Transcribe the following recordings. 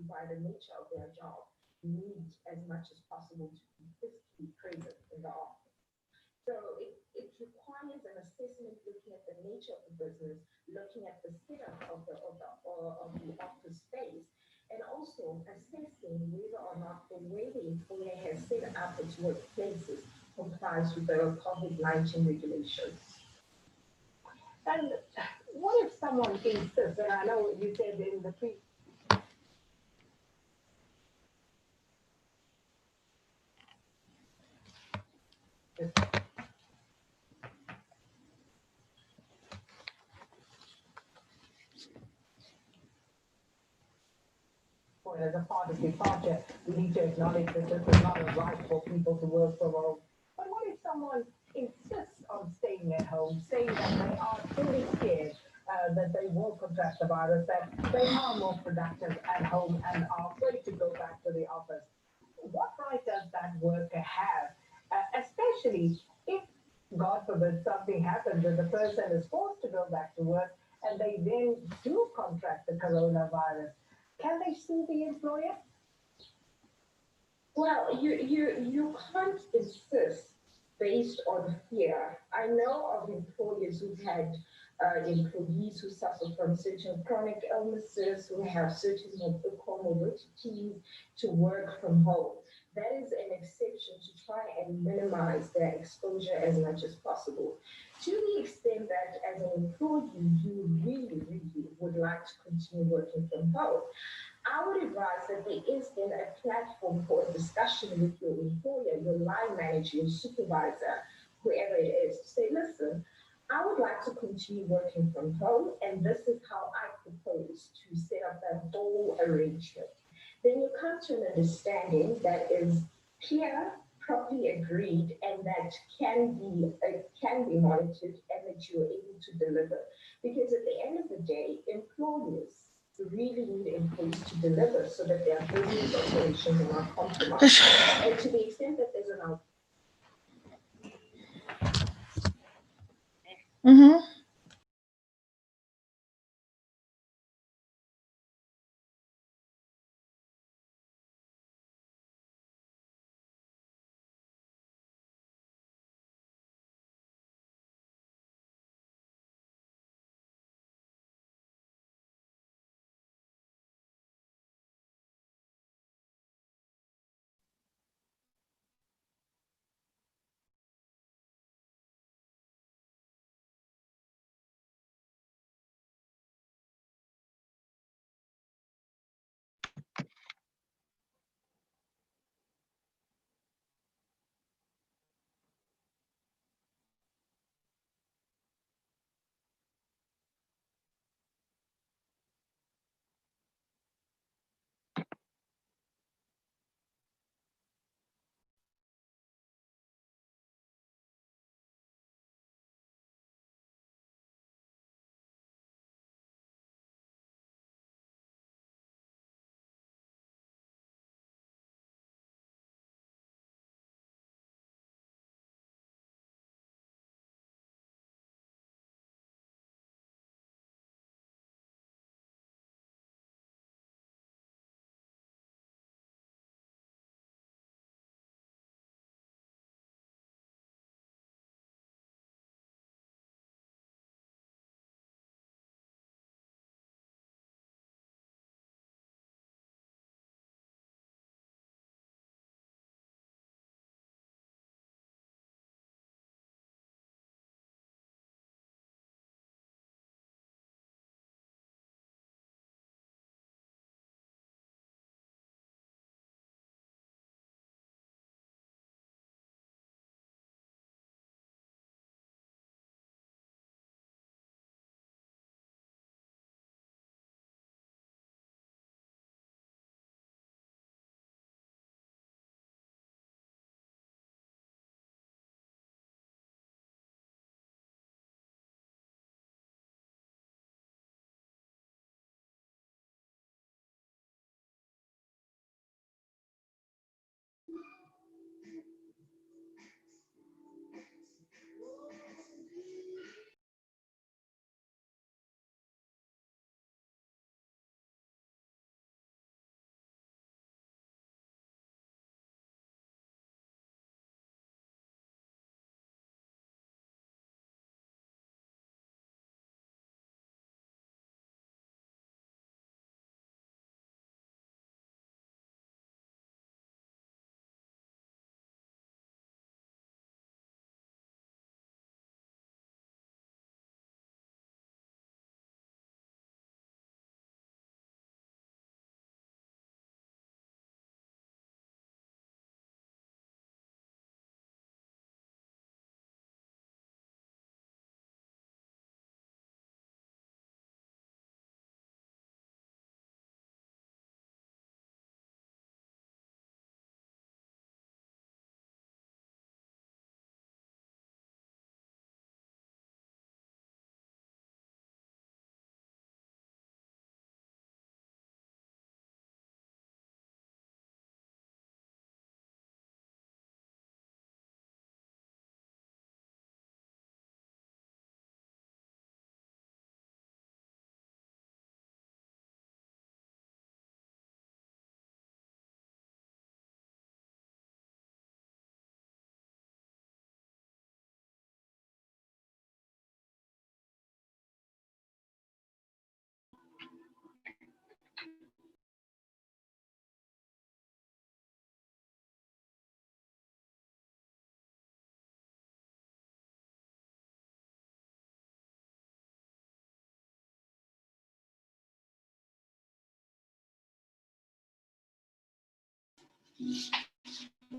by the nature of their job, need as much as possible to be physically present in the office. So it requires an assessment looking at the nature of the business, looking at the setup of the office space, and also assessing whether or not the way the employer has set up its workplaces complies with the COVID-19 regulations. And what if someone thinks this, and I know you said in the point, as a part of departure, we need to acknowledge that this is not a right for people to work from home. But what if someone insists on staying at home, saying that they are truly scared that they will contract the virus, that they are more productive at home and are afraid to go back to the office? What right does that worker have, especially if, God forbid, something happens and the person is forced to go back to work and they then do contract the coronavirus? Can they sue the employer? Well, you can't insist based on fear. I know of employers who've had employees who suffer from certain chronic illnesses, who have certain comorbidities to work from home. That is an exception to try and minimize their exposure as much as possible. To the extent that as an employee, you really would like to continue working from home, I would advise that there is then a platform for a discussion with your employer, your line manager, your supervisor, whoever it is, to say, listen, I would like to continue working from home, and this is how I propose to set up that whole arrangement. Then you come to an understanding that is clear, properly agreed, and that can be monitored, and that you are able to deliver. Because at the end of the day, employers really need employees to deliver so that their business operations are not compromised. And to the extent that there's an Mm-hmm.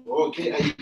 Okay.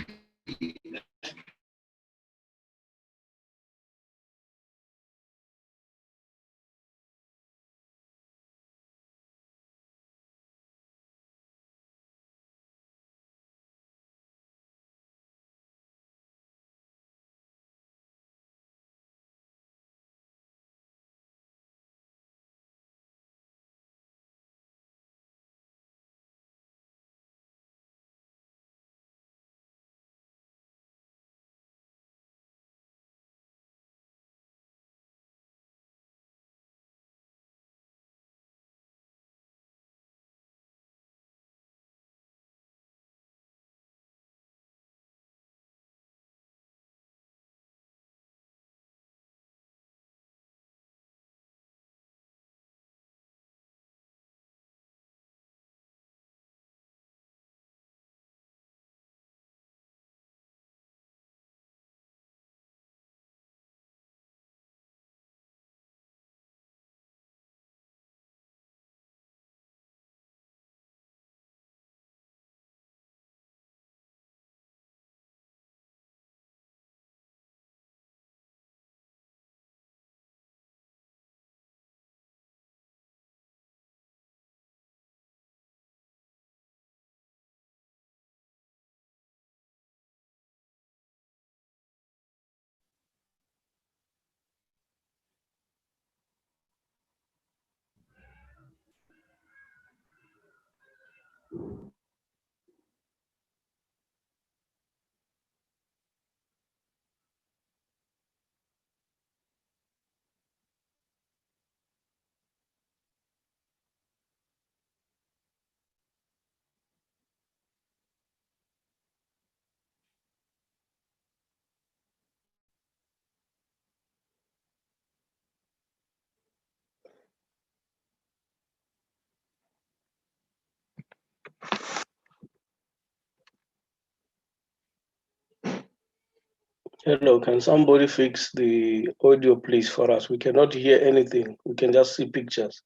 Hello, can somebody fix the audio, please, for us? We cannot hear anything. We can just see pictures.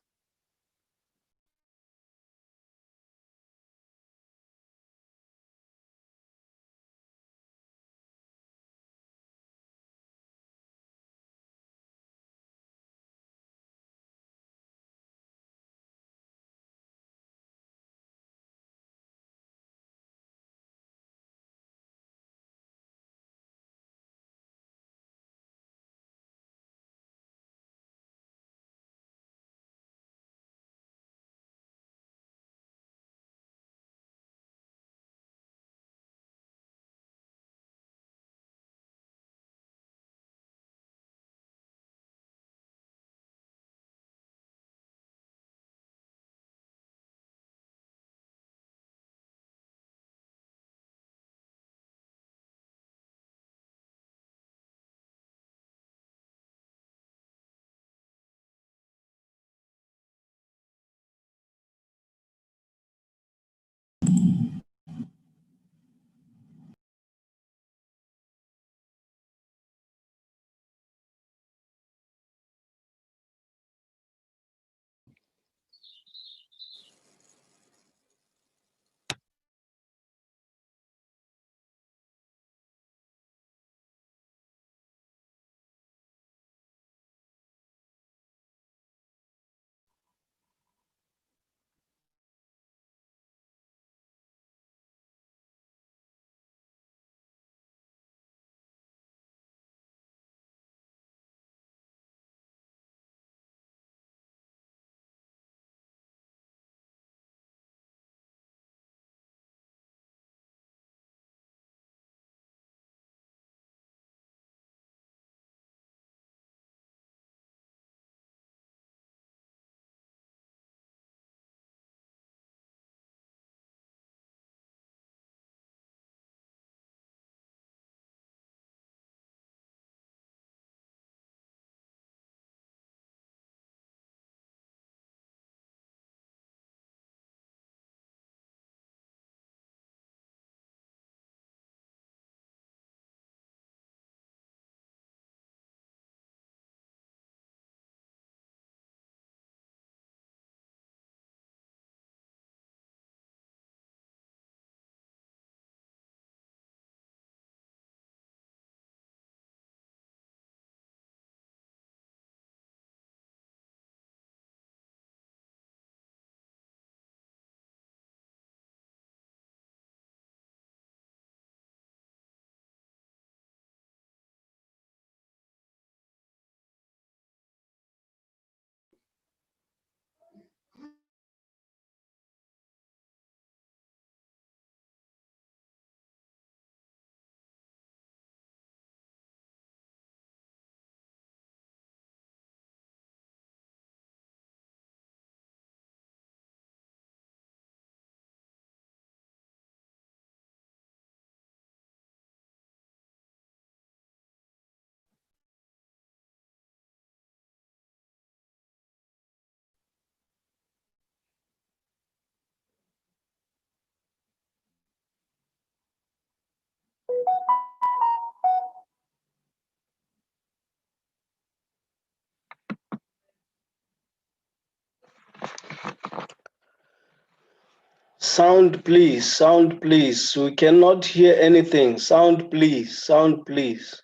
Sound, please. Sound, please. We cannot hear anything. Sound, please. Sound, please.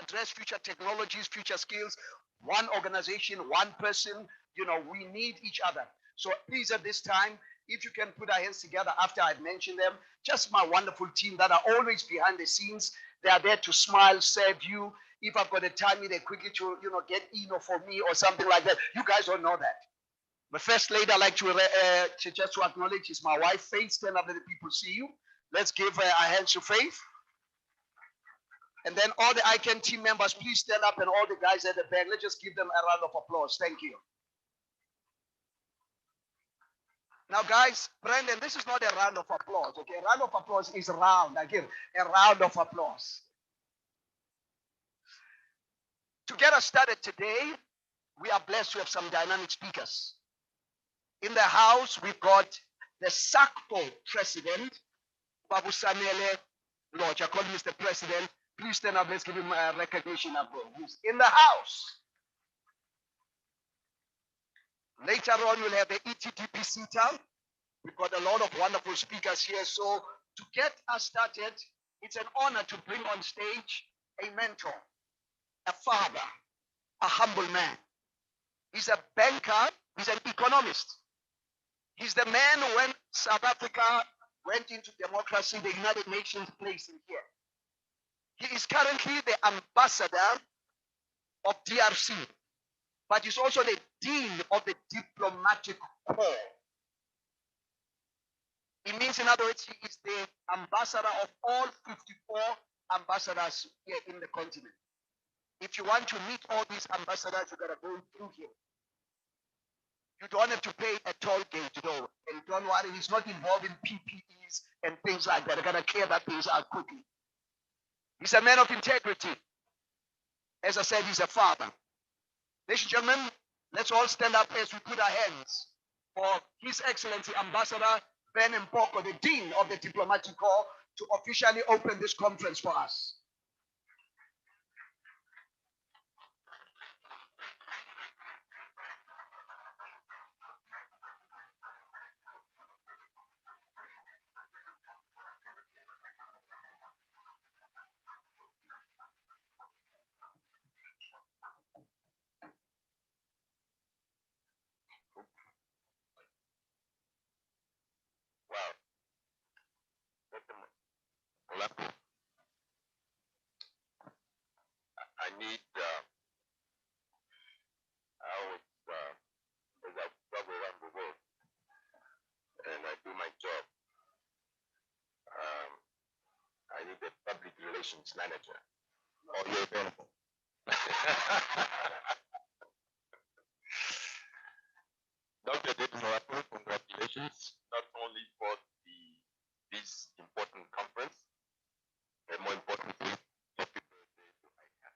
address future technologies, future skills. One organization, one person, we need each other. So please at this time, if you can put our hands together after I've mentioned them, just my wonderful team that are always behind the scenes. They are there to smile, serve you. If I've got to time me, they quickly to, get in or for me or something like that. You guys don't know that. The first lady I'd like to just to acknowledge is my wife, Faith. Stand up, let the people see you. Let's give her a hand to Faith. And then all the ICANN team members, please stand up, and all the guys at the back, let's just give them a round of applause. Thank you. Now, guys, Brandon, this is not a round of applause, okay? A round of applause is round. I give a round of applause. To get us started today, we are blessed to have some dynamic speakers. In the house, we've got the SACPO president, Babu Sanele Lodge. I call him Mr. President. Please stand up. Let's give him a recognition of who's in the house. Later on, we'll have the ETDPC town. We've got a lot of wonderful speakers here. So to get us started, it's an honor to bring on stage a mentor, a father, a humble man. He's a banker. He's an economist. He's the man who, when South Africa went into democracy, the United Nations placed him here. He is currently the ambassador of DRC, but he's also the dean of the diplomatic corps. It means, in other words, he is the ambassador of all 54 ambassadors here in the continent. If you want to meet all these ambassadors, you got to go through him. You don't have to pay a toll gate, though. And don't worry, he's not involved in PPEs and things like that. They're going to clear that things out quickly. He's a man of integrity. As I said, he's a father. Ladies and gentlemen, let's all stand up as we put our hands for His Excellency Ambassador Ben Mpoko, the Dean of the Diplomatic Corps, to officially open this conference for us. I need, I always, as I travel around the world and I do my job, I need a public relations manager. Oh, you're available. Dr. Dedmarapu, congratulations, not only for this important conference, but more importantly, happy birthday to ICANN.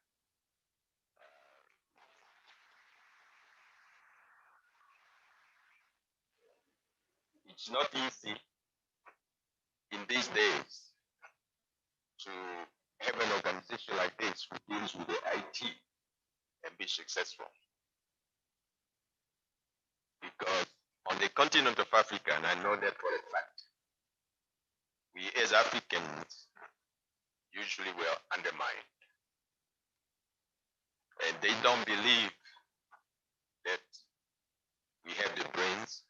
It's not easy in these days to have an organization like this who deals with the IT and be successful. Because on the continent of Africa, and I know that for a fact, we as Africans usually were undermined. And they don't believe that we have the brains,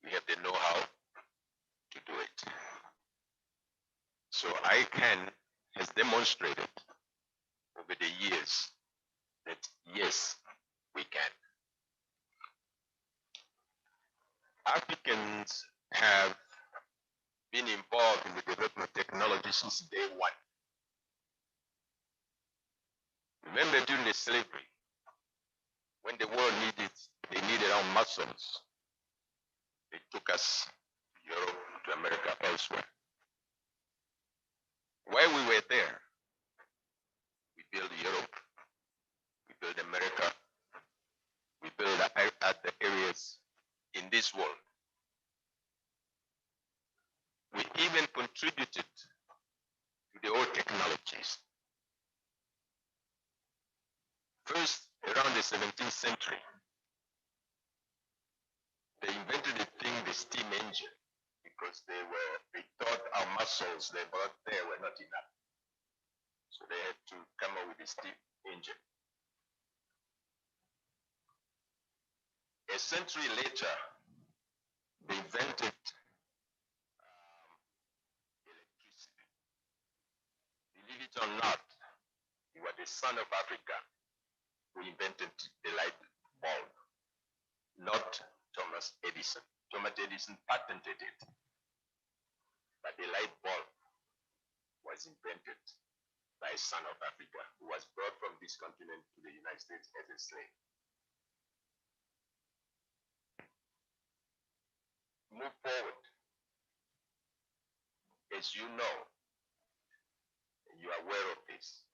we have the know-how to do it. So ICANN has demonstrated over the years that yes, we can. Africans have been involved in the development of technology since day one. Remember during the slavery, when the world they needed our muscles, they took us to Europe, to America, elsewhere. While we were there, we built Europe, we built America, we built other areas in this world. We even contributed to the old technologies. First, around the 17th century, they invented the thing, the steam engine, because they thought our muscles they brought there were not enough. So they had to come up with a steam engine. A century later, they invented electricity. Believe it or not, he was the son of Africa who invented the light bulb, not Thomas Edison. Thomas Edison patented it, but the light bulb was invented by a son of Africa who was brought from this continent to the United States as a slave. Move forward. As you know, you are aware of this.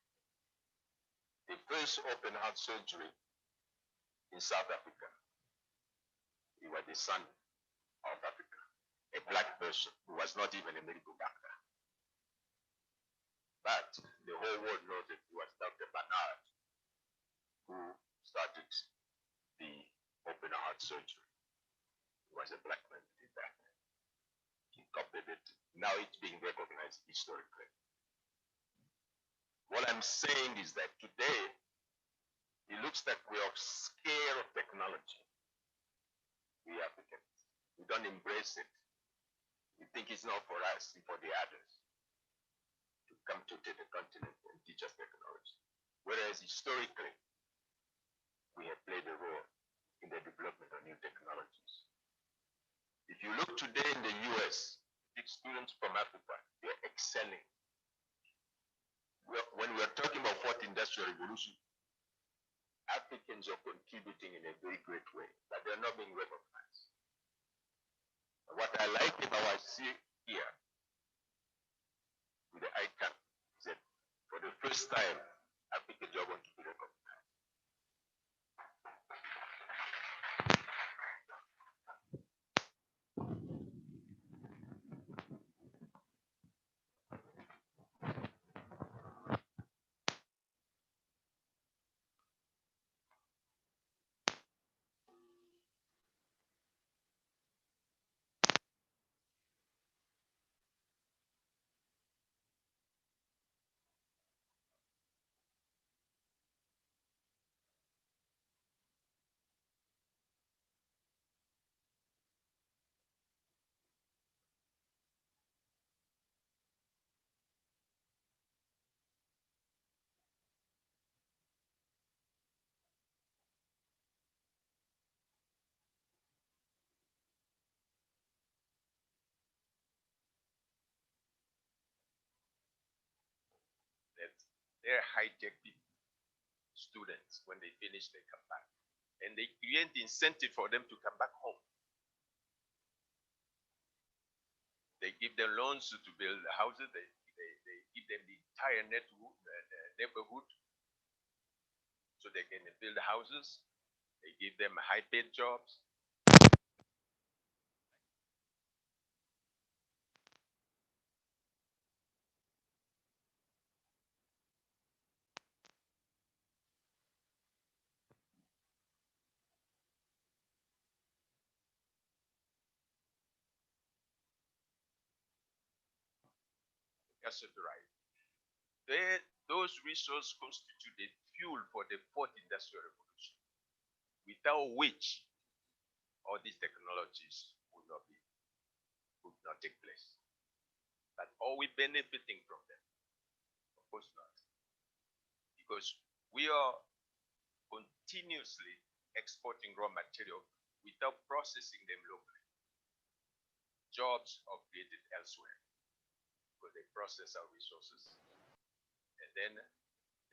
The first open heart surgery in South Africa, he was the son of Africa, a black person who was not even a medical doctor. But the whole world knows that it was Dr. Barnard who started the open heart surgery. He was a black man who did that. He copied it. Now it's being recognized historically. What I'm saying is that today, it looks like we are scared of technology. We Africans. We don't embrace it. We think it's not for us, it's for the others to come to the continent and teach us technology. Whereas historically, we have played a role in the development of new technologies. If you look today in the US, big students from Africa, they're excelling. When we're talking about fourth industrial revolution, Africans are contributing in a very great way, but they're not being recognized. What I like about what I see here with the icon is that for the first time, Africans are going to be recognized. That they're high-tech students. When they finish, they come back. And they create the incentive for them to come back home. They give them loans to build houses. They give them the entire neighborhood so they can build houses. They give them high-paid jobs. Asset right. Those resources constitute the fuel for the fourth industrial revolution, without which all these technologies would not take place. But are we benefiting from them? Of course not. Because we are continuously exporting raw material without processing them locally. Jobs are created elsewhere because they process our resources and then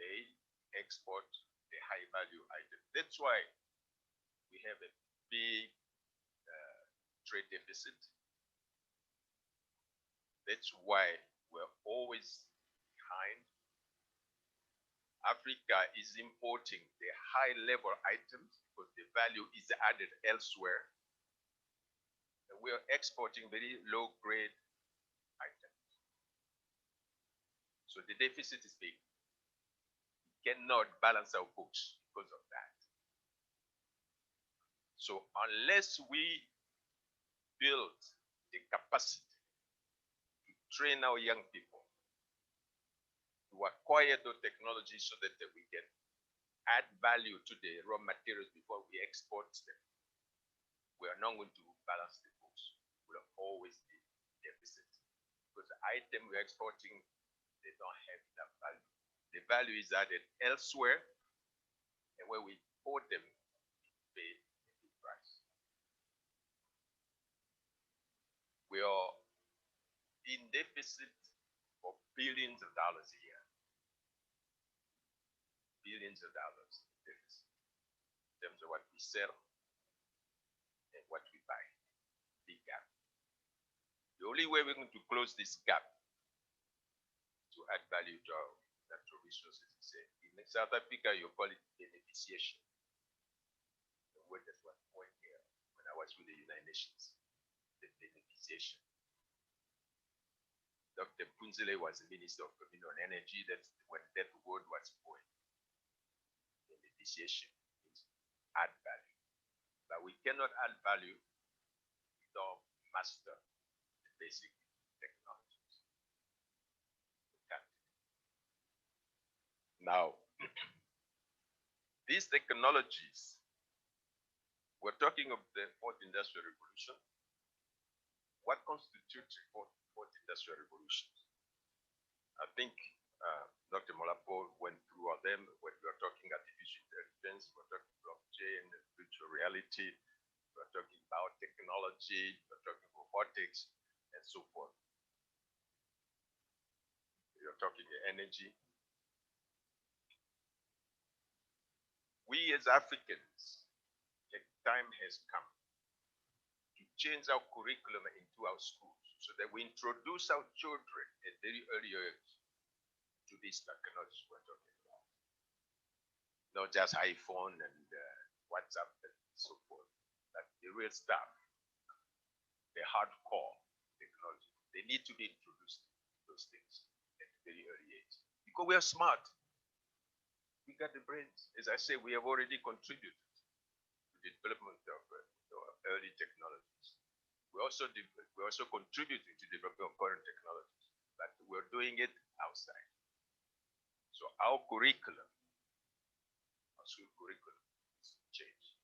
they export the high value item. That's why we have a big trade deficit. That's why we're always behind. Africa is importing the high level items because the value is added elsewhere. And we are exporting very low grade items. So the deficit is big. We cannot balance our books because of that. So unless we build the capacity to train our young people, to acquire those technologies so that we can add value to the raw materials before we export them. We are not going to balance the books. We'll always be deficit because the item we're exporting, they don't have that value. The value is added elsewhere, and where we import them, we pay a big price. We are in deficit for billions of dollars a year. Billions of dollars deficit in terms of what we sell and what we buy. Big gap. The only way we're going to close this gap to add value to our natural resources is in South Africa, you call it beneficiation. The word that was coined here when I was with the United Nations, the beneficiation. Dr. Punzile was the Minister of Communal Energy. That's when that word was coined. Beneficiation means add value. But we cannot add value without master the basic technologies. We can't. Now, these technologies, we're talking of the fourth industrial revolution. What constitutes a fourth industrial revolution? I think Dr. Molapo went through all them when we were talking artificial intelligence, we're talking blockchain, virtual reality, we're talking biotechnology, we're talking robotics, and so forth. We're talking energy. We as Africans, the time has come to change our curriculum into our schools so that we introduce our children at very early age to these technologies we're talking about. Not just iPhone and WhatsApp and so forth, but the real stuff, the hardcore technology. They need to be introduced to those things at a very early age. Because we are smart. We got the brains. As I say, we have already contributed to the development of early technologies. We're also contributing to the development of current technologies, but we're doing it outside. So our curriculum, our school curriculum, is changed.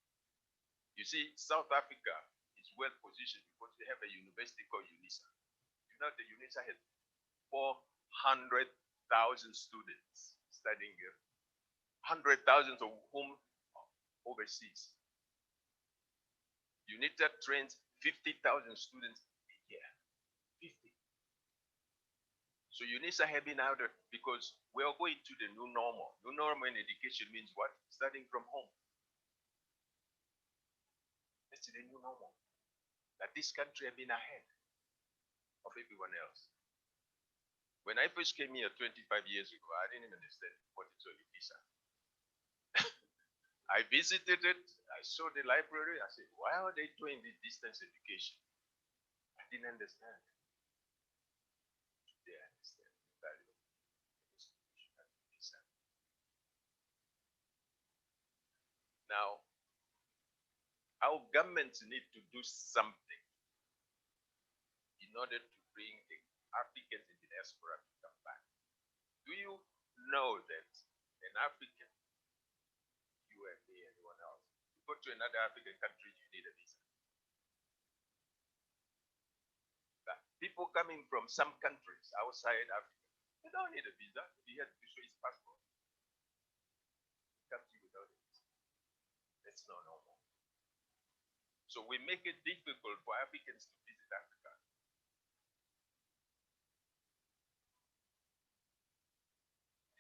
You see, South Africa is well positioned because they have a university called UNISA. You know, the UNISA has 400,000 students studying here, 100,000 of whom are overseas. UNITA trains 50,000 students a year. 50. So UNISA have been out there because we are going to the new normal. New normal in education means what? Studying from home. That's the new normal. That this country have been ahead of everyone else. When I first came here 25 years ago, I didn't even understand what is UNISA. I visited it, I saw the library, I said, why are they doing this distance education? I didn't understand. Today I understand the value of this institution at UNISA. Now, our governments need to do something in order to bring the Africans in the diaspora to come back. Do you know that an African, you and me, anyone else, you go to another African country, you need a visa? But people coming from some countries outside Africa, they don't need a visa. He has to show his passport. He comes here without a visa. That's not normal. So we make it difficult for Africans to visit Africa.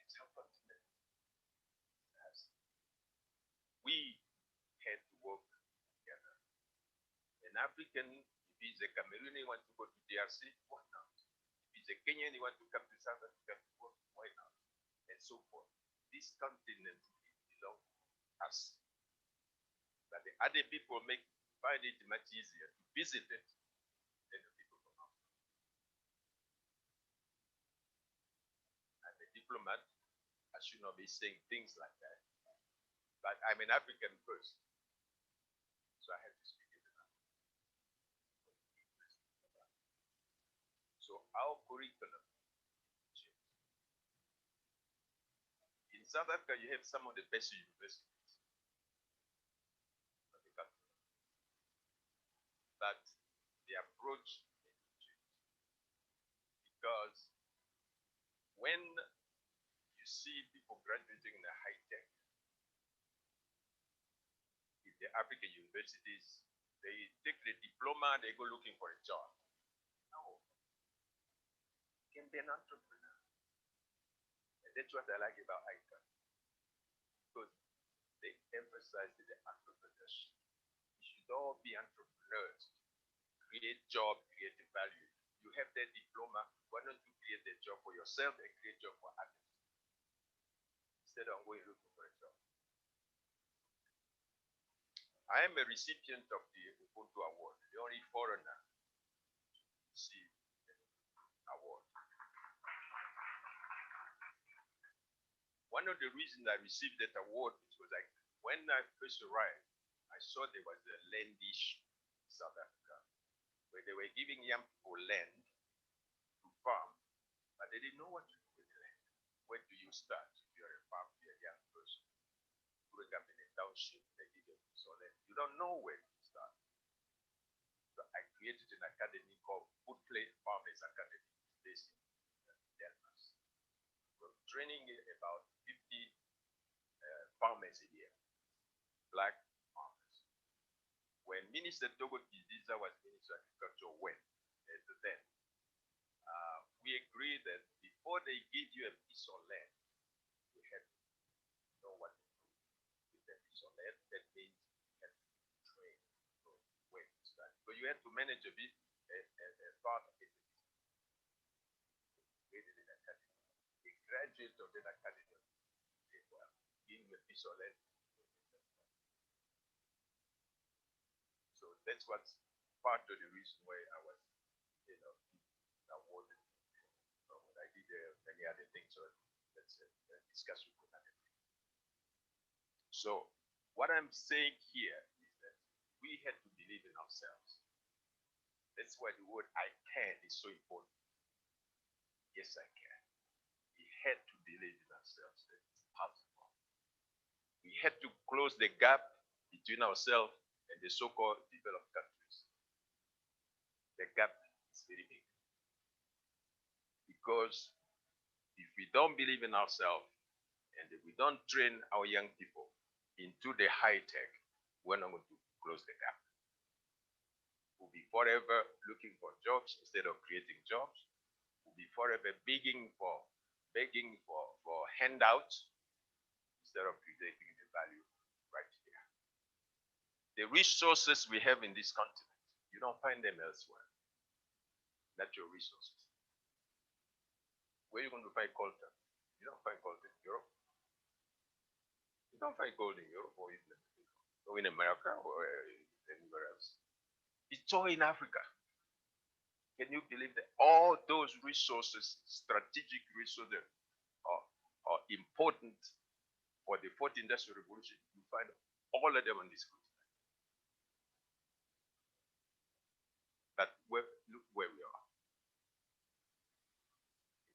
It's how continent has. We had to work together. An African, if he's a Cameroonian, wants to go to DRC, why not? If he's a Kenyan, he wants to come to South Africa to work, why not? And so forth. This continent belongs to us. But the other people find it much easier to visit it than the people from outside. As a diplomat, I should not be saying things like that. But I'm an African first, so I have to speak it enough. So our curriculum changed. South Africa, you have some of the best universities of the country, but the approach needs to change because when you see people graduating in the high tech, in the African universities, they take the diploma, they go looking for a job. No, you can be an entrepreneur. And that's what I like about ICANN, because they emphasize the entrepreneurship. You should all be entrepreneurs, create job, create value. You have that diploma, why don't you create a job for yourself and create job for others? Instead of going looking for a job. I am a recipient of the Ubuntu Award, the only foreigner to receive the award. One of the reasons I received that award was like when I first arrived, I saw there was a land issue in South Africa where they were giving young people land to farm, but they didn't know what to do with the land. Where do you start if you're a farm, you're a young person? Growing up in a township, they give you so land. You don't know where to start. So I created an academy called Foodplay Farmers Academy, based in Delmas. We're training about 50 farmers a year, black farmers. When Minister Togo Kiziza was Minister of Agriculture, then we agreed that before they give you a piece of land, you have to know what to do with that piece of land. That means you have to train where to start. So you have to manage a bit a part of it. Created an academy. A graduate of that academy, they were given a piece of land. So that's what's part of the reason why I was, awarded. I did many other things, so let's discuss with another thing. So what I'm saying here is that we had to believe in ourselves. That's why the word "I can" is so important. Yes, I can. We had to believe in ourselves that it's possible. We had to close the gap between ourselves and the so-called developed countries. The gap is very big. Because if we don't believe in ourselves and if we don't train our young people into the high tech, we're not going to close the gap. We'll be forever looking for jobs instead of creating jobs. We'll be forever begging for handouts instead of creating the value right here. The resources we have in this continent, you don't find them elsewhere. Natural resources. Where are you going to find coltan? You don't find coltan in Europe. You don't find gold in Europe or in America or anywhere else. It's all in Africa. Can you believe that all those resources, strategic resources, are important for the fourth industrial revolution? You find all of them on this continent. But look where we are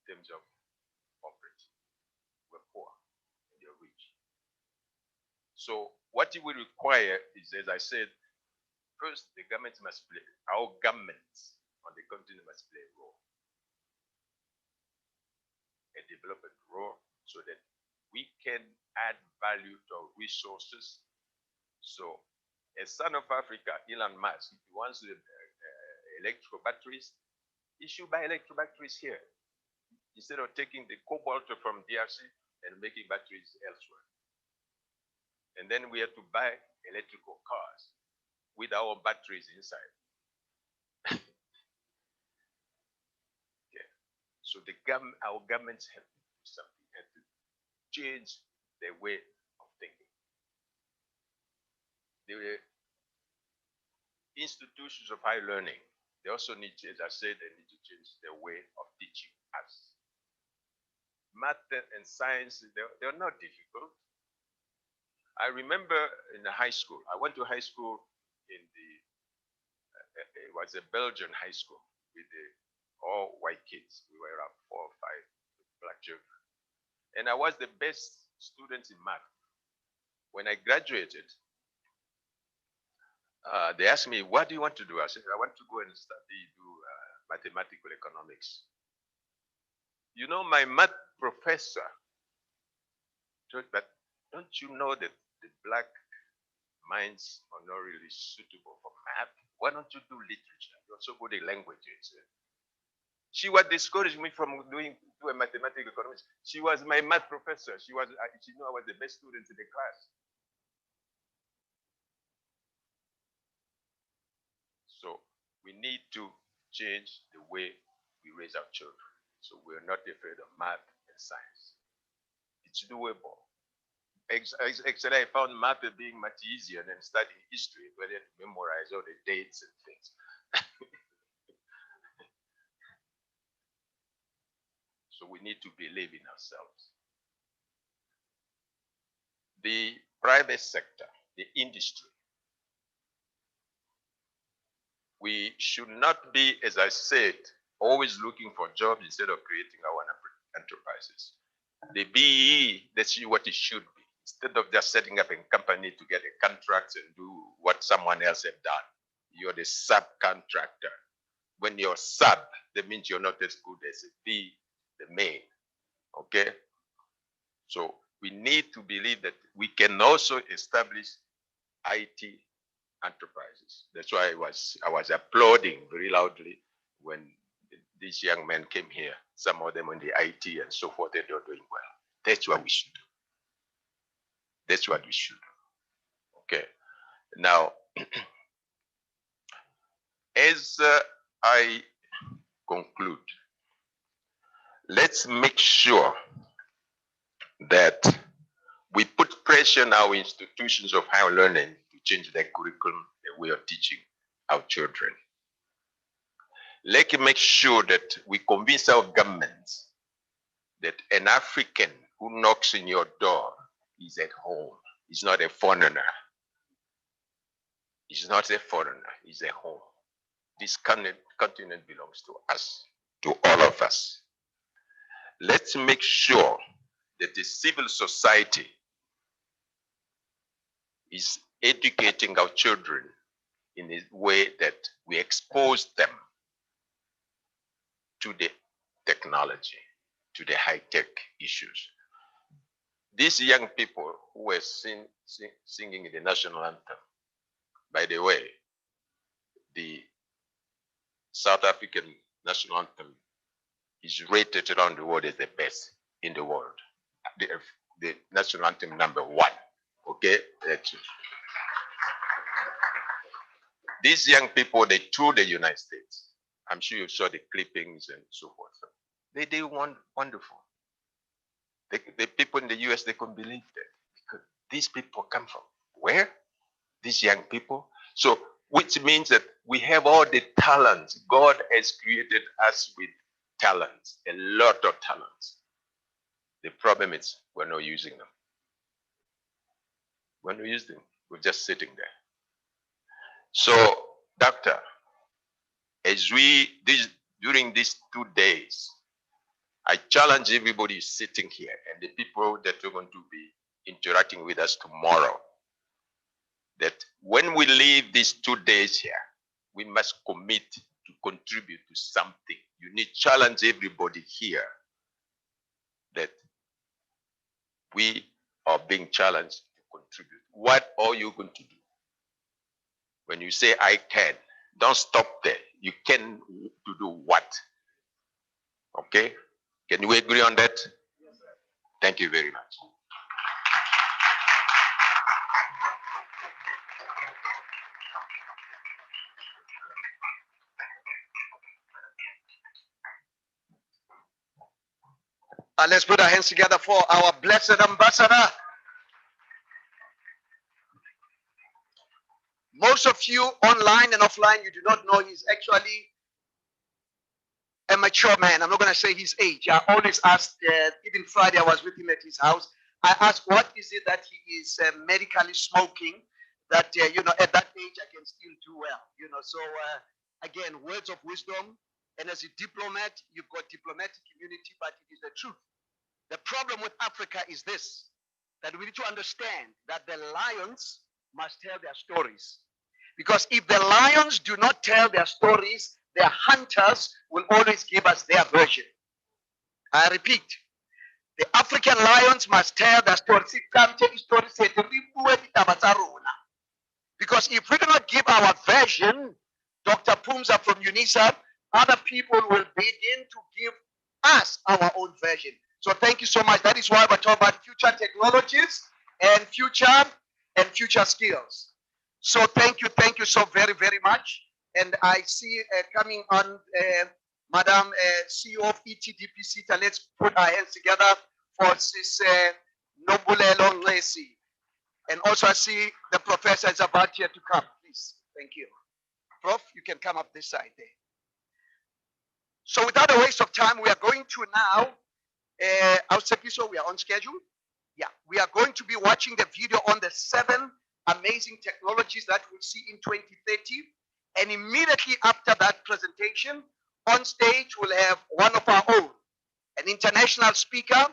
in terms of poverty. We're poor and they're rich. So what it will require is, as I said, first the government must play, our governments on the continent must play a role, a development role, so that we can add value to our resources. So a son of Africa, Elon Musk, if he wants electrical batteries, he should buy electrical batteries here instead of taking the cobalt from DRC and making batteries elsewhere. And then we have to buy electrical cars with our batteries inside. Yeah. So our governments have to do something, have to change their way of thinking. The institutions of higher learning, they also need to, as I said, they need to change their way of teaching us. Math and science, they're not difficult. I remember in the high school, I went to high school in it was a Belgian high school with all white kids. We were around 4 or 5 black children. And I was the best students in math. When I graduated, they asked me, what do you want to do? I said, I want to go and do mathematical economics. You know, my math professor told, but don't you know that the black minds are not really suitable for math? Why don't you do literature? You're so good at languages. She was discouraging me from doing mathematical economics. She was my math professor. She knew I was the best student in the class. So we need to change the way we raise our children. So we're not afraid of math and science. It's doable. Actually, I found math being much easier than studying history, where you have to memorize all the dates and things. So we need to believe in ourselves. The private sector, the industry, we should not be, as I said, always looking for jobs instead of creating our own enterprises. The BEE, that's what it should be. Instead of just setting up a company to get a contract and do what someone else has done, you're the subcontractor. When you're sub, that means you're not as good as the main. Okay? So we need to believe that we can also establish IT enterprises. That's why I was applauding very loudly when these young men came here. Some of them on the IT and so forth, they're doing well. That's what we should do. That's what we should do. Okay. Now, as I conclude, let's make sure that we put pressure on our institutions of higher learning to change their curriculum, their way of teaching our children. Let's make sure that we convince our governments that an African who knocks in your door is at home. He's not a foreigner. He's not a foreigner. He's at home. This continent belongs to us, to all of us. Let's make sure that the civil society is educating our children in a way that we expose them to the technology, to the high-tech issues. These young people who were singing the national anthem, by the way, the South African national anthem is rated around the world as the best in the world. The national anthem #1, okay? These young people, they toured the United States. I'm sure you saw the clippings and so forth. They did wonderful. The people in the US, they couldn't believe that. Because these people come from where? These young people. So, which means that we have all the talents. God has created us with talents, a lot of talents. The problem is we're not using them. We're not using them. We're just sitting there. So, Doctor, as during these 2 days, I challenge everybody sitting here and the people that are going to be interacting with us tomorrow, that when we leave these 2 days here, we must commit to contribute to something. You need to challenge everybody here that we are being challenged to contribute. What are you going to do? When you say I can, don't stop there. You can to do what? Okay? Can we agree on that? Yes, sir. Thank you very much. Let's put our hands together for our blessed ambassador. Most of you online and offline, you do not know he's actually a mature man. I'm not going to say his age. I always asked, even Friday I was with him at his house. I asked, what is it that he is medically smoking that, at that age I can still do well, So again, words of wisdom. And as a diplomat, you've got diplomatic immunity, but it is the truth. The problem with Africa is this. that we need to understand that the lions must tell their stories. Because if the lions do not tell their stories, their hunters will always give us their version. I repeat, the African lions must tell their stories. Because if we do not give our version, Dr. Pumza from UNISA, other people will begin to give us our own version. So thank you so much. That is why we're talking about future technologies and future skills. So thank you so very, very much. And I see coming on Madam CEO of ETDPC. Let's put our hands together for Sis Nobulelo Ngesi. And also I see the professor is about here to come. Please, thank you. Prof, you can come up this side there. So without a waste of time, we are going to now, so we are on schedule. Yeah, we are going to be watching the video on the 7 amazing technologies that we'll see in 2030. And immediately after that presentation, on stage we'll have one of our own, an international speaker,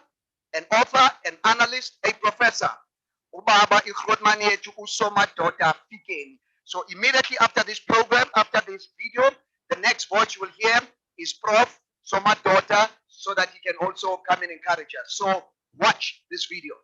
an author, an analyst, a professor. Ubaba ikhrodmani yethu uSomadoda Fikeni. So immediately after this program, after this video, the next voice you will hear is Prof. Somadoda, so that he can also come and encourage us. So watch this video.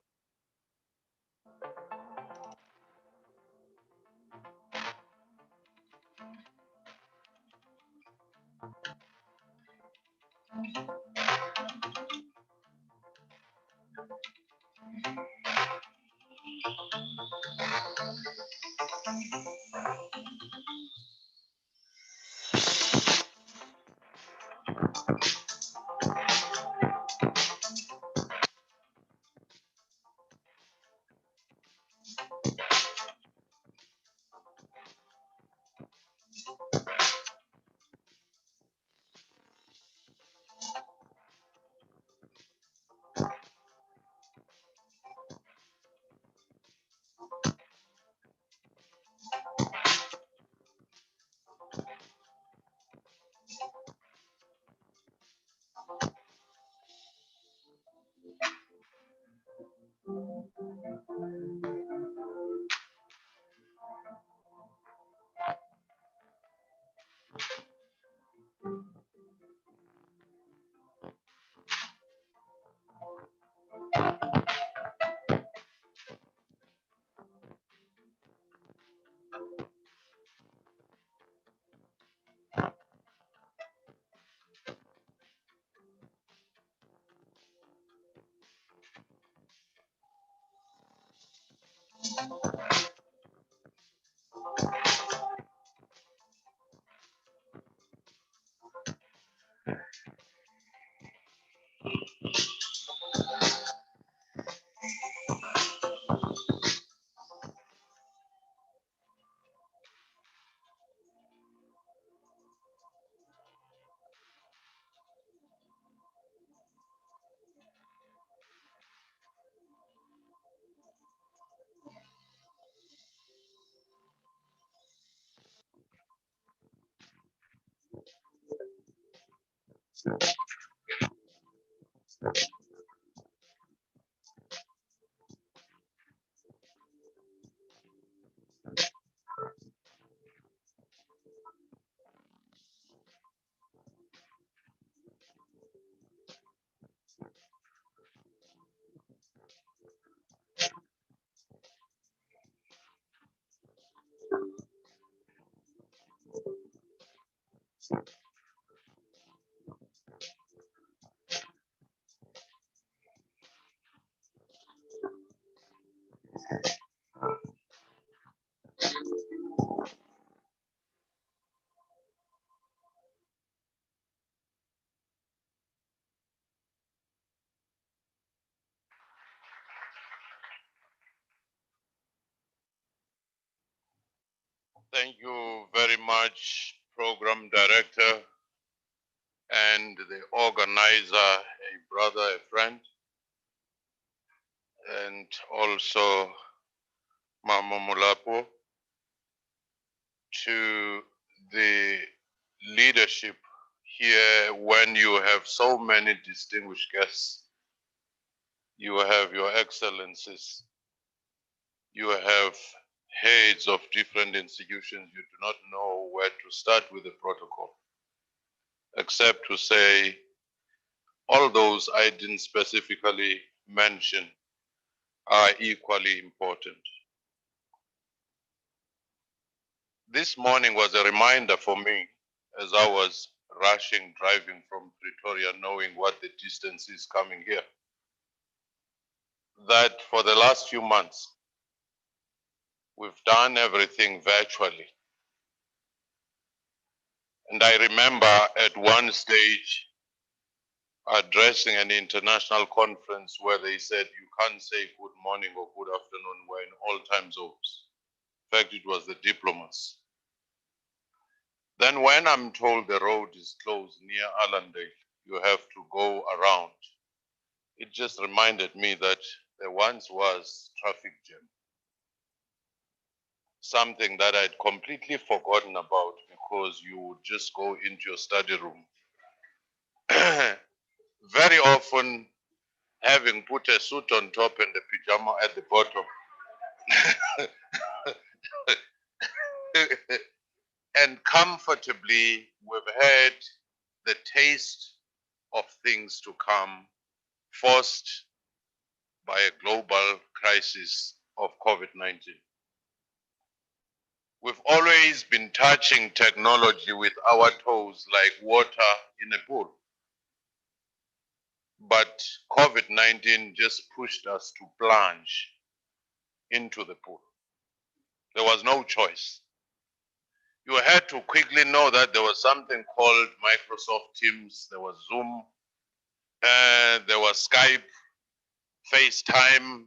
Thank you very much, Program Director and the organizer, a brother, a friend, and also Mama Mulapo, to the leadership here when you have so many distinguished guests. You have your excellencies. You have heads of different institutions. You do not know where to start with the protocol, except to say all those I didn't specifically mention are equally important. This morning was a reminder for me as I was rushing, driving from Pretoria, knowing what the distance is coming here, that for the last few months, we've done everything virtually. And I remember at one stage addressing an international conference where they said you can't say good morning or good afternoon, we're in all time zones. In fact, it was the diplomats. Then when I'm told the road is closed near Allendale, you have to go around, it just reminded me that there once was traffic jam. Something that I'd completely forgotten about because you would just go into your study room. Very often, having put a suit on top and a pyjama at the bottom. And comfortably, we've had the taste of things to come, forced by a global crisis of COVID-19. We've always been touching technology with our toes like water in a pool. But COVID-19 just pushed us to plunge into the pool. There was no choice. You had to quickly know that there was something called Microsoft Teams, there was Zoom, there was Skype, FaceTime.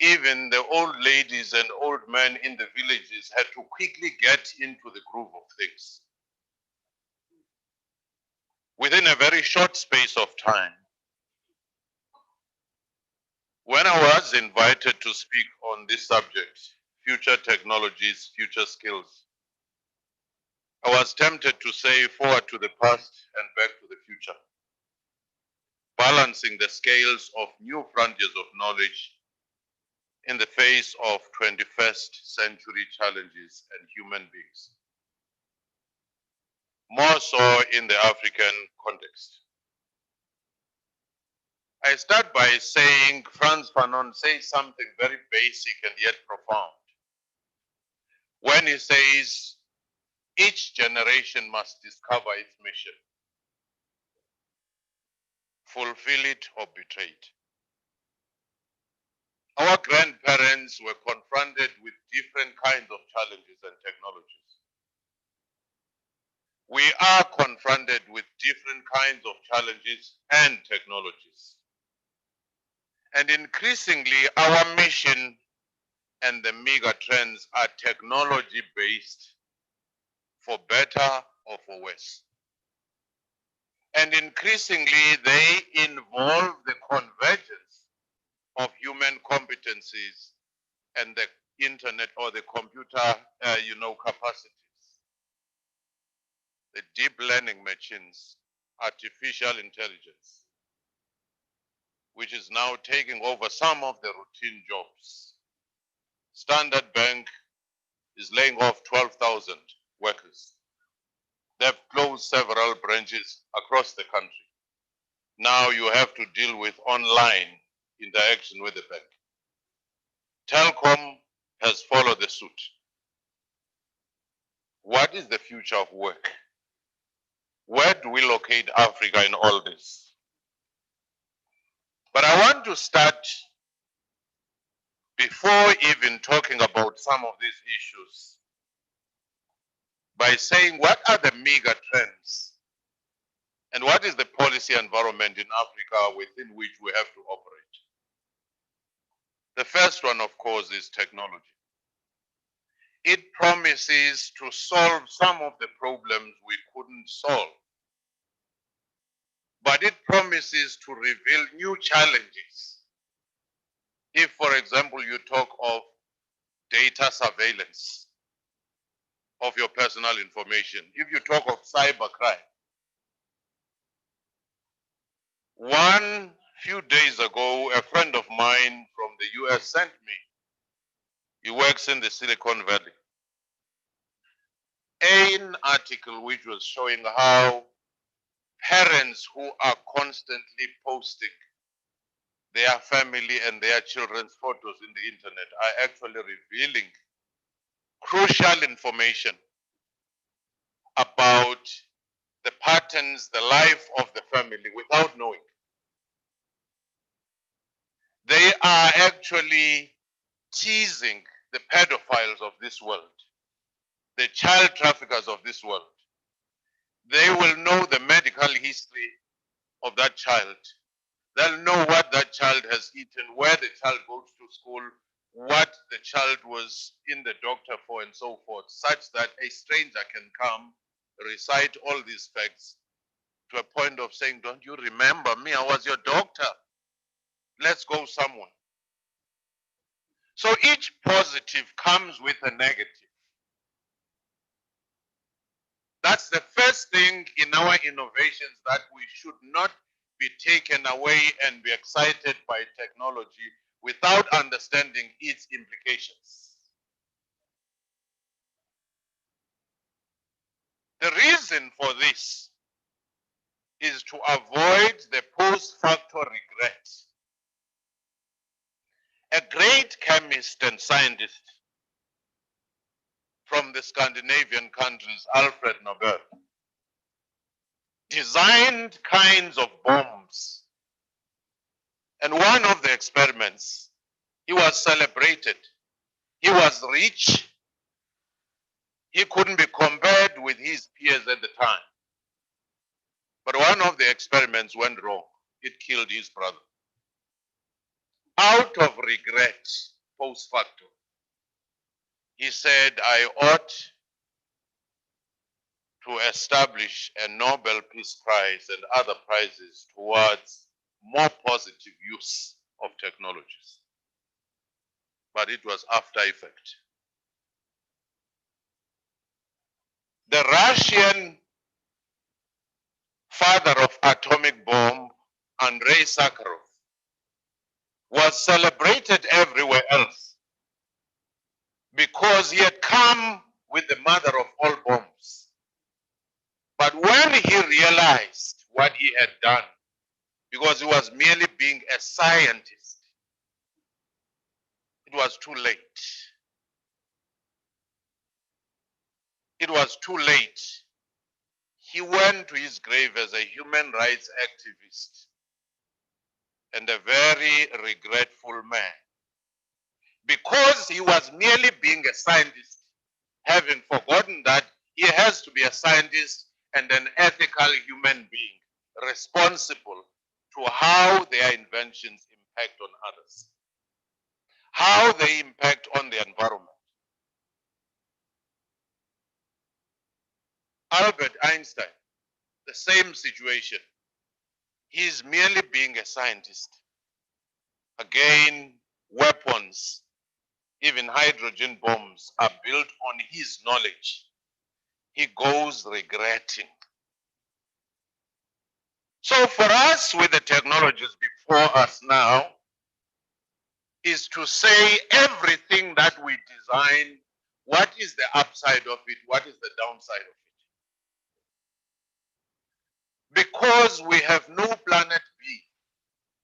Even the old ladies and old men in the villages had to quickly get into the groove of things. Within a very short space of time, when I was invited to speak on this subject, future technologies, future skills, I was tempted to say forward to the past and back to the future, balancing the scales of new frontiers of knowledge in the face of 21st century challenges and human beings. More so in the African context. I start by saying Frantz Fanon says something very basic and yet profound. When he says, each generation must discover its mission, fulfill it or betray it. Our grandparents were confronted with different kinds of challenges and technologies. We are confronted with different kinds of challenges and technologies. And increasingly, our mission and the mega trends are technology-based, for better or for worse. And increasingly, they involve the convergence of human competencies and the internet or the computer, capacities. The deep learning machines, artificial intelligence, which is now taking over some of the routine jobs. Standard Bank is laying off 12,000 workers. They've closed several branches across the country. Now you have to deal with online interaction with the bank. Telkom has followed the suit. What is the future of work? Where do we locate Africa in all this? But I want to start, before even talking about some of these issues, by saying what are the mega trends and what is the policy environment in Africa within which we have to operate. The first one, of course, is technology. It promises to solve some of the problems we couldn't solve, but it promises to reveal new challenges. If, for example, you talk of data surveillance of your personal information, if you talk of cybercrime, one Few days ago, a friend of mine from the US sent me. He works in the Silicon Valley. An article which was showing how parents who are constantly posting their family and their children's photos in the internet are actually revealing crucial information about the patterns, the life of the family without knowing. They are actually teasing the pedophiles of this world, the child traffickers of this world. They will know the medical history of that child. They'll know what that child has eaten, where the child goes to school, what the child was in the doctor for, and so forth, such that a stranger can come, recite all these facts to a point of saying, don't you remember me? I was your doctor. Let's go somewhere. So each positive comes with a negative. That's the first thing in our innovations, that we should not be taken away and be excited by technology without understanding its implications. The reason for this is to avoid the post-facto regret. A great chemist and scientist from the Scandinavian countries, Alfred Nobel, designed kinds of bombs. And one of the experiments, he was celebrated. He was rich. He couldn't be compared with his peers at the time. But one of the experiments went wrong. It killed his brother. Out of regret, post facto, he said, I ought to establish a Nobel Peace Prize and other prizes towards more positive use of technologies. But it was after effect. The Russian father of atomic bomb, Andrei Sakharov, was celebrated everywhere else because he had come with the mother of all bombs. But when he realized what he had done, because he was merely being a scientist, it was too late. It was too late. He went to his grave as a human rights activist and a very regretful man, because he was merely being a scientist, having forgotten that he has to be a scientist and an ethical human being responsible to how their inventions impact on others, how they impact on the environment. Albert Einstein, the same situation. He's merely being a scientist. Again, weapons, even hydrogen bombs, are built on his knowledge. He goes regretting. So for us, with the technologies before us now, is to say everything that we design, what is the upside of it, what is the downside of it. Because we have no planet B.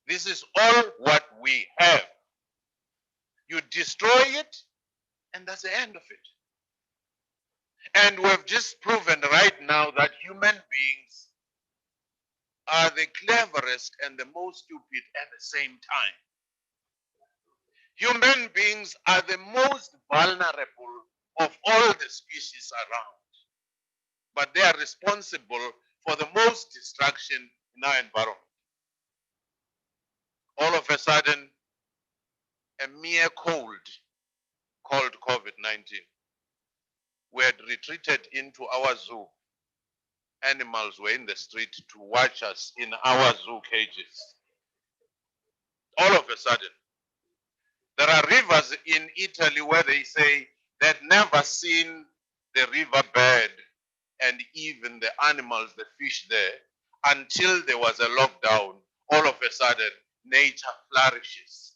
This is all what we have. You destroy it, and that's the end of it. And we've just proven right now that human beings are the cleverest and the most stupid at the same time. Human beings are the most vulnerable of all the species around, but they are responsible for the most destruction in our environment. All of a sudden, a mere cold called COVID-19. We had retreated into our zoo. Animals were in the street to watch us in our zoo cages. All of a sudden, there are rivers in Italy where they say they'd never seen the riverbed and even the animals, the fish there, until there was a lockdown all of a sudden nature flourishes.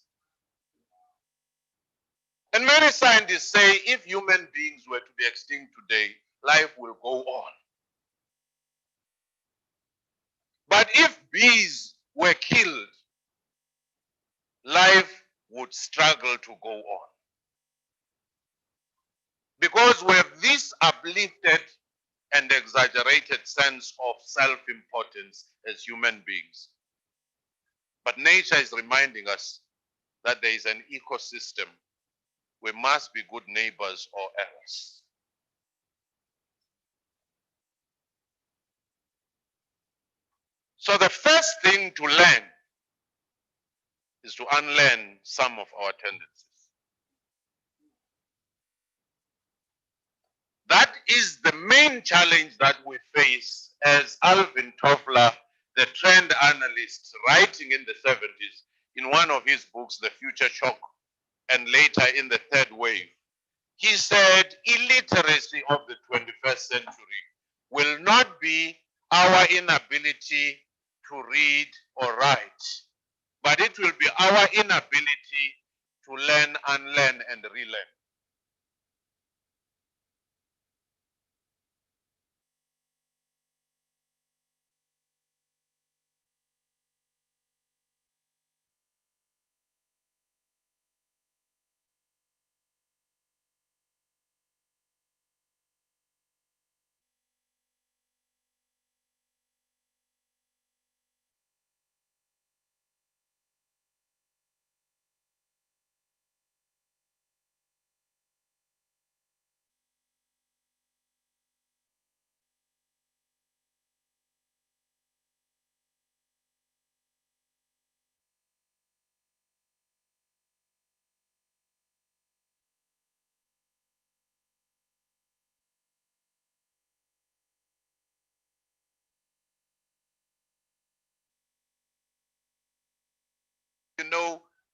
And many scientists say if human beings were to be extinct today, life will go on. But if bees were killed, life would struggle to go on. Because we have this uplifted and exaggerated sense of self-importance as human beings. But nature is reminding us that there is an ecosystem. We must be good neighbors or else. So the first thing to learn is to unlearn some of our tendencies. That is the main challenge that we face, as Alvin Toffler, the trend analyst, writing in the 70s in one of his books, The Future Shock, and later in The Third Wave. He said illiteracy of the 21st century will not be our inability to read or write, but it will be our inability to learn, unlearn, and relearn.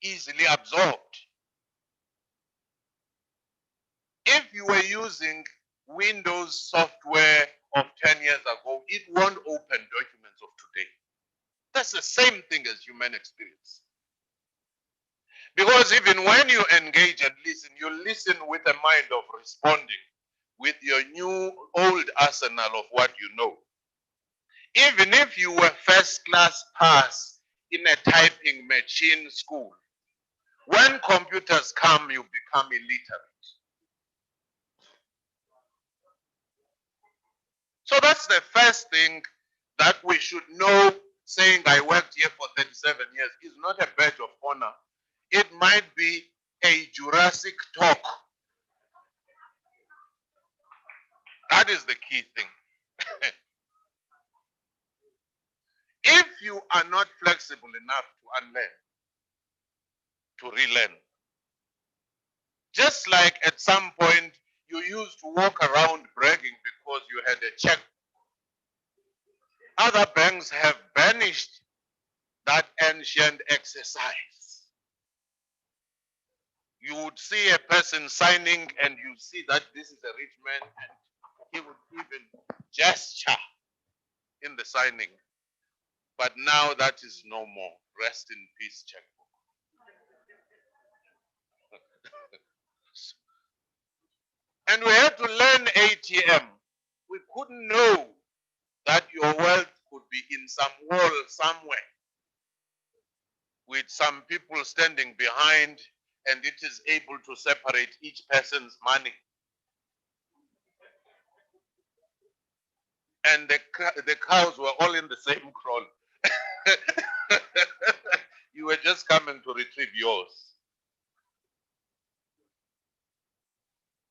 Easily absorbed. If you were using Windows software of 10 years ago, it won't open documents of today. That's the same thing as human experience. Because even when you engage and listen, you listen with a mind of responding with your new old arsenal of what you know. Even if you were first class pass in a typing machine school, when computers come, you become illiterate. So that's the first thing that we should know. Saying I worked here for 37 years is not a badge of honor. It might be a Jurassic talk. That is the key thing. If you are not flexible enough to unlearn, to relearn, just like at some point you used to walk around bragging because you had a check. Other banks have banished that ancient exercise. You would see a person signing and you see that this is a rich man and he would even gesture in the signing. But now that is no more. Rest in peace, checkbook. And we had to learn ATM. We couldn't know that your wealth could be in some wall somewhere with some people standing behind, and it is able to separate each person's money. And the cows were all in the same kraal. You were just coming to retrieve yours.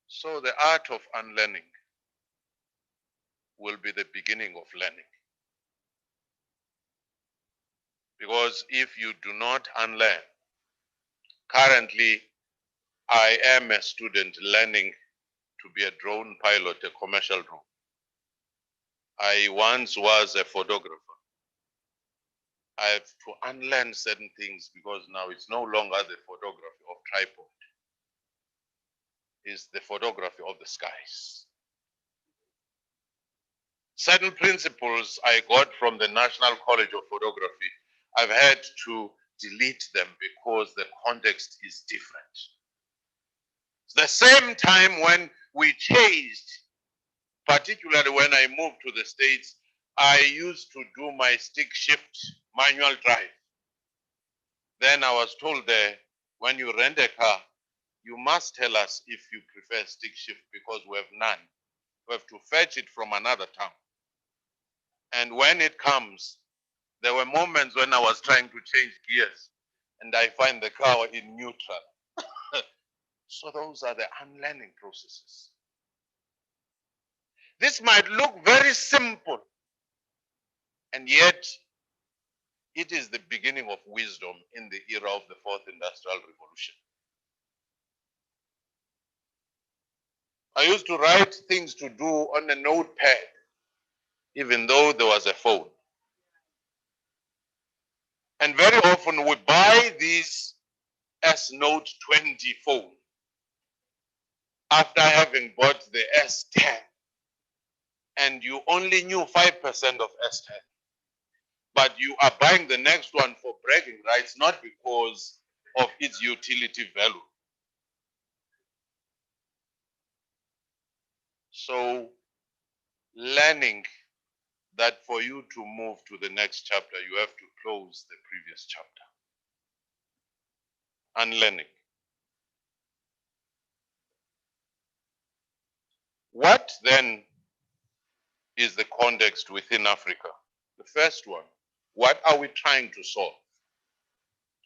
So the art of unlearning will be the beginning of learning. Because if you do not unlearn, currently I am a student learning to be a drone pilot, a commercial drone. I once was a photographer. I have to unlearn certain things because now it's no longer the photography of tripod. It's the photography of the skies. Certain principles I got from the National College of Photography I've had to delete them because the context is different. The same time when we changed, particularly when I moved to the States, I used to do my stick shift manual drive. Then I was told there, when you rent a car, you must tell us if you prefer stick shift because we have none. We have to fetch it from another town. And when it comes, there were moments when I was trying to change gears and I find the car in neutral. So those are the unlearning processes. This might look very simple, and yet it is the beginning of wisdom in the era of the fourth industrial revolution. I used to write things to do on a notepad, even though there was a phone. And very often we buy these S Note 20 phone after having bought the S10, and you only knew 5% of S10. But you are buying the next one for bragging rights, not because of its utility value. So learning that for you to move to the next chapter, you have to close the previous chapter. Unlearning. What then is the context within Africa? The first one, what are we trying to solve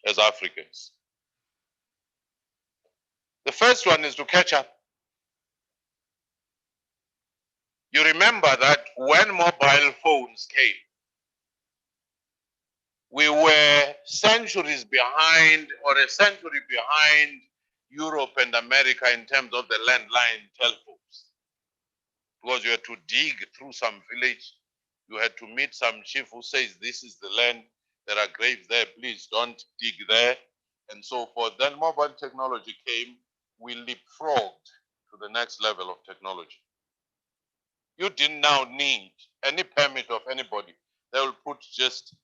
as Africans? The first one is to catch up. You remember that when mobile phones came, we were centuries behind, or a century behind, Europe and America in terms of the landline telephones. Because you had to dig through some village, you had to meet some chief who says, this is the land, there are graves there, please don't dig there, and so forth. Then mobile technology came, we leapfrogged to the next level of technology. You didn't now need any permit of anybody. They will put just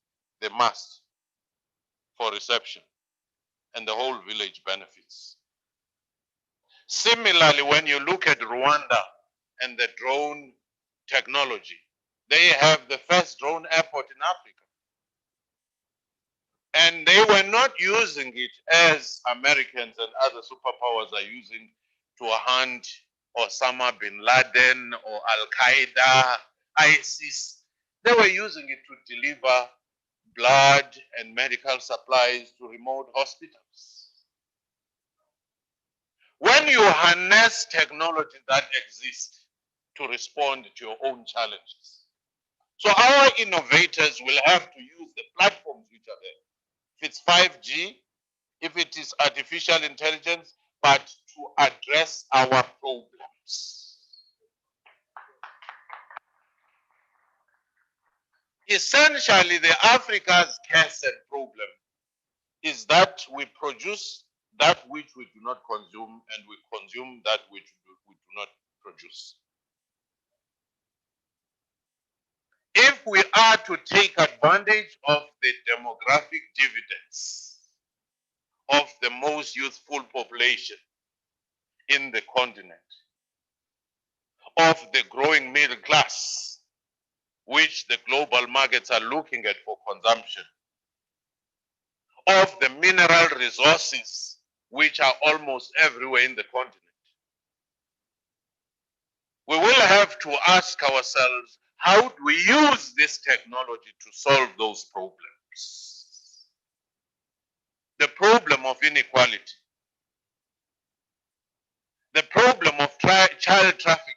the mast for reception, and the whole village benefits. Similarly, when you look at Rwanda and the drone technology, they have the first drone airport in Africa. And they were not using it as Americans and other superpowers are using to hunt Osama bin Laden or Al Qaeda, ISIS. They were using it to deliver blood and medical supplies to remote hospitals. When you harness technology that exists to respond to your own challenges, so our innovators will have to use the platforms which are there. If it's 5G, if it is artificial intelligence, but to address our problems. Essentially, the Africa's curse and problem is that we produce that which we do not consume, and we consume that which we do not produce. If we are to take advantage of the demographic dividends of the most youthful population in the continent, of the growing middle class, which the global markets are looking at for consumption, of the mineral resources, which are almost everywhere in the continent, we will have to ask ourselves, how do we use this technology to solve those problems? The problem of inequality, the problem of child trafficking,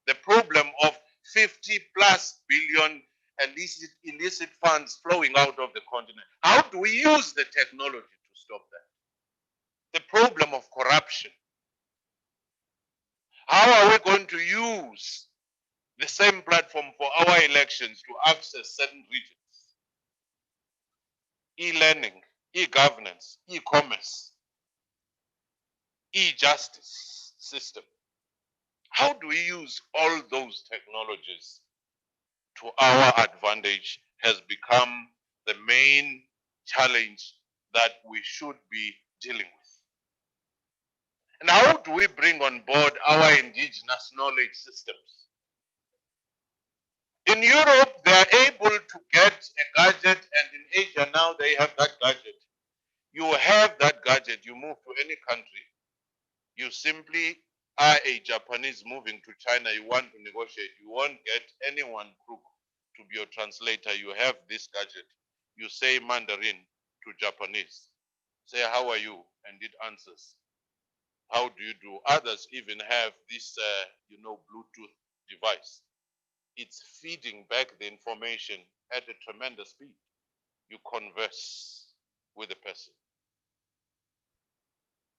the problem of 50+ billion illicit funds flowing out of the continent. How do we use the technology to stop that? The problem of corruption. How are we going to use the same platform for our elections to access certain regions? E-learning, e-governance, e-commerce, e-justice system. How do we use all those technologies to our advantage has become the main challenge that we should be dealing with. And how do we bring on board our indigenous knowledge systems? In Europe, they are able to get a gadget, and in Asia now they have that gadget. You have that gadget, you move to any country, you simply are a Japanese moving to China, you want to negotiate, you won't get anyone crook to be your translator. You have this gadget, you say Mandarin to Japanese, say, how are you? And it answers. How do you do? Others even have this, Bluetooth device. It's feeding back the information at a tremendous speed. You converse with the person.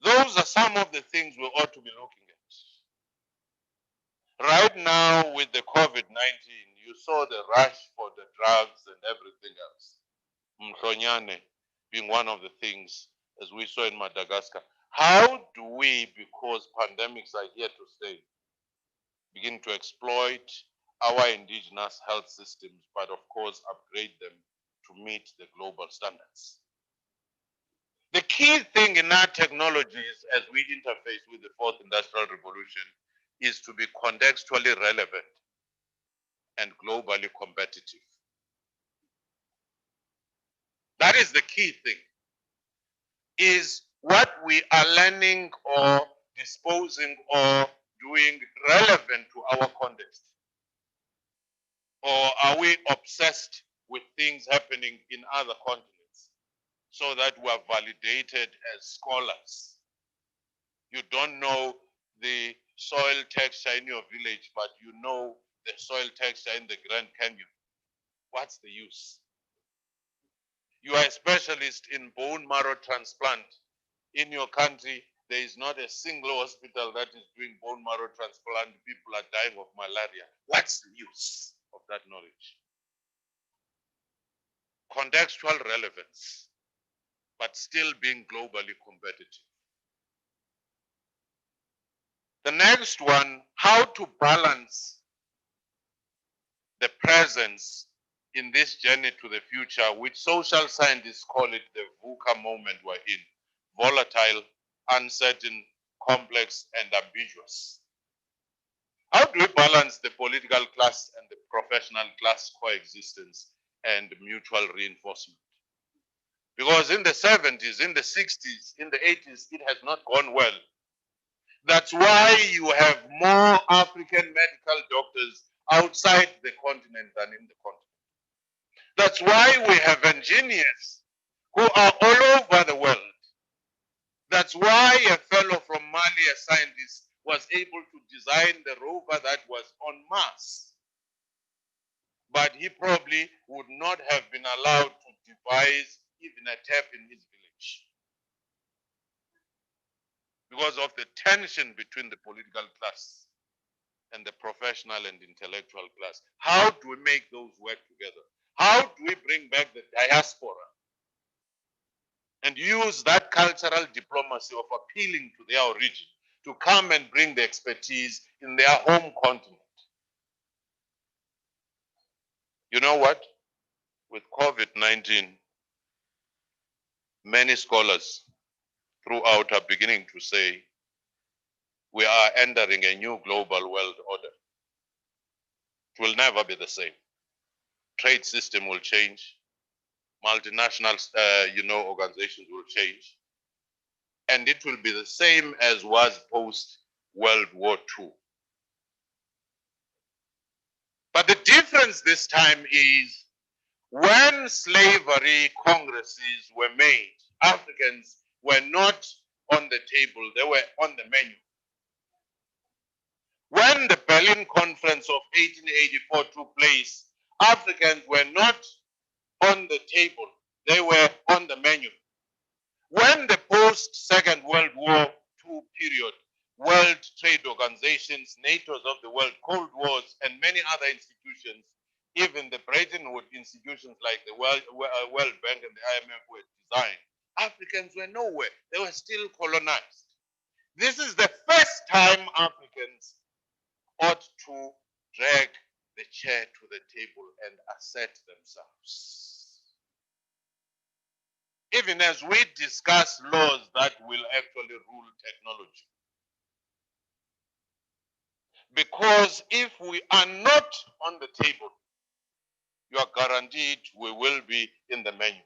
Those are some of the things we ought to be looking at. Right now with the COVID-19, you saw the rush for the drugs and everything else. Mhlonyane being one of the things, as we saw in Madagascar. How do we, because pandemics are here to stay, begin to exploit our indigenous health systems, but of course upgrade them to meet the global standards? The key thing in our technologies as we interface with the fourth industrial revolution is to be contextually relevant and globally competitive. That is the key thing. Is what we are learning or disposing or doing relevant to our context? Or are we obsessed with things happening in other continents so that we are validated as scholars? You don't know the soil texture in your village, but you know the soil texture in the Grand Canyon. What's the use? You are a specialist in bone marrow transplant. In your country, there is not a single hospital that is doing bone marrow transplant. People are dying of malaria. What's the use of that knowledge? Contextual relevance, but still being globally competitive. The next one, how to balance the presence in this journey to the future, which social scientists call it the VUCA moment we're in. Volatile, uncertain, complex, and ambiguous. How do we balance the political class and the professional class coexistence and mutual reinforcement? Because in the 70s, in the 60s, in the 80s, it has not gone well. That's why you have more African medical doctors outside the continent than in the continent. That's why we have engineers who are all over the world. That's why a fellow from Mali, a scientist, was able to design the rover that was on Mars. But he probably would not have been allowed to devise even a tap in his village because of the tension between the political class and the professional and intellectual class. How do we make those work together? How do we bring back the diaspora and use that cultural diplomacy of appealing to their origin to come and bring the expertise in their home continent? You know what? With COVID-19, many scholars throughout are beginning to say we are entering a new global world order. It will never be the same. Trade system will change. Multinational, organizations will change. And it will be the same as was post-World War II. But the difference this time is when slavery congresses were made, Africans were not on the table, they were on the menu. When the Berlin Conference of 1884 took place, Africans were not on the table, they were on the menu. When the post-Second World War II period, World Trade Organizations, NATOs of the world, Cold Wars, and many other institutions, even the Bretton Woods institutions like the World Bank and the IMF were designed, Africans were nowhere. They were still colonized. This is the first time Africans ought to drag the chair to the table and assert themselves. even as we discuss laws that will actually rule technology. Because if we are not on the table, you are guaranteed we will be in the menu.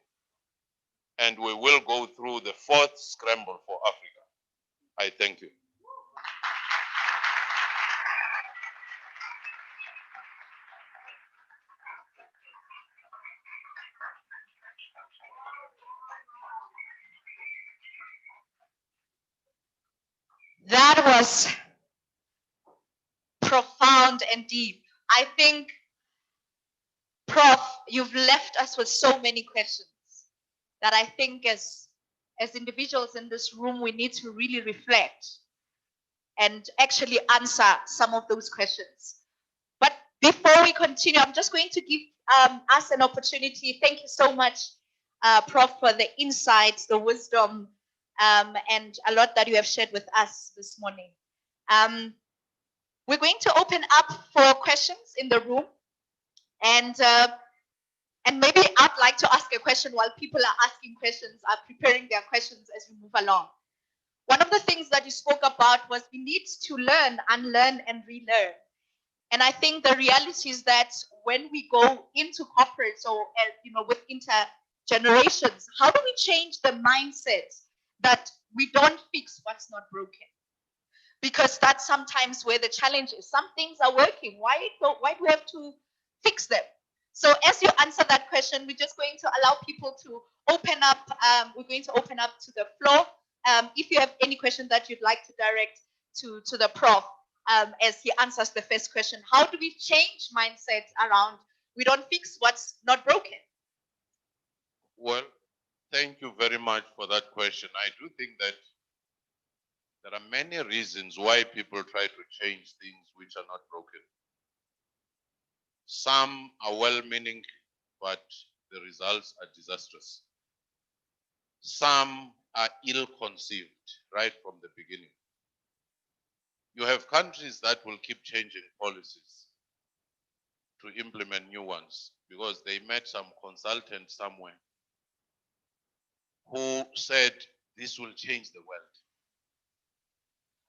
And we will go through the fourth scramble for Africa. I thank you. That was profound and deep. I think, Prof, you've left us with so many questions that I think as individuals in this room, we need to really reflect and actually answer some of those questions. But before we continue, I'm just going to give us an opportunity. Thank you so much, Prof, for the insights, the wisdom, and a lot that you have shared with us this morning. We're going to open up for questions in the room, and maybe I'd like to ask a question while people are asking questions, are preparing their questions as we move along. One of the things that you spoke about was we need to learn, unlearn, and relearn. And I think the reality is that when we go into corporates or with intergenerations, how do we change the mindset that we don't fix what's not broken? Because that's sometimes where the challenge is. Some things are working. Why do we have to fix them? So as you answer that question, we're just going to allow people to open up. We're going to open up to the floor. If you have any questions that you'd like to direct to the Prof, as he answers the first question, how do we change mindsets around we don't fix what's not broken? Well, thank you very much for that question. I do think that there are many reasons why people try to change things which are not broken. Some are well-meaning, but the results are disastrous. Some are ill-conceived right from the beginning. You have countries that will keep changing policies to implement new ones because they met some consultant somewhere who said this will change the world.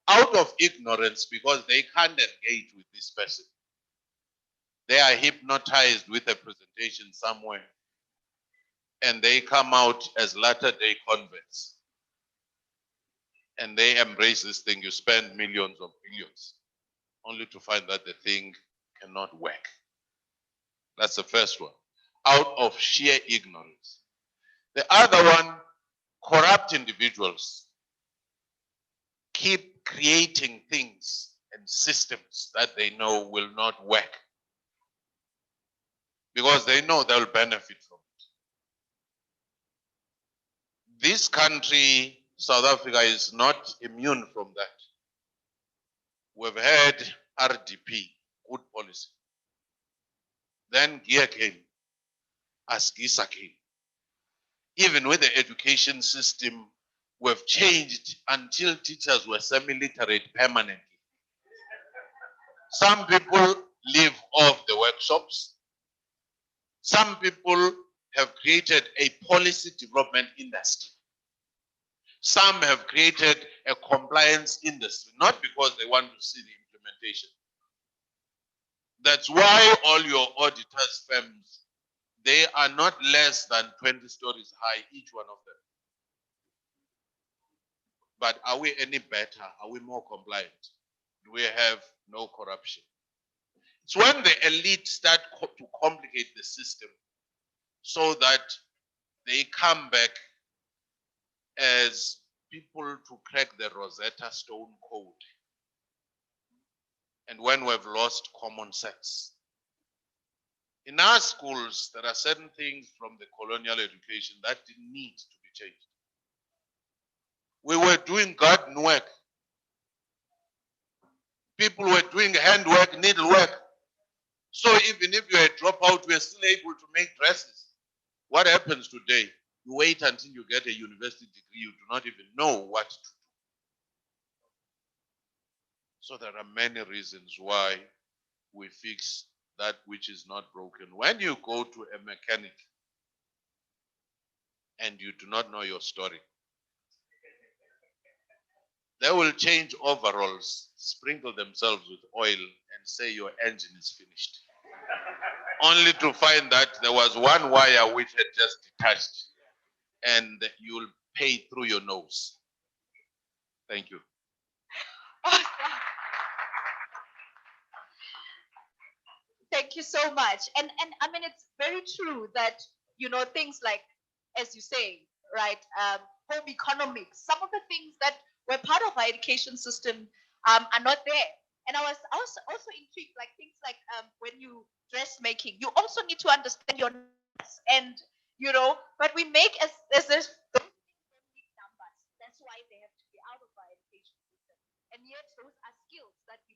Out of ignorance, because they can't engage with this person. They are hypnotized with a presentation somewhere and they come out as latter-day converts. And they embrace this thing. You spend millions of billions only to find that the thing cannot work. That's the first one. Out of sheer ignorance. The other one, corrupt individuals keep creating things and systems that they know will not work because they know they'll benefit from it. This country, South Africa, is not immune from that. We've had RDP, good policy. Then GEAR came, ASGISA came. Even with the education system, we've changed until teachers were semi-literate permanently. Some people live off the workshops. Some people have created a policy development industry. Some have created a compliance industry, not because they want to see the implementation. That's why all your auditors' firms, they are not less than 20 stories high, each one of them. But are we any better? Are we more compliant? Do we have no corruption? It's when the elite start to complicate the system so that they come back as people to crack the Rosetta Stone code. And when we've lost common sense. In our schools, there are certain things from the colonial education that need to be changed. We were doing garden work. People were doing handwork, needlework. So even if you're a dropout, we're still able to make dresses. What happens today? You wait until you get a university degree, you do not even know what to do. So there are many reasons why we fix that which is not broken. When you go to a mechanic and you do not know your story. They will change overalls, sprinkle themselves with oil, and say your engine is finished. Only to find that there was one wire which had just detached, and you'll pay through your nose. Thank you. Awesome. Thank you so much. And I mean, it's very true that, things like, as you say, right, home economics, some of the things that were part of our education system are not there. And I was also intrigued, like things like when you dressmaking, you also need to understand your numbers. And, but we make as this those things don't need numbers. That's why they have to be out of our education system. And yet those are skills that we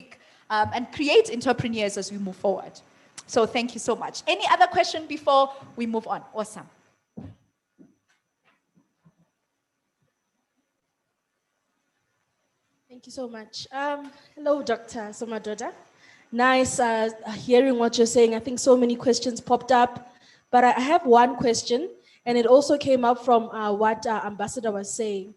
need and create entrepreneurs as we move forward. So thank you so much. Any other question before we move on? Awesome. Thank you so much. Hello, Dr. Somadoda. Nice hearing what you're saying. I think so many questions popped up, but I have one question, and it also came up from what Ambassador was saying,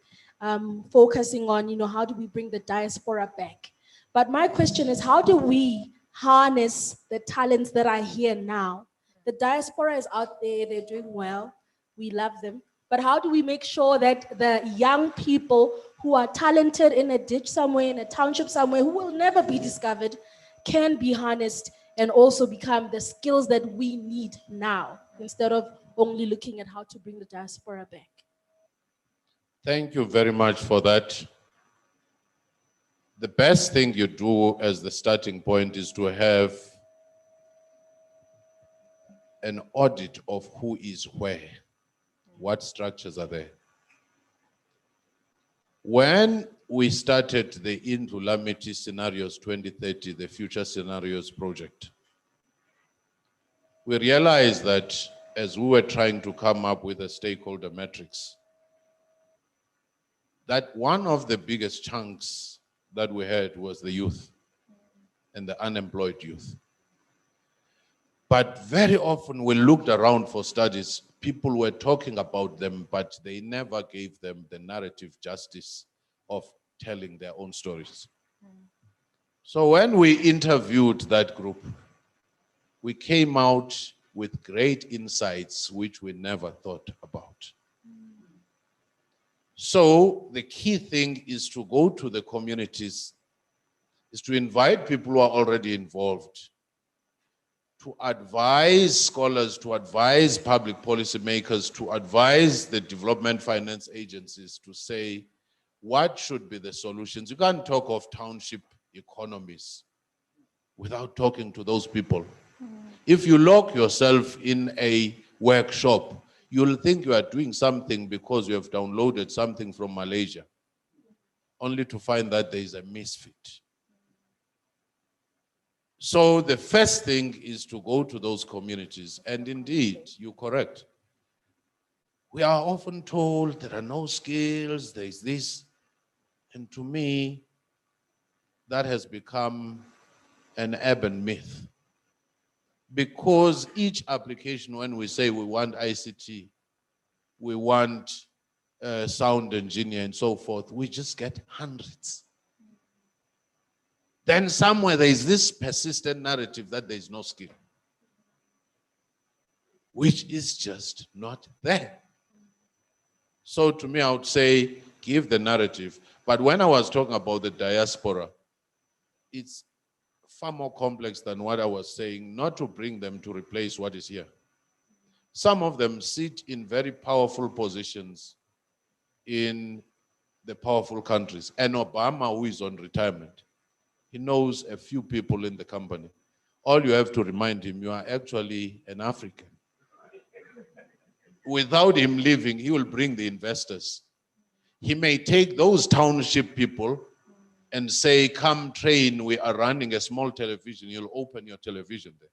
focusing on, how do we bring the diaspora back? But my question is, how do we harness the talents that are here now? The diaspora is out there, they're doing well, we love them. But how do we make sure that the young people who are talented in a ditch somewhere, in a township somewhere, who will never be discovered, can be harnessed and also become the skills that we need now, instead of only looking at how to bring the diaspora back? Thank you very much for that. The best thing you do as the starting point is to have an audit of who is where, what structures are there. When we started the Indlulamity Scenarios 2030, the Future Scenarios Project, we realized that as we were trying to come up with a stakeholder matrix, that one of the biggest chunks that we had was the youth and the unemployed youth. But very often we looked around for studies, people were talking about them, but they never gave them the narrative justice of telling their own stories. So when we interviewed that group, we came out with great insights which we never thought about. So the key thing is to go to the communities, is to invite people who are already involved, to advise scholars, to advise public policy makers, to advise the development finance agencies to say, what should be the solutions? You can't talk of township economies without talking to those people. If you lock yourself in a workshop, you'll think you are doing something because you have downloaded something from Malaysia, only to find that there is a misfit. So the first thing is to go to those communities. And indeed, you're correct. We are often told there are no skills, there is this. And to me, that has become an urban myth. Because each application, when we say we want ICT, we want sound engineer and so forth, we just get hundreds. Then somewhere there is this persistent narrative that there is no skill, which is just not there. So to me, I would say, give the narrative. But when I was talking about the diaspora, it's far more complex than what I was saying, not to bring them to replace what is here. Some of them sit in very powerful positions in the powerful countries. And Obama, who is on retirement, he knows a few people in the company. All you have to remind him, you are actually an African. Without him leaving, he will bring the investors. He may take those township people and say, come train, we are running a small television, you'll open your television there.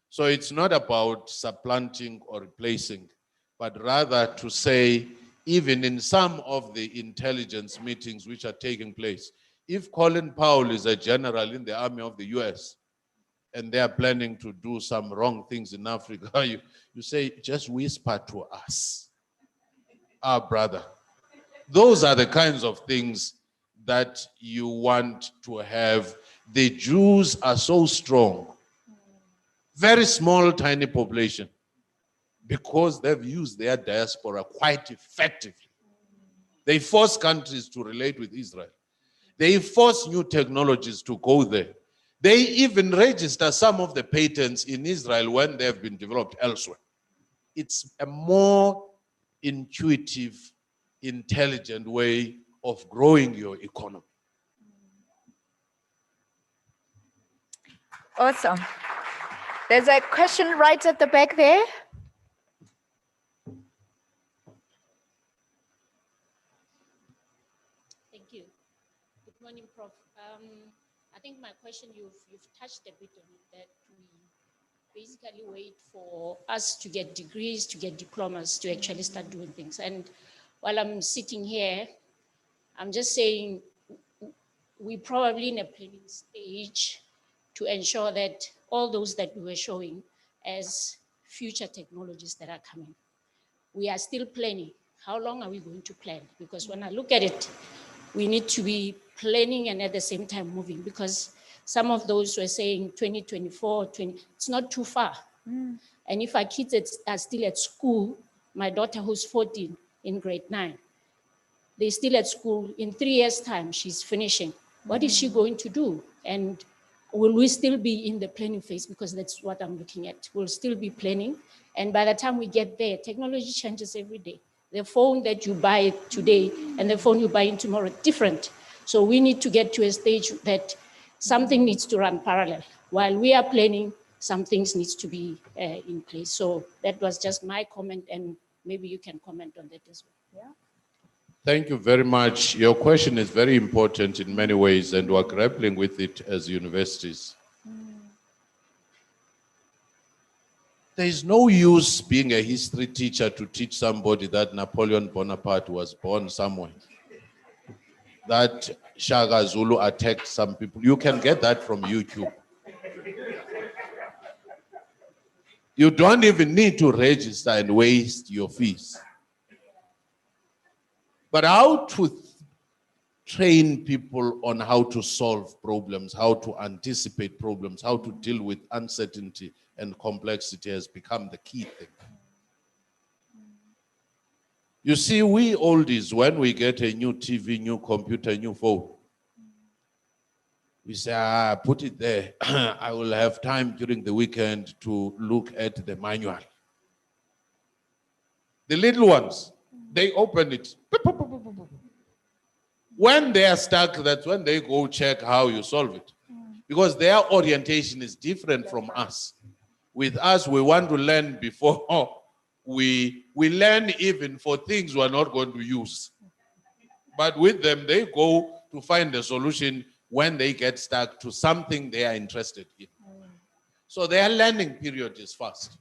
So it's not about supplanting or replacing, but rather to say, even in some of the intelligence meetings which are taking place, if Colin Powell is a general in the army of the US and they are planning to do some wrong things in Africa, you say, just whisper to us, our brother. Those are the kinds of things that you want to have. The Jews are so strong, very small, tiny population, because they've used their diaspora quite effectively. They force countries to relate with Israel. They force new technologies to go there. They even register some of the patents in Israel when they have been developed elsewhere. It's a more intuitive, intelligent way of growing your economy. Awesome. There's a question right at the back there. Thank you. Good morning, Prof. I think my question, you've touched a bit on it, that we basically wait for us to get degrees, to get diplomas, to actually start doing things. And while I'm sitting here, I'm just saying we're probably in a planning stage to ensure that all those that we were showing as future technologies that are coming, we are still planning. How long are we going to plan? Because when I look at it, we need to be planning and at the same time moving, because some of those were saying 2024, it's not too far. And if our kids are still at school, my daughter who's 14 in grade 9, they're still at school. In 3 years' time, she's finishing. What is she going to do? And will we still be in the planning phase? Because that's what I'm looking at. We'll still be planning. And by the time we get there, technology changes every day. The phone that you buy today and the phone you buy in tomorrow are different. So we need to get to a stage that something needs to run parallel. While we are planning, some things needs to be in place. So that was just my comment, and maybe you can comment on that as well. Yeah. Thank you very much. Your question is very important in many ways, and we're grappling with it as universities. There is no use being a history teacher to teach somebody that Napoleon Bonaparte was born somewhere, that Shaka Zulu attacked some people. You can get that from YouTube. You don't even need to register and waste your fees. But how to train people on how to solve problems, how to anticipate problems, how to deal with uncertainty and complexity has become the key thing. You see, we oldies, when we get a new TV, new computer, new phone, we say, put it there. I will have time during the weekend to look at the manual. The little ones, they open it. When they are stuck, that's when they go check how you solve it. Because their orientation is different from us. With us, we want to learn before we learn even for things we're not going to use. But with them, they go to find a solution when they get stuck to something they are interested in. So their learning period is fast.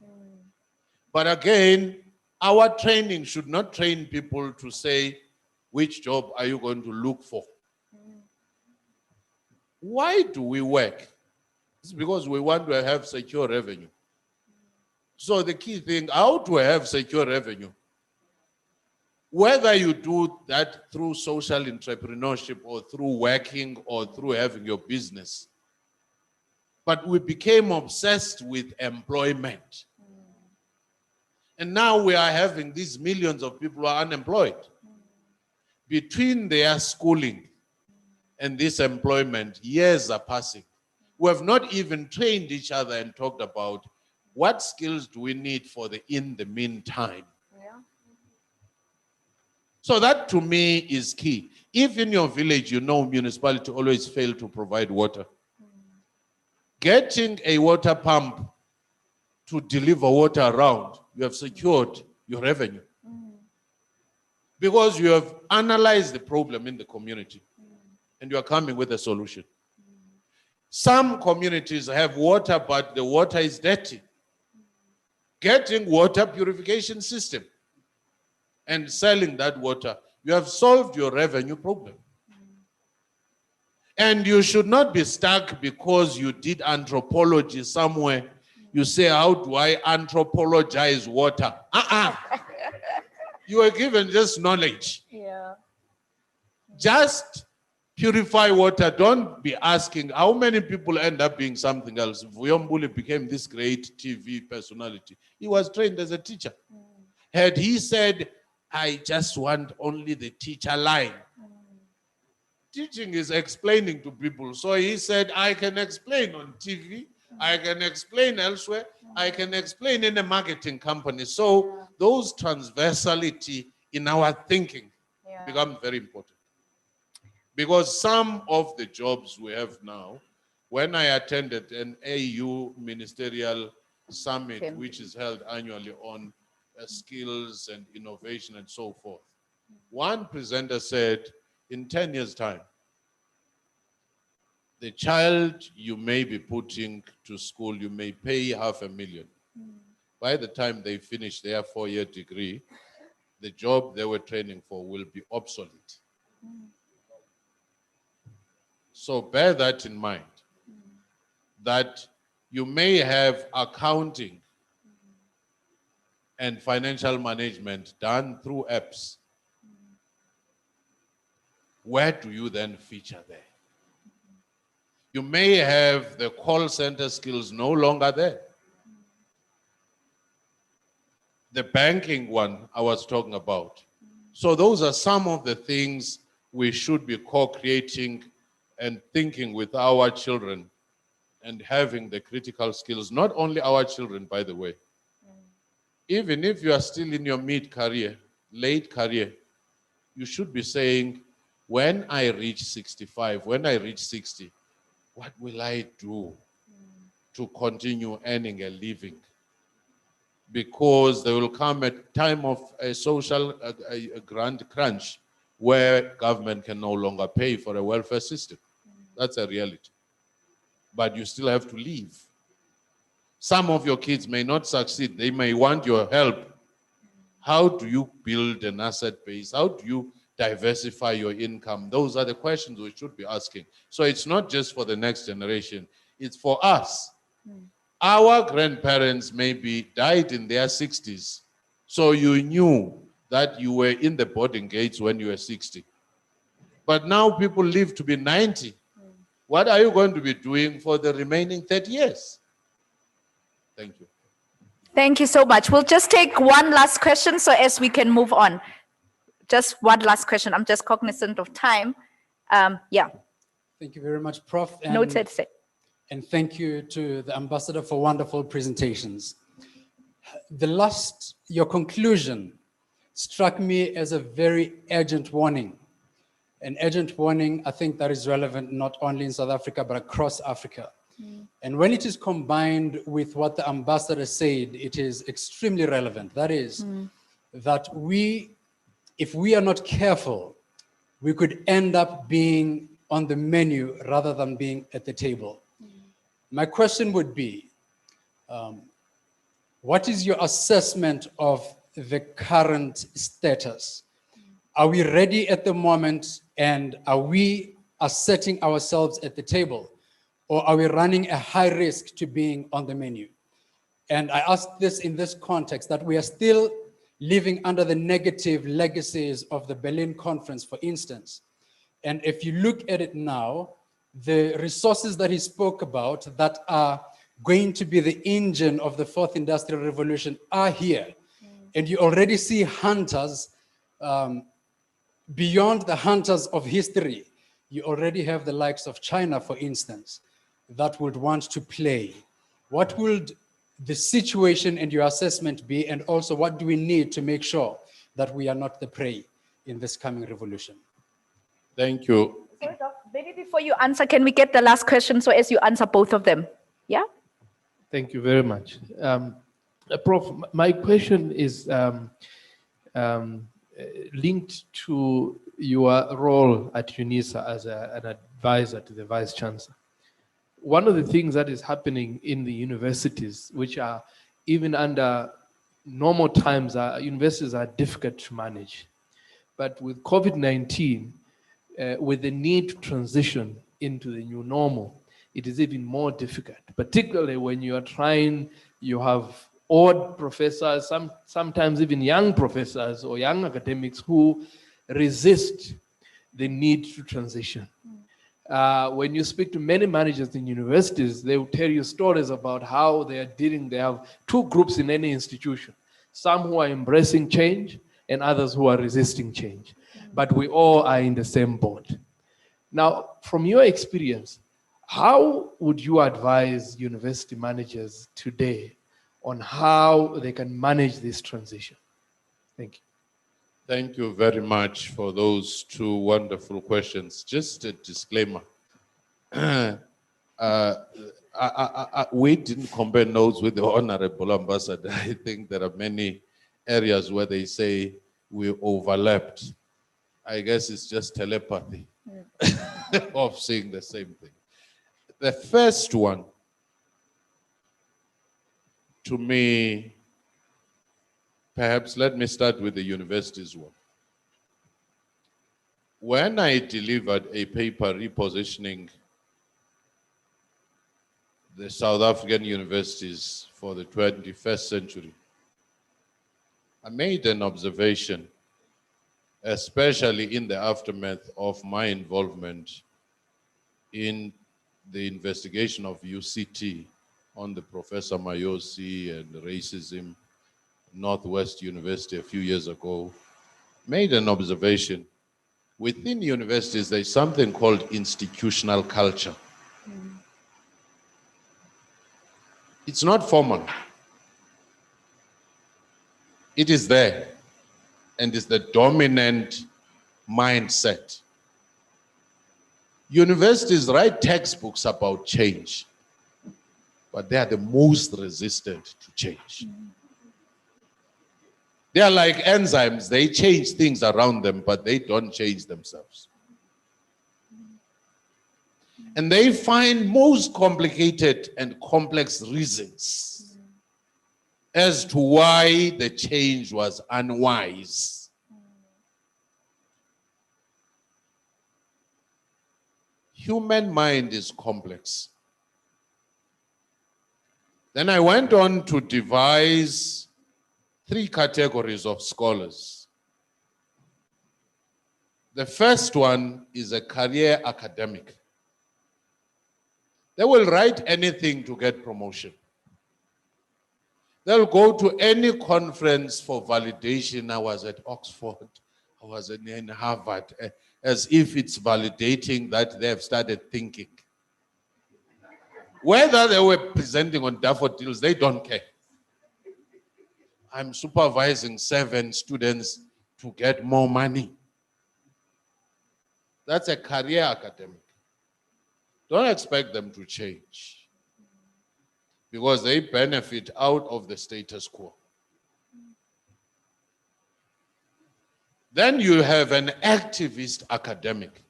But again, our training should not train people to say, which job are you going to look for? Why do we work? It's because we want to have secure revenue. So the key thing, how to have secure revenue, whether you do that through social entrepreneurship or through working or through having your business, but we became obsessed with employment. And now we are having these millions of people who are unemployed. Between their schooling and this employment, years are passing. We have not even trained each other and talked about what skills do we need for the in the meantime. Yeah. So that to me is key. If in your village, you know, municipality always fail to provide water, getting a water pump to deliver water around, you have secured your revenue. Because you have analyzed the problem in the community and you are coming with a solution. Some communities have water, but the water is dirty. Getting water purification system and selling that water, you have solved your revenue problem. And you should not be stuck because you did anthropology somewhere. You say, how do I anthropologize water? You are given just knowledge. Yeah. Just purify water. Don't be asking how many people end up being something else. Vuyombuli became this great TV personality. He was trained as a teacher. Had he said, I just want only the teacher line. Teaching is explaining to people. So he said, I can explain on TV. I can explain elsewhere. I can explain in a marketing company. So those transversality in our thinking become very important. Because some of the jobs we have now, when I attended an AU ministerial summit, which is held annually on skills and innovation and so forth, one presenter said, in 10 years' time, the child you may be putting to school, you may pay $500,000. By the time they finish their 4-year degree, the job they were training for will be obsolete. So bear that in mind, that you may have accounting and financial management done through apps. Where do you then feature there? You may have the call center skills no longer there. The banking one I was talking about. So those are some of the things we should be co-creating and thinking with our children and having the critical skills, not only our children, by the way. Even if you are still in your mid-career, late career, you should be saying, when I reach 65, when I reach 60, what will I do to continue earning a living? Because there will come a time of a social a grant crunch where government can no longer pay for a welfare system. That's a reality. But you still have to live. Some of your kids may not succeed. They may want your help. How do you build an asset base? How do you diversify your income? Those are the questions we should be asking. So it's not just for the next generation. It's for us. Our grandparents maybe died in their 60s. So you knew that you were in the boarding gates when you were 60. But now people live to be 90. What are you going to be doing for the remaining 30 years? Thank you. Thank you so much. We'll just take one last question so as we can move on. Just one last question. I'm just cognizant of time. Yeah. Thank you very much, Prof. Noted. And thank you to the ambassador for wonderful presentations. Your conclusion struck me as a very urgent warning. An urgent warning, I think, that is relevant not only in South Africa, but across Africa. And when it is combined with what the ambassador said, it is extremely relevant. That is, that if we are not careful, we could end up being on the menu rather than being at the table. My question would be, what is your assessment of the current status? Are we ready at the moment, and are we setting ourselves at the table? Or are we running a high risk to being on the menu? And I ask this in this context, that we are still living under the negative legacies of the Berlin Conference, for instance. And if you look at it now, the resources that he spoke about that are going to be the engine of the fourth industrial revolution are here. And you already see hunters, beyond the hunters of history. You already have the likes of China, for instance, that would want to play. What would the situation and your assessment be? And also, what do we need to make sure that we are not the prey in this coming revolution? Thank you. Sorry, Doc, maybe before you answer, can we get the last question so as you answer both of them? Yeah? Thank you very much. Prof, my question is linked to your role at UNISA as an advisor to the Vice Chancellor. One of the things that is happening in the universities, which are even under normal times, universities are difficult to manage. But with COVID-19, with the need to transition into the new normal, it is even more difficult, particularly when you are trying, you have old professors, sometimes even young professors or young academics who resist the need to transition. When you speak to many managers in universities, they will tell you stories about how they are dealing. They have two groups in any institution, some who are embracing change and others who are resisting change. But we all are in the same boat. Now, from your experience, how would you advise university managers today on how they can manage this transition? Thank you. Thank you very much for those two wonderful questions. Just a disclaimer. We didn't compare notes with the Honorable Ambassador. I think there are many areas where they say we overlapped. I guess it's just telepathy of saying the same thing. The first one, to me, perhaps let me start with the universities one. When I delivered a paper repositioning the South African universities for the 21st century, I made an observation, especially in the aftermath of my involvement in the investigation of UCT on the Professor Mayosi and racism, Northwest University a few years ago, made an observation. Within universities, there's something called institutional culture. It's not formal. It is there, and is the dominant mindset. Universities write textbooks about change, but they are the most resistant to change. They are like enzymes. They change things around them, but they don't change themselves. And they find most complicated and complex reasons as to why the change was unwise. Human mind is complex. Then I went on to devise 3 categories of scholars. The first one is a career academic. They will write anything to get promotion. They'll go to any conference for validation. I was at Oxford, I was in Harvard, as if it's validating that they have started thinking. Whether they were presenting on daffodils, they don't care. I'm supervising 7 students to get more money. That's a career academic. Don't expect them to change because they benefit out of the status quo. Then you have an activist academic.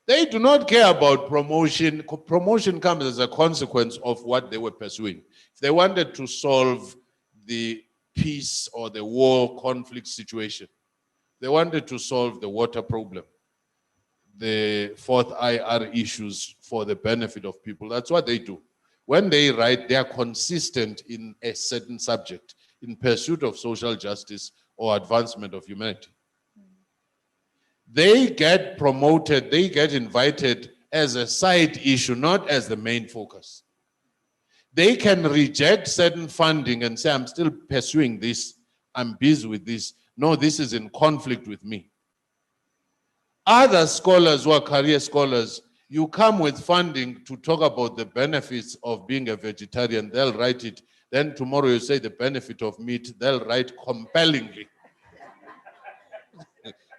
They do not care about promotion. Promotion comes as a consequence of what they were pursuing. If they wanted to solve the peace or the war conflict situation, they wanted to solve the water problem, the 4th IR issues for the benefit of people. That's what they do. When they write, they are consistent in a certain subject, in pursuit of social justice or advancement of humanity. They get promoted, they get invited as a side issue, not as the main focus. They can reject certain funding and say, I'm still pursuing this, I'm busy with this. No, this is in conflict with me. Other scholars who are career scholars, you come with funding to talk about the benefits of being a vegetarian, they'll write it. Then tomorrow you say the benefit of meat, they'll write compellingly.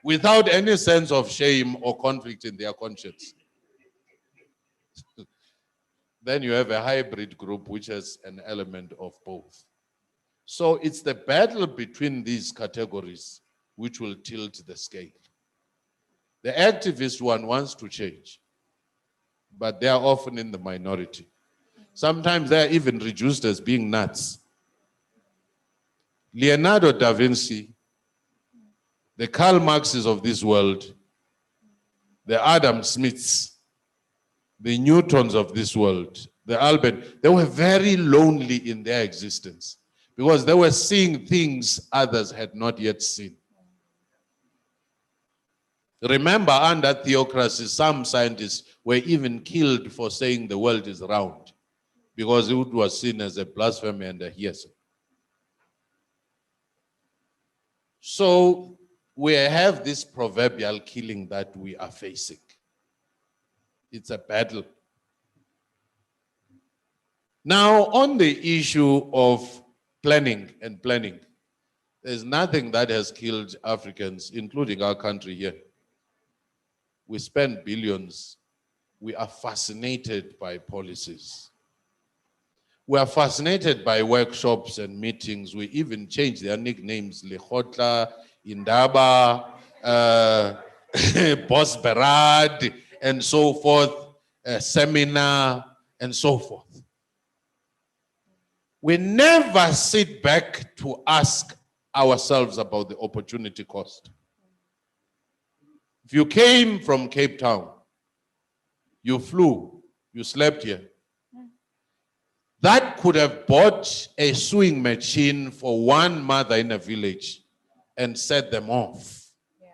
Without any sense of shame or conflict in their conscience. Then you have a hybrid group which has an element of both. So it's the battle between these categories which will tilt the scale. The activist one wants to change, but they are often in the minority. Sometimes they are even reduced as being nuts. Leonardo da Vinci, the Karl Marxes of this world, the Adam Smiths, the Newtons of this world, the Albert, they were very lonely in their existence because they were seeing things others had not yet seen. Remember, under theocracy, some scientists were even killed for saying the world is round because it was seen as a blasphemy and a heresy. So we have this proverbial killing that we are facing. It's a battle. Now, on the issue of planning, there's nothing that has killed Africans, including our country here. We spend billions. We are fascinated by policies. We are fascinated by workshops and meetings. We even change their nicknames, Lehotla, Indaba, Boss Berad, and so forth, seminar, and so forth. We never sit back to ask ourselves about the opportunity cost. If you came from Cape Town, you flew, you slept here, that could have bought a sewing machine for one mother in a village and set them off. Yeah.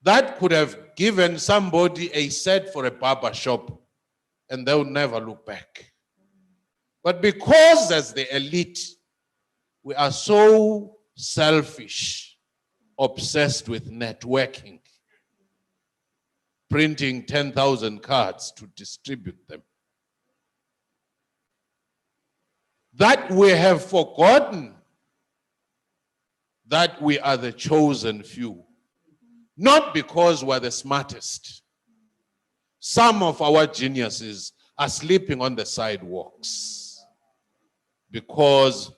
That could have given somebody a set for a barber shop and they'll never look back. But because as the elite, we are so selfish, obsessed with networking, printing 10,000 cards to distribute them, that we have forgotten that we are the chosen few. Not because we're the smartest. Some of our geniuses are sleeping on the sidewalks because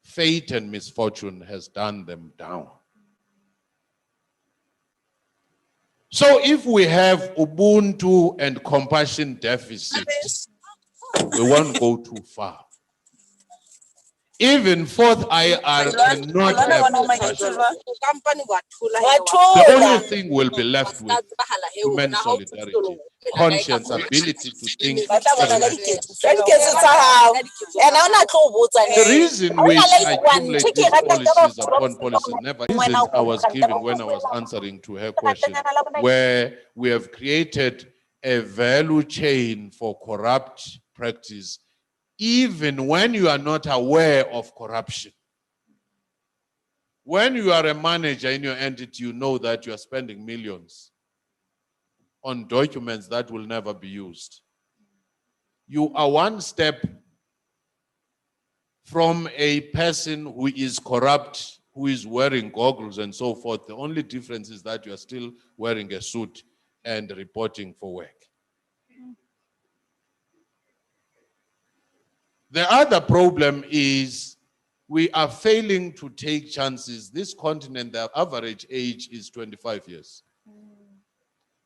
fate and misfortune has done them down. So if we have Ubuntu and compassion deficits, we won't go too far. Even fourth IR cannot have compassion. The only thing we'll be left with human solidarity, conscience, ability to think. The reason we accumulate these policies upon policies, never reasons I was giving when I was answering to her question, where we have created a value chain for corrupt practice, even when you are not aware of corruption. When you are a manager in your entity, you know that you are spending millions on documents that will never be used. You are one step from a person who is corrupt, who is wearing goggles and so forth. The only difference is that you are still wearing a suit and reporting for work. The other problem is we are failing to take chances. This continent, the average age is 25 years.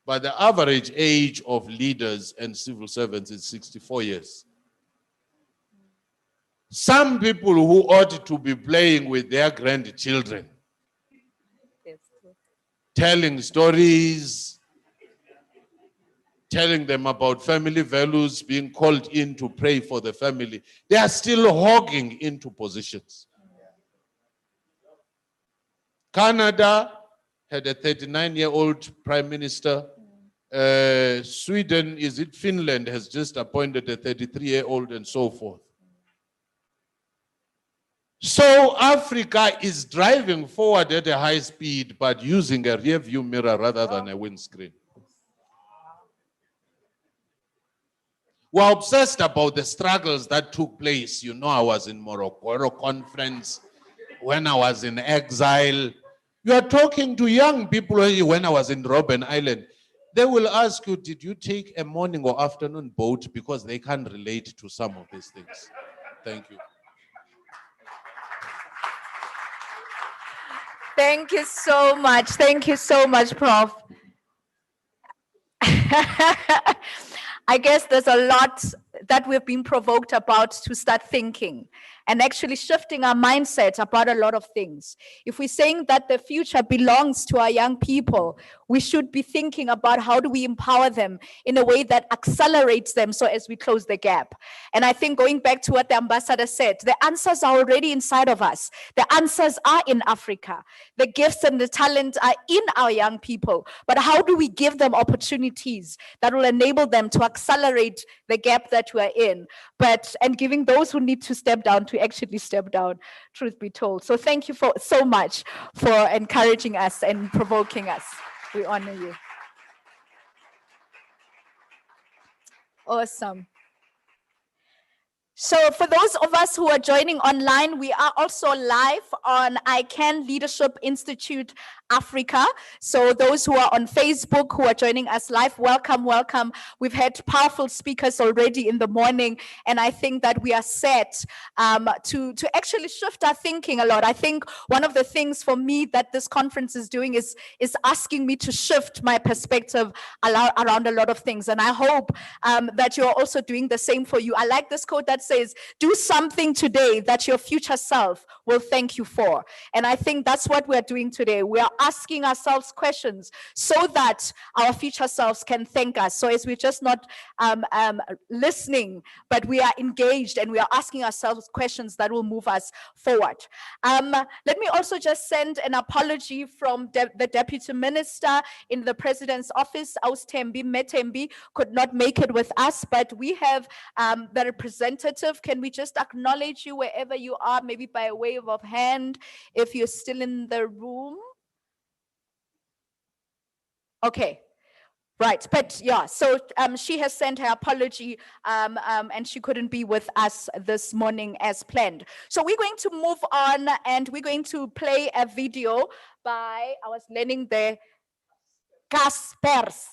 But the average age of leaders and civil servants is 64 years. Some people who ought to be playing with their grandchildren, telling stories, telling them about family values, being called in to pray for the family, they are still hogging into positions. Canada had a 39-year-old prime minister. Sweden, is it Finland, has just appointed a 33-year-old and so forth. So Africa is driving forward at a high speed, but using a rear view mirror rather than a windscreen. We're obsessed about the struggles that took place. You know, I was in Morocco conference, when I was in exile. You are talking to young people when I was in Robben Island. They will ask you, did you take a morning or afternoon boat? Because they can't relate to some of these things. Thank you. Thank you so much. Thank you so much, Prof. I guess there's a lot that we've been provoked about to start thinking. and actually shifting our mindset about a lot of things. If we're saying that the future belongs to our young people, we should be thinking about how do we empower them in a way that accelerates them so as we close the gap. And I think going back to what the ambassador said, the answers are already inside of us. The answers are in Africa. The gifts and the talent are in our young people. But how do we give them opportunities that will enable them to accelerate the gap that we're in? And giving those who need to step down to actually step down, truth be told. So thank you so much for encouraging us and provoking us. We honor you. Awesome. So for those of us who are joining online, we are also live on ICANN Leadership Institute Africa. So those who are on Facebook, who are joining us live, welcome, welcome. We've had powerful speakers already in the morning, and I think that we are set to actually shift our thinking a lot. I think one of the things for me that this conference is doing is asking me to shift my perspective around a lot of things. And I hope that you're also doing the same for you. I like this quote that says, do something today that your future self will thank you for. And I think that's what we're doing today. We are asking ourselves questions so that our future selves can thank us. So as we're just not listening, but we are engaged and we are asking ourselves questions that will move us forward. Let me also just send an apology from the Deputy Minister in the President's office, Austembi Metembi, could not make it with us, but we have the representative. Can we just acknowledge you wherever you are, maybe by a wave of hand, if you're still in the room? Okay. Right, but yeah, so she has sent her apology and she couldn't be with us this morning as planned. So we're going to move on and we're going to play a video by, I was learning the Kaspers.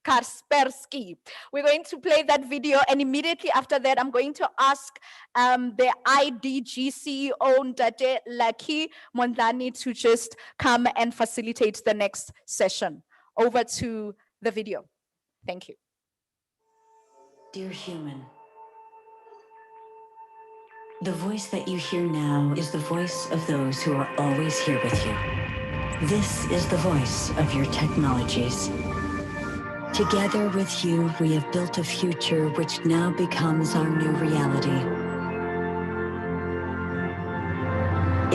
Kaspersky. We're going to play that video, and immediately after that, I'm going to ask the IDG CEO, Ndate Lucky Mondlane, to just come and facilitate the next session. Over to the video. Thank you. Dear human, the voice that you hear now is the voice of those who are always here with you. This is the voice of your technologies. Together with you, we have built a future which now becomes our new reality.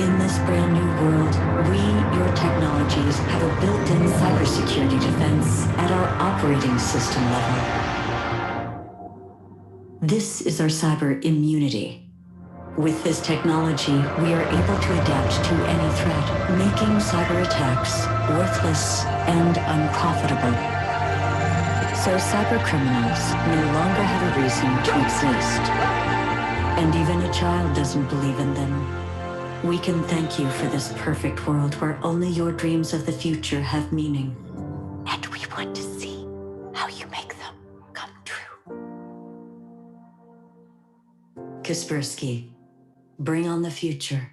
In this brand new world, we, your technologies, have a built-in cybersecurity defense at our operating system level. This is our cyber immunity. With this technology, we are able to adapt to any threat, making cyber attacks worthless and unprofitable. So cyber criminals no longer have a reason to exist. And even a child doesn't believe in them. We can thank you for this perfect world where only your dreams of the future have meaning. And we want to see how you make them come true. Kaspersky, bring on the future.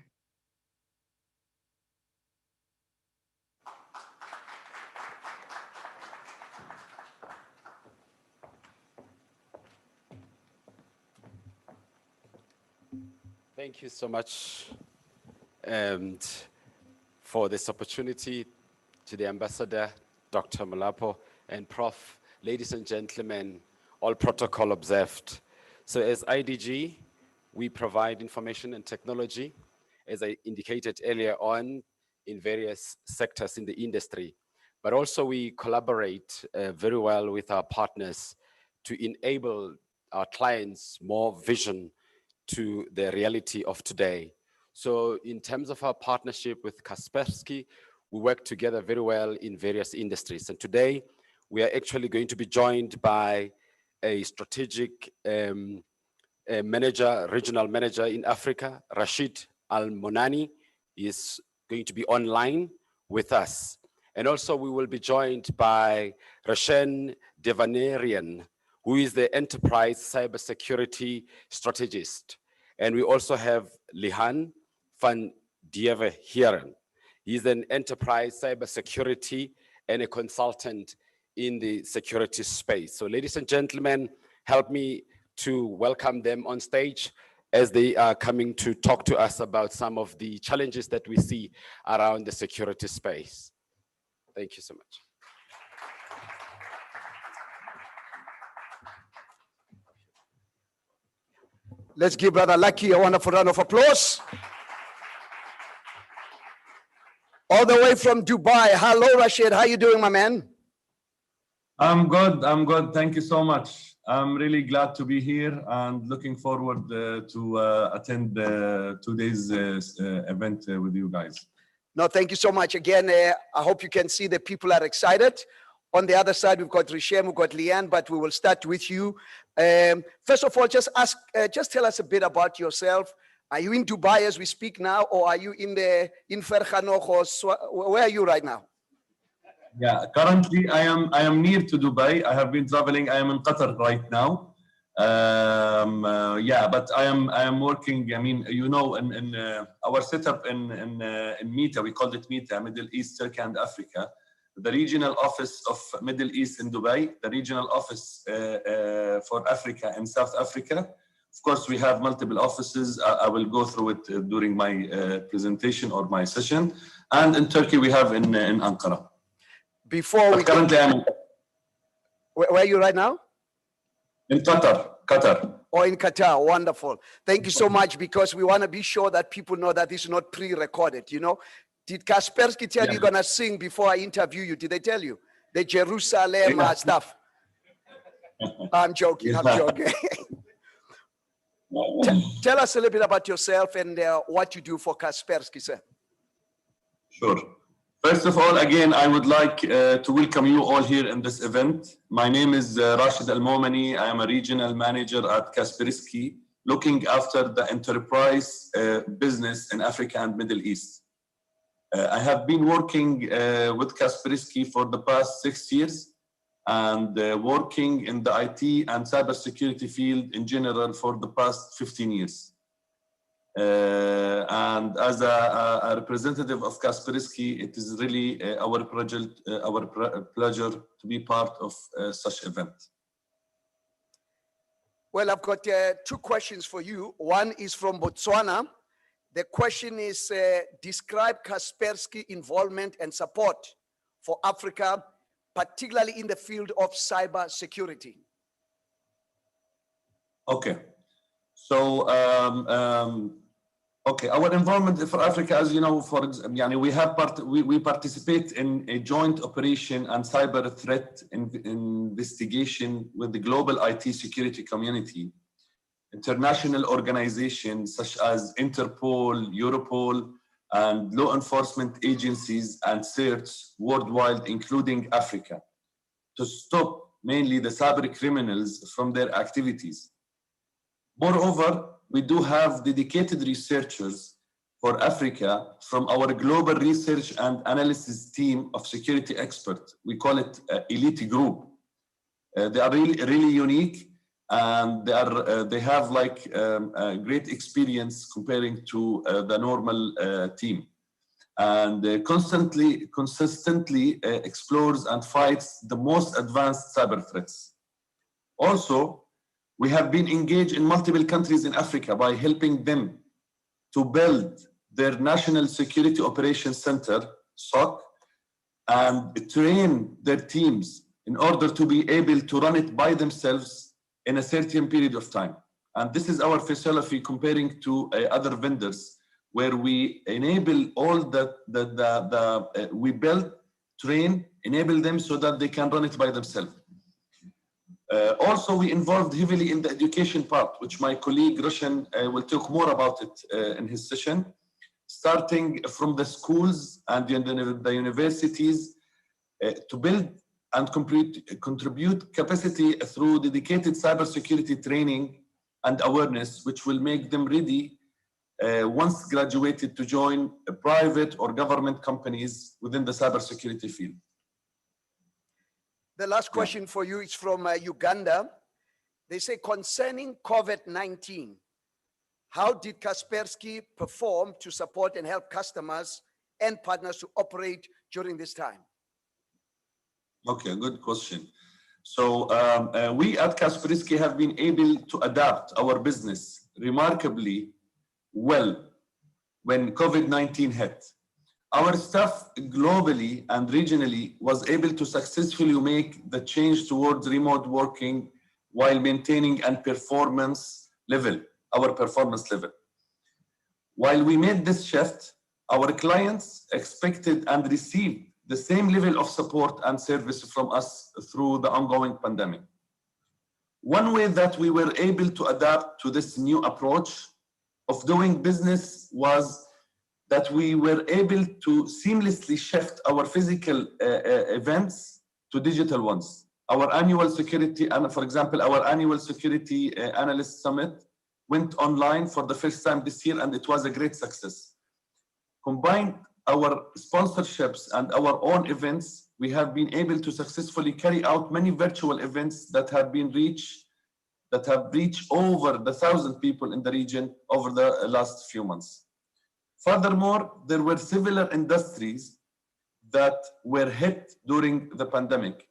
Thank you so much for this opportunity, to the Ambassador, Dr. Molapo, and Prof. Ladies and gentlemen, all protocol observed. So as IDG, we provide information and technology, as I indicated earlier on, in various sectors in the industry. But also we collaborate very well with our partners to enable our clients more vision to the reality of today. So in terms of our partnership with Kaspersky, we work together very well in various industries. And today we are actually going to be joined by a strategic regional manager in Africa, Rashid Al-Monani, is going to be online with us. And also we will be joined by Rashen Devanarian, who is the enterprise cybersecurity strategist. And we also have Lihan van Dieverheren. He's an enterprise cybersecurity and a consultant in the security space. So ladies and gentlemen, help me to welcome them on stage. as they are coming to talk to us about some of the challenges that we see around the security space. Thank you so much. Let's give Brother Lucky a wonderful round of applause. All the way from Dubai. Hello, Rashid. How you doing, my man? I'm good. I'm good. Thank you so much. I'm really glad to be here and looking forward to attend today's event with you guys. No, thank you so much. Again, I hope you can see that people are excited. On the other side, we've got Rishem, we've got Leanne, but we will start with you. First of all, just tell us a bit about yourself. Are you in Dubai as we speak now, or are you in Vergenoeg, or where are you right now? Yeah, currently I am near to Dubai. I have been traveling. I am in Qatar right now. Yeah, but I am working. I mean, you know, in our setup in MITA, we called it MITA, Middle East, Turkey, and Africa. The regional office of Middle East in Dubai, the regional office for Africa in South Africa. Of course, we have multiple offices. I will go through it during my presentation or my session. And in Turkey, we have in Ankara. Before we currently, where are you right now? In Qatar. Or in Qatar, wonderful. Thank you so much, because we want to be sure that people know that this is not pre-recorded, you know. Did Kaspersky tell you you're going to sing before I interview you? Did they tell you? The Jerusalem stuff? I'm joking, I'm joking. Tell us a little bit about yourself and what you do for Kaspersky, sir. Sure. First of all, again, I would like to welcome you all here in this event. My name is Rashid Al-Momani. I am a regional manager at Kaspersky, looking after the enterprise business in Africa and Middle East. I have been working with Kaspersky for the past 6 years and working in the IT and cybersecurity field in general for the past 15 years. And as a representative of Kaspersky, it is really our pleasure to be part of such event. Well, I've got 2 questions for you. One is from Botswana. The question is, describe Kaspersky involvement and support for Africa, particularly in the field of cyber security. Okay. So, okay, our involvement for Africa, as you know, we participate in a joint operation and cyber threat investigation with the global IT security community. International organizations such as Interpol, Europol, and law enforcement agencies and CERTs worldwide, including Africa, to stop mainly the cyber criminals from their activities. Moreover, we do have dedicated researchers for Africa from our global research and analysis team of security experts. We call it Elite Group. They are really unique. And they have like great experience comparing to the normal team, and consistently explores and fights the most advanced cyber threats. Also, we have been engaged in multiple countries in Africa by helping them to build their National Security Operations Center, SOC, and train their teams in order to be able to run it by themselves in a certain period of time. And this is our philosophy comparing to other vendors, where we enable all we build, train, enable them so that they can run it by themselves. Also, we involved heavily in the education part, which my colleague Roshan will talk more about it in his session, starting from the schools and the universities to build and contribute capacity through dedicated cybersecurity training and awareness, which will make them ready once graduated to join private or government companies within the cybersecurity field. The last question for you is from Uganda. They say, concerning COVID-19, how did Kaspersky perform to support and help customers and partners to operate during this time? Okay, good question. So we at Kaspersky have been able to adapt our business remarkably well when COVID-19 hit. Our staff globally and regionally was able to successfully make the change towards remote working while maintaining our performance level. While we made this shift, our clients expected and received the same level of support and service from us through the ongoing pandemic. One way that we were able to adapt to this new approach of doing business was that we were able to seamlessly shift our physical events to digital ones. Our annual security, and for example, our annual security analyst summit went online for the first time this year, and it was a great success. Combined our sponsorships and our own events, we have been able to successfully carry out many virtual events that have reached over 1,000 people in the region over the last few months. Furthermore, there were similar industries that were hit during the pandemic,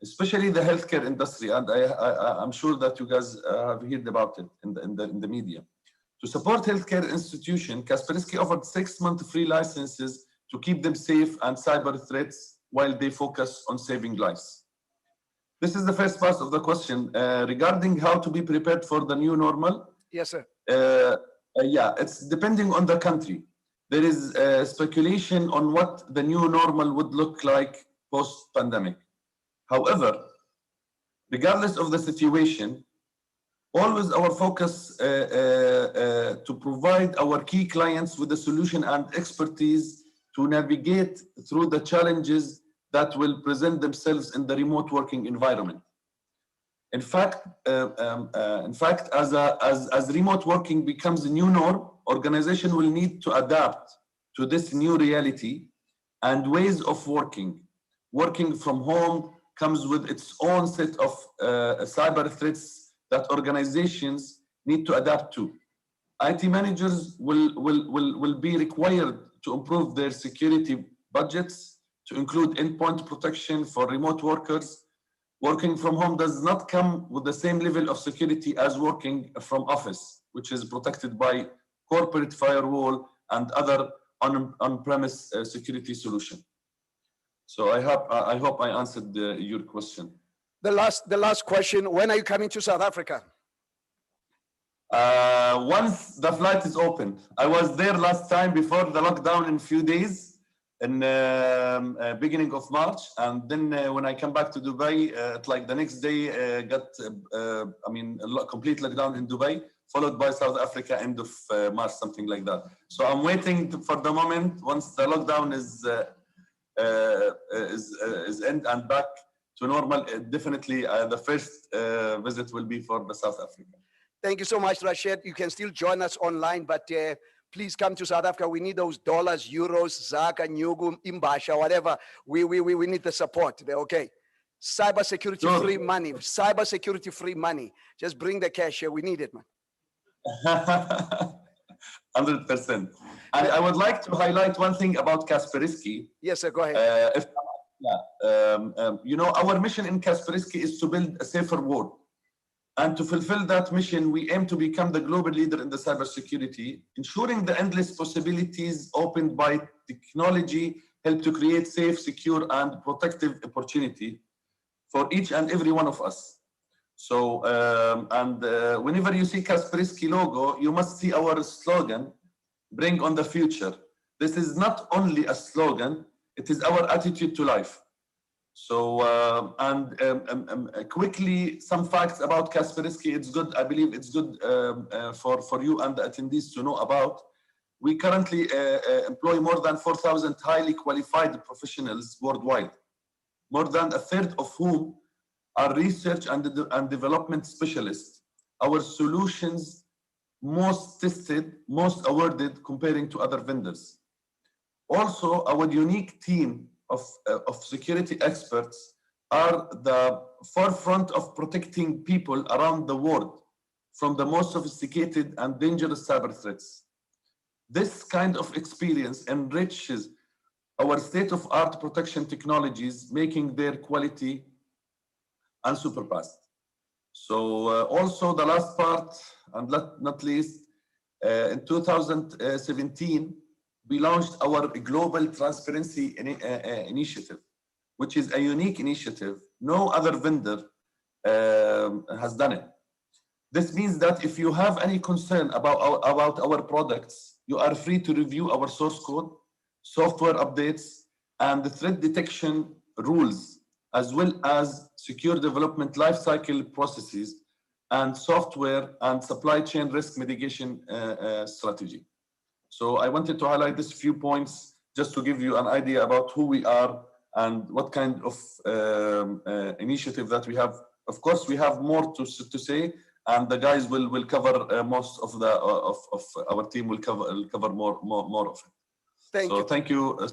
especially the healthcare industry, and I'm sure that you guys have heard about it in the media. To support healthcare institutions, Kaspersky offered 6-month free licenses to keep them safe and cyber threats while they focus on saving lives. This is the first part of the question regarding how to be prepared for the new normal. Yes, sir. Yeah, it's depending on the country. There is speculation on what the new normal would look like post-pandemic. However, regardless of the situation, always our focus to provide our key clients with the solution and expertise to navigate through the challenges that will present themselves in the remote working environment. In fact, as remote working becomes a new norm, organizations will need to adapt to this new reality and ways of working. Working from home comes with its own set of cyber threats that organizations need to adapt to. IT managers will be required to improve their security budgets to include endpoint protection for remote workers. Working from home does not come with the same level of security as working from office, which is protected by corporate firewall and other on-premise security solution. So I hope I answered your question. The last question, when are you coming to South Africa? Once the flight is open. I was there last time before the lockdown in a few days in beginning of March, and then when I come back to Dubai, like the next day got a complete lockdown in Dubai, followed by South Africa end of March, something like that. So I'm waiting for the moment once the lockdown is end and back to normal. Definitely the first visit will be for the South Africa. Thank you so much, Rashid. You can still join us online, but please come to South Africa. We need those dollars, euros, Zaka, Nyugu, Imbasha, whatever. We need the support. They're okay. Cybersecurity free money. Cybersecurity free money. Just bring the cash here. We need it, man. 100%. And I would like to highlight one thing about Kaspersky. Yes, sir. Go ahead. Our mission in Kaspersky is to build a safer world. And to fulfill that mission, we aim to become the global leader in the cybersecurity, ensuring the endless possibilities opened by technology help to create safe, secure, and protective opportunity for each and every one of us. So, whenever you see Kaspersky logo, you must see our slogan, "Bring on the future." This is not only a slogan, it is our attitude to life. So, quickly, some facts about Kaspersky. It's good, I believe it's good for you and the attendees to know about. We currently employ more than 4,000 highly qualified professionals worldwide, more than a third of whom are research and development specialists. Our solutions most tested, most awarded comparing to other vendors. Also, our unique team of security experts are the forefront of protecting people around the world from the most sophisticated and dangerous cyber threats. This kind of experience enriches our state-of-art protection technologies, making their quality unsupervised. So also the last part, and not least, in 2017, we launched our Global Transparency Initiative, which is a unique initiative. No other vendor has done it. This means that if you have any concern about our products, you are free to review our source code, software updates, and the threat detection rules, as well as secure development lifecycle processes and software and supply chain risk mitigation strategy. So I wanted to highlight these few points just to give you an idea about who we are and what kind of initiative that we have. Of course, we have more to say, and the guys will cover most of the of our team will cover more of it. Thank you.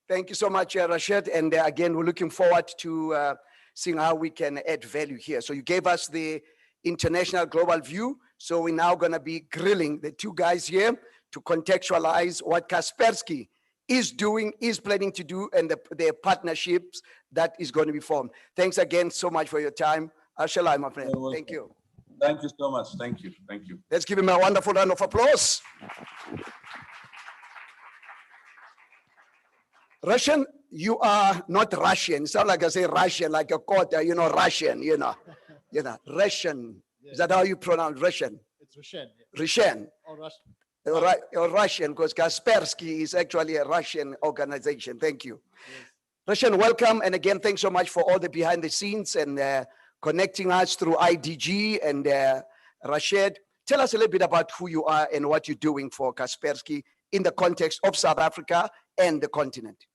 Thank you so much, Rashid. And again, we're looking forward to seeing how we can add value here. So you gave us the international global view. So we're now going to be grilling the two guys here to contextualize what Kaspersky is doing, is planning to do, and the partnerships that is going to be formed. Thanks again so much for your time. Ashalai, my friend. Thank you. Thank you so much. Thank you. Thank you. Let's give him a wonderful round of applause. Russian, you are not Russian. You sound like I say Russian, like a quarter, Russian, Russian. Yeah. Is that how you pronounce Russian? It's Russian. Yeah. Russian. Or Russian. Or Russian, because Kaspersky is actually a Russian organization. Thank you. Yes. Russian, welcome. And again, thanks so much for all the behind the scenes and connecting us through IDG and Rashid. Tell us a little bit about who you are and what you're doing for Kaspersky in the context of South Africa and the continent.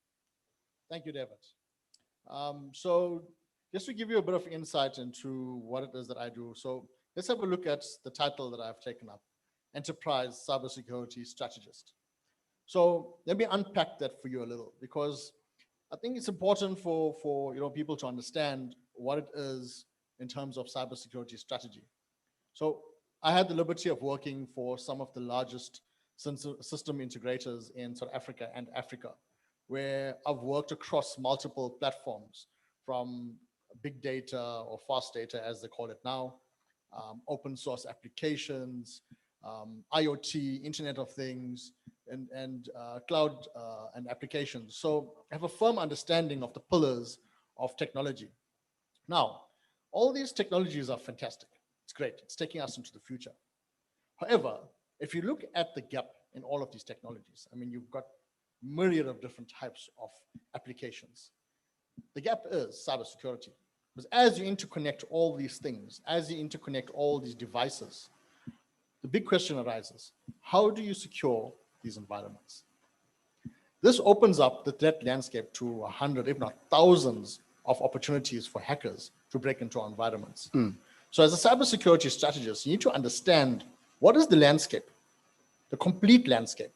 Thank you, David. So just to give you a bit of insight into what it is that I do. So let's have a look at the title that I've taken up, Enterprise Cybersecurity Strategist. So let me unpack that for you a little, because I think it's important for people to understand what it is in terms of cybersecurity strategy. So I had the liberty of working for some of the largest system integrators in South Africa and Africa, where I've worked across multiple platforms, from big data or fast data, as they call it now, open source applications, IoT, Internet of Things, and cloud and applications. So I have a firm understanding of the pillars of technology. Now, all these technologies are fantastic. It's great. It's taking us into the future. However, if you look at the gap in all of these technologies, I mean, you've got myriad of different types of applications. The gap is cybersecurity. Because as you interconnect all these things, as you interconnect all these devices, the big question arises: how do you secure these environments? This opens up the threat landscape to 100, if not thousands, of opportunities for hackers to break into our environments. So as a cybersecurity strategist, you need to understand what is the landscape, the complete landscape,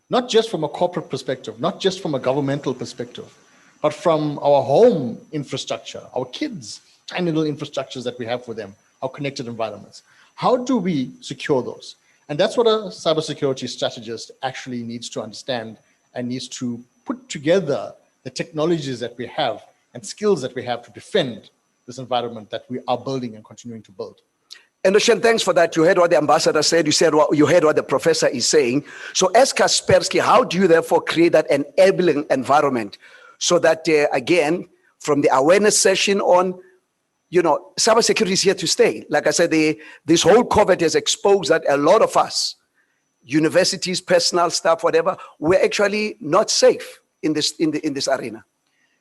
not just from a corporate perspective, not just from a governmental perspective, but from our home infrastructure, our kids' tiny little infrastructures that we have for them, our connected environments. How do we secure those? And that's what a cybersecurity strategist actually needs to understand and needs to put together the technologies that we have and skills that we have to defend this environment that we are building and continuing to build. And Roshan, thanks for that. You heard what the ambassador said. You heard what the professor is saying. So as Kaspersky, how do you therefore create that enabling environment so that, again, from the awareness session on, cybersecurity is here to stay. Like I said, this whole COVID has exposed that a lot of us, universities, personal staff, whatever, we're actually not safe in this arena.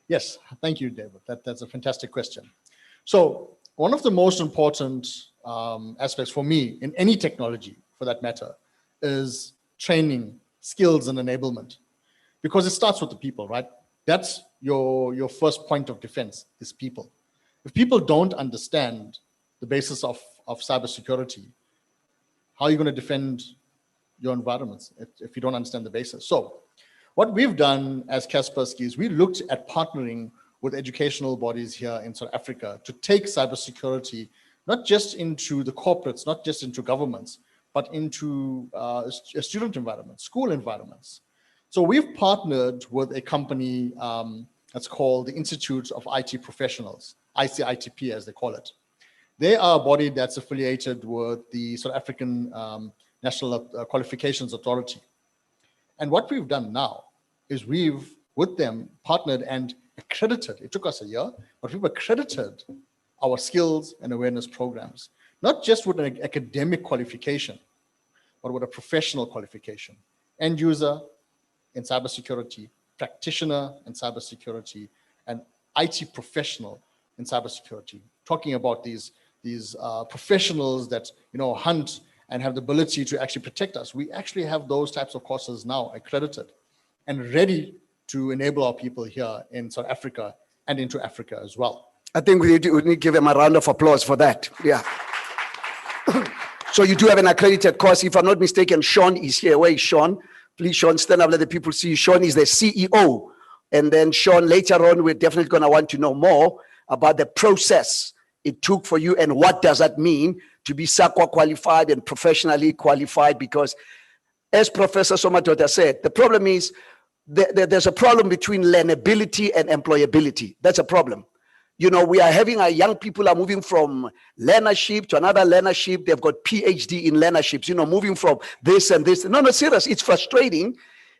Yes, thank you, David. That's a fantastic question. So one of the most important aspects for me in any technology, for that matter, is training, skills, and enablement, because it starts with the people, right? That's your first point of defense, is people. If people don't understand the basis of cybersecurity, how are you going to defend your environments if you don't understand the basis? So what we've done as Kaspersky is we looked at partnering with educational bodies here in South Africa to take cybersecurity not just into the corporates, not just into governments, but into student environments, school environments. So we've partnered with a company that's called the Institute of IT Professionals, ICITP as they call it. They are a body that's affiliated with the South African National Qualifications Authority. And what we've done now is we've, with them, partnered and accredited, it took us a year, but we've accredited our skills and awareness programs, not just with an academic qualification, but with a professional qualification. End user in cybersecurity, practitioner in cybersecurity, and IT professional in cybersecurity. Talking about these professionals that hunt and have the ability to actually protect us. We actually have those types of courses now accredited and ready to enable our people here in South Africa and into Africa as well. I think we need to give him a round of applause for that. Yeah. So you do have an accredited course. If I'm not mistaken, Sean is here. Where is Sean? Please, Sean, stand up, let the people see you. Sean is the CEO. And then Sean, later on, we're definitely going to want to know more about the process it took for you and what does that mean to be SAQA qualified and professionally qualified, because as Professor Somadoda said, the problem is there's a problem between learnability and employability. That's a problem. We are having our young people are moving from learnership to another learnership. They've got PhD in learnerships, moving from this and this. No, serious. It's frustrating.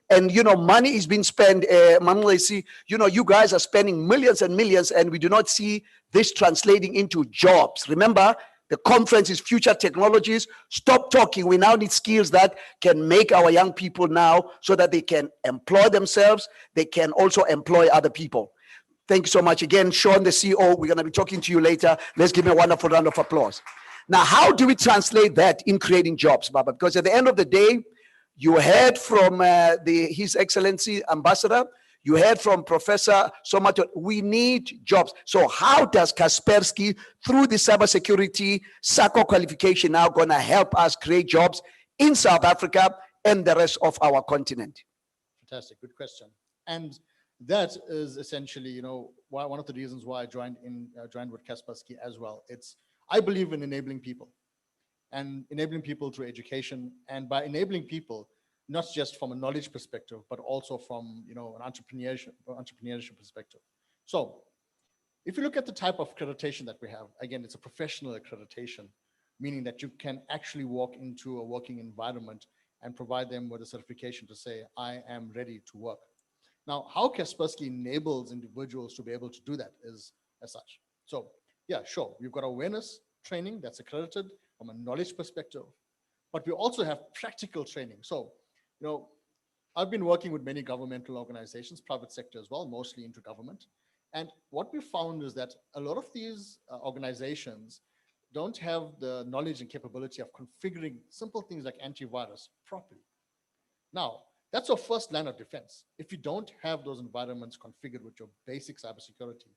And, money is being spent. You guys are spending millions and millions, and we do not see this translating into jobs. Remember, the conference is future technologies. Stop talking. We now need skills that can make our young people now so that they can employ themselves. They can also employ other people. Thank you so much. Again, Sean, the CEO, we're going to be talking to you later. Let's give him a wonderful round of applause. Now, how do we translate that in creating jobs, Baba? Because at the end of the day, you heard from His Excellency Ambassador, you heard from Professor Somato, we need jobs. So how does Kaspersky, through the cybersecurity SAQA qualification, now going to help us create jobs in South Africa and the rest of our continent? Fantastic, good question. And that is essentially, one of the reasons why I joined with Kaspersky as well. I believe in enabling people and enabling people through education, and by enabling people, not just from a knowledge perspective, but also from an entrepreneurship perspective. So if you look at the type of accreditation that we have, again, it's a professional accreditation, meaning that you can actually walk into a working environment and provide them with a certification to say, I am ready to work. Now, how Kaspersky enables individuals to be able to do that is as such. So yeah, sure, we've got awareness training that's accredited from a knowledge perspective, but we also have practical training. So, I've been working with many governmental organizations, private sector as well, mostly into government. And what we found is that a lot of these organizations don't have the knowledge and capability of configuring simple things like antivirus properly. Now, that's our first line of defense. If you don't have those environments configured with your basic cybersecurity,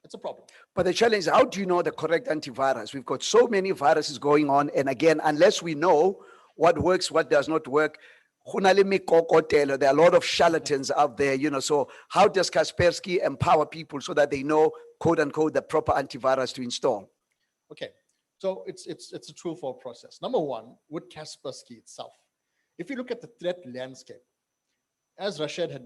it's a problem. But the challenge is, how do you know the correct antivirus? We've got so many viruses going on. And again, unless we know what works, what does not work, there are a lot of charlatans out there, so how does Kaspersky empower people so that they know, quote unquote, the proper antivirus to install? Okay, so it's a twofold process. Number one, with Kaspersky itself, if you look at the threat landscape, as Rashid had,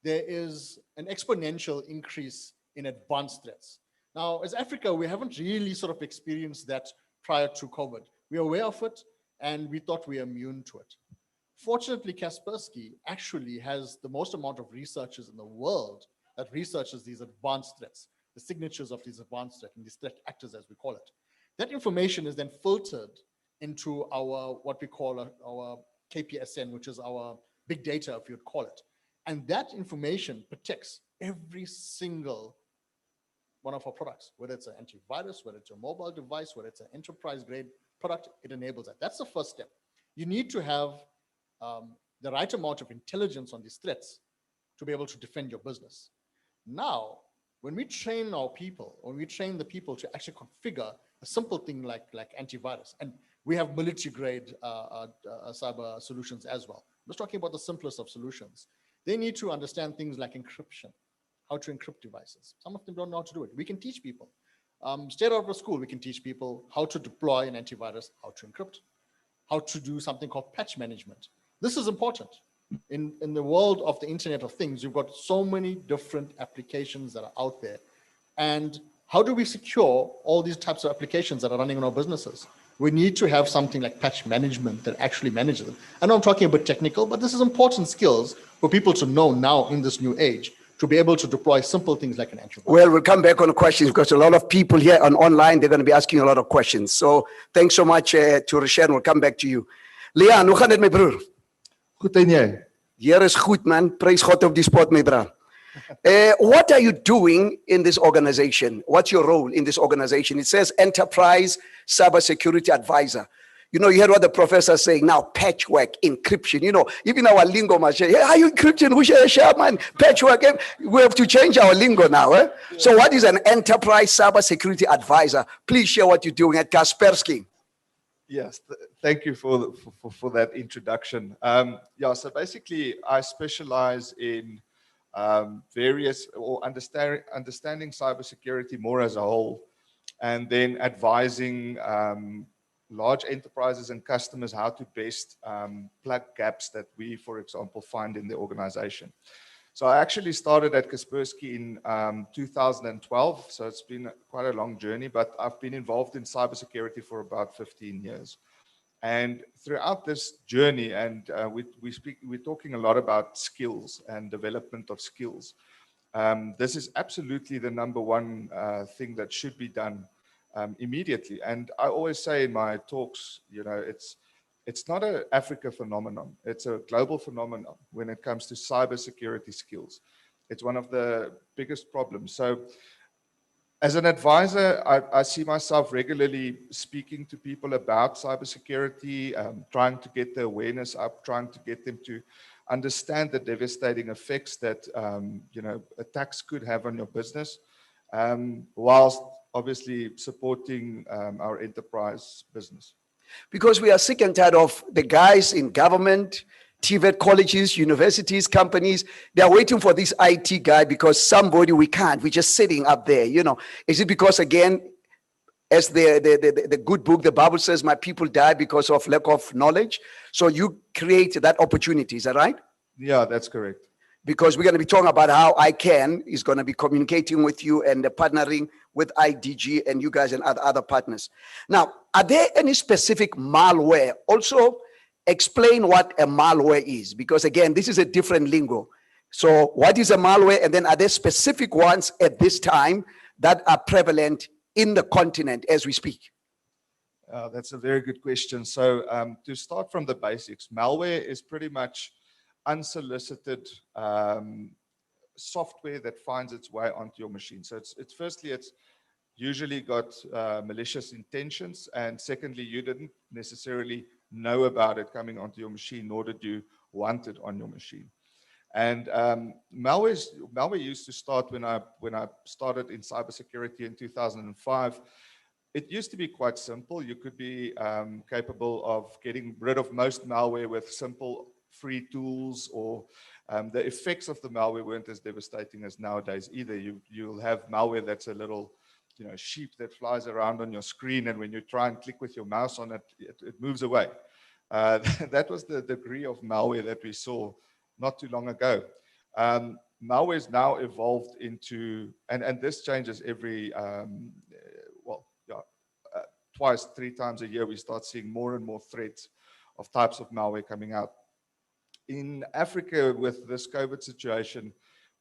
there is an exponential increase in advanced threats. Now, as Africa, we haven't really sort of experienced that prior to COVID. We're aware of it, and we thought we were immune to it. Fortunately, Kaspersky actually has the most amount of researchers in the world that researches these advanced threats, the signatures of these advanced threats, and these threat actors, as we call it. That information is then filtered into our, what we call our KPSN, which is our big data, if you'd call it. And that information protects every single one of our products, whether it's an antivirus, whether it's a mobile device, whether it's an enterprise grade product, it enables that. That's the first step. You need to have the right amount of intelligence on these threats to be able to defend your business. Now, when we train our people, when we train the people to actually configure a simple thing like antivirus, and we have military grade cyber solutions as well. I'm just talking about the simplest of solutions. They need to understand things like encryption, how to encrypt devices. Some of them don't know how to do it. We can teach people. Straight out of school, we can teach people how to deploy an antivirus, how to encrypt, how to do something called patch management. This is important. In the world of the Internet of Things, you've got so many different applications that are out there. And how do we secure all these types of applications that are running in our businesses? We need to have something like patch management that actually manages them. I know I'm talking a bit technical, but this is important skills for people to know now in this new age, to be able to deploy simple things like an antivirus. Well, we'll come back on the questions because a lot of people here on online, they're going to be asking a lot of questions. So thanks so much to Rishan. We'll come back to you. Leon, hoe gaan dit my broer? Goed en jy? Hier is goed man. Prys God op die spot my bra. What are you doing in this organization? What's your role in this organization? It says Enterprise Cybersecurity Advisor. You know, you heard what the professor is saying now, patchwork, encryption. You know, even our lingo must say, hey, are you encryption? Who share man? Patchwork. We have to change our lingo now. Eh? Yeah. So what is an Enterprise Cybersecurity Advisor? Please share what you're doing at Kaspersky. Yes, thank you for that introduction. Yeah, so basically I specialize in various or understanding cybersecurity more as a whole, and then advising large enterprises and customers how to best plug gaps that we, for example, find in the organization. So I actually started at Kaspersky in 2012, so it's been quite a long journey, but I've been involved in cybersecurity for about 15 years. And throughout this journey, and we're talking a lot about skills and development of skills. This is absolutely the number one thing that should be done immediately. And I always say in my talks, you know, it's not an Africa phenomenon. It's a global phenomenon when it comes to cybersecurity skills. It's one of the biggest problems. So as an advisor, I see myself regularly speaking to people about cybersecurity, trying to get the awareness up, trying to get them to understand the devastating effects that you know, attacks could have on your business, whilst obviously supporting our enterprise business. Because we are sick and tired of the guys in government, TVET colleges, universities, companies, they are waiting for this IT guy because somebody we can't, we're just sitting up there, you know. Is it because, again, as the good book, the Bible says, my people die because of lack of knowledge? So you create that opportunity, is that right? Yeah, that's correct. Because we're going to be talking about how ICANN is going to be communicating with you and partnering with IDG and you guys and other partners. Now, are there any specific malware? Also, explain what a malware is, because again, this is a different lingo. So what is a malware? And then are there specific ones at this time that are prevalent in the continent as we speak? That's a very good question. So to start from the basics, malware is pretty much unsolicited software that finds its way onto your machine. So it's usually got malicious intentions, and secondly, you didn't necessarily know about it coming onto your machine, nor did you want it on your machine. And malware used to start when I started in cybersecurity in 2005. It used to be quite simple. You could be capable of getting rid of most malware with simple free tools, or the effects of the malware weren't as devastating as nowadays either. You'll have malware that's a little, you know, sheep that flies around on your screen, and when you try and click with your mouse on it, it moves away. That was the degree of malware that we saw not too long ago. Malware is now evolved into, and this changes every, twice, 3 times a year, we start seeing more and more threats of types of malware coming out. In Africa, with this COVID situation,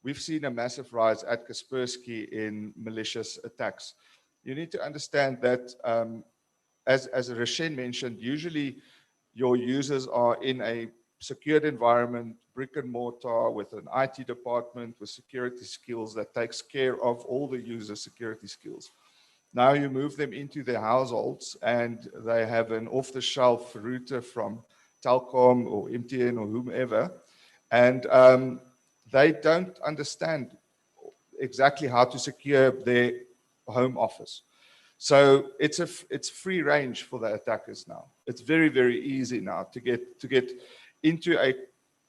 we've seen a massive rise at Kaspersky in malicious attacks. You need to understand that, as Rashen mentioned, usually your users are in a secured environment, brick and mortar, with an IT department, with security skills that takes care of all the user security skills. Now you move them into their households, and they have an off-the-shelf router from Telkom or MTN or whomever, and they don't understand exactly how to secure their home office. So it's free range for the attackers now. It's very, very easy now to get into a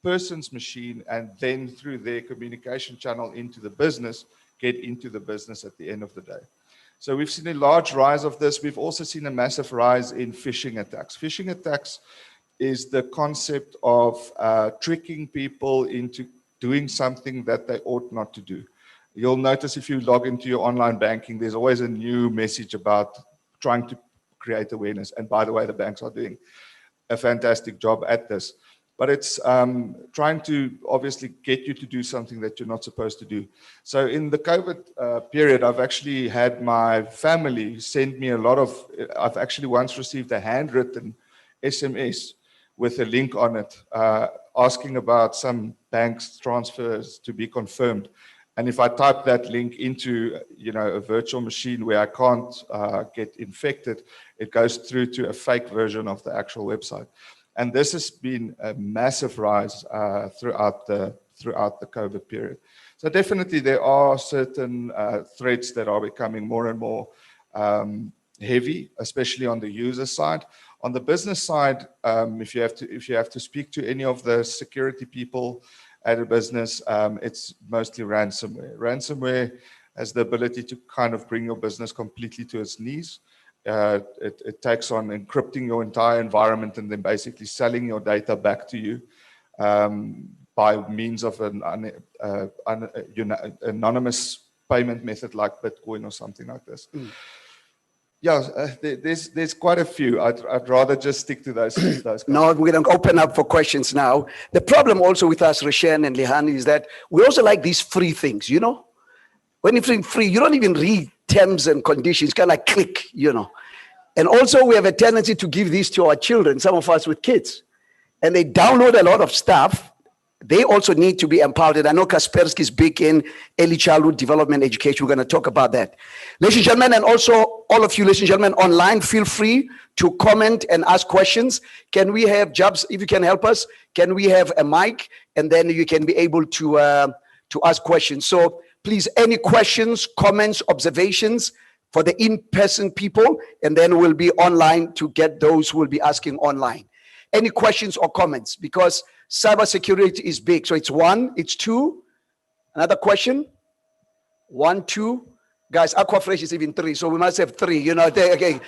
person's machine, and then through their communication channel into the business, get into the business at the end of the day. So we've seen a large rise of this. We've also seen a massive rise in phishing attacks. Phishing attacks is the concept of tricking people into doing something that they ought not to do. You'll notice if you log into your online banking, there's always a new message about trying to create awareness. And by the way, the banks are doing a fantastic job at this. But it's trying to obviously get you to do something that you're not supposed to do. So in the COVID period, I've actually had my family send me a lot of, I've actually once received a handwritten SMS with a link on it, asking about some bank's transfers to be confirmed. And if I type that link into, a virtual machine where I can't get infected, it goes through to a fake version of the actual website. And this has been a massive rise throughout the COVID period. So definitely there are certain threats that are becoming more and more heavy, especially on the user side. On the business side, if you have to speak to any of the security people at a business, it's mostly ransomware. Ransomware has the ability to kind of bring your business completely to its knees. It takes on encrypting your entire environment and then basically selling your data back to you by means of an anonymous payment method like Bitcoin or something like this. Yeah, there's quite a few. I'd rather just stick to those. No, we're going to open up for questions now. The problem also with us, Rishan and Lehani, is that we also like these free things, When you think free, you don't even read terms and conditions, kind of like click, And also we have a tendency to give these to our children, some of us with kids. And they download a lot of stuff. They also need to be empowered. I know Kaspersky is big in early childhood development education. We're going to talk about that. Ladies and gentlemen, and also all of you, ladies and gentlemen, online, feel free to comment and ask questions. Can we have, Jobs, if you can help us, can we have a mic? And then you can be able to ask questions. So please, any questions, comments, observations for the in-person people, and then we'll be online to get those who will be asking online. Any questions or comments? Because cybersecurity is big. So it's one, it's two. Another question? 1, 2. Guys, Aquafresh is even 3, so we must have 3. Okay,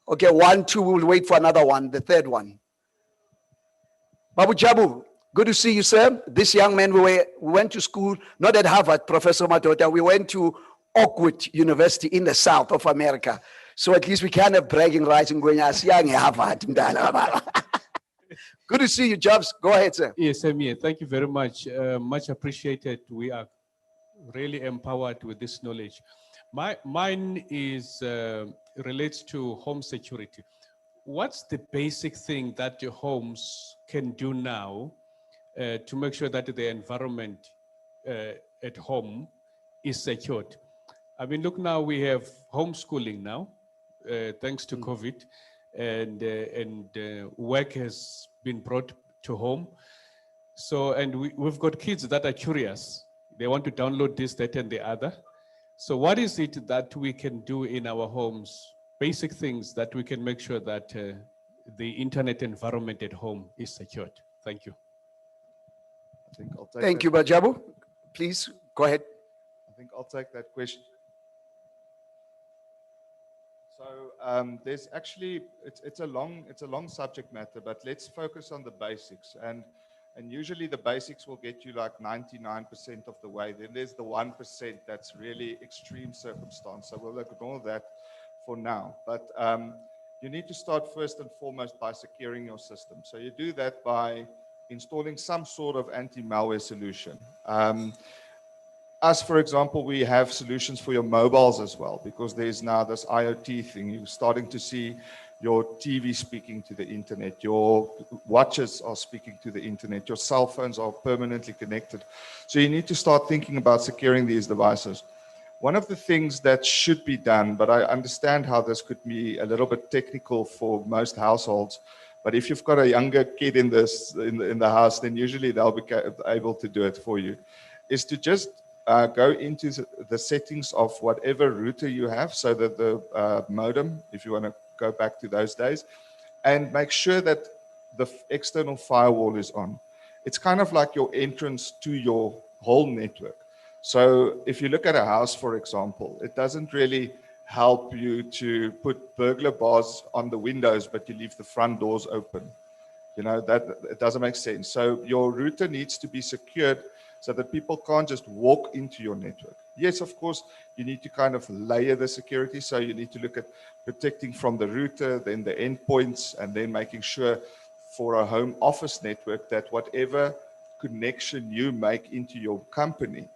1, 2. We'll wait for another one, the third one. Babu Jabu, good to see you, sir. This young man, we went to school, not at Harvard, Professor Matota. We went to Oakwood University in the south of America. So at least we kind of bragging rights and going as young Harvard. Good to see you, Jobs. Go ahead, sir. Yes, Amir. Thank you very much. Much appreciated. We are really empowered with this knowledge. Mine is relates to home security. What's the basic thing that your homes can do now to make sure that the environment at home is secured? I mean, look, now we have homeschooling now, thanks to COVID, and work has been brought to home. So, and we've got kids that are curious. They want to download this, that, and the other. So what is it that we can do in our homes, basic things that we can make sure that the internet environment at home is secured? Thank you. I think I'll take Thank you, Bajabu. Please, go ahead. I think I'll take that question. So there's actually, it's a long subject matter, but let's focus on the basics. And usually the basics will get you like 99% of the way. Then there's the 1% that's really extreme circumstance. So we'll ignore that for now. But you need to start first and foremost by securing your system. So you do that by installing some sort of anti-malware solution. Us, for example, we have solutions for your mobiles as well, because there's now this IoT thing. You're starting to see your TV speaking to the internet, your watches are speaking to the internet, your cell phones are permanently connected. So you need to start thinking about securing these devices. One of the things that should be done, but I understand how this could be a little bit technical for most households, but if you've got a younger kid in the house, then usually they'll be able to do it for you, is to just go into the settings of whatever router you have, so that the modem, if you want to go back to those days, and make sure that the external firewall is on. It's kind of like your entrance to your whole network. So if you look at a house, for example, it doesn't really help you to put burglar bars on the windows, but you leave the front doors open. You know, that it doesn't make sense. So your router needs to be secured so that people can't just walk into your network. Yes, of course, you need to kind of layer the security. So you need to look at protecting from the router, then the endpoints, and then making sure for a home office network that whatever connection you make into your company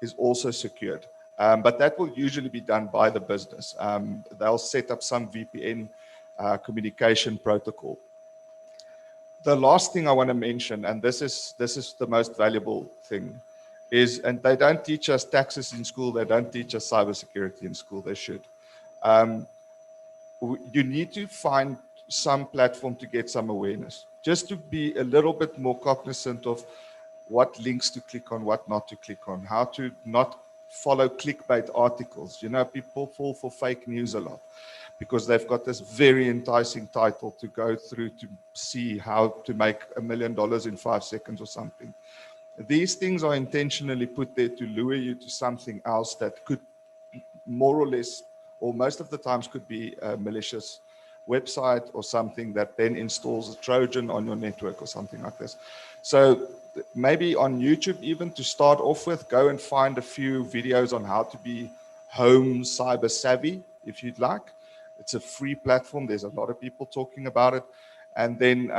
is also secured. But that will usually be done by the business. They'll set up some VPN communication protocol. The last thing I want to mention, and this is the most valuable thing, is, and they don't teach us taxes in school, they don't teach us cybersecurity in school, they should. You need to find some platform to get some awareness, just to be a little bit more cognizant of what links to click on, what not to click on, how to not follow clickbait articles. You know, people fall for fake news a lot because they've got this very enticing title to go through to see how to make $1 million in 5 seconds or something. These things are intentionally put there to lure you to something else that could more or less, or most of the times could be a malicious website or something that then installs a Trojan on your network or something like this. So maybe on YouTube, even to start off with, go and find a few videos on how to be home cyber savvy, if you'd like. It's a free platform. There's a lot of people talking about it. And then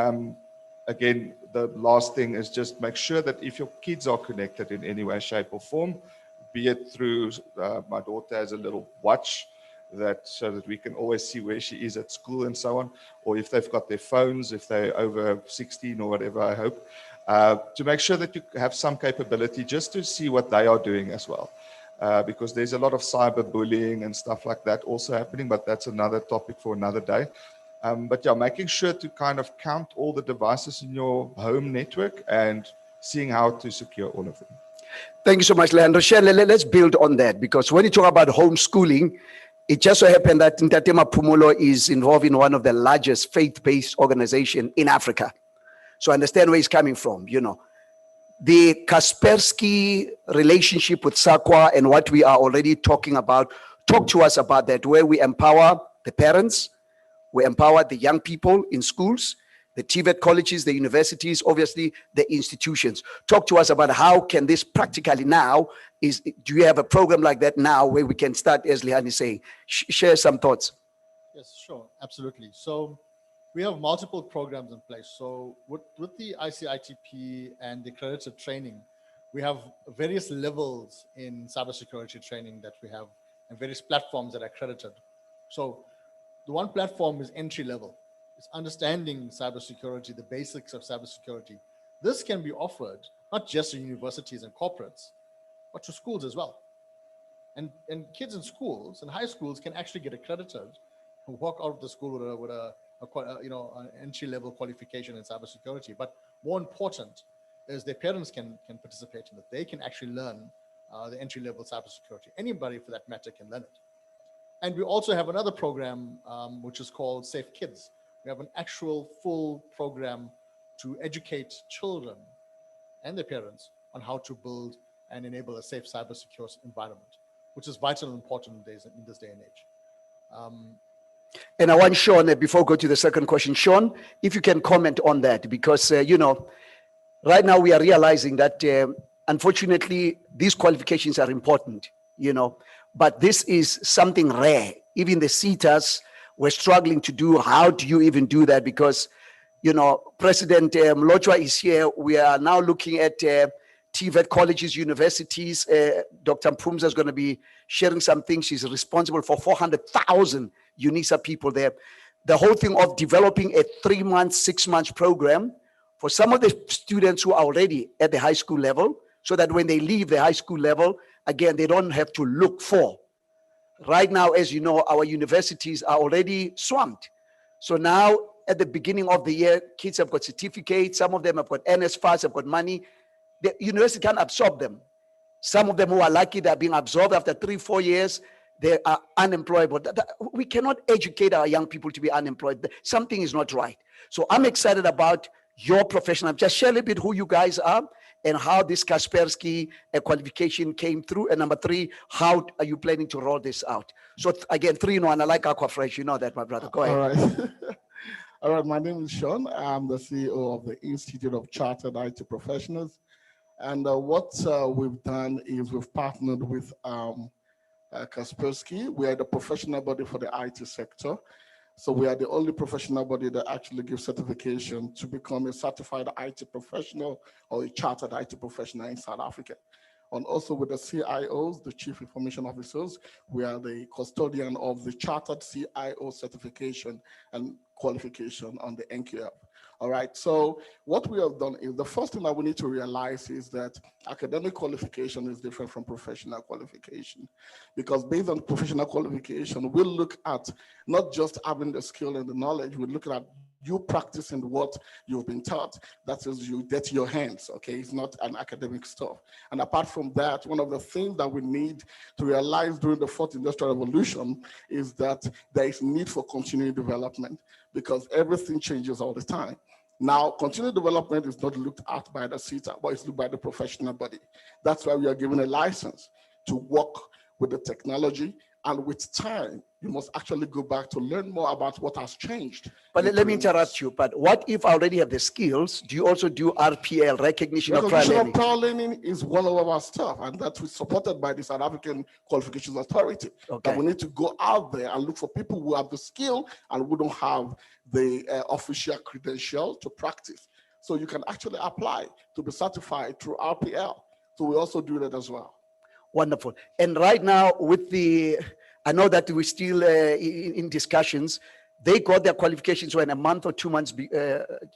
again, the last thing is just make sure that if your kids are connected in any way, shape or form, be it through, my daughter has a little watch that so that we can always see where she is at school and so on, or if they've got their phones, if they're over 16 or whatever, I hope, to make sure that you have some capability just to see what they are doing as well. Because there's a lot of cyberbullying and stuff like that also happening, but that's another topic for another day. But yeah, making sure to kind of count all the devices in your home network and seeing how to secure all of them. Thank you so much, Leandro. Shirley, let's build on that, because when you talk about homeschooling, it just so happened that Ntatema Phumulo is involved in one of the largest faith-based organizations in Africa. So I understand where he's coming from, you know. The Kaspersky relationship with SAQA and what we are already talking about, talk to us about that, where we empower the parents, we empower the young people in schools, the TVET colleges, the universities, obviously the institutions. Talk to us about how can this practically now, do you have a program like that now where we can start, as Leanne is saying, share some thoughts? Yes, sure, absolutely. So we have multiple programs in place. So with the ICITP and the accredited training, we have various levels in cybersecurity training that we have and various platforms that are accredited. So the one platform is entry level. It's understanding cybersecurity, the basics of cybersecurity. This can be offered not just to universities and corporates, but to schools as well. And kids in schools and high schools can actually get accredited and walk out of the school with an entry-level qualification in cybersecurity. But more important is their parents can participate in it. They can actually learn the entry-level cybersecurity. Anybody, for that matter, can learn it. And we also have another program which is called Safe Kids. We have an actual full program to educate children and their parents on how to build and enable a safe cybersecure environment, which is vital and important in this day and age. And I want Sean, before we go to the second question, Sean, if you can comment on that, because, you know, right now we are realizing that, unfortunately, these qualifications are important, you know, but this is something rare. Even the CETAs were struggling to do. How do you even do that? Because, you know, President Mlotshwa is here. We are now looking at TVET colleges, universities. Dr. Mpumza is going to be sharing some things. She's responsible for 400,000 UNISA people there. The whole thing of developing a 3-month, 6-month program for some of the students who are already at the high school level, so that when they leave the high school level, again, they don't have to look for. Right now, as you know, our universities are already swamped. So now at the beginning of the year, kids have got certificates. Some of them have got NSFAS, have got money. The university can't absorb them. Some of them who are lucky, they're being absorbed after 3-4 years. They are unemployable. We cannot educate our young people to be unemployed. Something is not right. So I'm excited about your profession. Just share a little bit who you guys are and how this Kaspersky qualification came through. And number 3, how are you planning to roll this out? So again, 3 in 1. I like Aquafresh. You know that, my brother. Go ahead. All right. All right, my name is Sean. I'm the CEO of the Institute of Chartered IT Professionals. And what we've done is we've partnered with Kaspersky. We are the professional body for the IT sector. So we are the only professional body that actually gives certification to become a certified IT professional or a chartered IT professional in South Africa. And also with the CIOs, the Chief Information Officers, we are the custodian of the Chartered CIO certification and qualification on the NQF. All right, so what we have done is the first thing that we need to realize is that academic qualification is different from professional qualification, because based on professional qualification, we'll look at not just having the skill and the knowledge, we're looking at you practicing what you've been taught. That is, you get your hands, okay? It's not an academic stuff. And apart from that, one of the things that we need to realize during the fourth industrial revolution is that there is need for continuing development, because everything changes all the time. Now, continued development is not looked at by the CETA, but it's looked by the professional body. That's why we are given a license to work with the technology, and with time, you must actually go back to learn more about what has changed. But let me interrupt you. But what if I already have the skills? Do you also do RPL, recognition of prior Recognition learning? of prior learning is one of our stuff, and that is supported by the South African Qualifications Authority. Okay. That we need to go out there and look for people who have the skill and who don't have the official credential to practice. So you can actually apply to be certified through RPL. So we also do that as well. Wonderful. And right now with the, I know that we're still in discussions. They got their qualifications when a month or 2 months,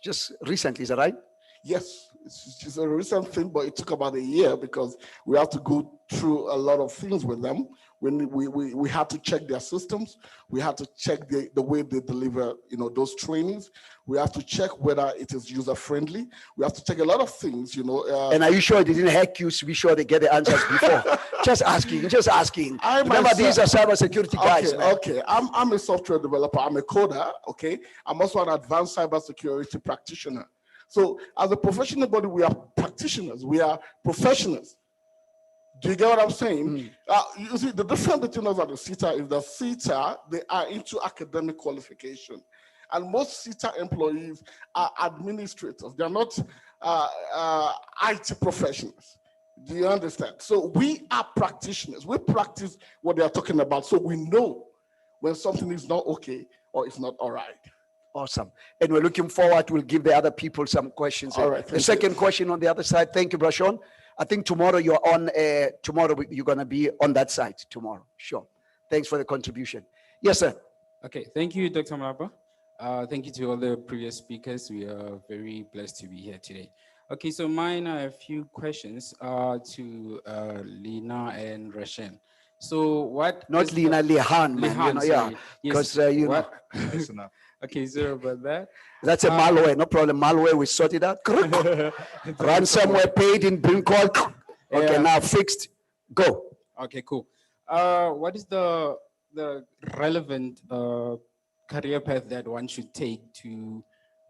just recently, is that right? Yes, it's a recent thing, but it took about a year because we have to go through a lot of things with them. When we had to check their systems, we had to check the way they deliver, those trainings. We have to check whether it is user friendly. We have to check a lot of things, And are you sure they didn't hack you to be sure they get the answers before? Just asking. Remember, these are cybersecurity guys, man. Okay, I'm a software developer. I'm a coder, okay? I'm also an advanced cybersecurity practitioner. So as a professional body, we are practitioners. We are professionals. Do you get what I'm saying? You see, the difference between us and the CETA is that CETA, they are into academic qualification. And most CETA employees are administrators. They're not IT professionals. Do you understand? So we are practitioners. We practice what they are talking about. So we know when something is not okay or it's not all right. Awesome. And we're looking forward. We'll give the other people some questions. All right, The second question on the other side. Thank you, Brashon. I think tomorrow you're on, tomorrow you're going to be on that side tomorrow. Sure. Thanks for the contribution. Yes, sir. Okay. Thank you, Dr. Malapa. Thank you to all the previous speakers. We are very blessed to be here today. Okay, so mine are a few questions to Lina and Rashen. So what? Not Lina, Lihan, man. Yeah, because Listen up. Okay, sorry about that. That's a malware, no problem. Malware, we sorted out. Ransomware paid in Brinkall. Okay, now fixed. Go. Okay, cool. What is the relevant career path that one should take to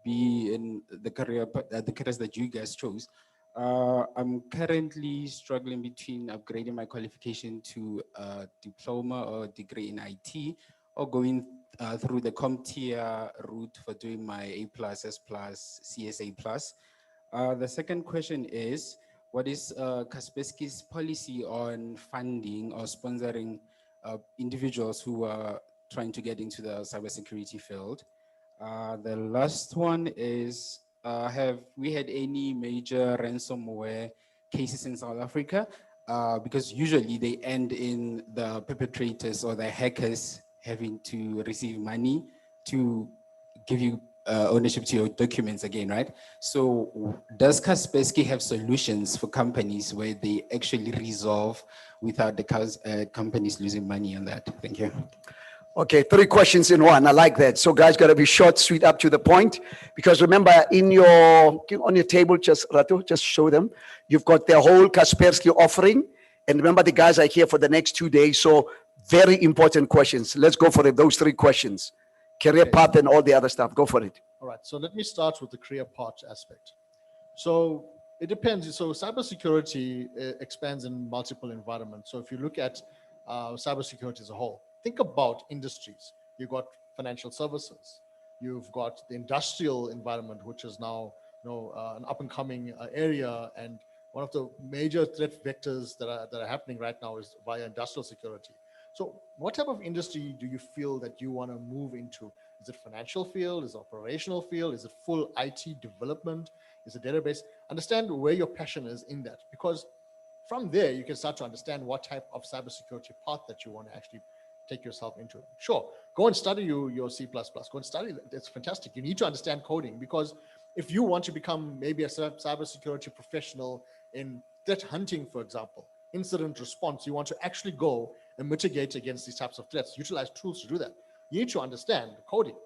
be in the careers that you guys chose? I'm currently struggling between upgrading my qualification to a diploma or degree in IT, or going through the CompTIA route for doing my A+, S+, CSA+. The second question is, what is Kaspersky's policy on funding or sponsoring individuals who are trying to get into the cybersecurity field? The last one is, have we had any major ransomware cases in South Africa? Because usually they end in the perpetrators or the hackers having to receive money to give you ownership to your documents again, right? So does Kaspersky have solutions for companies where they actually resolve without the companies losing money on that? Thank you. Okay, 3 questions in one. I like that. So guys, got to be short, sweet, up to the point. Because remember, on your table, just Ratu, just show them. You've got the whole Kaspersky offering. And remember, the guys are here for the next 2 days. So very important questions. Let's go for it. Those 3 questions. Career path and all the other stuff. Go for it. All right. So let me start with the career path aspect. So it depends. So cybersecurity expands in multiple environments. So if you look at cybersecurity as a whole, think about industries. You've got financial services. You've got the industrial environment, which is now an up and coming area, and one of the major threat vectors that are happening right now is via industrial security. So what type of industry do you feel that you want to move into? Is it financial field? Is it operational field? Is it full IT development? Is it database? Understand where your passion is in that, because from there you can start to understand what type of cybersecurity path that you want to actually take yourself into. Sure, go and study your C++. Go and study that. It's fantastic. You need to understand coding, because if you want to become maybe a cybersecurity professional in threat hunting, for example, incident response, you want to actually go and mitigate against these types of threats, utilize tools to do that. You need to understand coding.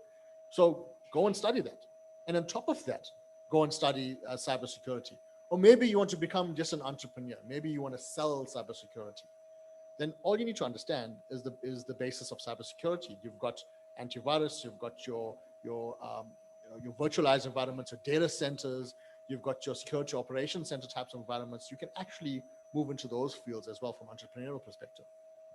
So go and study that. And on top of that, go and study cybersecurity. Or maybe you want to become just an entrepreneur. Maybe you want to sell cybersecurity. Then all you need to understand is the basis of cybersecurity. You've got antivirus, you've got your virtualized environments, your data centers, you've got your security operations center types of environments. You can actually move into those fields as well from entrepreneurial perspective,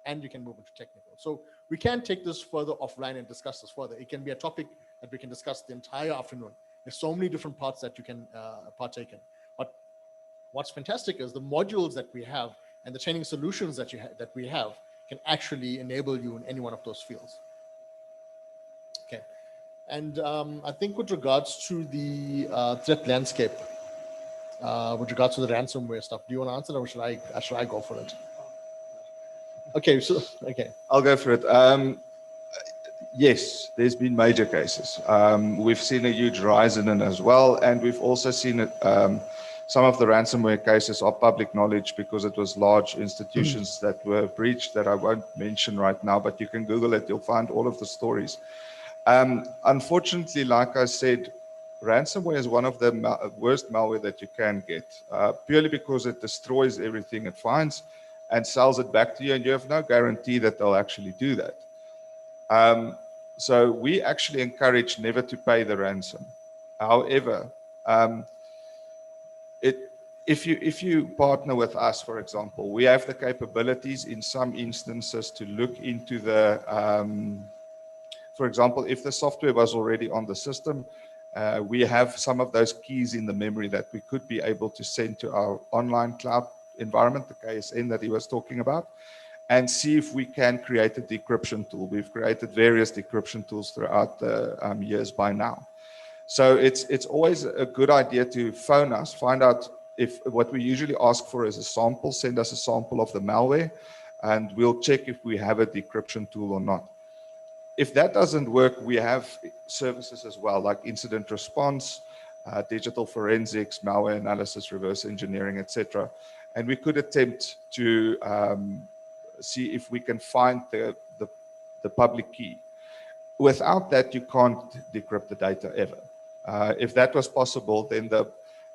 and you can move into technical. So we can take this further offline and discuss this further. It can be a topic that we can discuss the entire afternoon. There's so many different parts that you can partake in. But what's fantastic is the modules that we have and the training solutions that we have can actually enable you in any one of those fields. Okay. And I think with regards to the threat landscape, with regards to the ransomware stuff, do you want to answer, or should I go for it? Okay, so okay. I'll go for it. Yes, there's been major cases. We've seen a huge rise in it as well, and we've also seen it. Some of the ransomware cases are public knowledge because it was large institutions that were breached that I won't mention right now, but you can Google it, you'll find all of the stories. Unfortunately, like I said, ransomware is one of the worst malware that you can get, purely because it destroys everything it finds and sells it back to you, and you have no guarantee that they'll actually do that. So we actually encourage never to pay the ransom. However, if you partner with us, for example, we have the capabilities in some instances to look into the, for example, if the software was already on the system, we have some of those keys in the memory that we could be able to send to our online cloud environment, the KSN that he was talking about, and see if we can create a decryption tool. We've created various decryption tools throughout the years by now. So it's always a good idea to phone us, find out if what we usually ask for is a sample, send us a sample of the malware, and we'll check if we have a decryption tool or not. If that doesn't work, we have services as well, like incident response, digital forensics, malware analysis, reverse engineering, etc. And we could attempt to see if we can find the public key. Without that, you can't decrypt the data ever. If that was possible, then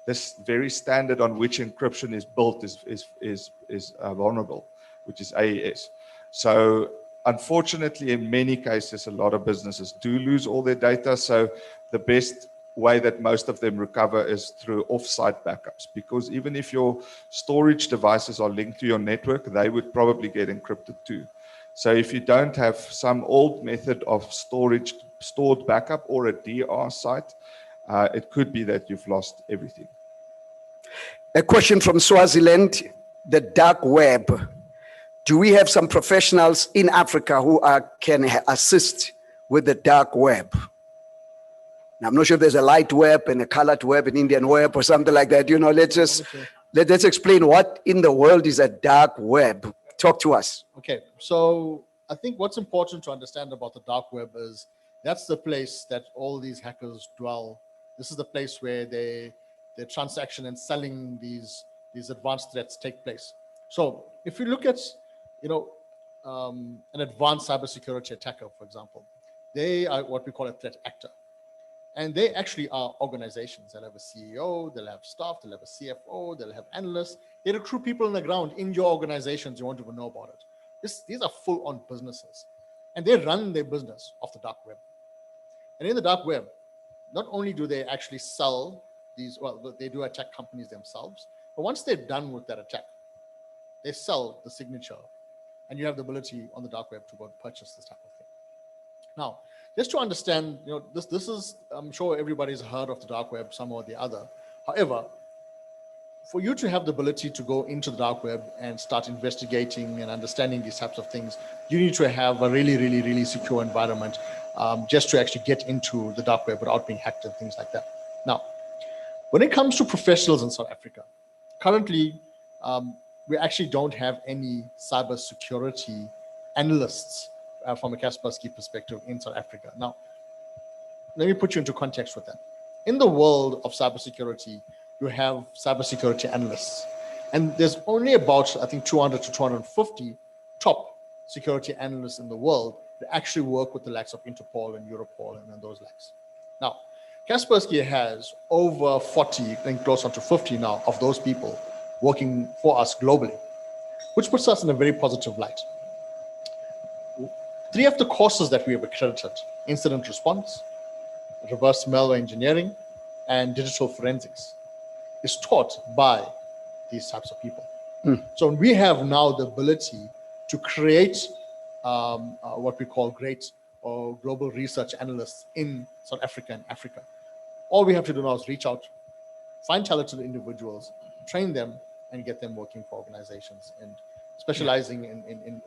this very standard on which encryption is built is vulnerable, which is AES. So unfortunately, in many cases, a lot of businesses do lose all their data. So the best way that most of them recover is through off-site backups, because even if your storage devices are linked to your network, they would probably get encrypted too. So if you don't have some old method of stored backup or a DR site, it could be that you've lost everything. A question from Swaziland, the dark web. Do we have some professionals in Africa who can assist with the dark web? Now, I'm not sure if there's a light web and a colored web, an Indian web or something like that. You know, let's explain what in the world is a dark web. Talk to us. Okay, so I think what's important to understand about the dark web is that's the place that all these hackers dwell. This is the place where the transaction and selling these advanced threats take place. So if you look at, an advanced cybersecurity attacker, for example, they are what we call a threat actor. And they actually are organizations. They'll have a CEO, they'll have staff, they'll have a CFO, they'll have analysts. They recruit people on the ground in your organizations. You won't even know about it. These are full-on businesses. And they run their business off the dark web. And in the dark web, not only do they actually sell these, well, they do attack companies themselves, but once they're done with that attack, they sell the signature, and you have the ability on the dark web to go and purchase this type of thing. Now, just to understand, this is, I'm sure everybody's heard of the dark web, some or the other. However, for you to have the ability to go into the dark web and start investigating and understanding these types of things, you need to have a really, really, really secure environment just to actually get into the dark web without being hacked and things like that. Now, when it comes to professionals in South Africa, currently, we actually don't have any cybersecurity analysts from a Kaspersky perspective in South Africa. Now, let me put you into context with that. In the world of cybersecurity, you have cybersecurity analysts, and there's only about, I think, 200 to 250 top security analysts in the world that actually work with the likes of Interpol and Europol and those likes. Now, Kaspersky has over 40, I think close on to 50 now, of those people working for us globally, which puts us in a very positive light. 3 of the courses that we have accredited, incident response, reverse malware engineering, and digital forensics, is taught by these types of people. So we have now the ability to create what we call great or global research analysts in South Africa and Africa. All we have to do now is reach out, find talented individuals, train them, and get them working for organizations and specializing in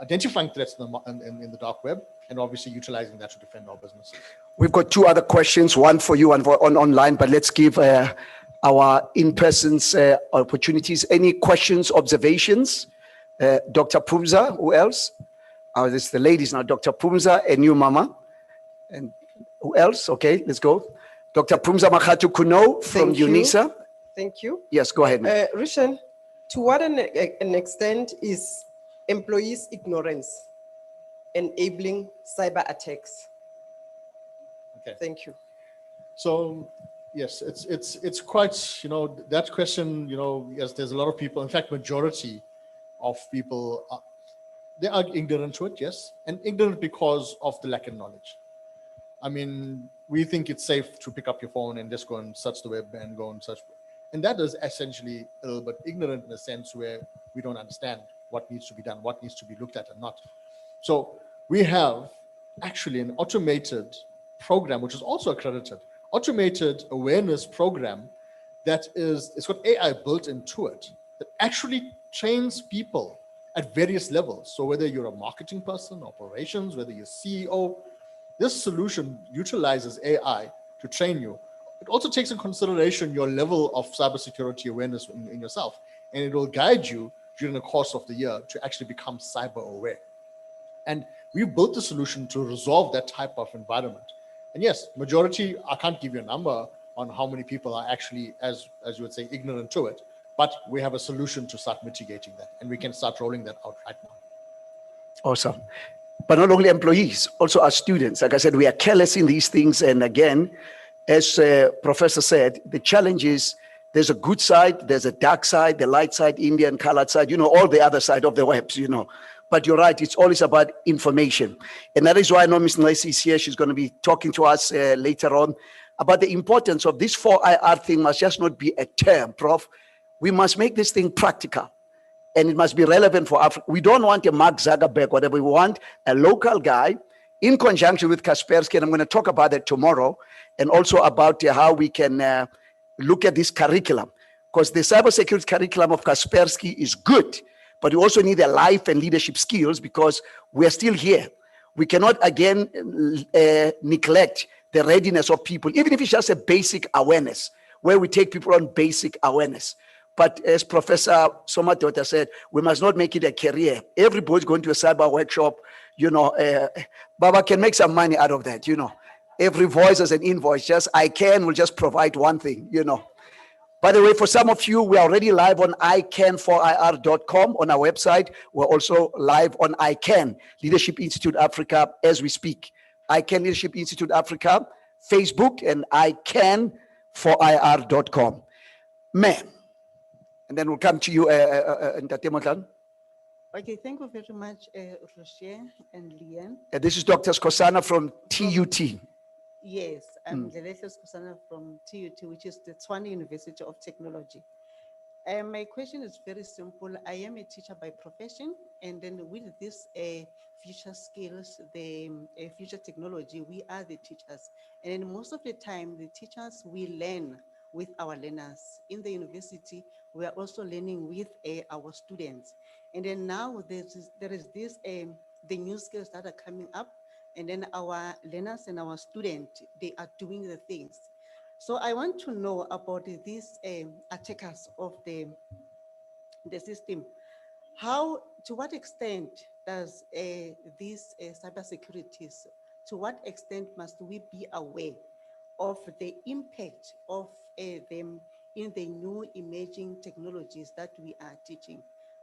identifying threats in the dark web, and obviously utilizing that to defend our business. We've got 2 other questions, one for you and for online, but let's give our in-persons opportunities. Any questions, observations? Dr. Pumza, who else? Oh, this is the ladies now. Dr. Pumza and you, Mama. And who else? Okay, let's go. Dr. Pumza Makatu Kuno from Thank you. UNISA. Thank you. Yes, go ahead, ma'am. Rishan, to what an extent is employees' ignorance enabling cyber attacks? Okay. Thank you. So, yes, it's quite, that question, yes, there's a lot of people, in fact, majority of people, they are ignorant to it, yes, and ignorant because of the lack of knowledge. I mean, we think it's safe to pick up your phone and just go and search the web and go and search. And that is essentially a little bit ignorant in a sense where we don't understand what needs to be done, what needs to be looked at and not. So we have actually an automated program, which is also accredited, automated awareness program that is, it's got AI built into it that actually trains people at various levels. So whether you're a marketing person, operations, whether you're CEO, this solution utilizes AI to train you. It also takes in consideration your level of cybersecurity awareness in yourself, and it will guide you during the course of the year to actually become cyber aware. And we built the solution to resolve that type of environment. And yes, majority, I can't give you a number on how many people are actually, as you would say, ignorant to it, but we have a solution to start mitigating that, and we can start rolling that out right now. Awesome. But not only employees, also our students. Like I said, we are careless in these things. And again, as Professor said, the challenge is there's a good side, there's a dark side, the light side, Indian colored side, all the other side of the webs, But you're right, it's always about information. And that is why I know Ms. Nlesi is here. She's going to be talking to us later on about the importance of this 4IR thing must just not be a term, Prof. We must make this thing practical. And it must be relevant for Africa. We don't want a Mark Zuckerberg, whatever. We want a local guy in conjunction with Kaspersky. And I'm going to talk about that tomorrow. And also about how we can look at this curriculum. Because the cybersecurity curriculum of Kaspersky is good. But you also need a life and leadership skills because we're still here. We cannot, again, neglect the readiness of people, even if it's just a basic awareness, where we take people on basic awareness. But as Professor Somadota said, we must not make it a career. Everybody's going to a cyber workshop, Baba can make some money out of that, Every voice has an invoice, will just provide one thing, By the way, for some of you, we are already live on ican4ir.com on our website. We're also live on ICANN, Leadership Institute Africa, as we speak. ICANN Leadership Institute Africa, Facebook, and ican4ir.com. Ma'am. And then we'll come to you, Ntate Motlana. Okay, thank you very much, Rocher and Leanne. This is Dr. Skosana from TUT. Yes, I'm Lelele Skosana from TUT, which is the Tshwane University of Technology. My question is very simple. I am a teacher by profession, and then with this future skills, the future technology, we are the teachers. And then most of the time, the teachers, we learn with our learners. In the university, we are also learning with our students. And then now there is this, the new skills that are coming up, and then our learners and our students, they are doing the things. So I want to know about these attackers of the system. How, to what extent does these cybersecurities, to what extent must we be aware of the impact of them in the new emerging technologies that we are teaching?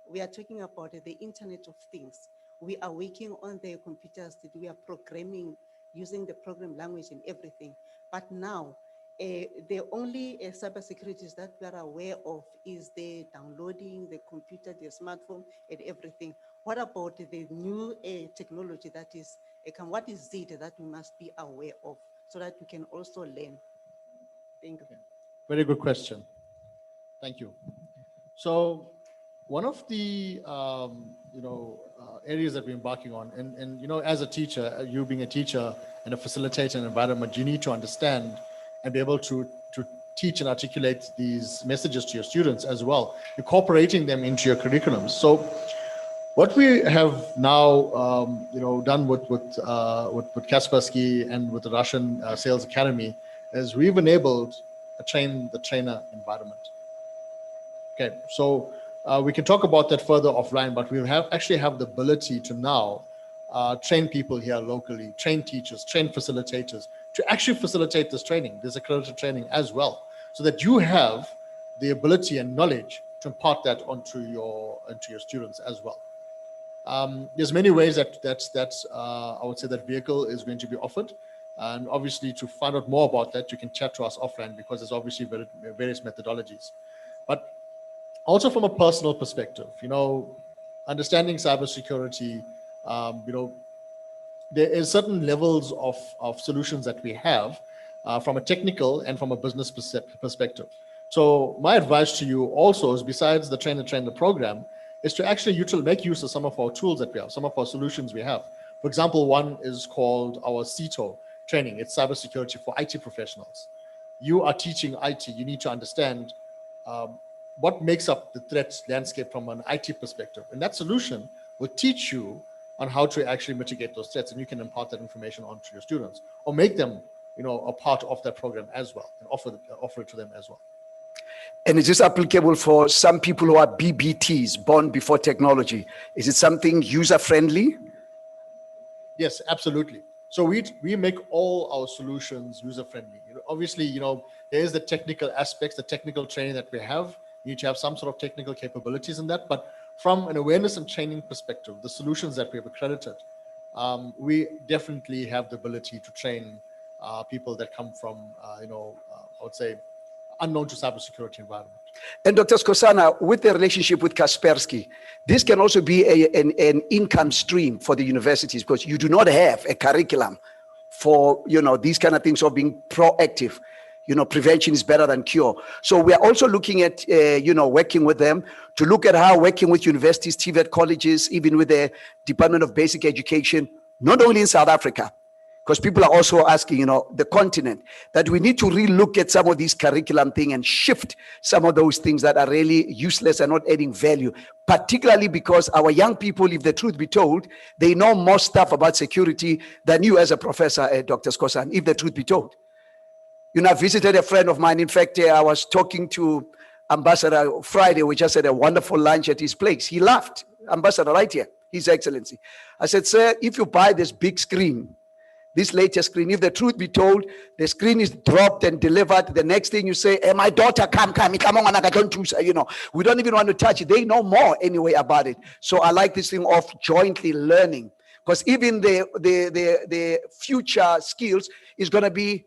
We are talking about the Internet of Things. We are working on the computers, we are programming using the program language and everything. But now, the only cybersecurities that we are aware of is the downloading, the computer, the smartphone, and everything. What about the new technology that is, what is it that we must be aware of so that we can also learn? Thank you. Very good question. Thank you. So one of the areas that we're embarking on, and as a teacher, you being a teacher and a facilitator in an environment, you need to understand and be able to teach and articulate these messages to your students as well, incorporating them into your curriculums. So what we have now, done with Kaspersky and with the Russian Sales Academy is we've enabled a train-the-trainer environment. Okay, so we can talk about that further offline, but we actually have the ability to now train people here locally, train teachers, train facilitators, to actually facilitate this training, this accredited training as well, so that you have the ability and knowledge to impart that onto your students as well. There's many ways that I would say that vehicle is going to be offered, and obviously to find out more about that, you can chat to us offline because there's obviously various methodologies. But also from a personal perspective, understanding cybersecurity, there is certain levels of solutions that we have from a technical and from a business perspective. So my advice to you also is, besides the train-the-trainer program, is to actually make use of some of our tools that we have, some of our solutions we have. For example, one is called our CITO training. It's cybersecurity for IT professionals. You are teaching IT, you need to understand what makes up the threat landscape from an IT perspective. And that solution will teach you on how to actually mitigate those threats, and you can impart that information onto your students or make them, a part of that program as well, and offer it to them as well. And is this applicable for some people who are BBTs, born before technology? Is it something user-friendly? Yes, absolutely. So we make all our solutions user-friendly. Obviously, there is the technical aspects, the technical training that we have. You need to have some sort of technical capabilities in that, but from an awareness and training perspective, the solutions that we have accredited, we definitely have the ability to train people that come from, I would say, unknown to cybersecurity environment. And Dr. Skosana, with the relationship with Kaspersky, this can also be an income stream for the universities, because you do not have a curriculum for, these kind of things of being proactive. Prevention is better than cure. So we are also looking at, working with them to look at how working with universities, TVET colleges, even with the Department of Basic Education, not only in South Africa, because people are also asking, the continent, that we need to relook at some of these curriculum thing and shift some of those things that are really useless and not adding value, particularly because our young people, if the truth be told, they know more stuff about security than you as a professor, Dr. Skosan, if the truth be told. I visited a friend of mine. In fact, I was talking to Ambassador Friday. We just had a wonderful lunch at his place. He laughed, Ambassador, right here, His Excellency. I said, sir, if you buy this big screen, this latest screen, if the truth be told, the screen is dropped and delivered, the next thing you say, hey, my daughter, come on, I don't choose, we don't even want to touch it. They know more anyway about it. So I like this thing of jointly learning, because even the future skills is going to be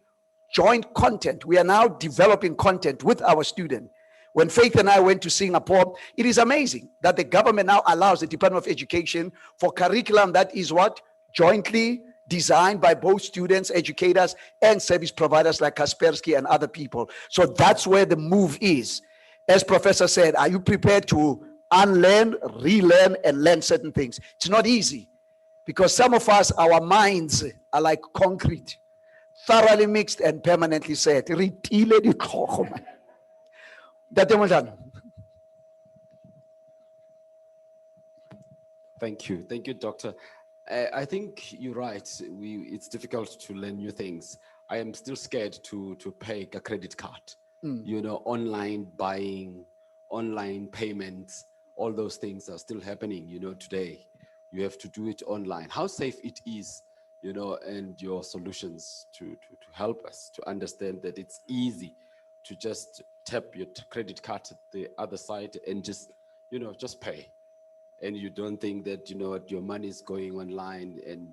joint content. We are now developing content with our student. When Faith and I went to Singapore, it is amazing that the government now allows the Department of Education for curriculum that is what? Jointly designed by both students, educators, and service providers like Kaspersky and other people. So that's where the move is. As Professor said, are you prepared to unlearn, relearn, and learn certain things? It's not easy. Because some of us, our minds are like concrete, thoroughly mixed and permanently set. Ritile ditlhogo, man. Ntate Motlhano. Thank you. Thank you, Doctor. I think you're right. It's difficult to learn new things. I am still scared to pay a credit card. You know, online buying, online payments, all those things are still happening, you know, today. You have to do it online. How safe it is, you know, and your solutions to help us to understand that it's easy to just tap your credit card at the other side and just, you know, just pay. And you don't think that, you know, your money is going online and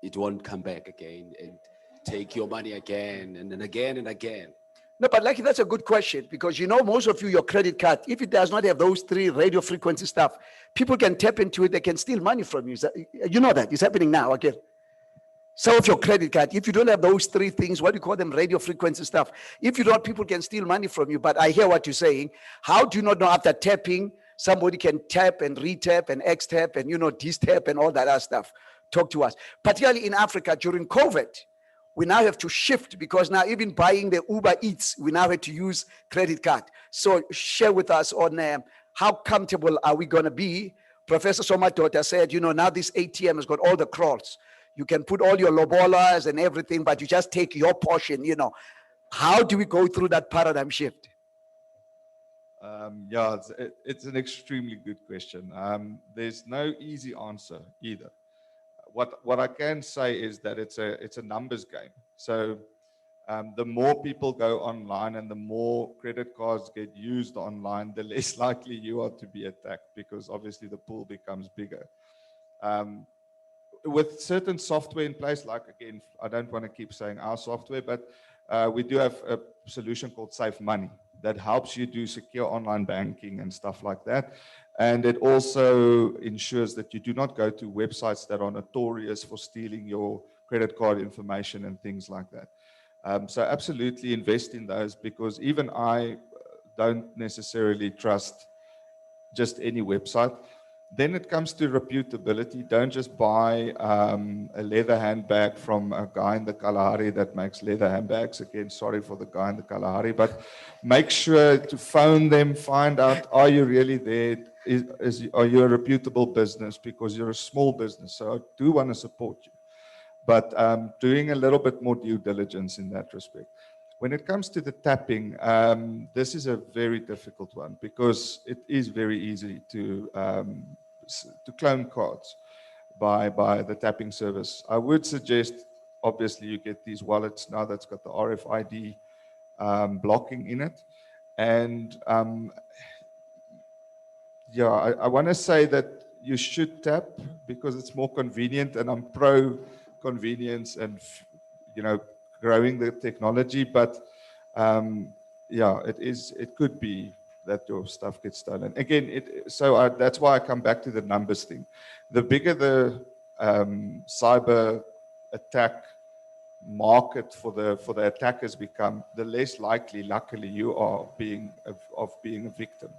it won't come back again and take your money again and then again and again. No, but like that's a good question because you know most of you, your credit card, if it does not have those 3 radio frequency stuff, people can tap into it, they can steal money from you. You know that, it's happening now again. Some of your credit card, if you don't have those 3 things, what do you call them, radio frequency stuff, if you don't, people can steal money from you. But I hear what you're saying. How do you not know after tapping, somebody can tap and retap and X-tap and, you know, dis-tap and all that other stuff? Talk to us. Particularly in Africa during COVID, we now have to shift because now even buying the Uber Eats, we now have to use credit card. So share with us on how comfortable are we going to be? Professor Somadoda said, you know, now this ATM has got all the crawls. You can put all your lobolas and everything, but you just take your portion, you know. How do we go through that paradigm shift? Yeah, it's an extremely good question. There's no easy answer either. What I can say is that it's a numbers game. So the more people go online and the more credit cards get used online, the less likely you are to be attacked because obviously the pool becomes bigger. With certain software in place, like again, I don't want to keep saying our software, but we do have a solution called Safe Money that helps you do secure online banking and stuff like that. And it also ensures that you do not go to websites that are notorious for stealing your credit card information and things like that. So absolutely invest in those because even I don't necessarily trust just any website. Then it comes to reputability. Don't just buy a leather handbag from a guy in the Kalahari that makes leather handbags. Again, sorry for the guy in the Kalahari, but make sure to phone them, find out, are you really there? Are you a reputable business? Because you're a small business, so I do want to support you. But doing a little bit more due diligence in that respect. When it comes to the tapping, this is a very difficult one because it is very easy to clone cards by the tapping service. I would suggest, obviously, you get these wallets now that's got the RFID blocking in it. And yeah, I want to say that you should tap because it's more convenient, and I'm pro convenience and, you know, growing the technology, but yeah, it could be that your stuff gets stolen. Again, that's why I come back to the numbers thing. The bigger the cyber attack market for the attackers become, the less likely, luckily, you are being a victim.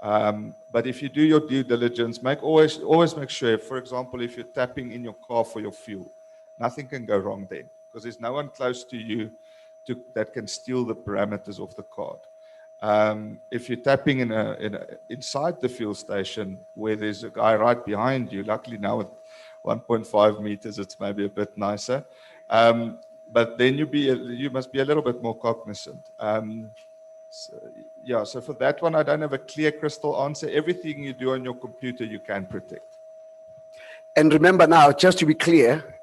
But if you do your due diligence, always make sure, for example, if you're tapping in your car for your fuel, nothing can go wrong then, because there's no one close to you that can steal the parameters of the card. If you're tapping inside the fuel station where there's a guy right behind you, luckily now with 1.5 meters, it's maybe a bit nicer. But then you must be a little bit more cognizant. So for that one, I don't have a clear crystal answer. Everything you do on your computer, you can protect. And remember now, just to be clear,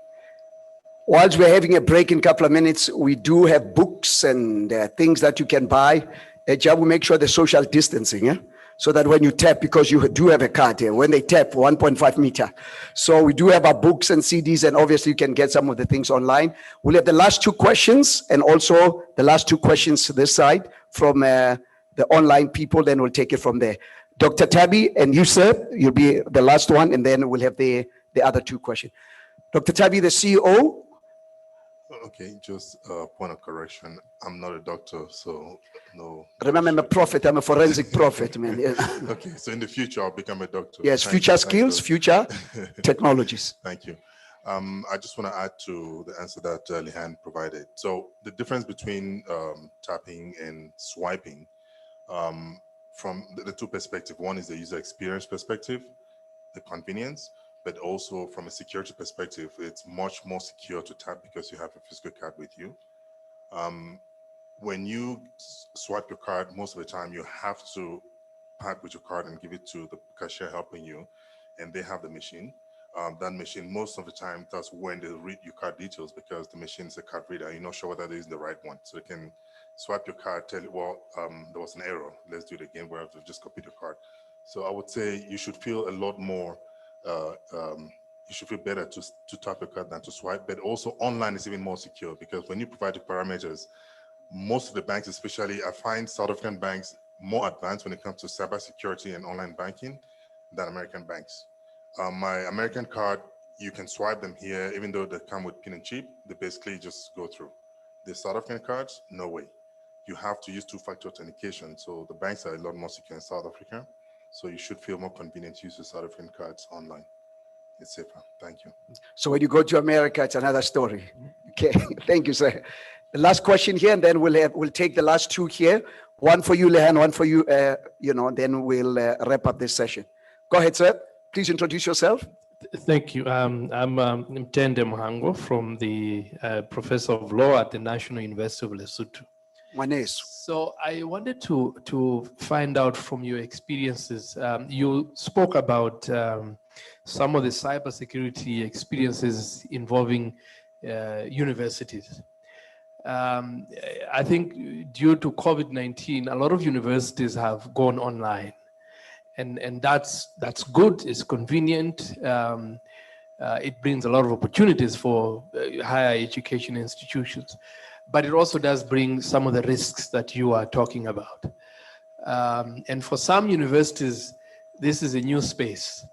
whilst we're having a break in a couple of minutes, we do have books and things that you can buy. Jabu, make sure the social distancing, yeah? So that when you tap, because you do have a card here, when they tap 1.5 meter. So we do have our books and CDs, and obviously you can get some of the things online. We'll have the last 2 questions and also the last 2 questions to this side from the online people, then we'll take it from there. Dr. Tabby and you, sir, you'll be the last one, and then we'll have the other 2 questions. Dr. Tabby, the CEO. Okay, just a point of correction. I'm not a doctor, so no. Remember, I'm a prophet. I'm a forensic prophet, man. Yeah. Okay, so in the future, I'll become a doctor. Yes, Thank future you. Thanks, skills, Doc. future technologies. Thank you. I just want to add to the answer that Lihan provided. So the difference between tapping and swiping, from the two perspectives, one is the user experience perspective, the convenience, but also from a security perspective, it's much more secure to tap because you have a physical card with you. When you swipe your card, most of the time you have to part with your card and give it to the cashier helping you, and they have the machine. That machine, most of the time, that's when they read your card details because the machine is a card reader. You're not sure whether they're using the right one. So they can swipe your card, tell you, well, there was an error. Let's do it again, where they've just copied your card. So I would say you should feel a lot more, you should feel better to tap your card than to swipe. But also online is even more secure because when you provide the parameters, most of the banks, especially, I find South African banks more advanced when it comes to cybersecurity and online banking than American banks. My American card, you can swipe them here, even though they come with pin and chip, they basically just go through. The South African cards, no way. You have to use two-factor authentication. So the banks are a lot more secure in South Africa. So you should feel more convenient to use the South African cards online. It's safer. Thank you. So when you go to America, it's another story. Okay, thank you, sir. The last question here, and then we'll take the last two here. One for you, Lehan, one for you, then we'll wrap up this session. Go ahead, sir. Please introduce yourself. Thank you. I'm Mtende Mhango from the Professor of Law at the National University of Lesotho. So I wanted to find out from your experiences. You spoke about some of the cybersecurity experiences involving universities. I think due to COVID-19, a lot of universities have gone online. And that's good, it's convenient. It brings a lot of opportunities for higher education institutions, but it also does bring some of the risks that you are talking about. And for some universities, this is a new space.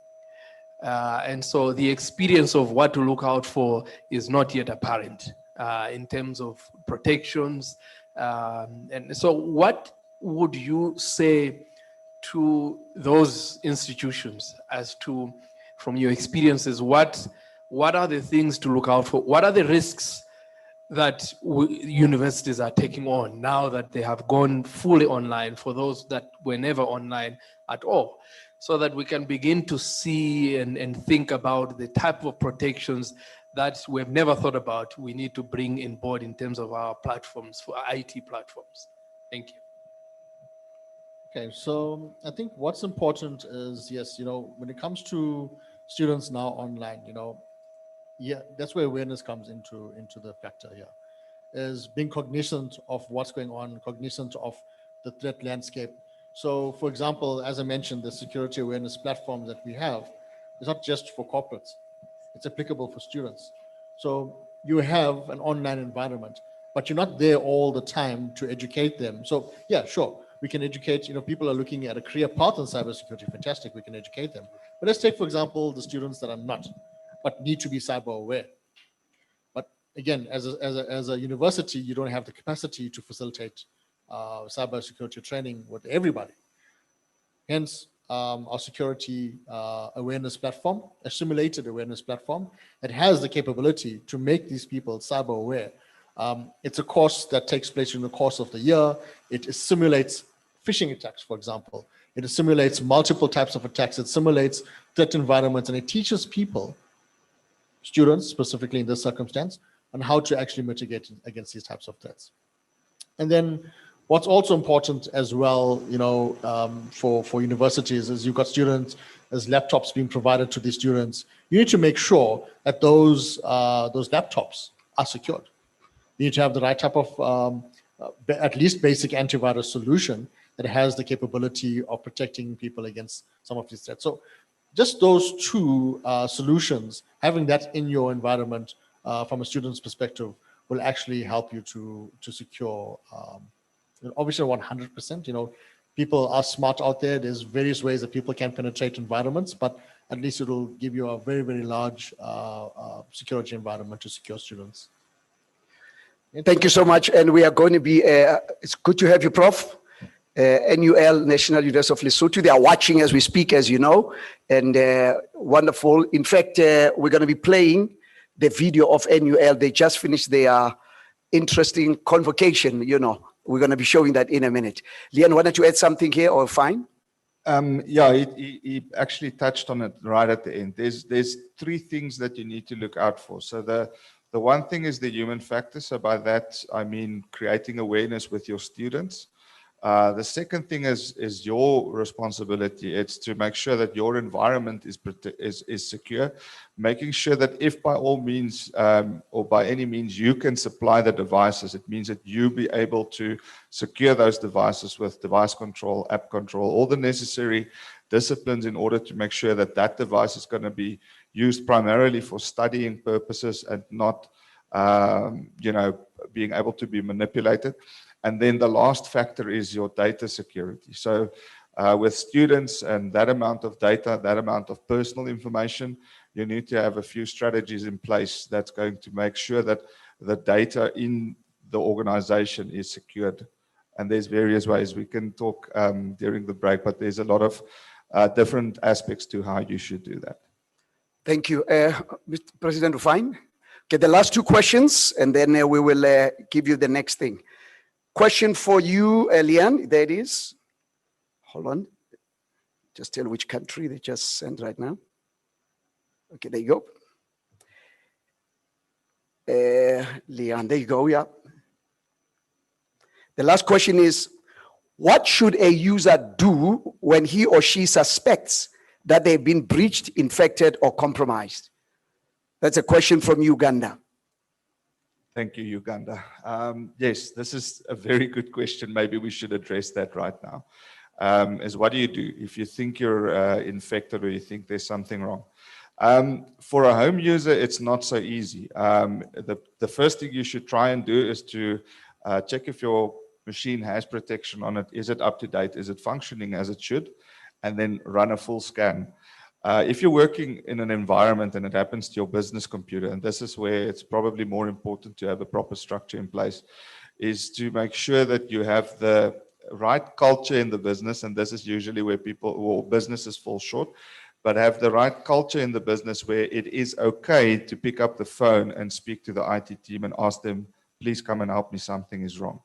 And so the experience of what to look out for is not yet apparent in terms of protections. And so what would you say to those institutions as to, from your experiences, what are the things to look out for? What are the risks that universities are taking on now that they have gone fully online for those that were never online at all, so that we can begin to see and think about the type of protections that we've never thought about we need to bring in board in terms of our platforms, for our IT platforms. Thank you. Okay, so I think what's important is, yes, when it comes to students now online, yeah, that's where awareness comes into the factor here, is being cognizant of what's going on, cognizant of the threat landscape. So, for example, as I mentioned, the security awareness platform that we have is not just for corporates, it's applicable for students. So you have an online environment, but you're not there all the time to educate them. So yeah, sure, we can educate, people are looking at a career path in cybersecurity, fantastic, we can educate them. But let's take, for example, the students that are not, but need to be cyber aware. But again, as a university, you don't have the capacity to facilitate cybersecurity training with everybody. Hence, our security awareness platform, a simulated awareness platform that has the capability to make these people cyber aware. It's a course that takes place in the course of the year. It simulates phishing attacks, for example. It simulates multiple types of attacks. It simulates threat environments, and it teaches people, students specifically in this circumstance, on how to actually mitigate against these types of threats. And then what's also important as well, for universities is you've got students, there's laptops being provided to these students. You need to make sure that those laptops are secured. You need to have the right type of, at least basic antivirus solution that has the capability of protecting people against some of these threats. So just those two solutions, having that in your environment from a student's perspective will actually help you to secure, obviously 100%, people are smart out there. There's various ways that people can penetrate environments, but at least it'll give you a very, very large security environment to secure students. Thank you so much. And we are going to be, it's good to have you, Prof. NUL, National University of Lesotho. They are watching as we speak, as you know, and wonderful. In fact, we're going to be playing the video of NUL. They just finished their interesting convocation, you know. We're going to be showing that in a minute. Leon, why don't you add something here or fine? Yeah, he actually touched on it right at the end. There's three things that you need to look out for. So the one thing is the human factor. So by that, I mean creating awareness with your students. The second thing is your responsibility. It's to make sure that your environment is secure, making sure that if by all means or by any means you can supply the devices, it means that you be able to secure those devices with device control, app control, all the necessary disciplines in order to make sure that that device is going to be used primarily for studying purposes and not, you know, being able to be manipulated. And then the last factor is your data security. So with students and that amount of data, that amount of personal information, you need to have a few strategies in place that's going to make sure that the data in the organization is secured. And there's various ways we can talk during the break, but there's a lot of different aspects to how you should do that. Thank you. Mr. President Rufine. Okay, the last two questions, and then we will give you the next thing. Question for you, Leanne, there it is. Hold on. Just tell which country they just sent right now. Okay, there you go. Leanne, there you go, yeah. The last question is, what should a user do when he or she suspects that they've been breached, infected, or compromised? That's a question from Uganda. Thank you, Uganda. Yes, this is a very good question. Maybe we should address that right now. Is what do you do if you think you're infected or you think there's something wrong? For a home user, it's not so easy. The first thing you should try and do is to check if your machine has protection on it. Is it up to date? Is it functioning as it should? And then run a full scan. If you're working in an environment and it happens to your business computer, and this is where it's probably more important to have a proper structure in place, is to make sure that you have the right culture in the business, and this is usually where people or businesses fall short, but have the right culture in the business where it is okay to pick up the phone and speak to the IT team and ask them, please come and help me, something is wrong.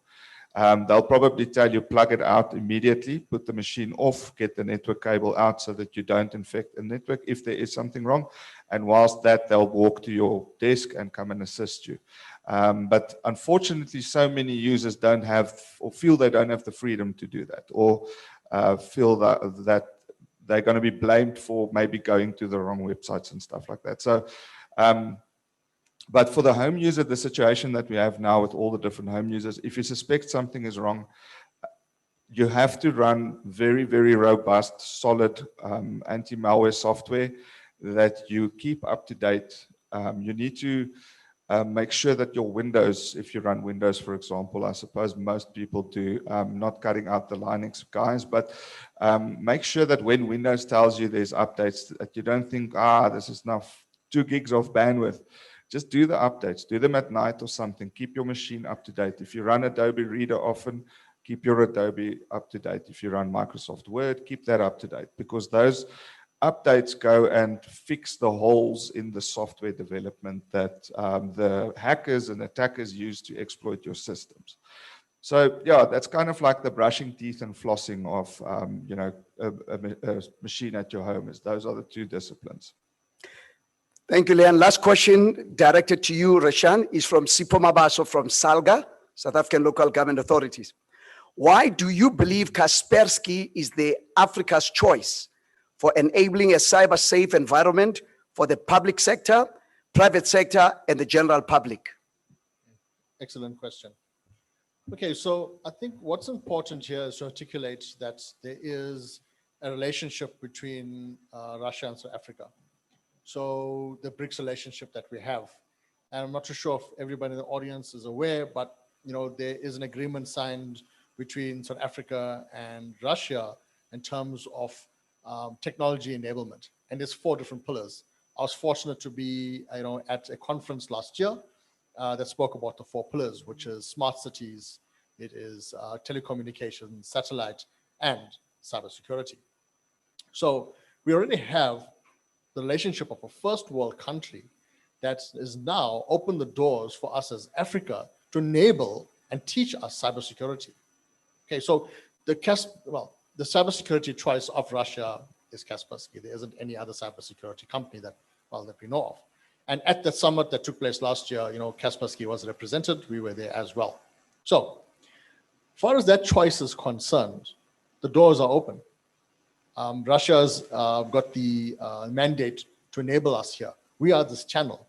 They'll probably tell you plug it out immediately, put the machine off, get the network cable out so that you don't infect the network if there is something wrong. And whilst that, they'll walk to your desk and come and assist you. But unfortunately, so many users don't have or feel they don't have the freedom to do that, or feel that they're going to be blamed for maybe going to the wrong websites and stuff like that. So, but for the home user, the situation that we have now with all the different home users, if you suspect something is wrong, you have to run very, very robust, solid anti-malware software that you keep up to date. You need to make sure that your Windows, if you run Windows, for example, I suppose most people do, not cutting out the Linux guys, but make sure that when Windows tells you there's updates, that you don't think, this is now 2 gigs of bandwidth. Just do the updates, do them at night or something. Keep your machine up to date. If you run Adobe Reader often, keep your Adobe up to date. If you run Microsoft Word, keep that up to date, because those updates go and fix the holes in the software development that the hackers and attackers use to exploit your systems. So yeah, that's kind of like the brushing teeth and flossing of you know, a machine at your home. Those are the 2 disciplines. Thank you, Leanne. Last question directed to you, Rashan, is from Sipho Mabaso from SALGA, South African Local Government Authorities. Why do you believe Kaspersky is the Africa's choice for enabling a cyber-safe environment for the public sector, private sector, and the general public? Excellent question. Okay, so I think what's important here is to articulate that there is a relationship between Russia and South Africa. So the BRICS relationship that we have, and I'm not too sure if everybody in the audience is aware, but you know, there is an agreement signed between South Africa and Russia in terms of technology enablement, and there's 4 different pillars. I was fortunate to be, you know, at a conference last year that spoke about the 4 pillars, which is smart cities, it is telecommunications, satellite, and cybersecurity. So we already have the relationship of a first world country that is now opened the doors for us as Africa to enable and teach us cybersecurity. Okay, so the cybersecurity choice of Russia is Kaspersky. There isn't any other cybersecurity company that we know of. And at the summit that took place last year, Kaspersky was represented. We were there as well. So, as far as that choice is concerned, the doors are open. Russia's got the mandate to enable us here. We are this channel.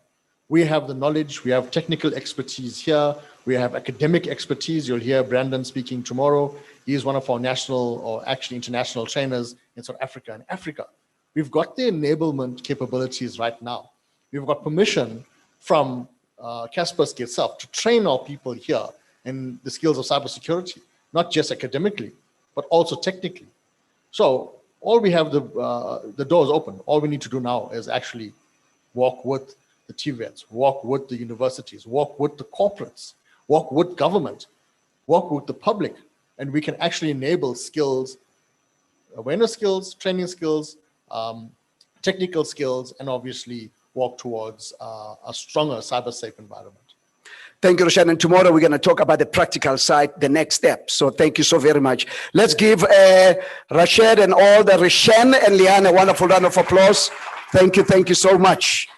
We have the knowledge, we have technical expertise here, we have academic expertise. You'll hear Brandon speaking tomorrow. He is one of our national or actually international trainers in South Africa and Africa. We've got the enablement capabilities right now. We've got permission from Kaspersky itself to train our people here in the skills of cybersecurity, not just academically, but also technically. So all we have, the doors open. All we need to do now is actually walk with the TVETs, walk with the universities, walk with the corporates, walk with government, walk with the public, and we can actually enable skills, awareness skills, training skills, technical skills, and obviously walk towards a stronger cyber-safe environment. Thank you, Roshan. And tomorrow we're going to talk about the practical side, the next step. So thank you so very much. Let's give Rashid and all the Roshan and Leanne a wonderful round of applause. Thank you so much.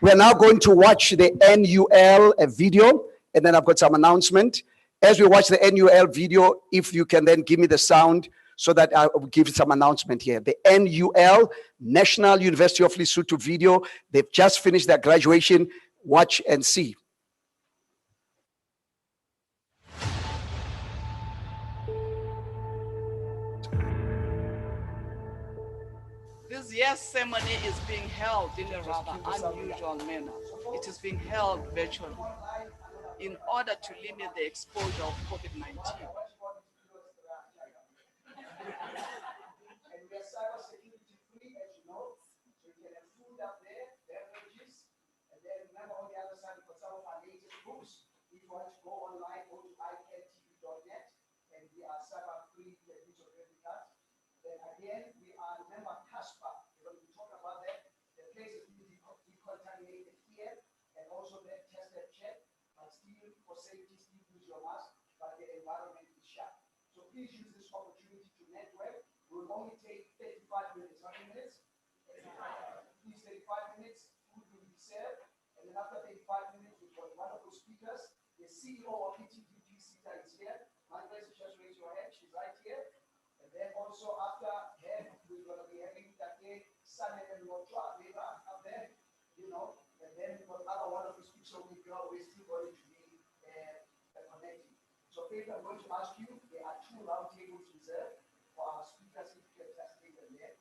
We're now going to watch the NUL video, and then I've got some announcement. As we watch the NUL video, if you can then give me the sound so that I will give you some announcement here. The NUL, National University of Lesotho video, they've just finished their graduation. Watch and see. This year's ceremony is being held in a rather unusual manner. It is being held virtually in order to limit the exposure of COVID-19. Please use this opportunity to network. We will only take 35 minutes, not minutes. Please 35 minutes, food will be served. And then after 35 minutes, we've got wonderful speakers. The CEO of ETDP Sita is here. Margaret, just raise your hand, she's right here. And then also after her, we're going to be having Take Sunny and Lotwa later up there, and then we've got other wonderful speakers, so we're still going to be connecting. So Faith, I'm going to ask you, there are 2 round tables reserved for our speakers, if you can just take them there.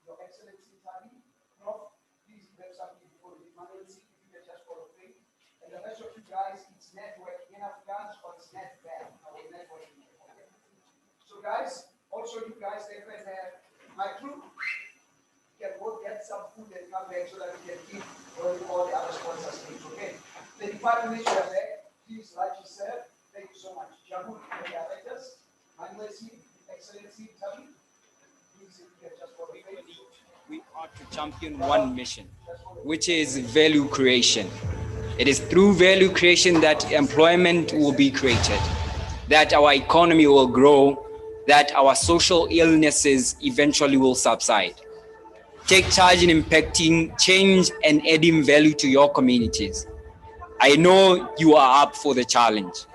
Your Excellency Tabi, Prof, please grab something before the emergency, if you can just follow Faith. And the rest of you guys, it's network in Afrikaans or it's network, our networking. Okay. So guys, also you guys, they can have my crew, can go get some food and come back so that we can keep all the other sponsors things, okay? 35 minutes you are back, please like yourself. Thank you so much. Jamu, the directors, Manwesi, Excellency, Tabi, please, if you can just follow me. We are to champion one mission, which is value creation. It is through value creation that employment will be created, that our economy will grow, that our social illnesses eventually will subside. Take charge in impacting change and adding value to your communities. I know you are up for the challenge.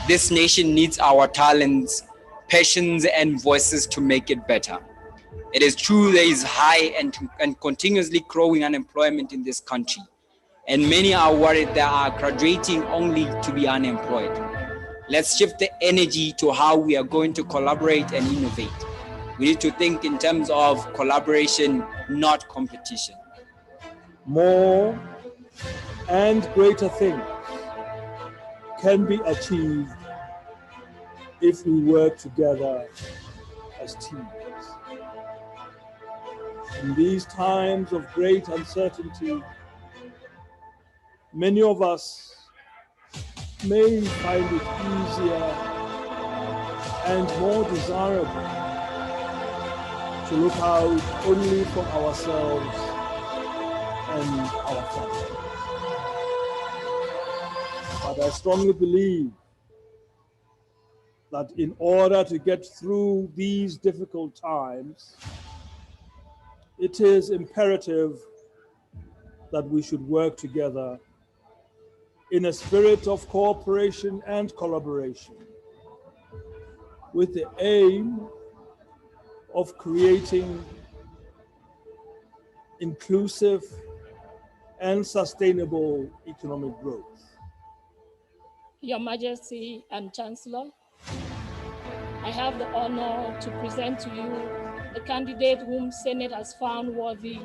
This nation needs our talents, passions, and voices to make it better. It is true there is high and continuously growing unemployment in this country, and many are worried they are graduating only to be unemployed. Let's shift the energy to how we are going to collaborate and innovate. We need to think in terms of collaboration, not competition. More and greater things can be achieved if we work together as teams. In these times of great uncertainty, many of us may find it easier and more desirable to look out only for ourselves and our family. But I strongly believe that in order to get through these difficult times, it is imperative that we should work together in a spirit of cooperation and collaboration, with the aim of creating inclusive and sustainable economic growth. Your Majesty and Chancellor, I have the honor to present to you the candidate whom Senate has found worthy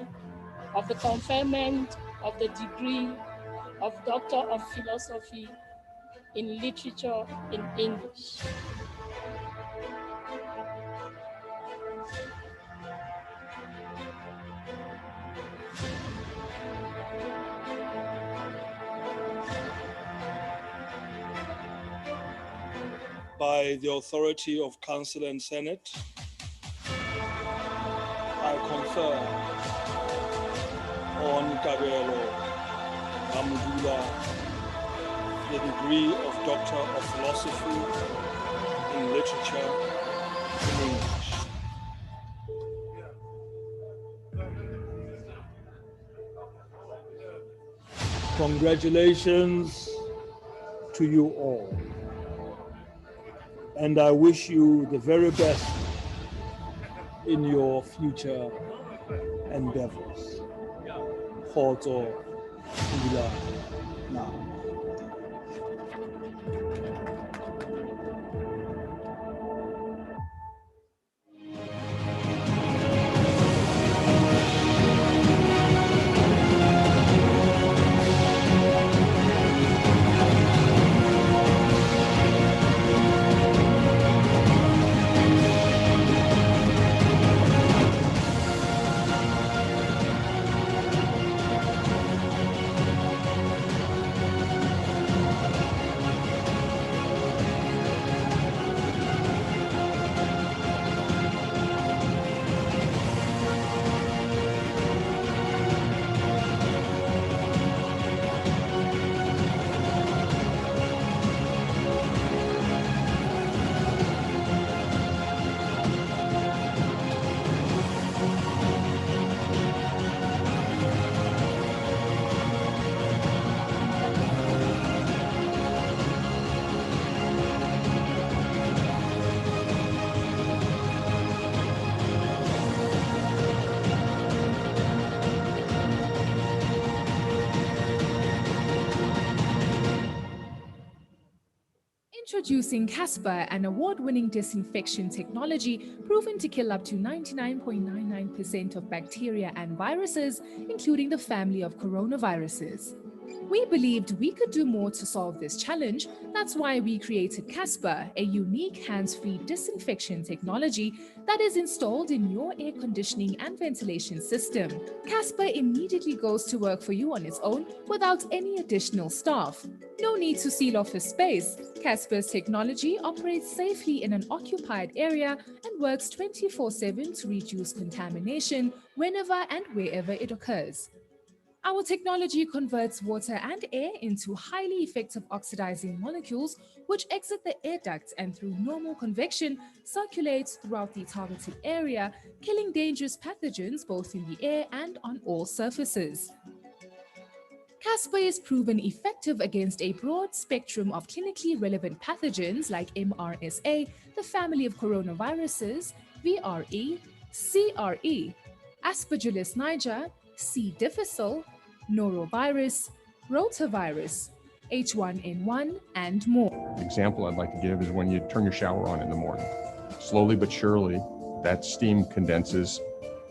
of the conferment of the degree of Doctor of Philosophy in Literature in English. By the authority of Council and Senate, I confer on Kabelo Amudula the degree of Doctor of Philosophy in Literature in English. Congratulations to you all. And I wish you the very best in your future endeavors. Hoto Ila now. Introducing Casper, an award-winning disinfection technology proven to kill up to 99.99% of bacteria and viruses, including the family of coronaviruses. We believed we could do more to solve this challenge. That's why we created Casper, a unique hands-free disinfection technology that is installed in your air conditioning and ventilation system. Casper immediately goes to work for you on its own without any additional staff. No need to seal off a space. Casper's technology operates safely in an occupied area and works 24/7 to reduce contamination whenever and wherever it occurs. Our technology converts water and air into highly effective oxidizing molecules, which exit the air ducts and through normal convection circulates throughout the targeted area, killing dangerous pathogens both in the air and on all surfaces. Casper is proven effective against a broad spectrum of clinically relevant pathogens like MRSA, the family of coronaviruses, VRE, CRE, Aspergillus niger, C. difficile, norovirus, rotavirus, H1N1, and more. The example I'd like to give is when you turn your shower on in the morning. Slowly but surely, that steam condenses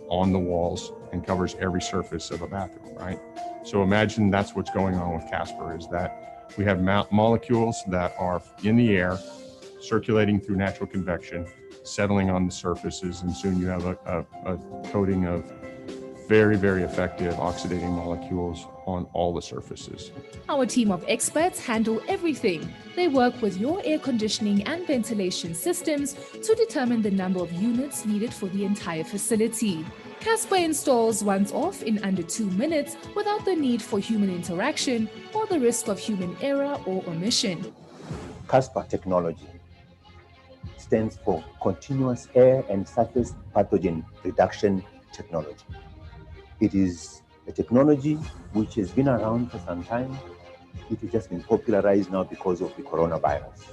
on the walls and covers every surface of a bathroom, right? So imagine that's what's going on with Casper, is that we have molecules that are in the air, circulating through natural convection, settling on the surfaces, and soon you have a coating of very, very effective oxidating molecules on all the surfaces. Our team of experts handle everything. They work with your air conditioning and ventilation systems to determine the number of units needed for the entire facility. Casper installs once off in under 2 minutes without the need for human interaction or the risk of human error or omission. Casper technology stands for Continuous Air and Surface Pathogen Reduction Technology. It is a technology which has been around for some time. It has just been popularized now because of the coronavirus.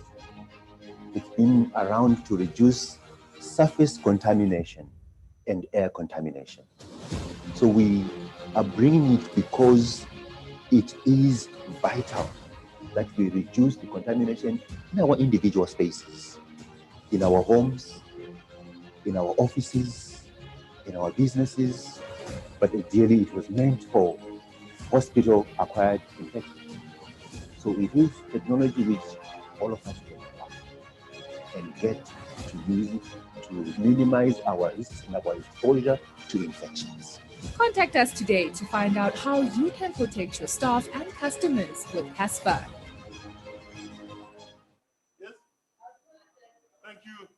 It's been around to reduce surface contamination and air contamination. So we are bringing it because it is vital that we reduce the contamination in our individual spaces, in our homes, in our offices, in our businesses, but ideally it was meant for hospital-acquired infections. So it is technology which all of us can apply and get to use it to minimize our risks and our exposure to infections. Contact us today to find out how you can protect your staff and customers with Casper. Thank you.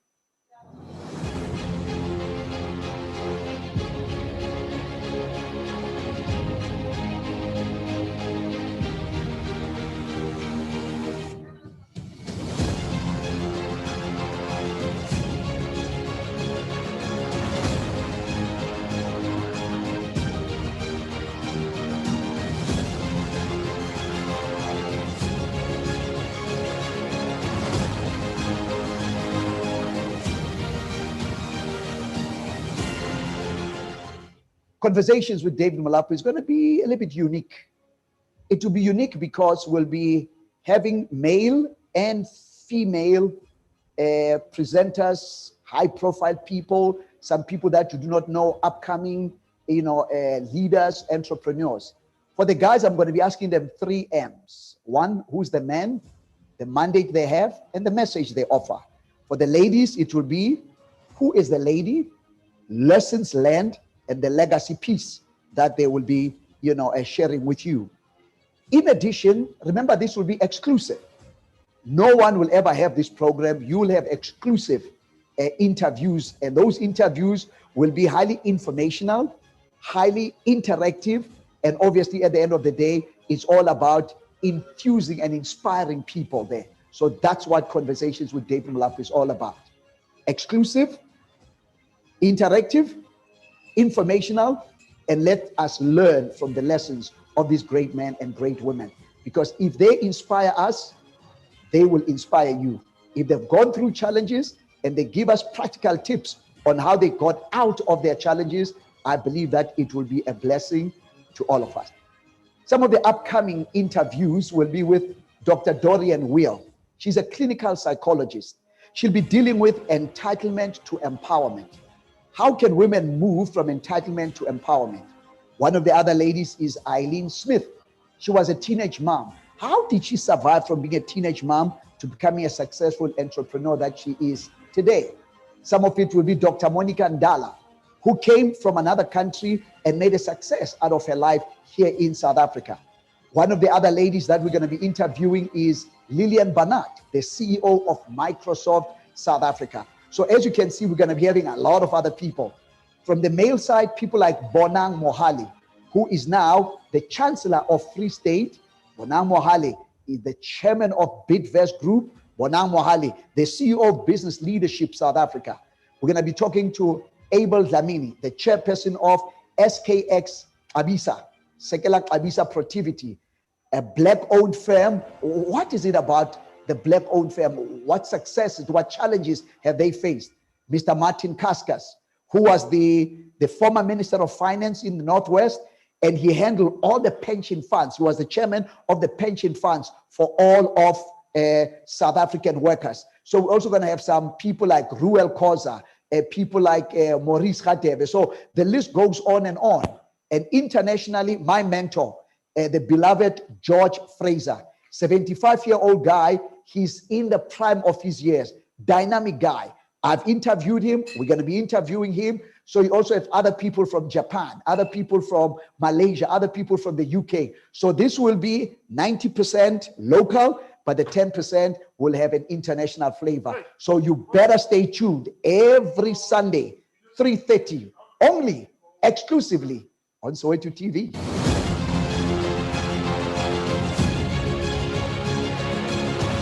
Conversations with David Malapu is going to be a little bit unique. It will be unique because we'll be having male and female presenters, high-profile people, some people that you do not know, upcoming, leaders, entrepreneurs. For the guys, I'm going to be asking them 3 M's. 1, who's the man, the mandate they have, and the message they offer. For the ladies, it will be, who is the lady, lessons learned, and the legacy piece that they will be, sharing with you. In addition, remember, this will be exclusive. No one will ever have this program. You will have exclusive interviews, and those interviews will be highly informational, highly interactive, and obviously at the end of the day, it's all about infusing and inspiring people there. So that's what Conversations with David Malapu is all about. Exclusive, interactive, informational, and let us learn from the lessons of these great men and great women. Because if they inspire us, they will inspire you. If they've gone through challenges and they give us practical tips on how they got out of their challenges, I believe that it will be a blessing to all of us. Some of the upcoming interviews will be with Dr. Dorian Weil. She's a clinical psychologist. She'll be dealing with entitlement to empowerment. How can women move from entitlement to empowerment? One of the other ladies is Eileen Smith. She was a teenage mom. How did she survive from being a teenage mom to becoming a successful entrepreneur that she is today? Some of it will be Dr. Monica Ndala, who came from another country and made a success out of her life here in South Africa. One of the other ladies that we're going to be interviewing is Lillian Barnard, the CEO of Microsoft South Africa. So as you can see, we're going to be having a lot of other people. From the male side, people like Bonang Mohale, who is now the Chancellor of Free State. Bonang Mohale is the Chairman of Bidvest Group. Bonang Mohale, the CEO of Business Leadership South Africa. We're going to be talking to Abel Dlamini, the Chairperson of SKX Abisa, Sekela Abisa Productivity, a Black-owned firm. What is it about the Black-owned firm? What successes, what challenges have they faced? Mr. Martin Kaskas, who was the former Minister of Finance in the Northwest, and he handled all the pension funds. He was the chairman of the pension funds for all of South African workers. So we're also going to have some people like Ruel Koza, people like Maurice Radebe. So the list goes on and on. And internationally, my mentor, the beloved George Fraser, 75-year-old guy. He's in the prime of his years, dynamic guy. I've interviewed him. We're going to be interviewing him So you also have other people from Japan, other people from Malaysia, other people from the UK. So this will be 90% local, but the 10% will have an international flavor. So you better stay tuned every Sunday, 3:30, only, exclusively on Soweto TV.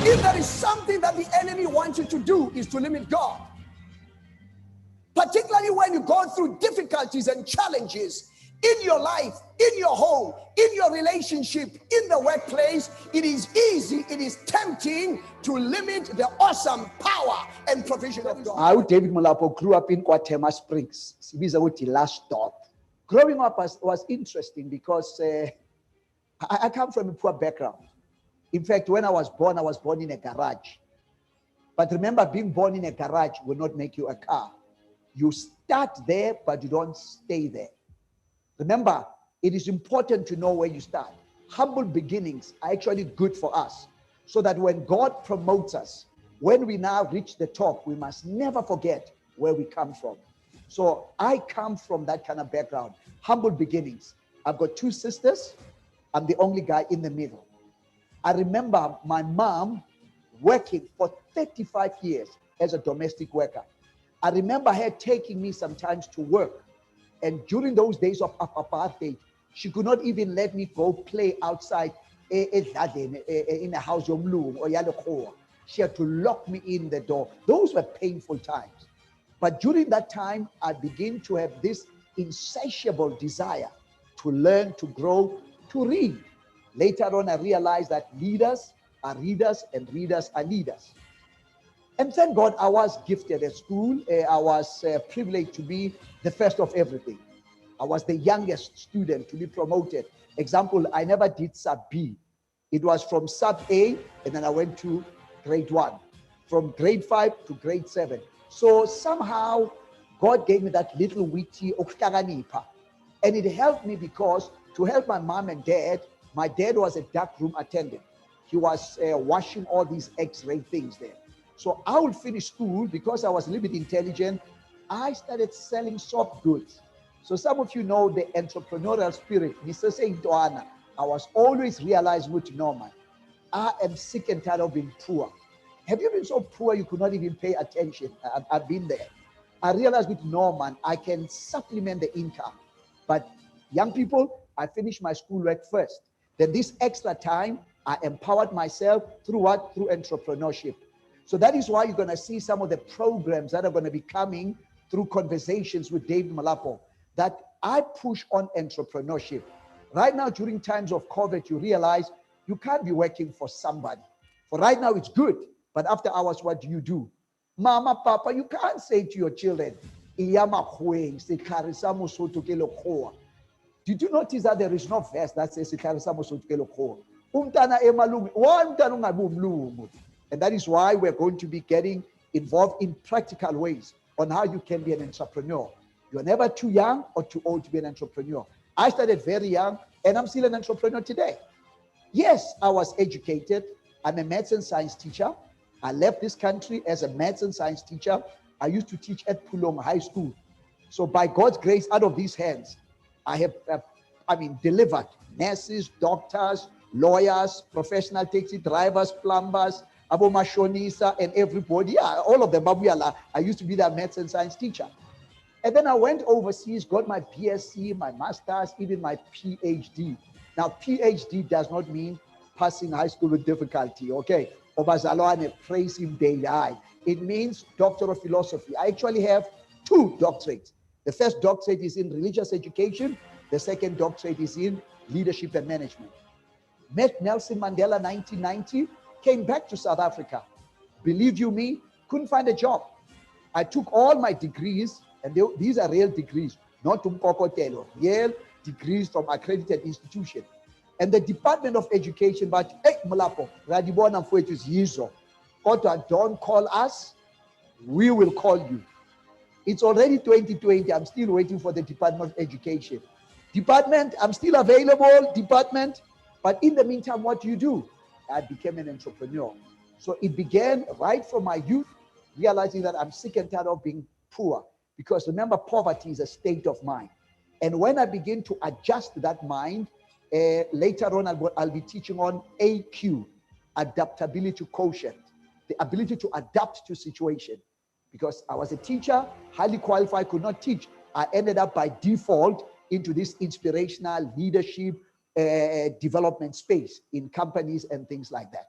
If there is something that the enemy wants you to do, is to limit God. Particularly when you go through difficulties and challenges in your life, in your home, in your relationship, in the workplace, it is easy, it is tempting to limit the awesome power and provision of God. I, David Molapo, grew up in Kwatema Springs. Sibiza uthi last stop. Growing up was interesting because I come from a poor background. In fact, when I was born in a garage. But remember, being born in a garage will not make you a car. You start there, but you don't stay there. Remember, it is important to know where you start. Humble beginnings are actually good for us, so that when God promotes us, when we now reach the top, we must never forget where we come from. So I come from that kind of background, humble beginnings. I've got two sisters. I'm the only guy in the middle. I remember my mom working for 35 years as a domestic worker. I remember her taking me sometimes to work. And during those days of apartheid, she could not even let me go play outside in a house. She had to lock me in the door. Those were painful times. But during that time, I began to have this insatiable desire to learn, to grow, to read. Later on, I realized that leaders are readers and readers are leaders. And thank God I was gifted at school. I was privileged to be the first of everything. I was the youngest student to be promoted. Example, I never did sub B. It was from sub A, and then I went to grade 1. From grade 5 to grade 7. So somehow, God gave me that little witty okuhlakanipha. And it helped me because to help my mom and dad, my dad was a darkroom attendant. He was washing all these X-ray things there. So I would finish school because I was a little bit intelligent. I started selling soft goods. So some of you know the entrepreneurial spirit. Mr. Saintwana, I was always realizing with Norman, I am sick and tired of being poor. Have you been so poor you could not even pay attention? I've been there. I realized with Norman, I can supplement the income. But young people, I finished my schoolwork first. Then this extra time, I empowered myself through what? Through entrepreneurship. So that is why you're going to see some of the programs that are going to be coming through conversations with David Molapo, that I push on entrepreneurship. Right now, during times of COVID, you realize you can't be working for somebody. For right now, it's good. But after hours, what do? Mama, Papa, you can't say to your children, did you notice that there is no verse that says and that is why we're going to be getting involved in practical ways on how you can be an entrepreneur. You're never too young or too old to be an entrepreneur. I started very young and I'm still an entrepreneur today. Yes, I was educated. I'm a maths and science teacher. I left this country as a maths and science teacher. I used to teach at Pulong High School. So by God's grace, out of these hands, I have, delivered nurses, doctors, lawyers, professional taxi drivers, plumbers, abomashonisa, and everybody. Yeah, all of them. I used to be their maths and science teacher. And then I went overseas, got my BSc, my master's, even my PhD. Now, PhD does not mean passing high school with difficulty, okay? Praise him daily. It means Doctor of Philosophy. I actually have 2 doctorates. The first doctorate is in religious education. The second doctorate is in leadership and management. Met Nelson Mandela 1990, came back to South Africa. Believe you me, couldn't find a job. I took all my degrees, and these are real degrees, not Tumkokotelo, real degrees from accredited institutions. And the Department of Education, but hey, Molapo, Radibona Fuetu is Yizo. Don't call us, we will call you. It's already 2020, I'm still waiting for the Department of Education. Department, I'm still available, department, but in the meantime, what do? I became an entrepreneur. So it began right from my youth, realizing that I'm sick and tired of being poor. Because remember, poverty is a state of mind. And when I begin to adjust that mind, later on, I'll be teaching on AQ, adaptability quotient, the ability to adapt to situation. Because I was a teacher, highly qualified, could not teach. I ended up by default into this inspirational leadership development space in companies and things like that.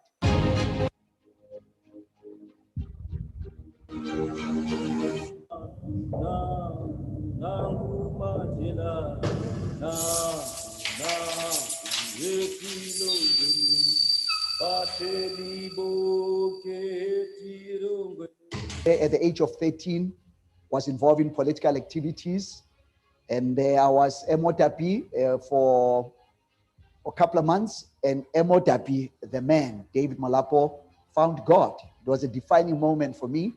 At the age of 13, was involved in political activities, and I was MOW for a couple of months, and MOW, the man, David Malapo, found God. It was a defining moment for me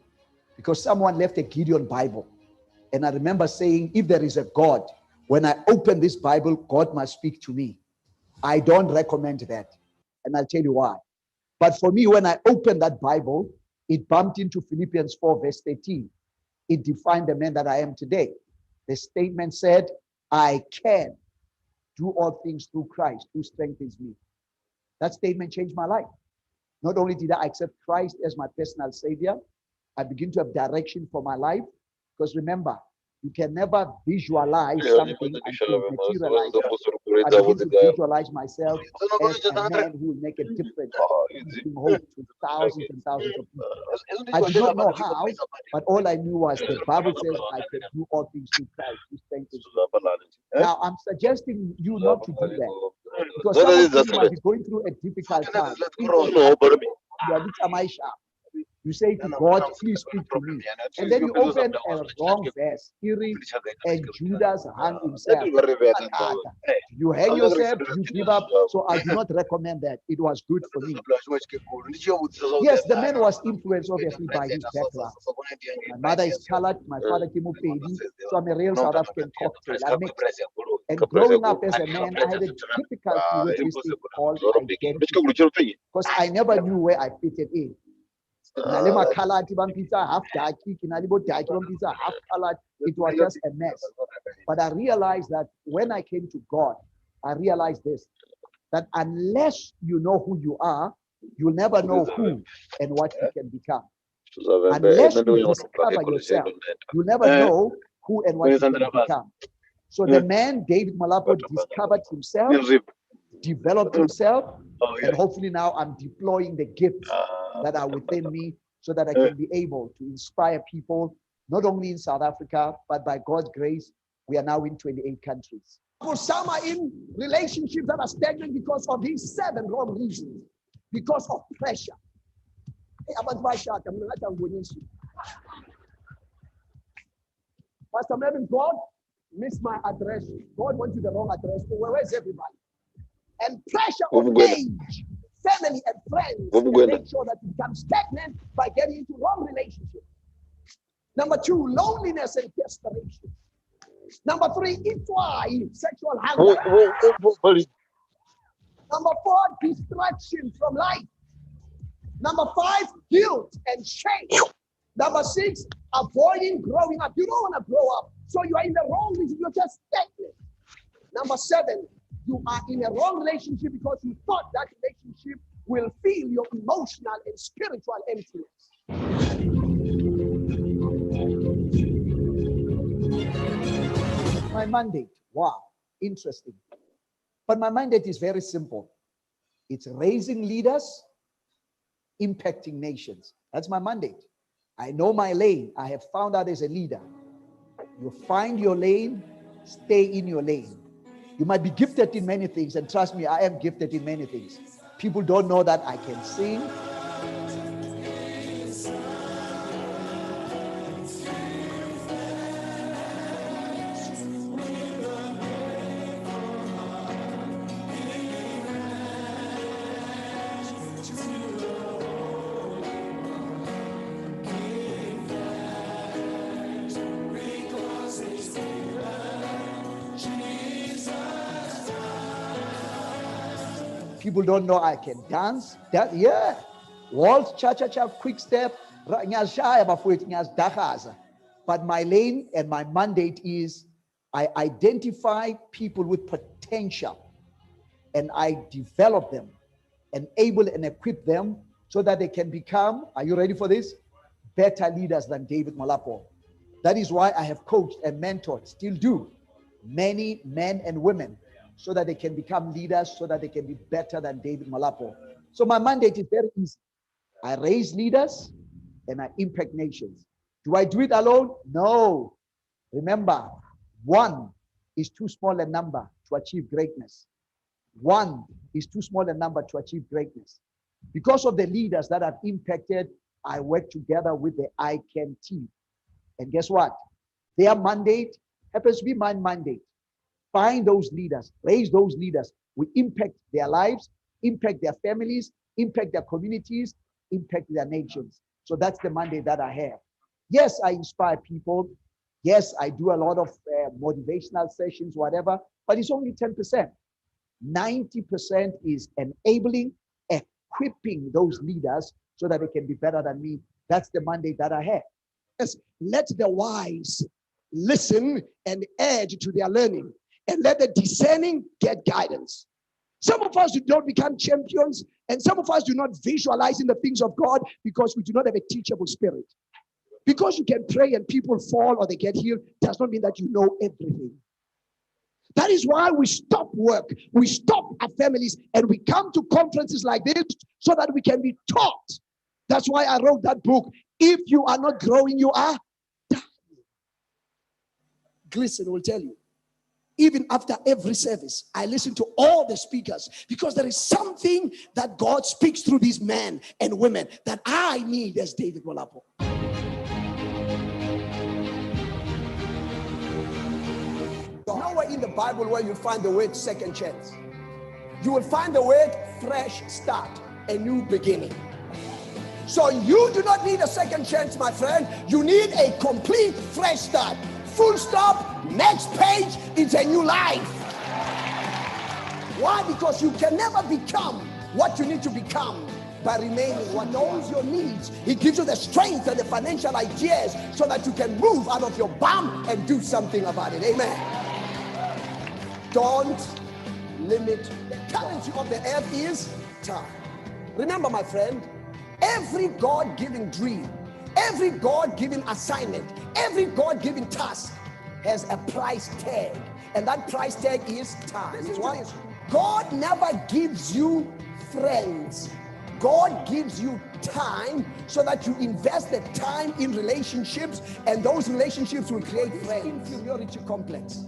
because someone left a Gideon Bible. And I remember saying, if there is a God, when I open this Bible, God must speak to me. I don't recommend that. And I'll tell you why. But for me, when I opened that Bible, it bumped into Philippians 4, verse 13. It defined the man that I am today. The statement said, I can do all things through Christ who strengthens me. That statement changed my life. Not only did I accept Christ as my personal savior, I begin to have direction for my life. Because remember, you can never visualize something until it materializes. I begin to visualize myself as a man who will make a difference, giving hope to thousands and thousands of people. I did not know how, but all I knew was the Bible says I can do all things through Christ who strengthens me. Now, I'm suggesting you not to do that. Because some of you might be going through a difficult time. You say to God, please speak to me. And then you open a wrong verse, hearing, and Judas hung himself. You hang yourself, you give up. So I do not recommend that. It was good for me. Yes, the man was influenced obviously by his background. My mother is colored, my father came up baby, so I'm a real South African cocktail. I mixed. And growing up as a man, I had a difficulty with this thing called identity. Because I never knew where I fitted in. It was just a mess. But I realized that when I came to God, I realized this, that unless you know who you are, you'll never know who and what you can become. Unless you discover yourself, you'll never know who and what you can become. So the man, David Malapo, discovered himself, developed himself, and hopefully now I'm deploying the gifts that are within me so that I can be able to inspire people, not only in South Africa, but by God's grace, we are now in 28 countries. For some are in relationships that are stagnant because of these 7 wrong reasons, because of pressure. Pastor Melvin, God missed my address. God went to the wrong address. Where's everybody? And pressure of age, family and friends, and make sure that you become stagnant by getting into wrong relationships. Number 2, loneliness and desperation. Number 3, itwai, sexual hunger. Number 4, distraction from life. Number 5, guilt and shame. Number 6, avoiding growing up. You don't want to grow up, so you are in the wrong reason. You're just stagnant. Number 7, you are in a wrong relationship because you thought that relationship will fill your emotional and spiritual emptiness. My mandate, wow, interesting. But my mandate is very simple. It's raising leaders, impacting nations. That's my mandate. I know my lane. I have found out as a leader. You find your lane, stay in your lane. You might be gifted in many things, and trust me, I am gifted in many things. People don't know that I can sing. People don't know I can dance. That, yeah. Waltz, cha-cha-cha, quick step. But my lane and my mandate is I identify people with potential and I develop them, enable and equip them so that they can become, are you ready for this? Better leaders than David Malapo. That is why I have coached and mentored, still do, many men and women so that they can become leaders, so that they can be better than David Malapo. So my mandate is very easy. I raise leaders and I impact nations. Do I do it alone? No. Remember, one is too small a number to achieve greatness. One is too small a number to achieve greatness. Because of the leaders that I've impacted, I work together with the ICANN team. And guess what? Their mandate happens to be my mandate. Find those leaders, raise those leaders. We impact their lives, impact their families, impact their communities, impact their nations. So that's the mandate that I have. Yes, I inspire people. Yes, I do a lot of motivational sessions, whatever, but it's only 10%. 90% is enabling, equipping those leaders so that they can be better than me. That's the mandate that I have. Yes, let the wise listen and add to their learning, and let the discerning get guidance. Some of us do not become champions, and some of us do not visualize in the things of God because we do not have a teachable spirit. Because you can pray and people fall or they get healed does not mean that you know everything. That is why we stop work, we stop our families, and we come to conferences like this so that we can be taught. That's why I wrote that book. If you are not growing, you are dying. Gleason will tell you, even after every service, I listen to all the speakers because there is something that God speaks through these men and women that I need as David Malapo. Nowhere in the Bible where you find the word second chance. You will find the word fresh start, a new beginning. So you do not need a second chance, my friend. You need a complete fresh start. Full stop, next page, it's a new life. Why? Because you can never become what you need to become by remaining. What knows your needs, He gives you the strength and the financial ideas so that you can move out of your bum and do something about it. Amen. Don't limit. The currency of the earth is time. Remember, my friend, every God-given dream, every God-given assignment, every God-given task has a price tag, and that price tag is time. This is why God never gives you friends. God gives you time so that you invest the time in relationships, and those relationships will create friends. Inferiority complex.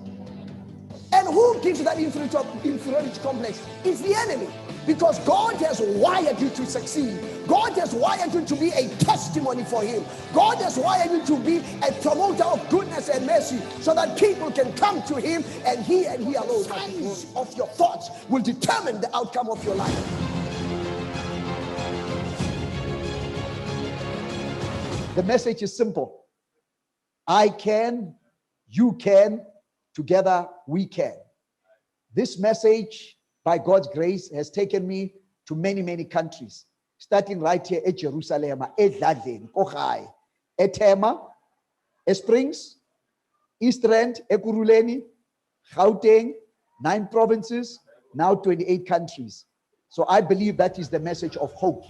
And who gives you that inferiority complex? It's the enemy. Because God has wired you to succeed. God has wired you to be a testimony for Him. God has wired you to be a promoter of goodness and mercy so that people can come to Him and He alone. The size of your thoughts will determine the outcome of your life. The message is simple. I can, you can, together we can. This message, by God's grace, has taken me to many, many countries, starting right here at Jerusalem, at Dadlin, Kochai, at Tema, Springs, East Rand, Ekurhuleni, Gauteng, 9 provinces, now 28 countries. So I believe that is the message of hope.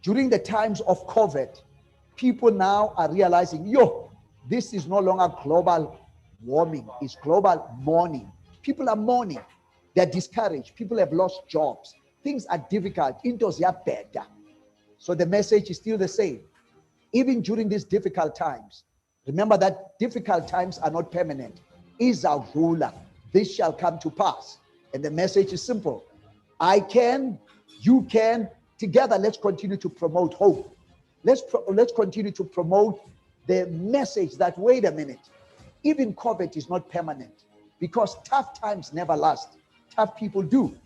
During the times of COVID, people now are realizing, this is no longer global warming, it's global mourning. People are mourning. They're discouraged. People have lost jobs. Things are difficult. Intos are better. So the message is still the same. Even during these difficult times, remember that difficult times are not permanent. Izavula, this shall come to pass. And the message is simple. I can, you can, together let's continue to promote hope. Let's continue to promote the message that, wait a minute, even COVID is not permanent, because tough times never last. Tough people do.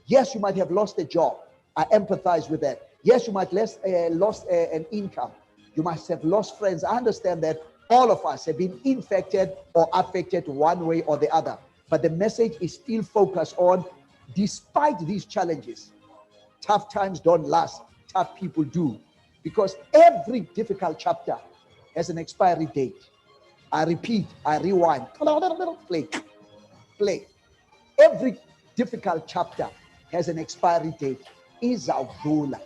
Yes, you might have lost a job. I empathize with that. Yes, you might have lost an income. You must have lost friends. I understand that all of us have been infected or affected one way or the other. But the message is still focused on, despite these challenges, tough times don't last. Tough people do. Because every difficult chapter has an expiry date. I repeat, I rewind. Play. Play. Every difficult chapter has an expiry date. Izawdlula.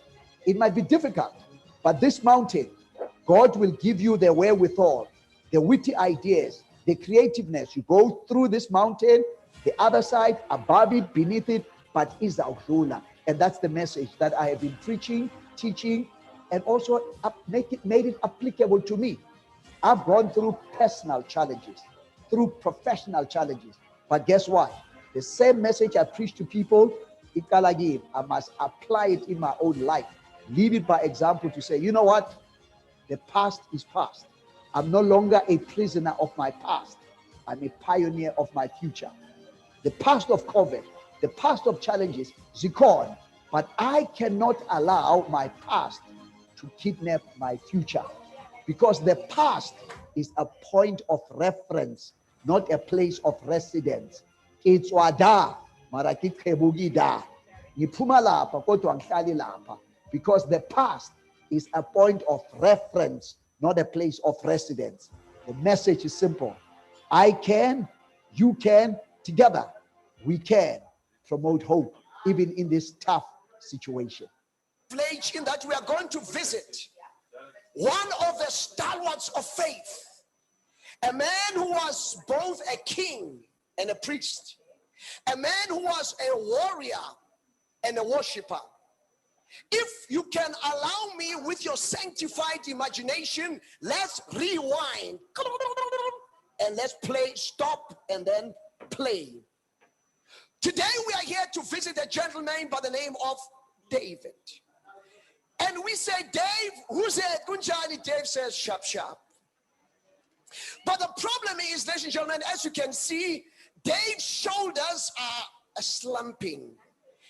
It might be difficult, but this mountain, God will give you the wherewithal, the witty ideas, the creativeness. You go through this mountain, the other side, above it, beneath it, but izawdlula. And that's the message that I have been preaching, teaching, and also made it applicable to me. I've gone through personal challenges, through professional challenges. But guess what? The same message I preach to people, I must apply it in my own life. Lead it by example to say, you know what? The past is past. I'm no longer a prisoner of my past. I'm a pioneer of my future. The past of COVID, the past of challenges, Zikon. But I cannot allow my past to kidnap my future, because the past is a point of reference, not a place of residence. It's wada, marakikebugida. Niphuma lapha kodwa ngihlali lapha, because the past is a point of reference, not a place of residence. The message is simple. I can, you can, together we can promote hope even in this tough situation. In that we are going to visit one of the stalwarts of faith, a man who was both a king and a priest, a man who was a warrior and a worshiper. If you can allow me with your sanctified imagination, let's rewind and let's play, stop, and then play. Today we are here to visit a gentleman by the name of David. And we say, Dave, who said Kunjani? Dave says, sharp, sharp. But the problem is, ladies and gentlemen, as you can see, Dave's shoulders are slumping.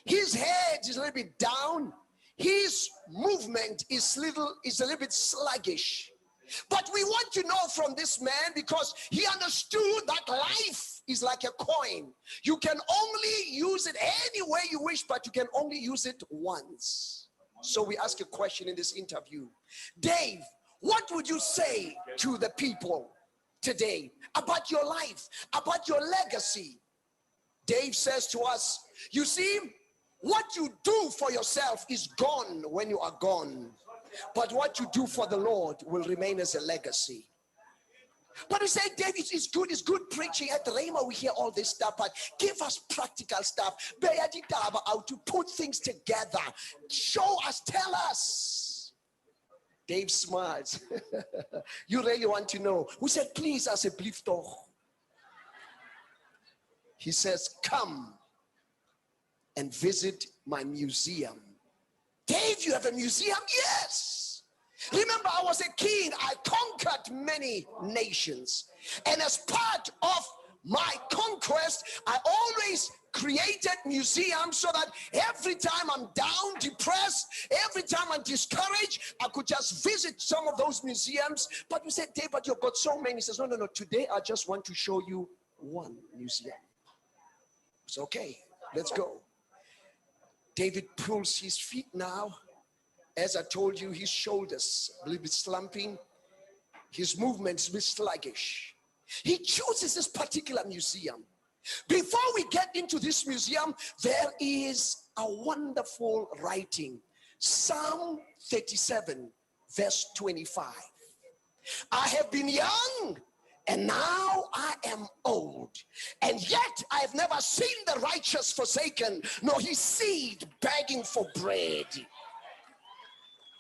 His head is a little bit down. His movement is a little bit sluggish. But we want to know from this man, because he understood that life is like a coin. You can only use it any way you wish, but you can only use it once. So we ask a question in this interview. Dave, what would you say to the people today about your life, about your legacy? Dave says to us, you see, what you do for yourself is gone when you are gone. But what you do for the Lord will remain as a legacy. But we say, David, it's good preaching. At Rhema, we hear all this stuff, but give us practical stuff. How to put things together. Show us, tell us. Dave smiles. You really want to know. We said, please, as a bliftoch. He says, come and visit my museum. Dave, you have a museum? Yes. Remember, I was a king. I conquered many nations. And as part of my conquest, I always created museums so that every time I'm down, depressed, every time I'm discouraged, I could just visit some of those museums. But we said, Dave, but you've got so many. He says, no. Today, I just want to show you one museum. It's okay. Let's go. David pulls his feet now. As I told you, his shoulders a little bit slumping. His movements a bit sluggish. He chooses this particular museum. Before we get into this museum, there is a wonderful writing. Psalm 37, verse 25. I have been young, and now I am old, and yet I have never seen the righteous forsaken, nor his seed begging for bread.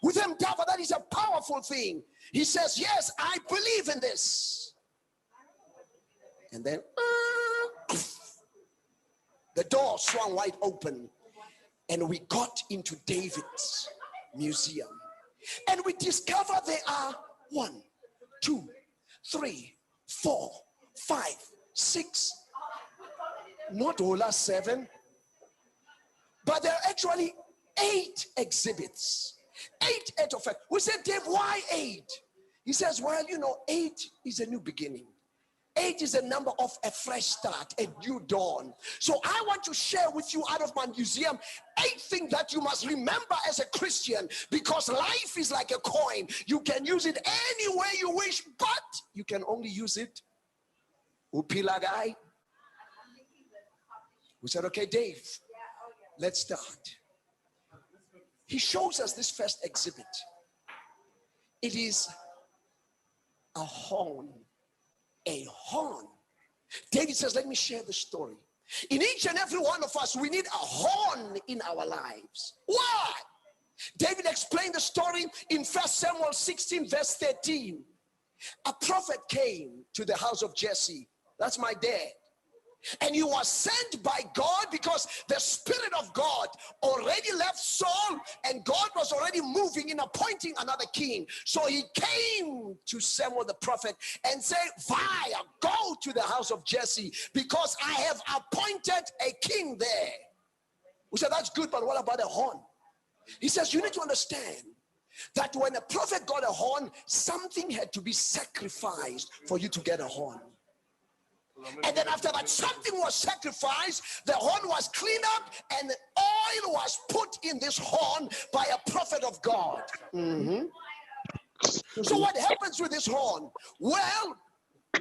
With him, that is a powerful thing. He says, yes, I believe in this. And then the door swung wide open, and we got into David's museum. And we discovered there are 1, 2, 3, 4, 5, 6, not all are 7, but there are actually 8 exhibits. 8 of it. We said, Dave, why 8? He says, well, 8 is a new beginning. 8 is a number of a fresh start, a new dawn. So I want to share with you out of my museum 8 things that you must remember as a Christian, because life is like a coin. You can use it any way you wish, but you can only use it. Upila guy. We said, okay, Dave, let's start. He shows us this first exhibit. It is a horn. A horn. David says, let me share the story. In each and every one of us, we need a horn in our lives. Why? David explained the story in 1 Samuel 16, verse 13. A prophet came to the house of Jesse. That's my dad. And he was sent by God because the Spirit of God already left Saul and God was already moving in appointing another king. So he came to Samuel the prophet and said, Vaya, go to the house of Jesse because I have appointed a king there. We said, that's good, but what about a horn? He says, you need to understand that when a prophet got a horn, something had to be sacrificed for you to get a horn. And then after that, something was sacrificed, the horn was cleaned up, and the oil was put in this horn by a prophet of God. So what happens with this horn? Well,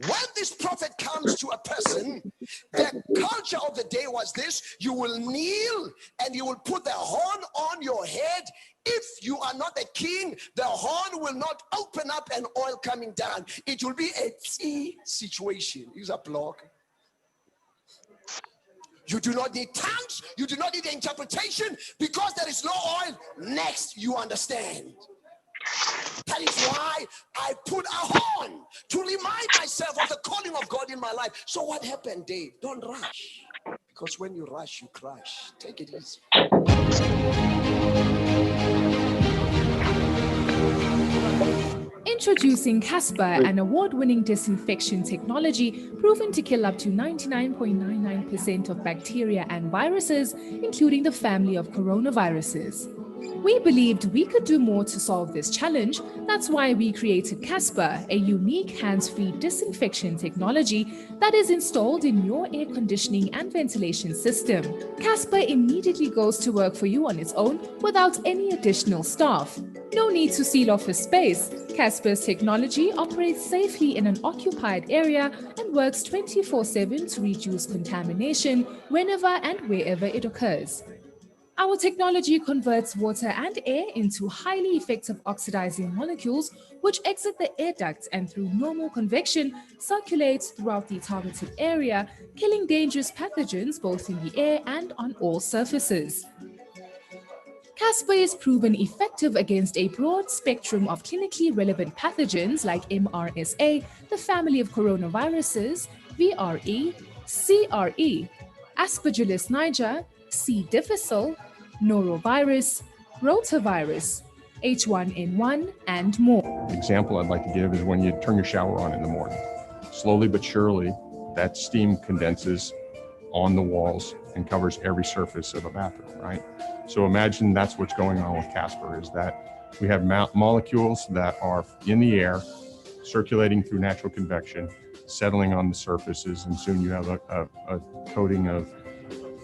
when this prophet comes to a person, the culture of the day was this: you will kneel and you will put the horn on your head. If you are not a king, the horn will not open up and oil coming down. It will be a tea situation. Use a block. You do not need tongues. You do not need the interpretation because there is no oil. Next, you understand. That is why I put a horn to remind myself of the calling of God in my life. So what happened, Dave? Don't rush. Because when you rush, you crash. Take it easy. Introducing Casper, an award-winning disinfection technology proven to kill up to 99.99% of bacteria and viruses, including the family of coronaviruses. We believed we could do more to solve this challenge. That's why we created Casper, a unique hands-free disinfection technology that is installed in your air conditioning and ventilation system. Casper immediately goes to work for you on its own without any additional staff. No need to seal off a space. Casper's technology operates safely in an occupied area and works 24/7 to reduce contamination whenever and wherever it occurs. Our technology converts water and air into highly effective oxidizing molecules which exit the air ducts and through normal convection circulates throughout the targeted area, killing dangerous pathogens both in the air and on all surfaces. Casper is proven effective against a broad spectrum of clinically relevant pathogens like MRSA, the family of coronaviruses, VRE, CRE, Aspergillus niger, C. difficile, norovirus, rotavirus, H1N1, and more. The example I'd like to give is when you turn your shower on in the morning. Slowly but surely, that steam condenses on the walls and covers every surface of a bathroom, right? So imagine that's what's going on with Casper, is that we have molecules that are in the air, circulating through natural convection, settling on the surfaces, and soon you have a coating of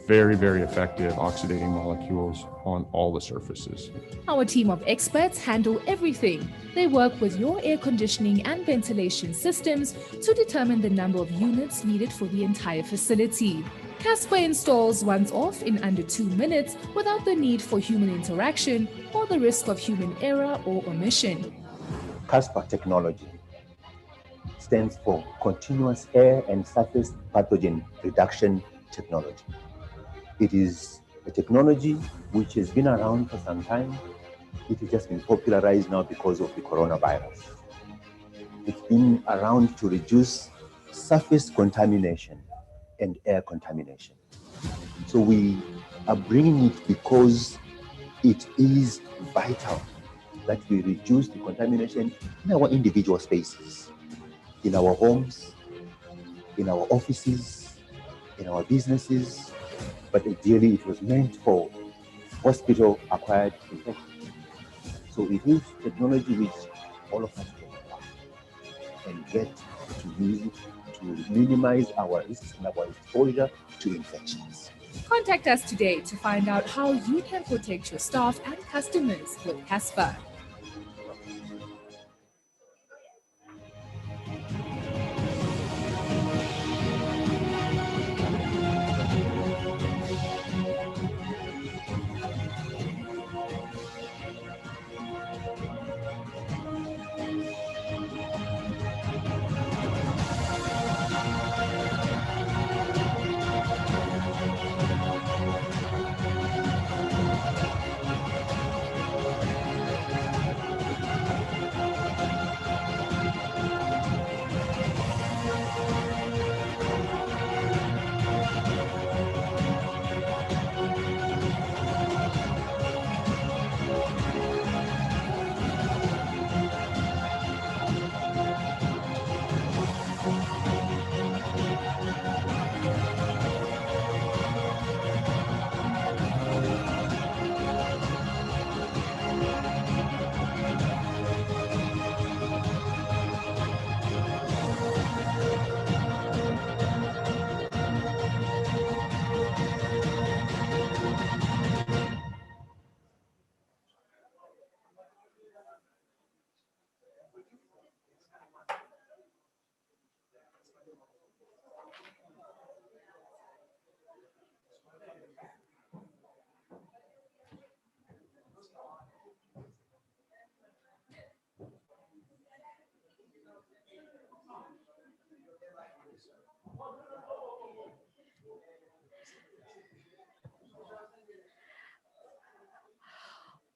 very, very effective oxidating molecules on all the surfaces. Our team of experts handle everything. They work with your air conditioning and ventilation systems to determine the number of units needed for the entire facility. Casper installs once off in under 2 minutes without the need for human interaction or the risk of human error or omission. Casper technology stands for Continuous Air and Surface Pathogen Reduction Technology. It is a technology which has been around for some time. It has just been popularized now because of the coronavirus. It's been around to reduce surface contamination and air contamination. So we are bringing it because it is vital that we reduce the contamination in our individual spaces, in our homes, in our offices, in our businesses, but ideally it was meant for hospital-acquired infections. So it is technology which all of us can apply and get to use it to to minimize our risks and our exposure to infections. Contact us today to find out how you can protect your staff and customers with Casper.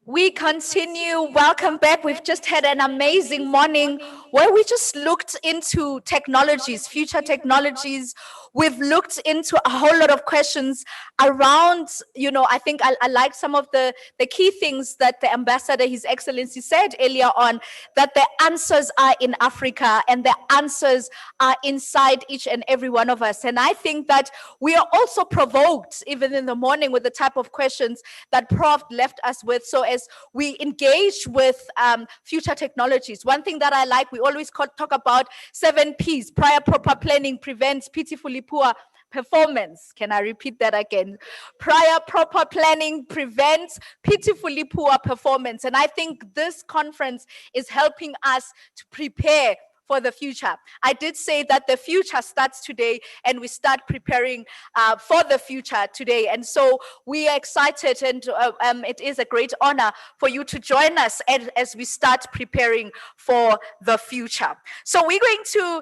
We continue. Welcome back. We've just had an amazing morning where we just looked into technologies, future technologies. We've looked into a whole lot of questions around, I think I like some of the key things that the ambassador, His Excellency, said earlier on, that the answers are in Africa and the answers are inside each and every one of us. And I think that we are also provoked, even in the morning, with the type of questions that Prof left us with. So as we engage with future technologies, one thing that I like, we always talk about 7 Ps: prior, proper planning prevents pitifully poor performance. Can I repeat that again? Prior, proper planning prevents pitifully poor performance. And I think this conference is helping us to prepare for the future. I did say that the future starts today and we start preparing for the future today. And so we are excited, and it is a great honor for you to join us as we start preparing for the future. So we're going to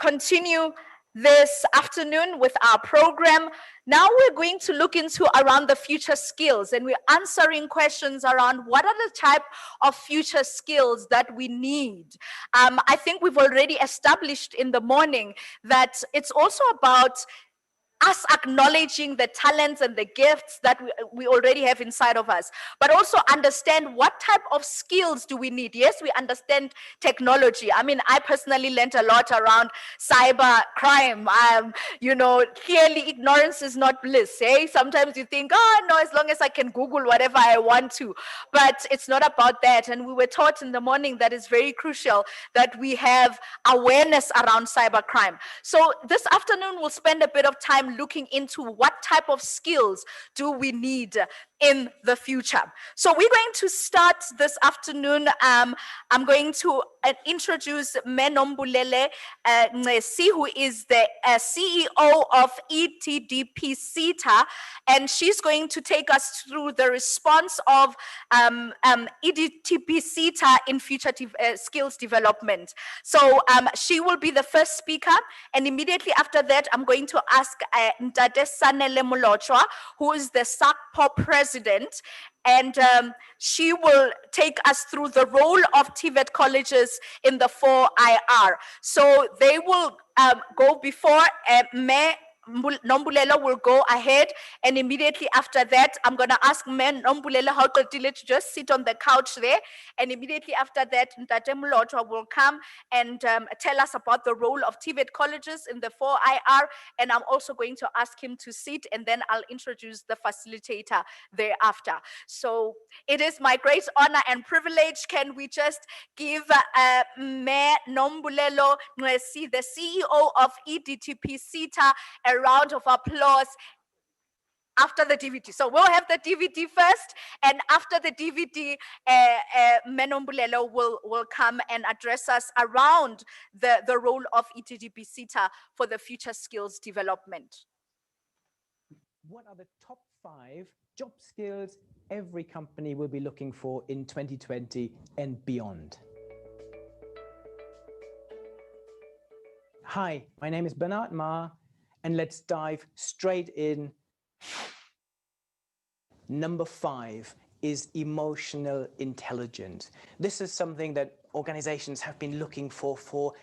continue this afternoon with our program. Now we're going to look into around the future skills, and we're answering questions around what are the type of future skills that we need. I think we've already established in the morning that it's also about us acknowledging the talents and the gifts that we already have inside of us, but also understand what type of skills do we need. Yes, we understand technology. I mean, I personally learned a lot around cyber crime. Clearly ignorance is not bliss. Eh? Sometimes you think, oh no, as long as I can Google whatever I want to, but it's not about that. And we were taught in the morning that it's very crucial that we have awareness around cyber crime. So this afternoon, we'll spend a bit of time looking into what type of skills do we need in the future. So we're going to start this afternoon. I'm going to introduce Menombulele Ncesi, who is the CEO of ETDP CETA, and she's going to take us through the response of ETDP CETA in future skills development. So she will be the first speaker, and immediately after that, I'm going to ask Ntate Sanele Molochwa, who is the SACPO president, and she will take us through the role of TVET colleges in the 4IR. So they will go before Nombulelo will go ahead, and immediately after that, I'm going to ask Nombulelo how to just sit on the couch there. And immediately after that, Ntate Mlotshwa will come and tell us about the role of TVET colleges in the 4IR. And I'm also going to ask him to sit, and then I'll introduce the facilitator thereafter. So it is my great honor and privilege. Can we just give Mayor Nombulelo Ngesi, the CEO of EDTP SETA, a round of applause after the DVD. So we'll have the DVD first, and after the DVD, Nombulelo will come and address us around the role of EDTP SETA for the future skills development. What are the top 5 job skills every company will be looking for in 2020 and beyond? Hi, my name is Bernard Ma, and let's dive straight in. Number 5 is emotional intelligence. This is something that organizations have been looking for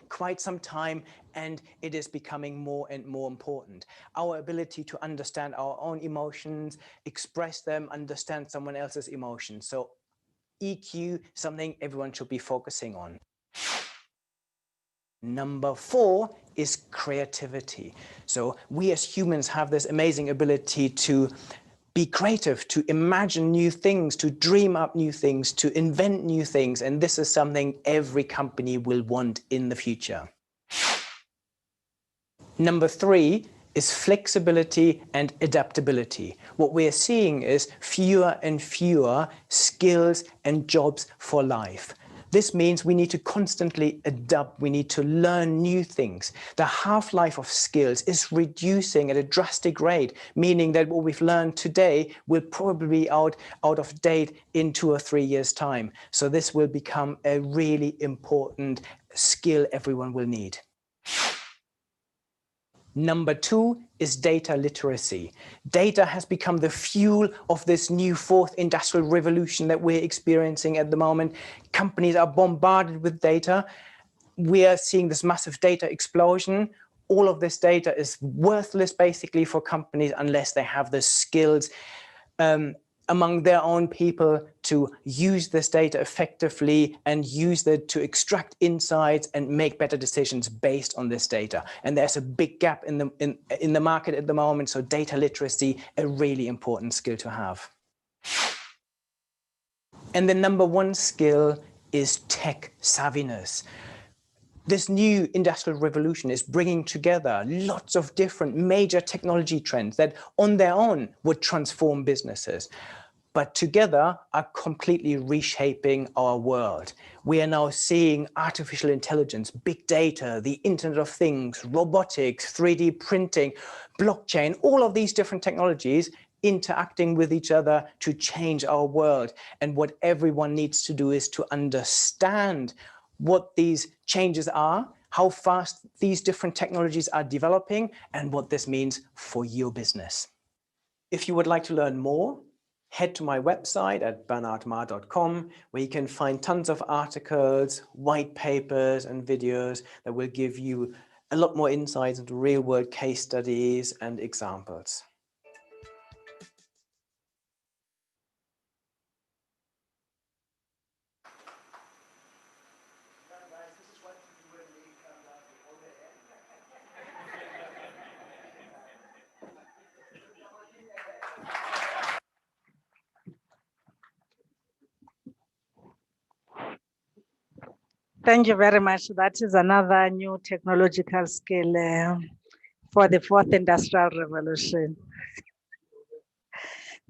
quite some time, and it is becoming more and more important. Our ability to understand our own emotions, express them, understand someone else's emotions. So EQ, something everyone should be focusing on. Number 4 is creativity. So we as humans have this amazing ability to be creative, to imagine new things, to dream up new things, to invent new things. And this is something every company will want in the future. Number 3 is flexibility and adaptability. What we're seeing is fewer and fewer skills and jobs for life. This means we need to constantly adapt. We need to learn new things. The half-life of skills is reducing at a drastic rate, meaning that what we've learned today will probably be out of date in 2 or 3 years' time. So this will become a really important skill everyone will need. Number 2 is data literacy. Data has become the fuel of this new 4th industrial revolution that we're experiencing at the moment. Companies are bombarded with data. We are seeing this massive data explosion. All of this data is worthless basically for companies unless they have the skills among their own people to use this data effectively and use it to extract insights and make better decisions based on this data. And there's a big gap in the market at the moment, so data literacy, a really important skill to have. And the number 1 skill is tech savviness. This new industrial revolution is bringing together lots of different major technology trends that on their own would transform businesses, but together are completely reshaping our world. We are now seeing artificial intelligence, big data, the Internet of Things, robotics, 3D printing, blockchain, all of these different technologies interacting with each other to change our world. And what everyone needs to do is to understand what these changes are, how fast these different technologies are developing, and what this means for your business. If you would like to learn more, head to my website at bernardma.com, where you can find tons of articles, white papers, and videos that will give you a lot more insights into real-world case studies and examples. Thank you very much. That is another new technological skill for the 4th industrial revolution.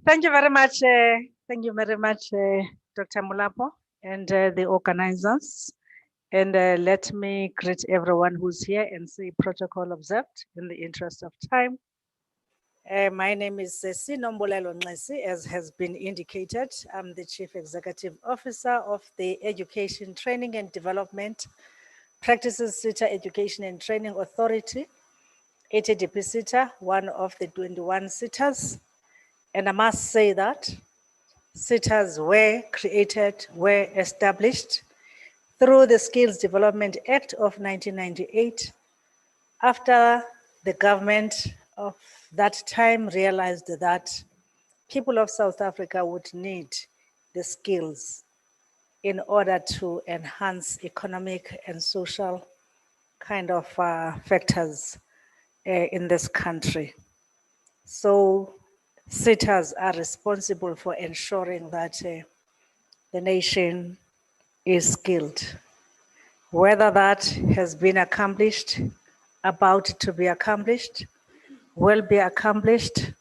Thank you very much. Thank you very much, Dr. Mulapo and the organizers. And let me greet everyone who's here and say protocol observed in the interest of time. My name is Nombulelo Ngesi, as has been indicated. I'm the Chief Executive Officer of the Education, Training and Development Practices SETA Education and Training Authority, EDTP SETA, one of the 21 SETAs. And I must say that SETAs were created, were established through the Skills Development Act of 1998 after the government of that time realized that people of South Africa would need the skills in order to enhance economic and social kind of factors in this country. So SETAs are responsible for ensuring that the nation is skilled. Whether that has been accomplished, about to be accomplished, will be accomplished,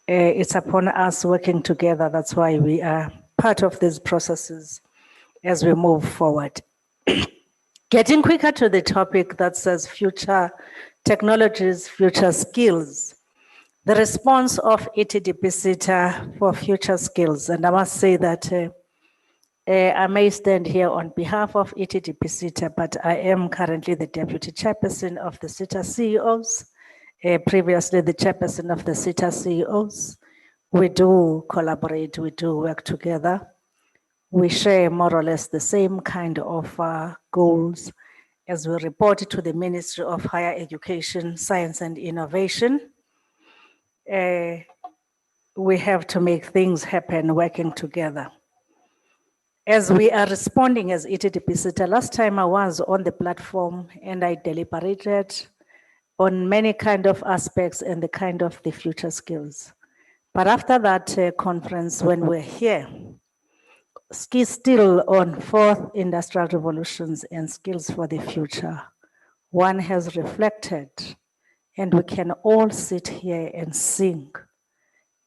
it's upon us working together. That's why we are part of these processes as we move forward. Getting quicker to the topic that says future technologies, future skills. The response of ETDP SETA for future skills. And I must say that I may stand here on behalf of ETDP SETA, but I am currently the Deputy Chairperson of the SETA CEOs, previously the Chairperson of the SETA CEOs. We do collaborate, we do work together. We share more or less the same kind of goals as we report to the Ministry of Higher Education, Science and Innovation. We have to make things happen working together. As we are responding as ETDP SETA, last time I was on the platform and I deliberated on many kind of aspects and the kind of the future skills. But after that conference, when we're here, still on fourth industrial revolutions and skills for the future, one has reflected, and we can all sit here and sing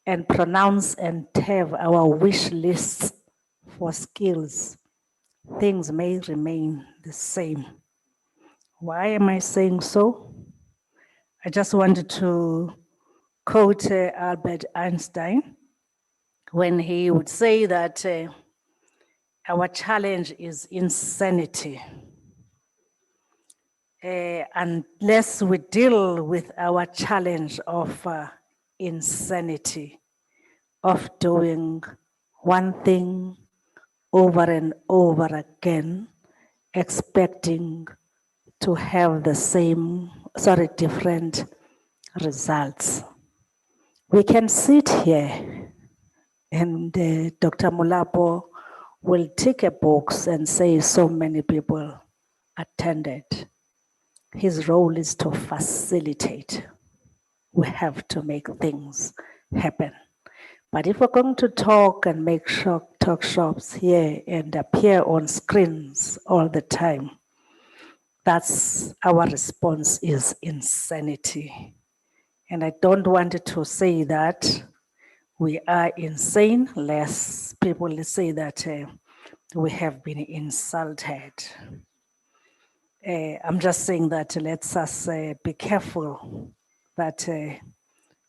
and pronounce and have our wish lists for skills. Things may remain the same. Why am I saying so? I just wanted to quote Albert Einstein when he would say that our challenge is insanity. Unless we deal with our challenge of insanity, of doing one thing over and over again, expecting to have the same, different results. We can sit here and Dr. Mulapo will tick a box and say so many people attended. His role is to facilitate. We have to make things happen. But if we're going to talk and make talk shops here and appear on screens all the time, that's our response is insanity. And I don't want to say that we are insane, lest people say that we have been insulted. I'm just saying that let's us be careful that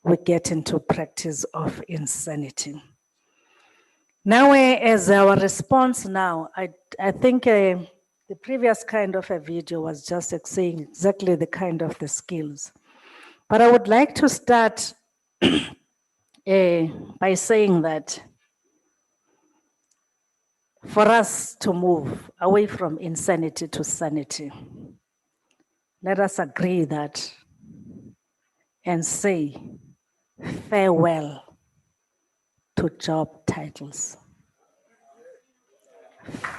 we get into practice of insanity. Now, as our response now, I think the previous kind of a video was just saying exactly the kind of the skills. But I would like to start by saying that for us to move away from insanity to sanity, let us agree that and say farewell to job titles.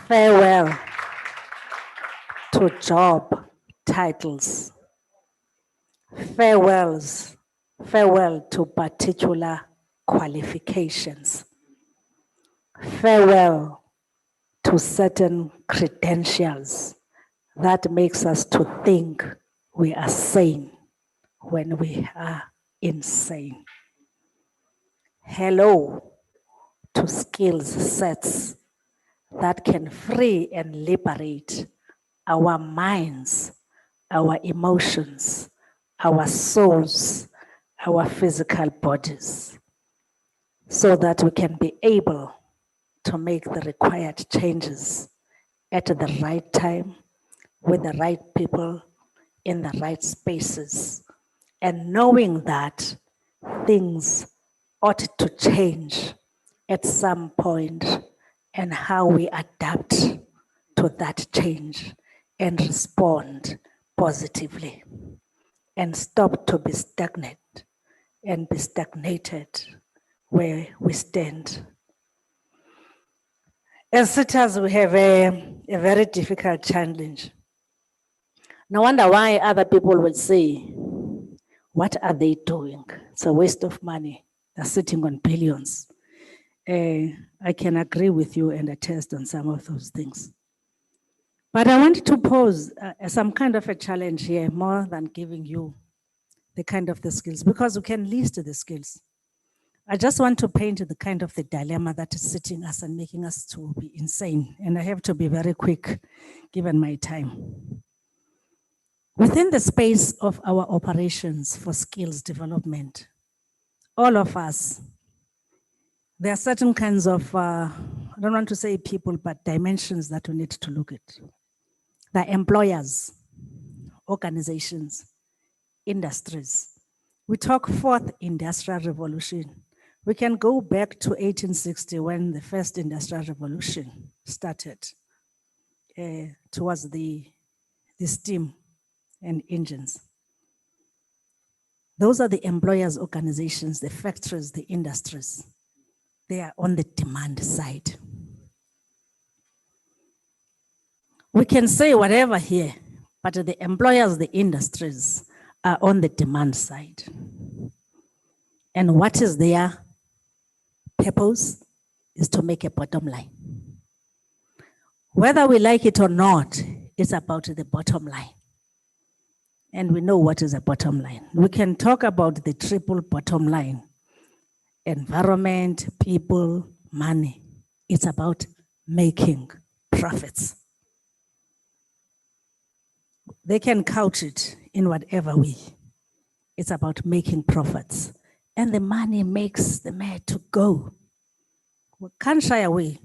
Farewell to job titles. Farewell to particular qualifications. Farewell to certain credentials that makes us to think we are sane when we are insane. Hello to skills sets that can free and liberate our minds, our emotions, our souls, our physical bodies, so that we can be able to make the required changes at the right time, with the right people, in the right spaces, and knowing that things ought to change at some point, and how we adapt to that change and respond positively and stop to be stagnant, and be stagnated where we stand. As sitters, we have a very difficult challenge. No wonder why other people will say, what are they doing? It's a waste of money. They're sitting on billions. I can agree with you and attest on some of those things. But I want to pose some kind of a challenge here, more than giving you the kind of the skills, because we can list the skills. I just want to paint the kind of the dilemma that is sitting us and making us to be insane. And I have to be very quick, given my time. Within the space of our operations for skills development, all of us, there are certain kinds of, I don't want to say people, but dimensions that we need to look at. The employers, organizations, industries. We talk fourth industrial revolution. We can go back to 1860 when the first industrial revolution started towards the steam and engines. Those are the employers' organizations, the factories, the industries. They are on the demand side. We can say whatever here, but the employers, the industries are on the demand side. And what is their purpose is to make a bottom line. Whether we like it or not, it's about the bottom line. And we know what is a bottom line. We can talk about the triple bottom line: environment, people, money. It's about making profits. They can couch it in whatever way. It's about making profits. And the money makes the man to go. We can't shy away.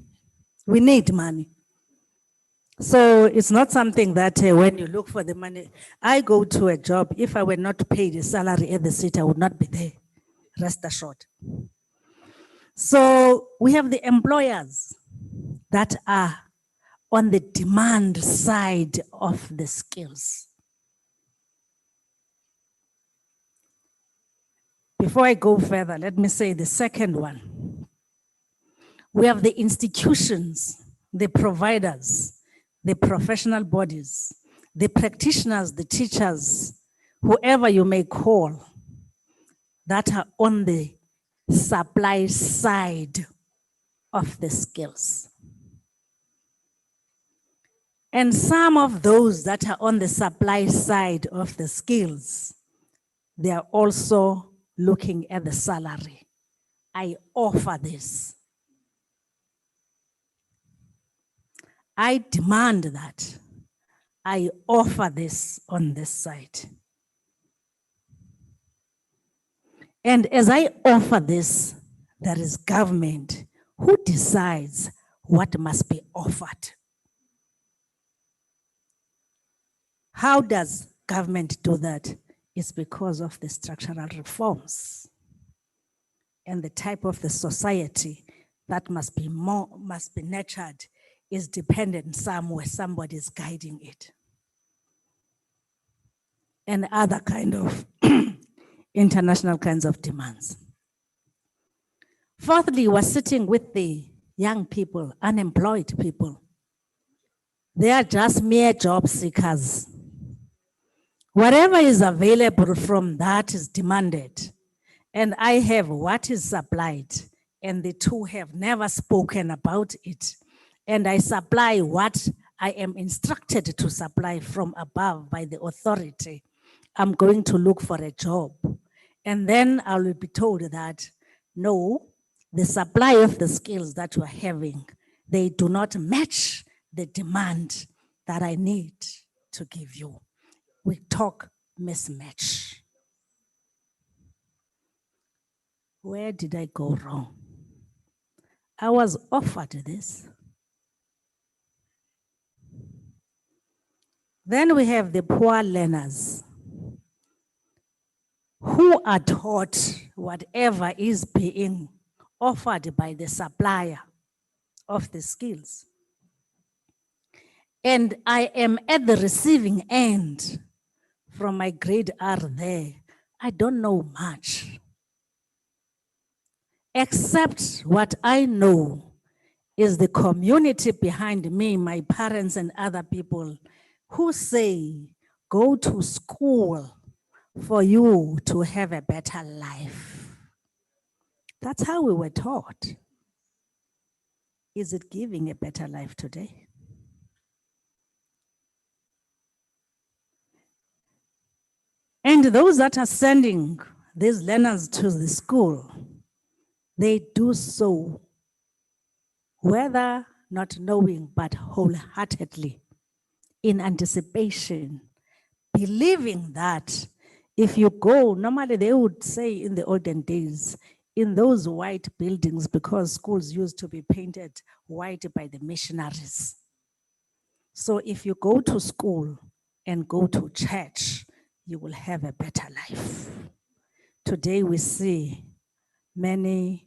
We need money. So it's not something that when you look for the money, I go to a job, if I were not paid a salary at the city, I would not be there, rest assured. So we have the employers that are on the demand side of the skills. Before I go further, let me say the second one. We have the institutions, the providers, the professional bodies, the practitioners, the teachers, whoever you may call, that are on the supply side of the skills. And some of those that are on the supply side of the skills, they are also looking at the salary. I offer this. I demand that. I offer this on this side. And as I offer this, there is government who decides what must be offered. How does government do that? It's because of the structural reforms and the type of the society that must be nurtured is dependent somewhere, somebody is guiding it. And other kind of international kinds of demands. Fourthly, we're sitting with the young people, unemployed people. They are just mere job seekers. Whatever is available from that is demanded. And I have what is supplied, and the two have never spoken about it. And I supply what I am instructed to supply from above by the authority. I'm going to look for a job. And then I will be told that, no, the supply of the skills that you are having, they do not match the demand that I need to give you. We talk mismatch. Where did I go wrong? I was offered this. Then we have the poor learners who are taught whatever is being offered by the supplier of the skills. And I am at the receiving end from my grade R there. I don't know much. except what I know is the community behind me, my parents and other people who say, go to school for you to have a better life. That's how we were taught. Is it giving a better life today? And those that are sending these learners to the school, they do so whether not knowing but wholeheartedly, in anticipation, believing that if you go, normally they would say in the olden days, in those white buildings, because schools used to be painted white by the missionaries. So if you go to school and go to church, you will have a better life. Today we see many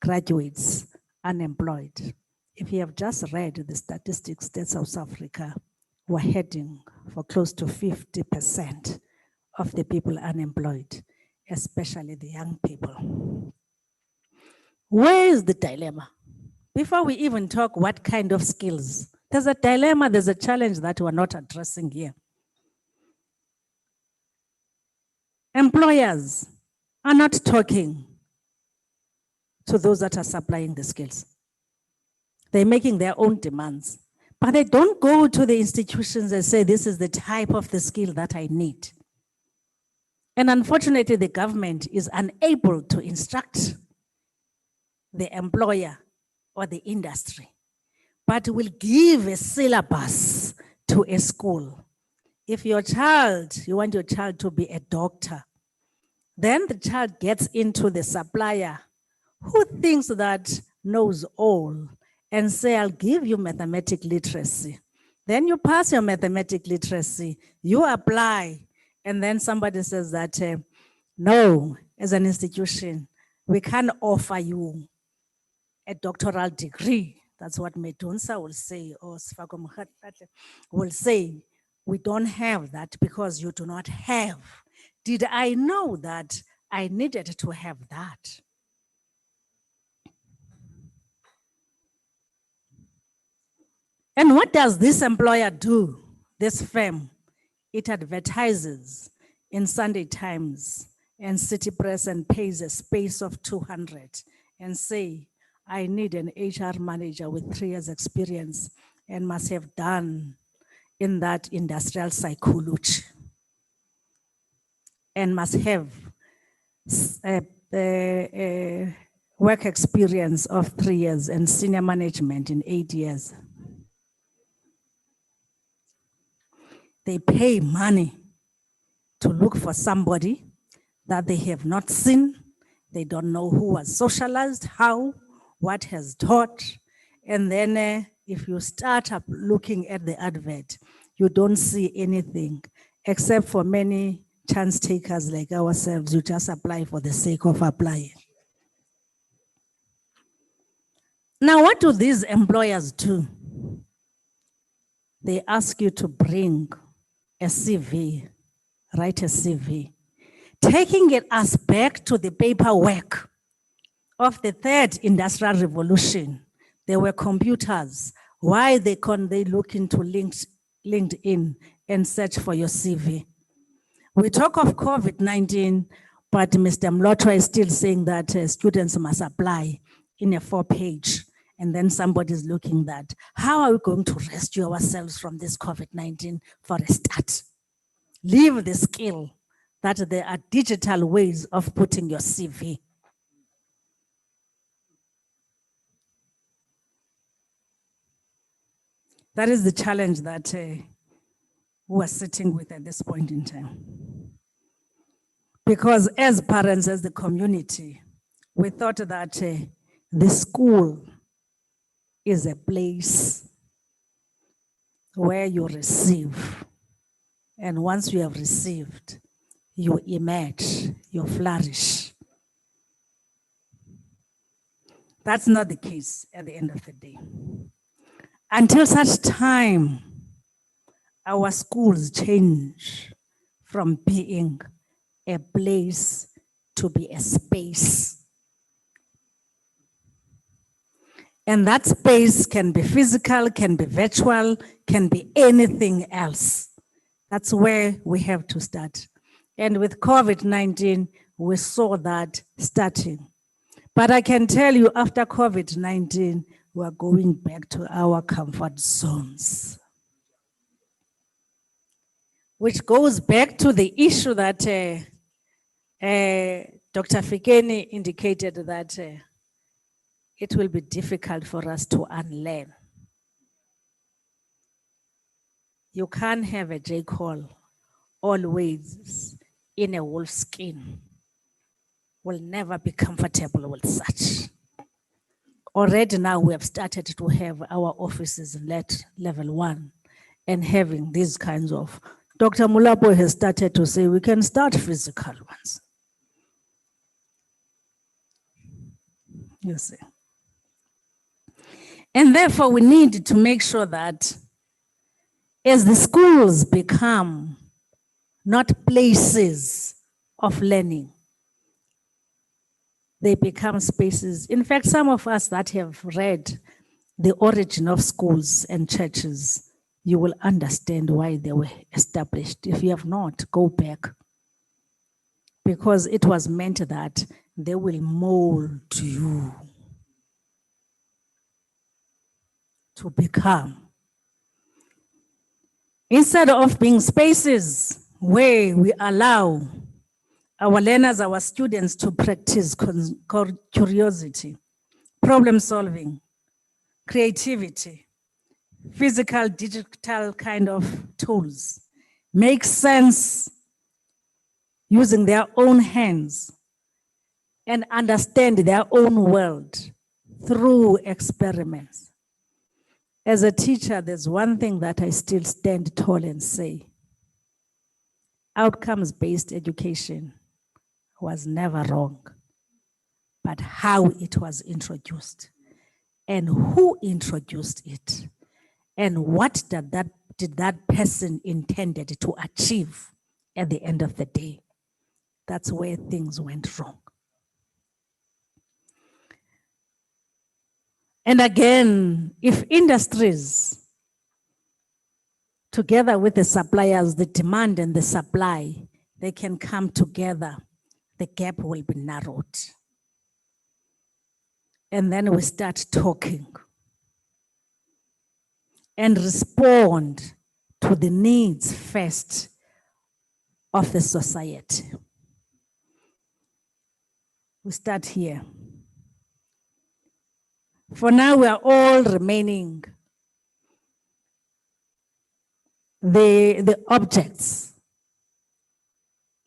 graduates unemployed. If you have just read the statistics, states of South Africa were heading for close to 50% of the people unemployed, especially the young people. Where is the dilemma? Before we even talk what kind of skills, there's a dilemma, there's a challenge that we're not addressing here. Employers are not talking to those that are supplying the skills. They're making their own demands, but they don't go to the institutions and say, this is the type of the skill that I need. And unfortunately, the government is unable to instruct the employer or the industry, but will give a syllabus to a school. If your child, you want your child to be a doctor, then the child gets into the supplier who thinks that knows all and say, I'll give you mathematical literacy. Then you pass your mathematical literacy, you apply, and then somebody says that, no, as an institution, we can't offer you a doctoral degree. That's what Medunsa will say, or Sifako Mokgatle will say, we don't have that because you do not have. Did I know that I needed to have that? And what does this employer do, this firm? It advertises in Sunday Times and City Press and pays a space of 200 and say, I need an HR manager with 3 years experience and must have done in that industrial psychology and must have work experience of 3 years and senior management in 8 years. They pay money to look for somebody that they have not seen. They don't know who was socialized, how, what has taught. And then if you start up looking at the advert, you don't see anything except for many chance takers like ourselves. You just apply for the sake of applying. Now, what do these employers do? They ask you to bring a CV, write a CV, taking it us back to the paperwork of the 3rd industrial revolution. There were computers. Why they look into LinkedIn and search for your CV? We talk of COVID-19, but Mr. Mlotwa is still saying that students must apply in a 4-page. And then somebody's looking at how are we going to rescue ourselves from this COVID-19 for a start? Leave the skill that there are digital ways of putting your CV. That is the challenge that we're sitting with at this point in time. Because as parents, as the community, we thought that the school is a place where you receive. And once you have received, you emerge, you flourish. That's not the case at the end of the day. Until such time, our schools change from being a place to be a space. And that space can be physical, can be virtual, can be anything else. That's where we have to start. And with COVID-19, we saw that starting. But I can tell you after COVID-19, we're going back to our comfort zones. Which goes back to the issue that Dr. Fikeni indicated that it will be difficult for us to unlearn. You can't have a J. Cole always in a wolf skin. Will never be comfortable with such. Already now we have started to have our offices at level 1 and having these kinds of. Dr. Mulapo has started to say we can start physical ones. You see. And therefore we need to make sure that as the schools become not places of learning, they become spaces. In fact, some of us that have read the origin of schools and churches, you will understand why they were established. If you have not, go back. Because it was meant that they will mold you to become. Instead of being spaces where we allow our learners, our students to practice curiosity, problem solving, creativity, physical, digital kind of tools, make sense using their own hands and understand their own world through experiments. As a teacher, there's one thing that I still stand tall and say. Outcomes-based education was never wrong, but how it was introduced and who introduced it and what did that person intended to achieve at the end of the day. That's where things went wrong. And again, if industries, together with the suppliers, the demand and the supply, they can come together, the gap will be narrowed. And then we start talking and respond to the needs first of the society. We start here. For now, we are all remaining the objects,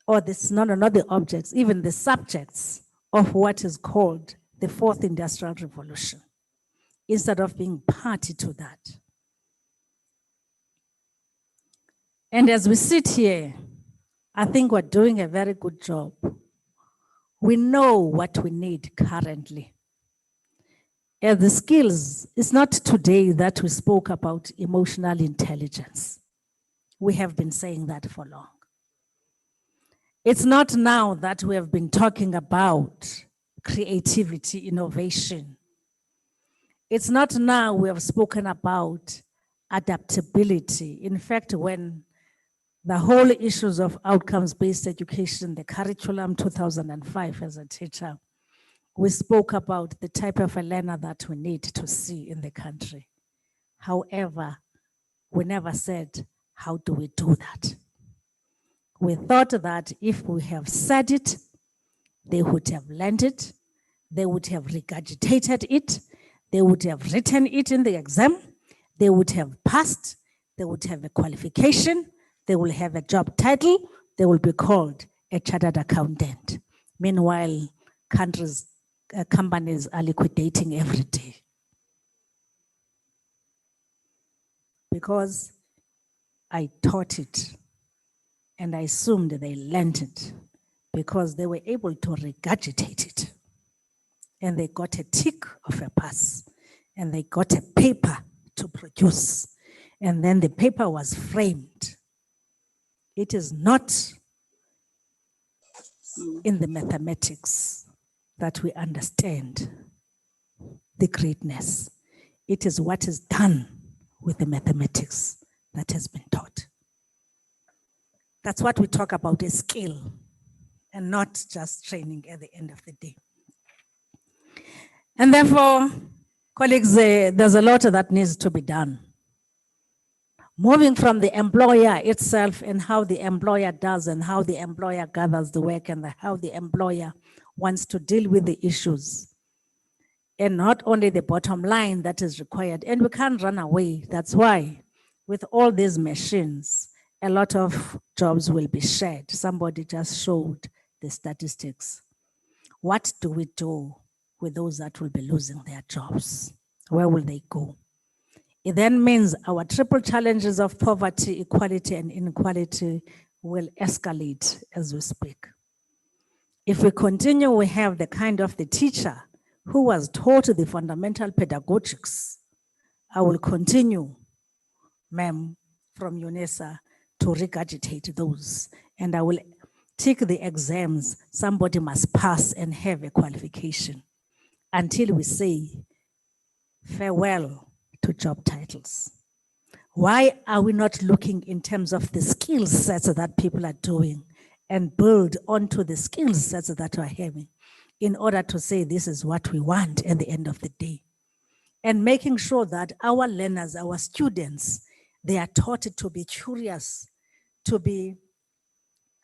or this, not the objects, even the subjects of what is called the fourth industrial revolution, instead of being party to that. And as we sit here, I think we're doing a very good job. We know what we need currently. And the skills, it's not today that we spoke about emotional intelligence. We have been saying that for long. It's not now that we have been talking about creativity, innovation. It's not now we have spoken about adaptability. In fact, when the whole issues of outcomes-based education, the curriculum 2005 as a teacher, we spoke about the type of a learner that we need to see in the country. However, we never said, how do we do that? We thought that if we have said it, they would have learned it, they would have regurgitated it, they would have written it in the exam, they would have passed, they would have a qualification, they will have a job title, they will be called a chartered accountant. Meanwhile, companies are liquidating every day. Because I taught it and I assumed they learned it because they were able to regurgitate it. And they got a tick of a pass and they got a paper to produce. And then the paper was framed. It is not in the mathematics that we understand the greatness. It is what is done with the mathematics that has been taught. That's what we talk about, a skill, and not just training at the end of the day. And therefore, colleagues, there's a lot that needs to be done. Moving from the employer itself and how the employer does and how the employer gathers the work and how the employer wants to deal with the issues. And not only the bottom line that is required. And we can't run away. That's why with all these machines, a lot of jobs will be shared. Somebody just showed the statistics. What do we do with those that will be losing their jobs? Where will they go? It then means our triple challenges of poverty, equality, and inequality will escalate as we speak. If we continue, we have the kind of the teacher who was taught the fundamental pedagogics. I will continue, ma'am, from UNESA to regurgitate those, and I will take the exams. Somebody must pass and have a qualification until we say farewell to job titles. Why are we not looking in terms of the skill sets that people are doing and build onto the skill sets that we're having in order to say this is what we want at the end of the day? And making sure that our learners, our students, they are taught to be curious, to be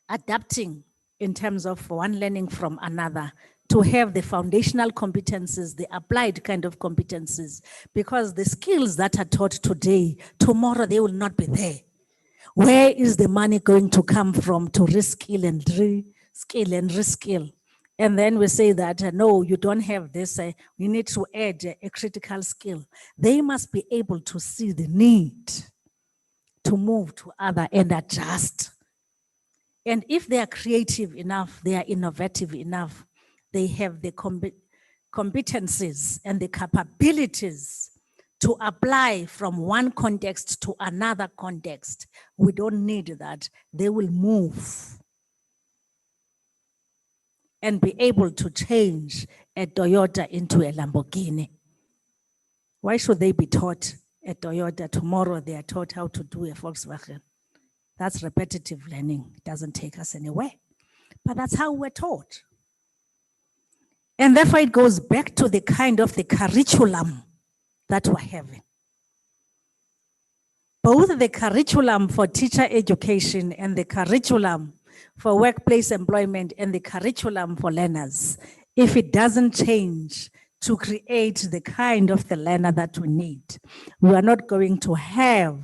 adapting in terms of one learning from another, to have the foundational competencies, the applied kind of competencies, because the skills that are taught today, tomorrow they will not be there. Where is the money going to come from to reskill and reskill and reskill? And then we say that, no, you don't have this, we need to add a critical skill. They must be able to see the need to move to other and adjust. And if they are creative enough, they are innovative enough, they have the competencies and the capabilities to apply from one context to another context. We don't need that. They will move and be able to change a Toyota into a Lamborghini. Why should they be taught a Toyota? Tomorrow they are taught how to do a Volkswagen. That's repetitive learning. It doesn't take us anywhere. But that's how we're taught. And therefore it goes back to the kind of the curriculum that we're having. Both the curriculum for teacher education and the curriculum for workplace employment and the curriculum for learners, if it doesn't change to create the kind of the learner that we need, we are not going to have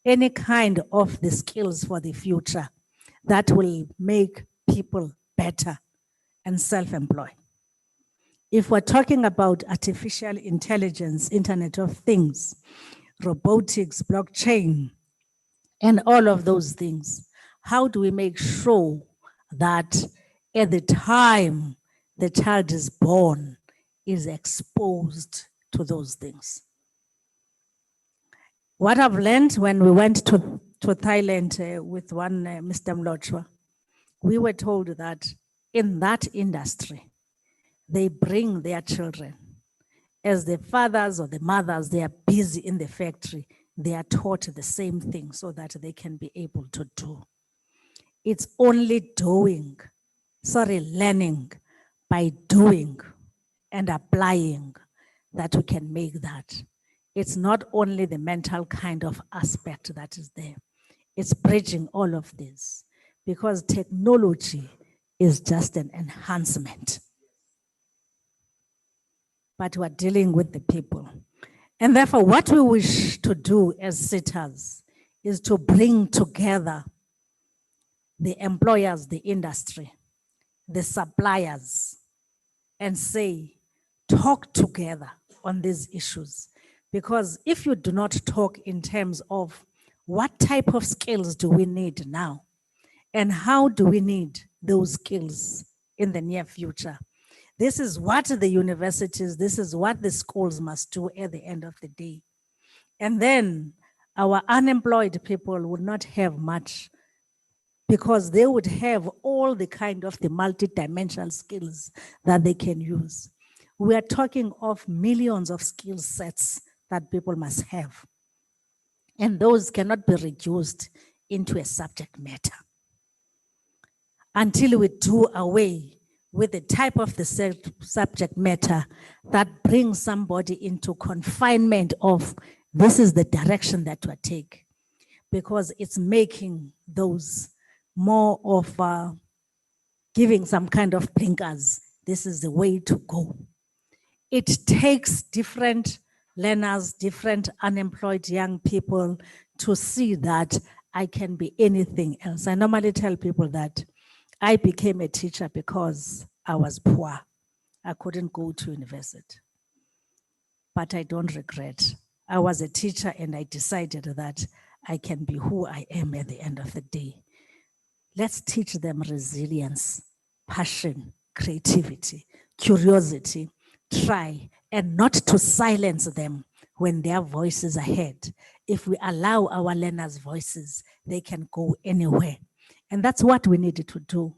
any kind of the skills for the future that will make people better and self-employed. If we're talking about artificial intelligence, Internet of Things, robotics, blockchain, and all of those things, how do we make sure that at the time the child is born is exposed to those things? What I've learned when we went to Thailand with one Mr. Mlotshwa, we were told that in that industry, they bring their children. As the fathers or the mothers, they are busy in the factory, they are taught the same thing so that they can be able to do. It's only learning by doing and applying that we can make that. It's not only the mental kind of aspect that is there. It's bridging all of this because technology is just an enhancement. But we're dealing with the people. And therefore, what we wish to do as sitters is to bring together the employers, the industry, the suppliers, and say, talk together on these issues. Because if you do not talk in terms of what type of skills do we need now, and how do we need those skills in the near future, this is what the universities, this is what the schools must do at the end of the day. And then our unemployed people would not have much because they would have all the kind of the multi-dimensional skills that they can use. We are talking of millions of skill sets that people must have. And those cannot be reduced into a subject matter. Until we do away with the type of the subject matter that brings somebody into confinement of this is the direction that we take, because it's making those more of giving some kind of blinkers. This is the way to go. It takes different learners, different unemployed young people to see that I can be anything else. I normally tell people that I became a teacher because I was poor. I couldn't go to university. But I don't regret. I was a teacher and I decided that I can be who I am at the end of the day. Let's teach them resilience, passion, creativity, curiosity, try, and not to silence them when their voices are heard. If we allow our learners' voices, they can go anywhere. And that's what we need to do.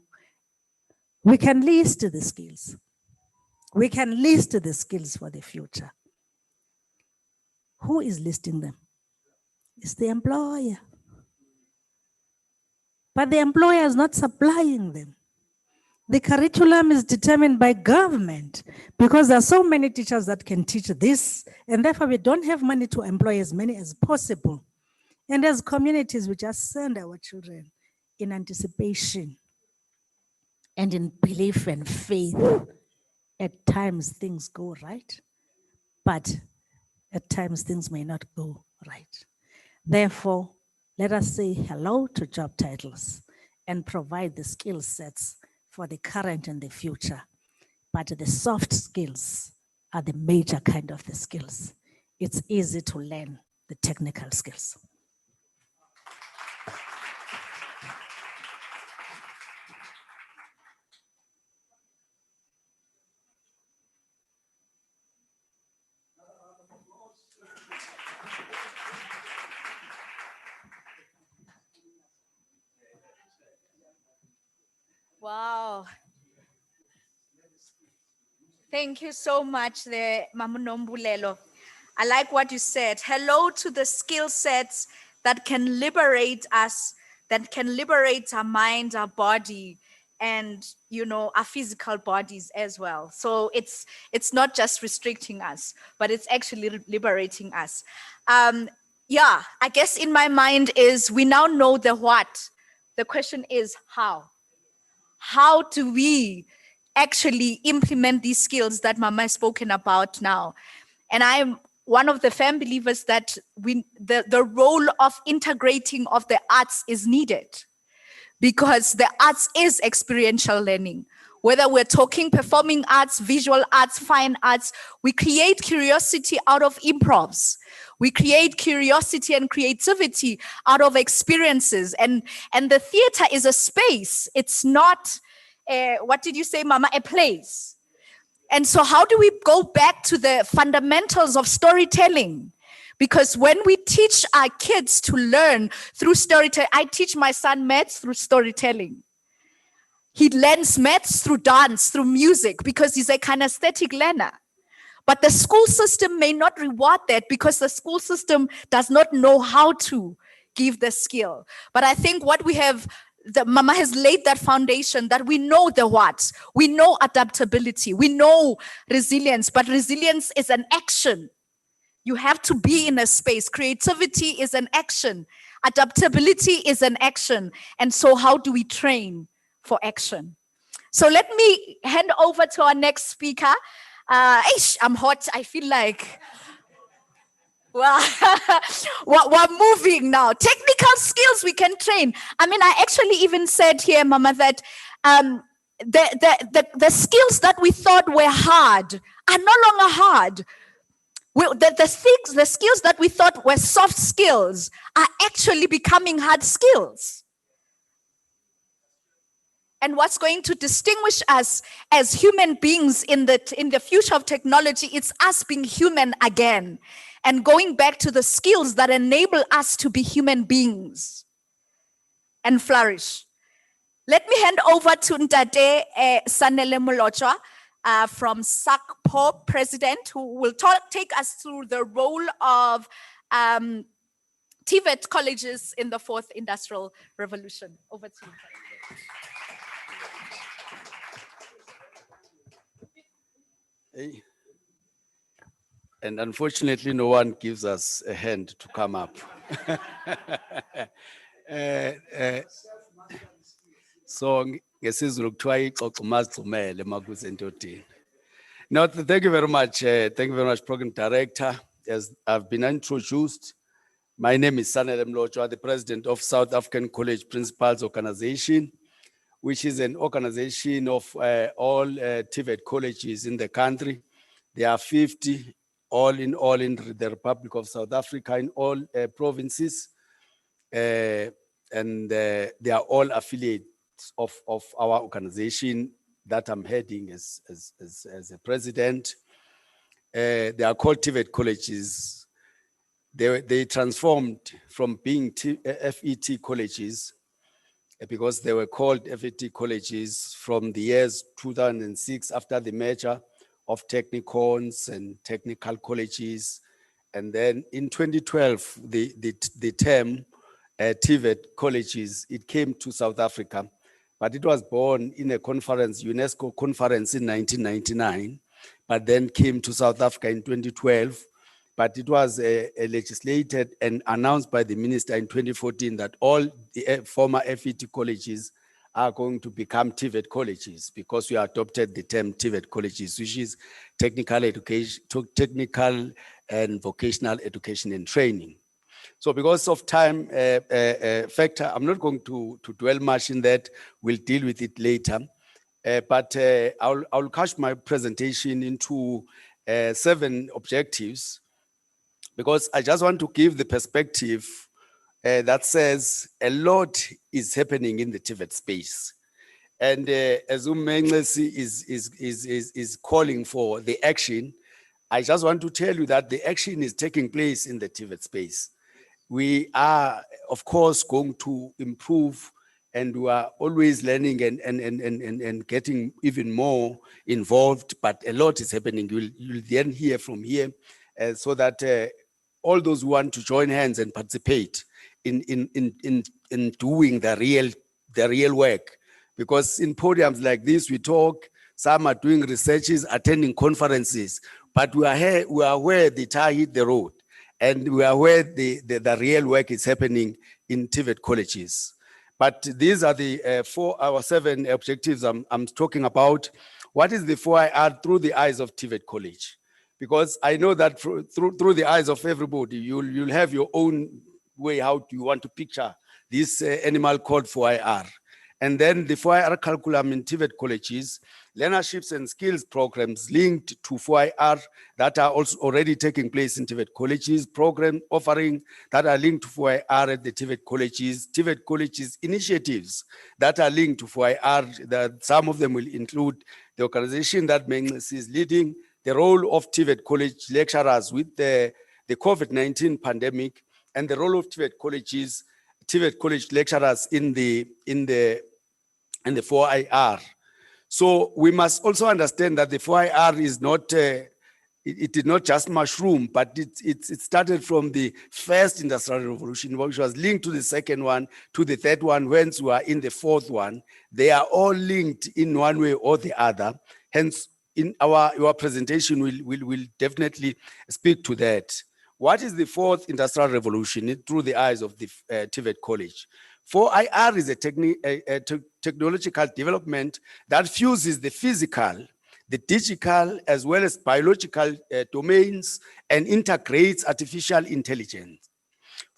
We can list the skills. We can list the skills for the future. Who is listing them? It's the employer. But the employer is not supplying them. The curriculum is determined by government because there are so many teachers that can teach this, and therefore we don't have money to employ as many as possible. And as communities, we just send our children in anticipation and in belief and faith. At times things go right, but at times things may not go right. Therefore, let us say hello to job titles and provide the skill sets for the current and the future. But the soft skills are the major kind of the skills. It's easy to learn the technical skills. Wow. Thank you so much, Mama Nombulelo. I like what you said. Hello to the skill sets that can liberate us, that can liberate our mind, our body, and our physical bodies as well. So it's not just restricting us, but it's actually liberating us. Yeah, I guess in my mind is we now know the what. The question is how. How do we actually implement these skills that Mama has spoken about now? And I'm one of the firm believers that the role of integrating of the arts is needed, because the arts is experiential learning. Whether we're talking performing arts, visual arts, fine arts, we create curiosity out of improvs. We create curiosity and creativity out of experiences. And the theater is a space. It's not, what did you say, Mama? A place. And so how do we go back to the fundamentals of storytelling? Because when we teach our kids to learn through storytelling, I teach my son maths through storytelling. He learns maths through dance, through music, because he's a kinesthetic learner. But the school system may not reward that because the school system does not know how to give the skill. But I think what we have, Mama has laid that foundation that we know the what. We know adaptability. We know resilience, but resilience is an action. You have to be in a space. Creativity is an action. Adaptability is an action. And so how do we train for action? So let me hand over to our next speaker. I'm hot. I feel like, well, we're moving now. Technical skills we can train. I mean, I actually even said here, Mama, that the skills that we thought were hard are no longer hard. The skills that we thought were soft skills are actually becoming hard skills. And what's going to distinguish us as human beings in the future of technology, it's us being human again and going back to the skills that enable us to be human beings and flourish. Let me hand over to Ntate Sanele Molochwa. from SACPO president, who will take us through the role of TVET colleges in the fourth industrial revolution. Over to you. Hey. And unfortunately, no one gives us a hand to come up. So, ngesizulu kuthiwa ixoxa umazigcumele makuzentotini. No, thank you very much. Thank you very much, Program Director. As I've been introduced, my name is Sanele Mlotshwa, the President of South African College Principals Organization, which is an organization of all TVET colleges in the country. There are 50 all in the Republic of South Africa, in all provinces, and they are all affiliates of our organization that I'm heading as a president. They are called TVET colleges. They transformed from being FET colleges because they were called FET colleges from the years 2006 after the merger of technicons and technical colleges. And then in 2012, the term TVET colleges, it came to South Africa, but it was born in a conference, UNESCO conference in 1999, but then came to South Africa in 2012. But it was legislated and announced by the minister in 2014 that all the former FET colleges are going to become TVET colleges because we adopted the term TVET colleges, which is technical education, technical and vocational education and training. So because of time factor, I'm not going to dwell much in that. We'll deal with it later. But I'll couch my presentation into 7 objectives, because I just want to give the perspective that says a lot is happening in the TVET space. And as Umenglesi is calling for the action, I just want to tell you that the action is taking place in the TVET space. We are, of course, going to improve, and we are always learning and getting even more involved, but a lot is happening. You'll then hear from here so that all those who want to join hands and participate in doing the real work. Because in podiums like this, we talk, some are doing researches, attending conferences, but we are where the tire hit the road, and we are where the real work is happening in TVET colleges. But these are the 7 objectives I'm talking about. What is the 4IR through the eyes of TVET college? Because I know that through the eyes of everybody, you'll have your own way how you want to picture this animal called 4IR. And then the 4IR curriculum in TVET colleges, learnerships and skills programs linked to 4IR that are also already taking place in TVET colleges, program offering that are linked to 4IR at the TVET colleges initiatives that are linked to 4IR, that some of them will include the organization that Mengs is leading, the role of TVET college lecturers with the COVID-19 pandemic, and the role of TVET college lecturers in the 4IR. So we must also understand that the 4IR is not, it did not just mushroom, but it started from the first industrial revolution, which was linked to the second one, to the third one, whence we are in the fourth one. They are all linked in one way or the other. Hence, in our presentation, we'll definitely speak to that. What is the fourth industrial revolution through the eyes of the TVET college? 4IR is a technological development that fuses the physical, the digital, as well as biological domains and integrates artificial intelligence.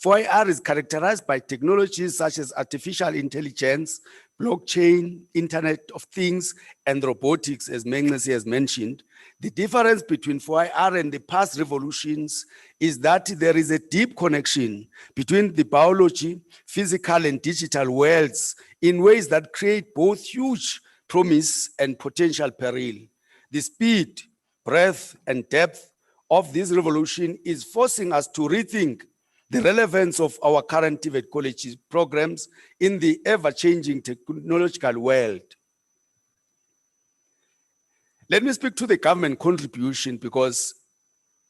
4IR is characterized by technologies such as artificial intelligence, blockchain, Internet of Things, and robotics, as Menglesi has mentioned. The difference between 4IR and the past revolutions is that there is a deep connection between the biology, physical, and digital worlds in ways that create both huge promise and potential peril. The speed, breadth, and depth of this revolution is forcing us to rethink the relevance of our current TVET college programs in the ever-changing technological world. Let me speak to the government contribution because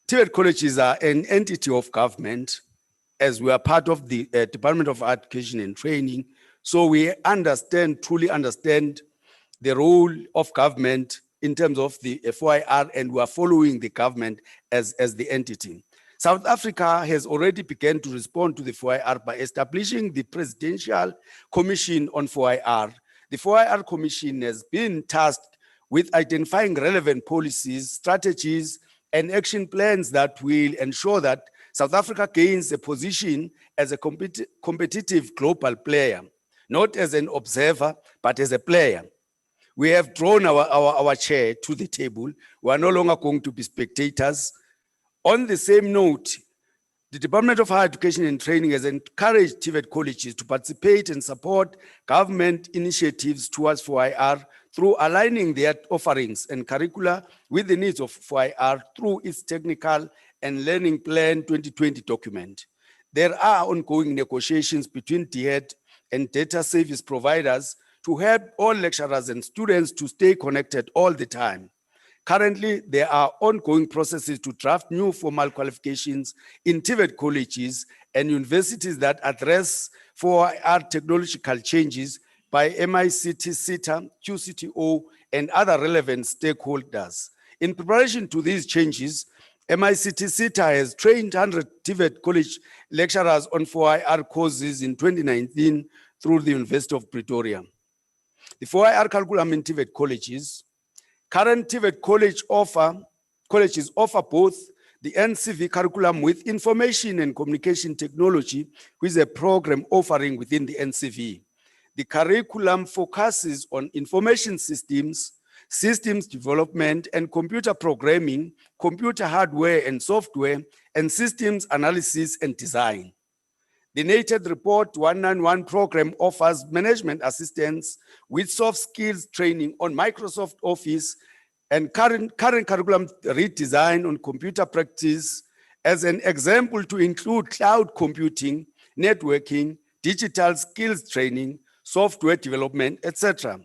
TVET colleges are an entity of government as we are part of the Department of Education and Training. So we truly understand the role of government in terms of the FOIR, and we are following the government as the entity. South Africa has already begun to respond to the FOIR by establishing the Presidential Commission on FOIR. The FOIR Commission has been tasked with identifying relevant policies, strategies, and action plans that will ensure that South Africa gains a position as a competitive global player, not as an observer, but as a player. We have drawn our chair to the table. We are no longer going to be spectators. On the same note, the Department of Higher Education and Training has encouraged TVET colleges to participate and support government initiatives towards FOIR through aligning their offerings and curricula with the needs of FOIR through its technical and learning plan 2020 document. There are ongoing negotiations between DHET and data service providers to help all lecturers and students to stay connected all the time. Currently, there are ongoing processes to draft new formal qualifications in TVET colleges and universities that address FOIR technological changes by MICT, SETA, QCTO, and other relevant stakeholders. In preparation to these changes, MICT SETA has trained 100 TVET college lecturers on FOIR courses in 2019 through the University of Pretoria. The FOIR curriculum in TVET colleges. Current TVET colleges offer both the NCV curriculum with information and communication technology, which is a program offering within the NCV. The curriculum focuses on information systems, systems development and computer programming, computer hardware and software, and systems analysis and design. The NATED Report 191 program offers management assistance with soft skills training on Microsoft Office and current curriculum redesign on computer practice as an example to include cloud computing, networking, digital skills training, software development, etc.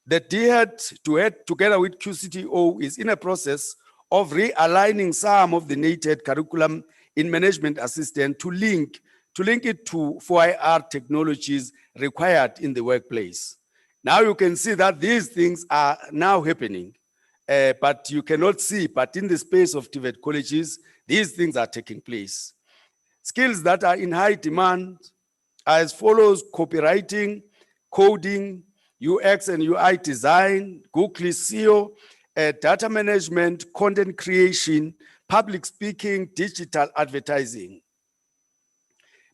The DHET, together with QCTO, is in a process of realigning some of the NATED curriculum in management assistance to link it to FOIR technologies required in the workplace. Now you can see that these things are now happening, but you cannot see, but in the space of TVET colleges, these things are taking place. Skills that are in high demand are as follows: copywriting, coding, UX and UI design, Google SEO, data management, content creation, public speaking, digital advertising.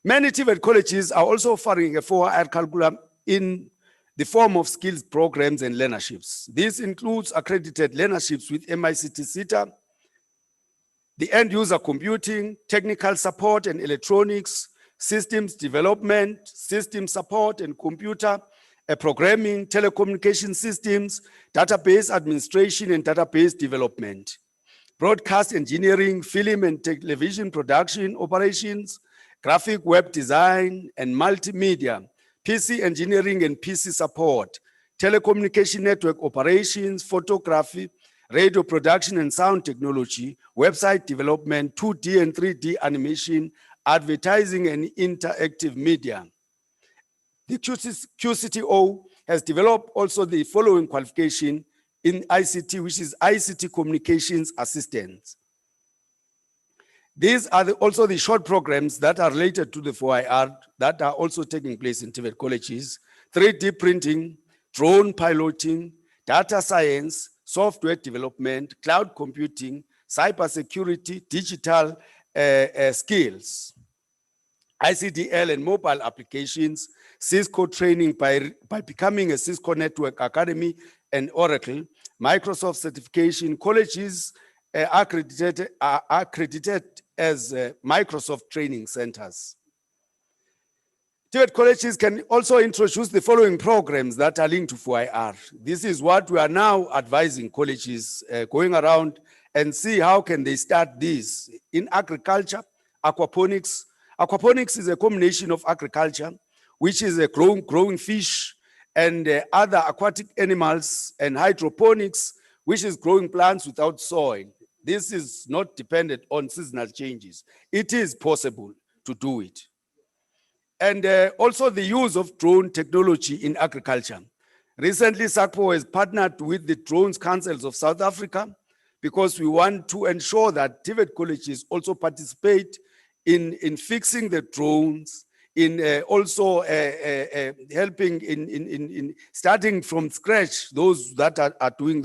Many TVET colleges are also offering a FOIR curriculum in the form of skills programs and learnerships. This includes accredited learnerships with MICT SETA, the end user computing, technical support and electronics, systems development, system support and computer programming, telecommunication systems, database administration and database development, broadcast engineering, film and television production operations, graphic web design and multimedia, PC engineering and PC support, telecommunication network operations, photography, radio production and sound technology, website development, 2D and 3D animation, advertising and interactive media. The QCTO has developed also the following qualification in ICT, which is ICT Communications Assistant. These are also the short programs that are related to the FOIR that are also taking place in TVET colleges: 3D printing, drone piloting, data science, software development, cloud computing, cybersecurity, digital skills, ICDL and mobile applications, Cisco training by becoming a Cisco Network Academy and Oracle, Microsoft certification. Colleges are accredited as Microsoft training centers. TVET colleges can also introduce the following programs that are linked to FOIR. This is what we are now advising colleges going around and see how can they start this in agriculture, aquaponics. Aquaponics is a combination of agriculture, which is a growing fish and other aquatic animals, and hydroponics, which is growing plants without soil. This is not dependent on seasonal changes. It is possible to do it. And also the use of drone technology in agriculture. Recently, SACPO has partnered with the Drones Councils of South Africa because we want to ensure that TVET colleges also participate in fixing the drones, in also helping in starting from scratch those that are doing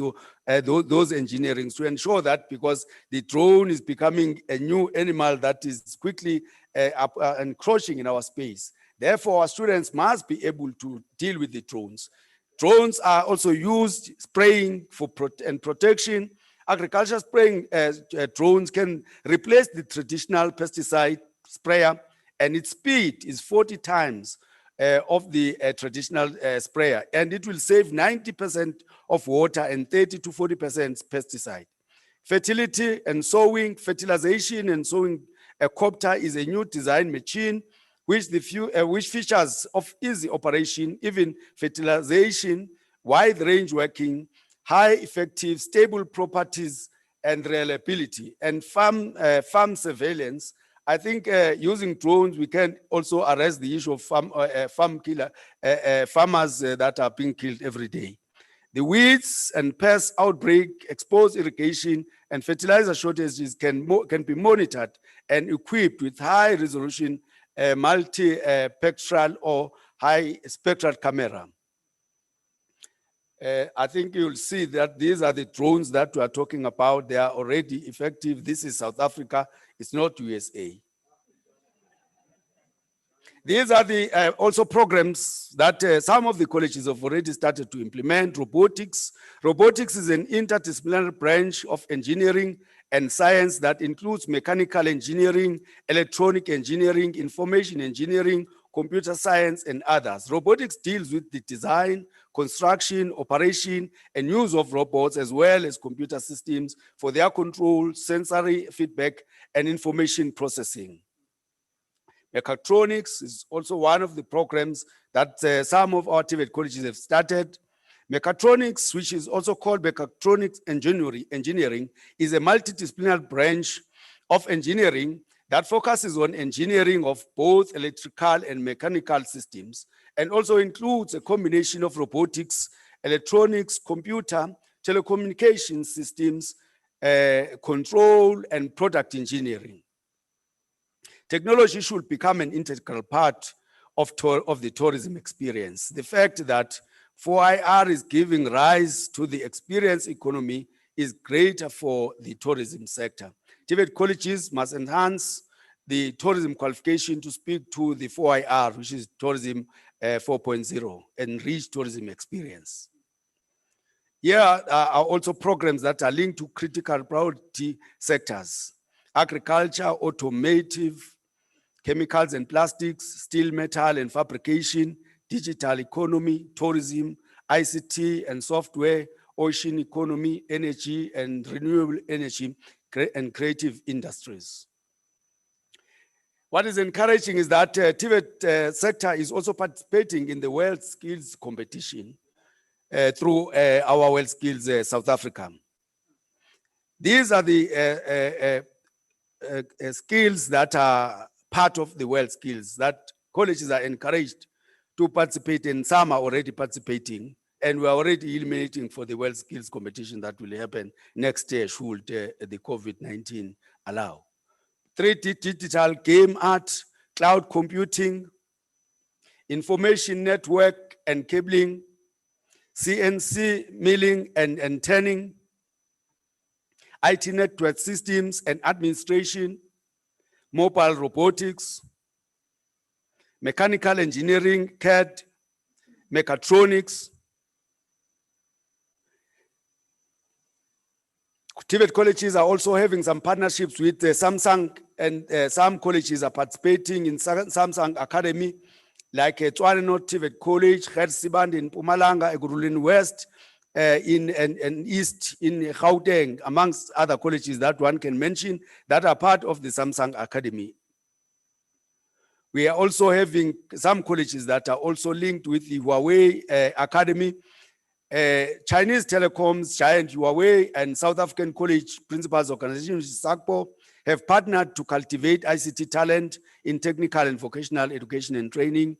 those engineering to ensure that, because the drone is becoming a new animal that is quickly encroaching in our space. Therefore, our students must be able to deal with the drones. Drones are also used spraying for protection. Agriculture spraying drones can replace the traditional pesticide sprayer, and its speed is 40 times of the traditional sprayer, and it will save 90% of water and 30 to 40% pesticide. Fertility and sowing, fertilization and sowing copter is a new design machine which features of easy operation, even fertilization, wide range working, high effective, stable properties and reliability, and farm surveillance. I think using drones, we can also arrest the issue of farmers that are being killed every day. The weeds and pest outbreak, exposed irrigation, and fertilizer shortages can be monitored and equipped with high resolution multi-spectral or high spectral camera. I think you'll see that these are the drones that we are talking about. They are already effective. This is South Africa. It's not USA. These are the also programs that some of the colleges have already started to implement. Robotics. Robotics is an interdisciplinary branch of engineering and science that includes mechanical engineering, electronic engineering, information engineering, computer science, and others. Robotics deals with the design, construction, operation, and use of robots, as well as computer systems for their control, sensory feedback, and information processing. Mechatronics is also one of the programs that some of our TVET colleges have started. Mechatronics, which is also called mechatronics engineering, is a multidisciplinary branch of engineering that focuses on engineering of both electrical and mechanical systems, and also includes a combination of robotics, electronics, computer, telecommunication systems, control, and product engineering. Technology should become an integral part of the tourism experience. The fact that 4IR is giving rise to the experience economy is greater for the tourism sector. TVET colleges must enhance the tourism qualification to speak to the 4IR, which is tourism 4.0, and reach tourism experience. Here are also programs that are linked to critical priority sectors: agriculture, automotive, chemicals and plastics, steel, metal and fabrication, digital economy, tourism, ICT and software, ocean economy, energy and renewable energy, and creative industries. What is encouraging is that TVET sector is also participating in the World Skills competition through our World Skills South Africa. These are the skills that are part of the World Skills that colleges are encouraged to participate in. Some are already participating, and we are already eliminating for the World Skills competition that will happen next year should the COVID-19 allow. 3D digital game art, cloud computing, information network and cabling, CNC milling and turning, IT network systems and administration, mobile robotics, mechanical engineering, CAD, mechatronics. TVET colleges are also having some partnerships with Samsung, and some colleges are participating in Samsung Academy, like Tshwane North TVET College, Gersiband in Mpumalanga, Ekurhuleni West, in East in Gauteng, amongst other colleges that one can mention that are part of the Samsung Academy. We are also having some colleges that are also linked with the Huawei Academy, Chinese telecoms giant Huawei and South African College Principals Organization, which is SACPO, have partnered to cultivate ICT talent in technical and vocational education and training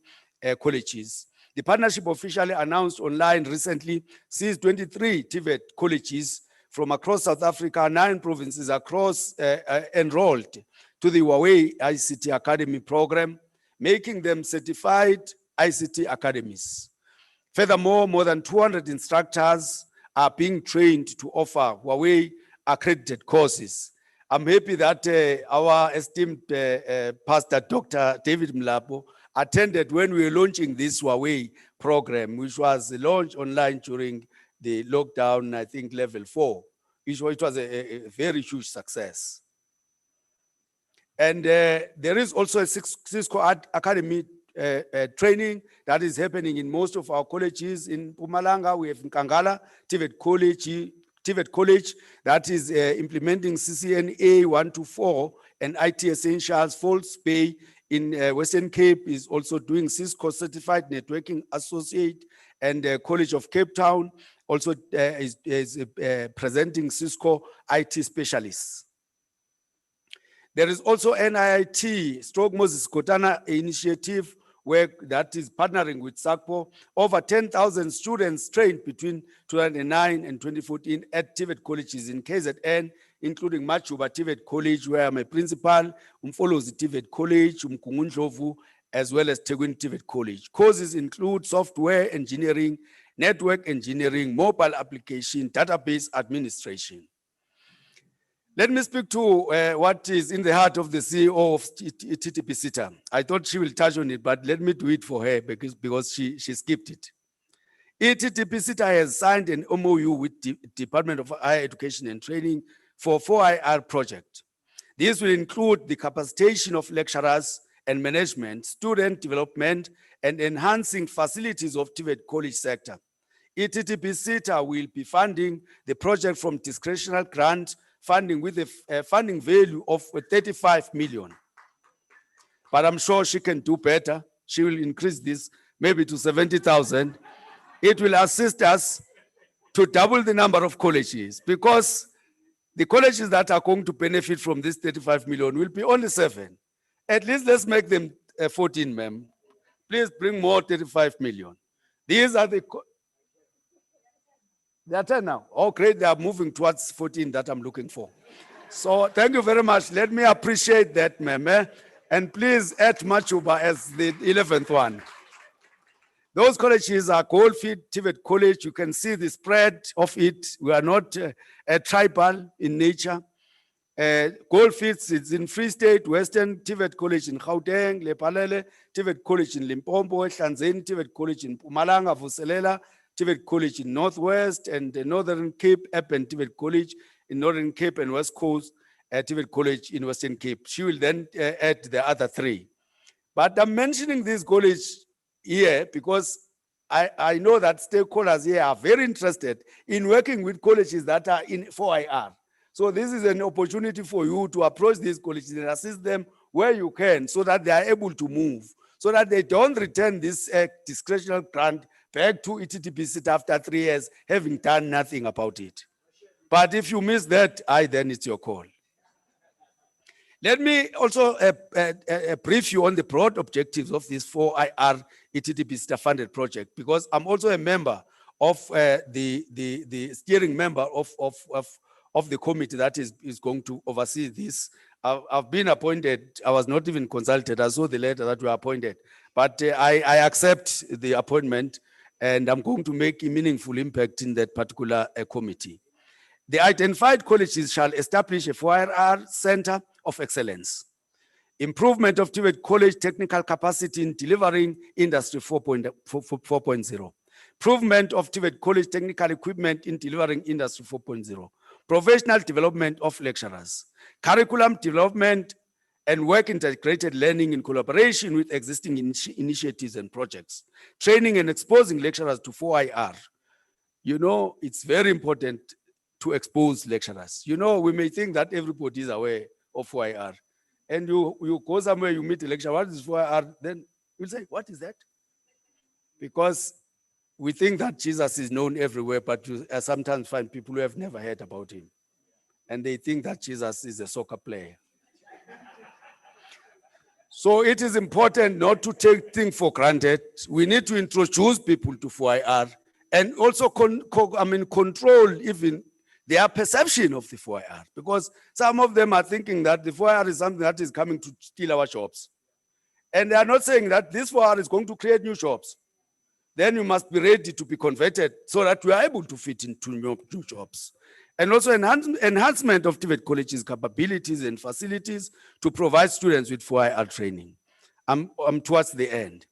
colleges. The partnership officially announced online recently sees 23 TVET colleges from across South Africa, 9 provinces across enrolled to the Huawei ICT Academy program, making them certified ICT academies. Furthermore, more than 200 instructors are being trained to offer Huawei accredited courses. I'm happy that our esteemed Pastor Dr. David Mlapo attended when we were launching this Huawei program, which was launched online during the lockdown, I think level 4, which was a very huge success. And there is also a Cisco Academy training that is happening in most of our colleges. In Mpumalanga, we have Nkangala, TVET College that is implementing CCNA 1 to 4 and IT Essentials. Falls Bay in Western Cape is also doing Cisco Certified Networking Associate, and College of Cape Town also is presenting Cisco IT Specialists. There is also NIIT Stroke Moses Kotana initiative work that is partnering with SACPO. Over 10,000 students trained between 2009 and 2014 at TVET colleges in KZN, including Machuba TVET College, where I'm a principal, Umfolozi TVET College, Umkungundlovu, as well as Tegwin TVET College. Courses include software engineering, network engineering, mobile application, database administration. Let me speak to what is in the heart of the CEO of TTP SITA. I thought she will touch on it, but let me do it for her because she skipped it. TTP SITA has signed an MOU with the Department of Higher Education and Training for 4IR project. This will include the capacitation of lecturers and management, student development, and enhancing facilities of TVET college sector. TTP SITA will be funding the project from discretionary grant funding with a funding value of 35 million. But I'm sure she can do better. She will increase this maybe to 70,000. It will assist us to double the number of colleges, because the colleges that are going to benefit from this 35 million will be only 7. At least let's make them 14, ma'am. Please bring more 35 million. These are the they are 10 now. Oh, great. They are moving towards 14 that I'm looking for. So thank you very much. Let me appreciate that, ma'am. And please add Machuba as the 11th one. Those colleges are Goldfield, TVET College. You can see the spread of it. We are not tribal in nature. Goldfields is in Free State, Western TVET College in Gauteng, Lepalele, TVET College in Limpopo, Hlanzeni, TVET College in Mpumalanga, Vuselela, TVET College in Northwest, and the Northern Cape, Appen TVET College in Northern Cape and West Coast, TVET College in Western Cape. She will then add the other 3. But I'm mentioning this college here because I know that stakeholders here are very interested in working with colleges that are in 4IR. So this is an opportunity for you to approach these colleges and assist them where you can, so that they are able to move, so that they don't return this discretionary grant back to TTP SITA after 3 years, having done nothing about it. But if you miss that, then it's your call. Let me also brief you on the broad objectives of this 4IR TTP SITA funded project, because I'm also a member of the steering member of the committee that is going to oversee this. I've been appointed. I was not even consulted. I saw the letter that we were appointed, but I accept the appointment, and I'm going to make a meaningful impact in that particular committee. The identified colleges shall establish a 4IR Center of Excellence. Improvement of TVET College technical capacity in delivering Industry 4.0. Improvement of TVET College technical equipment in delivering Industry 4.0. Professional development of lecturers. Curriculum development and work integrated learning in collaboration with existing initiatives and projects. Training and exposing lecturers to 4IR. You know, it's very important to expose lecturers. You know, we may think that everybody is aware of 4IR. And you go somewhere, you meet a lecturer, what is 4IR? Then you'll say, what is that? Because we think that Jesus is known everywhere, but you sometimes find people who have never heard about him. And they think that Jesus is a soccer player. So it is important not to take things for granted. We need to introduce people to 4IR and also control even their perception of the 4IR, because some of them are thinking that the 4IR is something that is coming to steal our jobs. And they are not saying that this 4IR is going to create new jobs. Then you must be ready to be converted so that we are able to fit into new jobs. And also enhancement of TVET College's capabilities and facilities to provide students with 4IR training. I'm towards the end.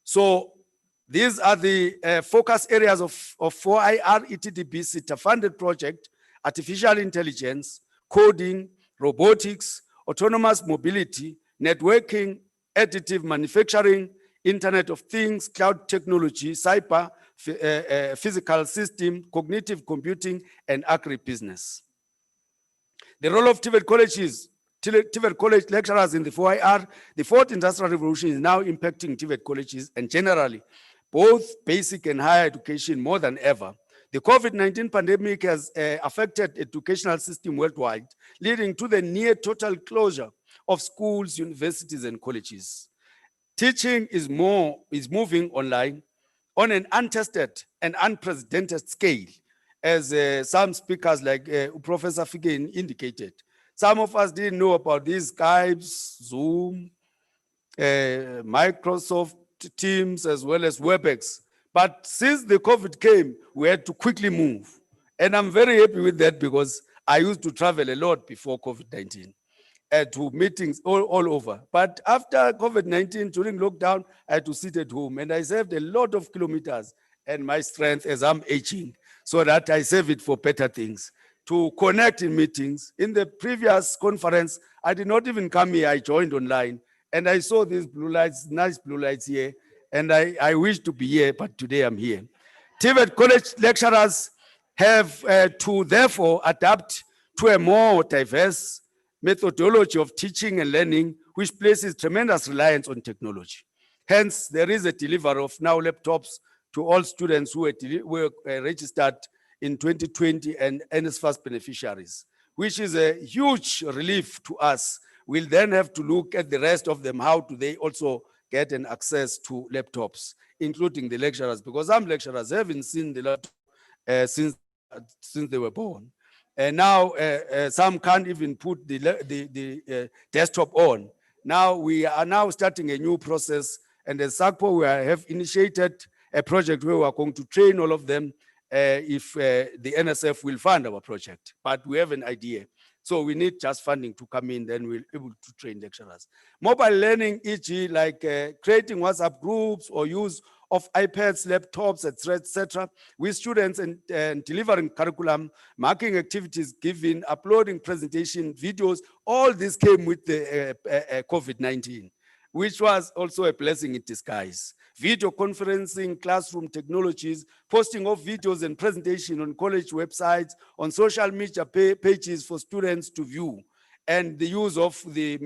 So these are the focus areas of 4IR ETDB SITA-funded project: artificial intelligence, coding, robotics, autonomous mobility, networking, additive manufacturing, Internet of Things, cloud technology, cyber, physical system, cognitive computing, and agribusiness. The role of TVET College lecturers in the 4IR, the fourth industrial revolution is now impacting TVET colleges and generally both basic and higher education more than ever. The COVID-19 pandemic has affected educational system worldwide, leading to the near total closure of schools, universities, and colleges. Teaching is moving online on an untested and unprecedented scale, as some speakers like Professor Figen indicated. Some of us didn't know about these Skypes, Zoom, Microsoft Teams, as well as WebEx. But since the COVID came, we had to quickly move. And I'm very happy with that because I used to travel a lot before COVID-19. To meetings all over. But after COVID-19, during lockdown, I had to sit at home and I saved a lot of kilometers and my strength as I'm aging, so that I save it for better things, to connect in meetings. In the previous conference, I did not even come here, I joined online and I saw these blue lights, nice blue lights here, and I wish to be here, but today I'm here. TVET College lecturers have to therefore adapt to a more diverse methodology of teaching and learning, which places tremendous reliance on technology. Hence, there is a delivery of now laptops to all students who were registered in 2020 and NSFAS beneficiaries, which is a huge relief to us. We'll then have to look at the rest of them. How do they also get an access to laptops, including the lecturers? Because some lecturers haven't seen the laptop since they were born. And now some can't even put the desktop on. Now we are now starting a new process, and as SACPO we have initiated a project where we are going to train all of them if the NSF will fund our project. But we have an idea. So we need just funding to come in, then we'll be able to train lecturers. Mobile learning, e.g. like creating WhatsApp groups or use of iPads, laptops, etc., with students and delivering curriculum, marking activities given, uploading presentation videos, all this came with the COVID-19, which was also a blessing in disguise. Video conferencing, classroom technologies, posting of videos and presentation on college websites, on social media pages for students to view, and the use of the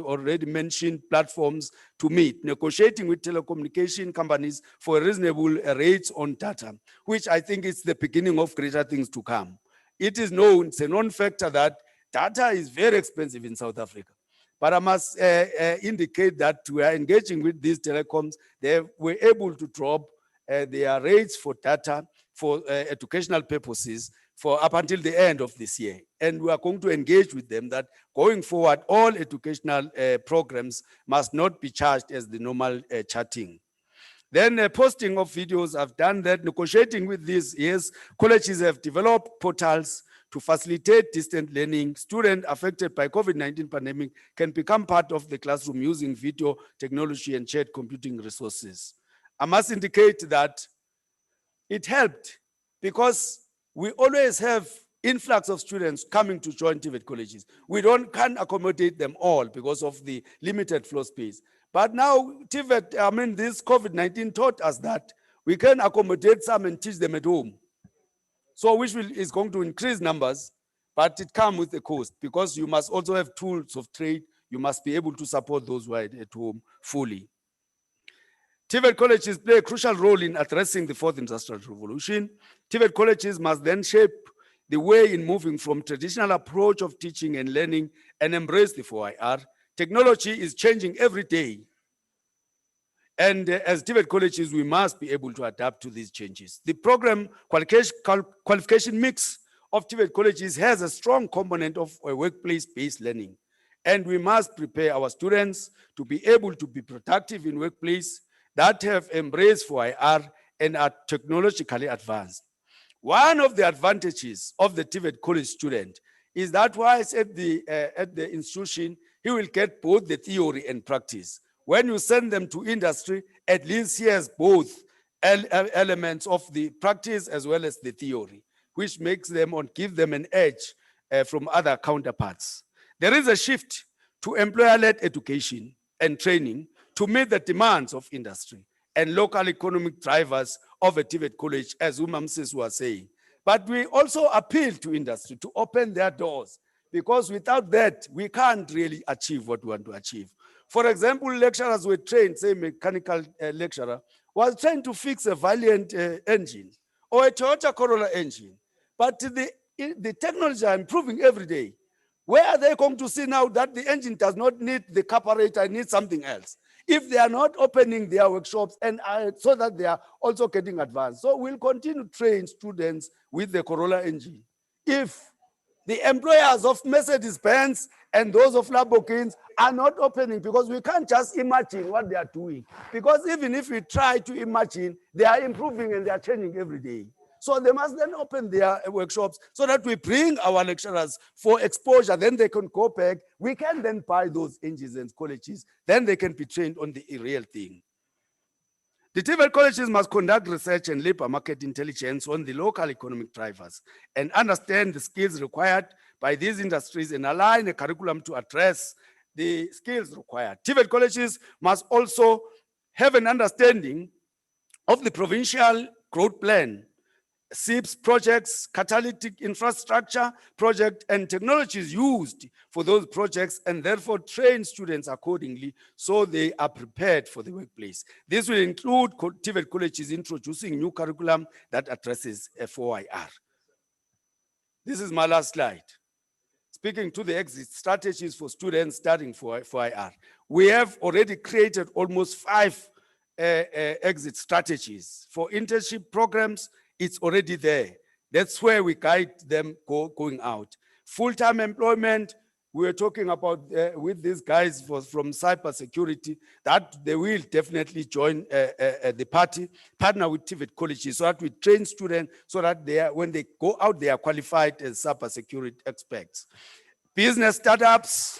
already mentioned platforms to meet, negotiating with telecommunication companies for reasonable rates on data, which I think is the beginning of greater things to come. It is known, it's a known factor that data is very expensive in South Africa. But I must indicate that we are engaging with these telecoms. They were able to drop their rates for data for educational purposes for up until the end of this year. And we are going to engage with them that going forward, all educational programs must not be charged as the normal chatting. Then posting of videos, I've done that. Negotiating with these, yes, colleges have developed portals to facilitate distant learning. Students affected by COVID-19 pandemic can become part of the classroom using video technology and shared computing resources. I must indicate that it helped because we always have influx of students coming to join TVET colleges. We can't accommodate them all because of the limited floor space. But now TVET, this COVID-19 taught us that we can accommodate some and teach them at home. So which is going to increase numbers, but it comes with a cost because you must also have tools of trade. You must be able to support those who are at home fully. TVET colleges play a crucial role in addressing the fourth industrial revolution. TVET colleges must then shape the way in moving from traditional approach of teaching and learning and embrace the 4IR. Technology is changing every day. And as TVET colleges, we must be able to adapt to these changes. The program qualification mix of TVET colleges has a strong component of workplace-based learning. And we must prepare our students to be able to be productive in workplace that have embraced 4IR and are technologically advanced. One of the advantages of the TVET college student is that whilst at the institution, he will get both the theory and practice. When you send them to industry, at least he has both elements of the practice as well as the theory, which makes them or give them an edge from other counterparts. There is a shift to employer-led education and training to meet the demands of industry and local economic drivers of a TVET college, as Umamsis was saying. But we also appeal to industry to open their doors, because without that, we can't really achieve what we want to achieve. For example, lecturers were trained, say mechanical lecturer, was trained to fix a Valiant engine or a Toyota Corolla engine. But the technology are improving every day. Where are they going to see now that the engine does not need the carburetor, it needs something else? If they are not opening their workshops and so that they are also getting advanced. So we'll continue to train students with the Corolla engine. If the employers of Mercedes-Benz and those of Lamborghinis are not opening, because we can't just imagine what they are doing. Because even if we try to imagine, they are improving and they are changing every day. So they must then open their workshops so that we bring our lecturers for exposure. Then they can go back. We can then buy those engines and colleges. Then they can be trained on the real thing. The TVET colleges must conduct research and labor market intelligence on the local economic drivers and understand the skills required by these industries and align a curriculum to address the skills required. TVET colleges must also have an understanding of the provincial growth plan, SIPS projects, catalytic infrastructure project, and technologies used for those projects, and therefore train students accordingly so they are prepared for the workplace. This will include TVET colleges introducing new curriculum that addresses 4IR. This is my last slide. Speaking to the exit strategies for students studying 4IR, we have already created almost 5 exit strategies. For internship programs, it's already there. That's where we guide them going out. Full-time employment, we were talking about with these guys from cybersecurity, that they will definitely join the party, partner with TVET colleges, so that we train students so that when they go out, they are qualified as cybersecurity experts. Business startups,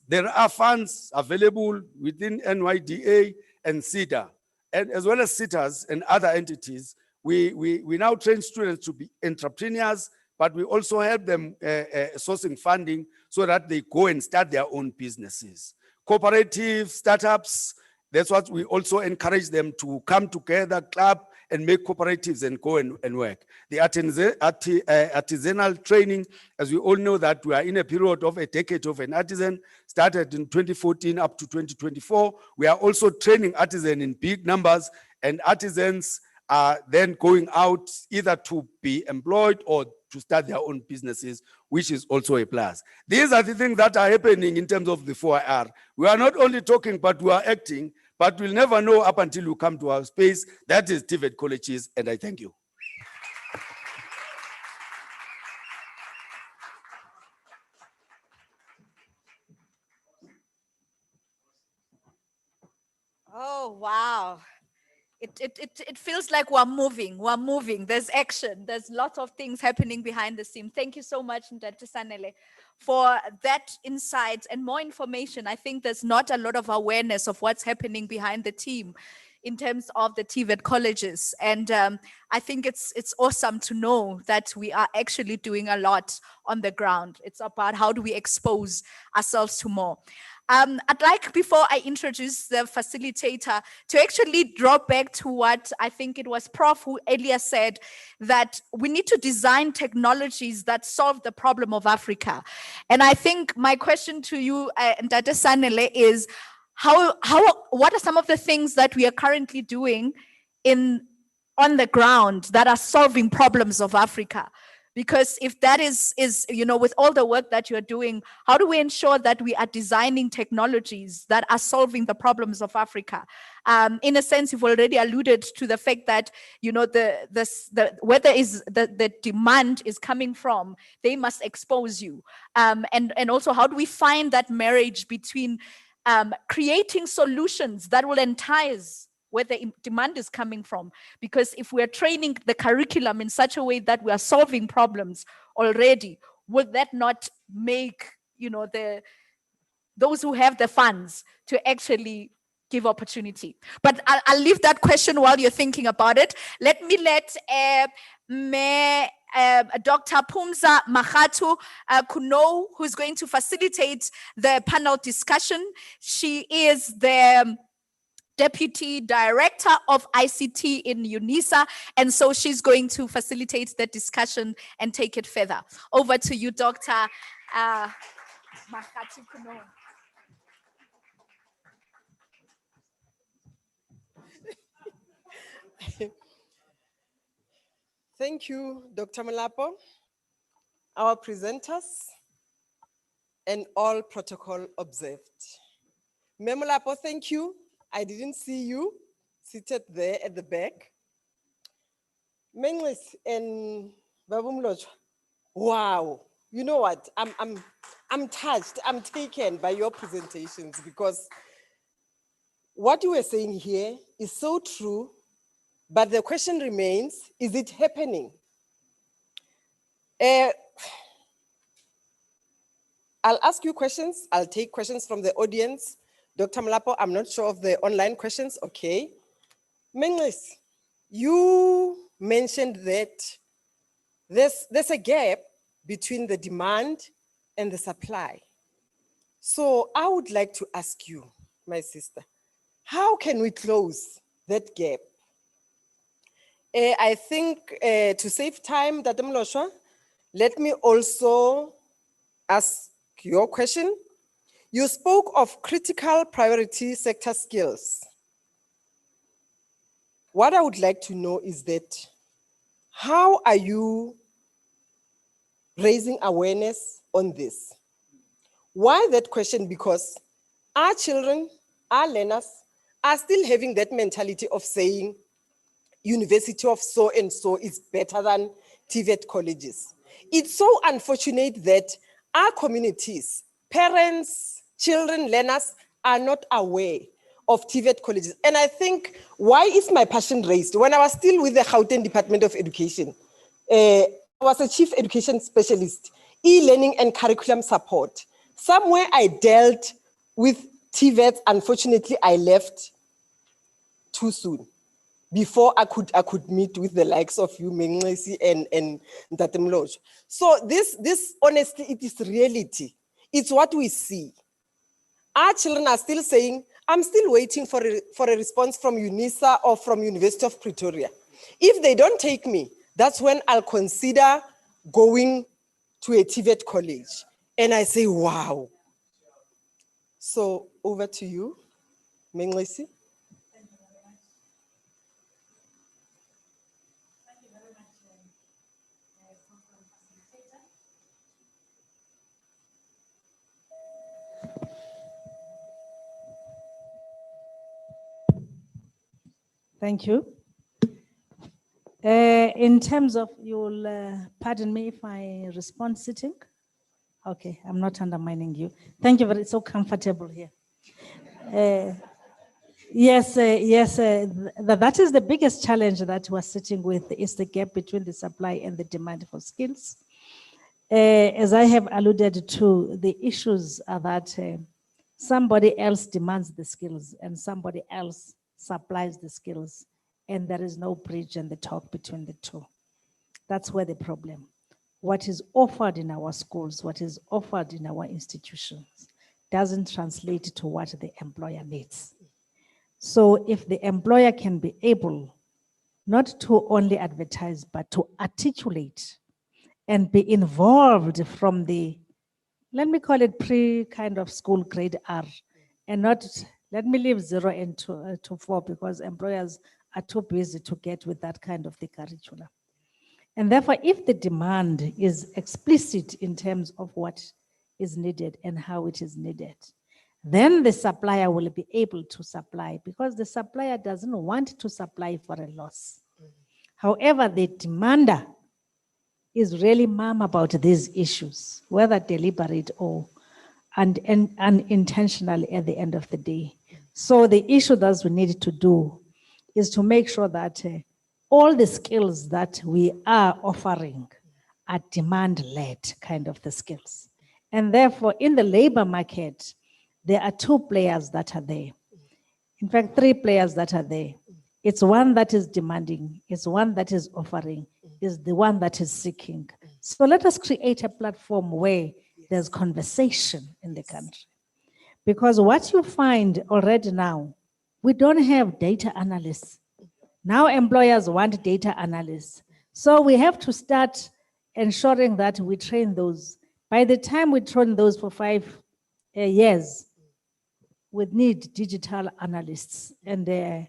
there are funds available within NYDA and CEDA, and as well as CETAs and other entities. We now train students to be entrepreneurs, but we also help them sourcing funding so that they go and start their own businesses. Cooperative startups, that's what we also encourage them to come together, club, and make cooperatives and go and work. The artisanal training, as we all know that we are in a period of a decade of an artisan, started in 2014 up to 2024. We are also training artisans in big numbers, and artisans are then going out either to be employed or to start their own businesses, which is also a plus. These are the things that are happening in terms of the 4IR. We are not only talking, but we are acting, but we'll never know up until you come to our space. That is TVET colleges, and I thank you. Oh, wow. It feels like we're moving. There's action. There's lots of things happening behind the scene. Thank you so much, Ndate Sanele, for that insight and more information. I think there's not a lot of awareness of what's happening behind the team in terms of the TVET colleges. And I think it's awesome to know that we are actually doing a lot on the ground. It's about how do we expose ourselves to more. I'd like, before I introduce the facilitator, to actually draw back to what I think it was Prof who earlier said, that we need to design technologies that solve the problem of Africa. And I think my question to you, Ndate Sanele, is what are some of the things that we are currently doing on the ground that are solving problems of Africa? Because if that is, with all the work that you're doing, how do we ensure that we are designing technologies that are solving the problems of Africa? In a sense, you've already alluded to the fact that, where the demand is coming from, they must expose you. And also, how do we find that marriage between creating solutions that will entice where the demand is coming from? Because if we're training the curriculum in such a way that we are solving problems already, would that not make, those who have the funds to actually give opportunity? But I'll leave that question while you're thinking about it. Let me let Dr. Pumza Makgatu Kuno, who's going to facilitate the panel discussion. She is the Deputy Director of ICT in UNISA, and so she's going to facilitate the discussion and take it further. Over to you, Dr. Makgatu Kuno. Thank you, Dr. Molapo, our presenters, and all protocol observed. Molapo, thank you. I didn't see you seated there at the back. Menglis and Babumloj, wow. You know what? I'm touched. I'm taken by your presentations, because what you were saying here is so true, but the question remains, is it happening? I'll ask you questions. I'll take questions from the audience. Dr. Molapo, I'm not sure of the online questions. Okay. Menglis, you mentioned that there's a gap between the demand and the supply. So I would like to ask you, my sister, how can we close that gap? I think to save time, Dr. Mlosha, let me also ask your question. You spoke of critical priority sector skills. What I would like to know is that, how are you raising awareness on this? Why that question? Because our children, our learners, are still having that mentality of saying University of so and so is better than TVET colleges. It's so unfortunate that our communities, parents, children, learners are not aware of TVET colleges. And I think, why is my passion raised? When I was still with the Gauteng Department of Education, I was a chief education specialist, e-learning and curriculum support. Somewhere I dealt with TVET. Unfortunately, I left too soon, before I could meet with the likes of you, Menglesi and Ntate Mlosha. So this honestly, it is reality. It's what we see. Our children are still saying, I'm still waiting for a response from UNISA or from University of Pretoria. If they don't take me, that's when I'll consider going to a TVET college. And I say, wow. So over to you, Menglesi. Thank you. In terms of, you'll pardon me if I respond sitting. Okay, I'm not undermining you. Thank you, but it's so comfortable here. Yes, that is the biggest challenge that we're sitting with, is the gap between the supply and the demand for skills. As I have alluded to, the issues are that somebody else demands the skills and somebody else supplies the skills, and there is no bridge and the talk between the two. That's where the problem. What is offered in our schools, what is offered in our institutions, doesn't translate to what the employer needs. So if the employer can be able not to only advertise, but to articulate and be involved from the, let me call it pre kind of school grade R, and not Let me leave 0 and to 4 because employers are too busy to get with that kind of the curriculum. And therefore, if the demand is explicit in terms of what is needed and how it is needed, then the supplier will be able to supply because the supplier doesn't want to supply for a loss. However, the demander is really mum about these issues, whether deliberate or unintentionally at the end of the day. So the issue that we need to do is to make sure that all the skills that we are offering are demand-led kind of the skills. And therefore, in the labor market, there are 2 players that are there. In fact, 3 players that are there. It's one that is demanding, it's one that is offering, is the one that is seeking. So let us create a platform where there's conversation in the country. Because what you find already now, we don't have data analysts. Now employers want data analysts. So we have to start ensuring that we train those. By the time we train those for 5 years, we need digital analysts and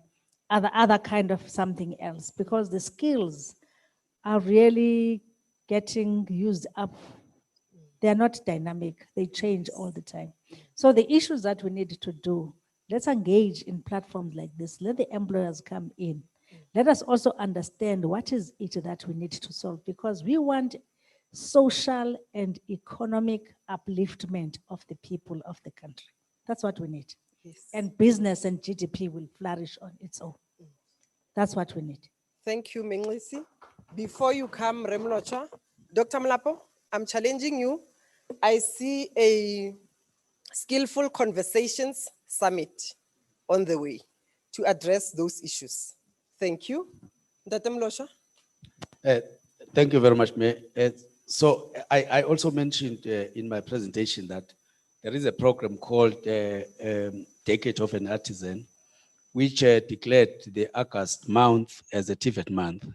other kind of something else because the skills are really getting used up. They're not dynamic, they change all the time. So the issues that we need to do, let's engage in platforms like this. Let the employers come in. Let us also understand what is it that we need to solve because we want social and economic upliftment of the people of the country. That's what we need. Yes. And business and GDP will flourish on its own. That's what we need. Thank you, Menglisi. Before you come, Remlocha, Dr. Mlapo, I'm challenging you. I see a Skillful Conversations Summit on the way to address those issues. Thank you. Dr. Mlosha. Thank you very much, Mayor. So I also mentioned in my presentation that there is a program called Decade of an Artisan, which declared the August month as a TVET month.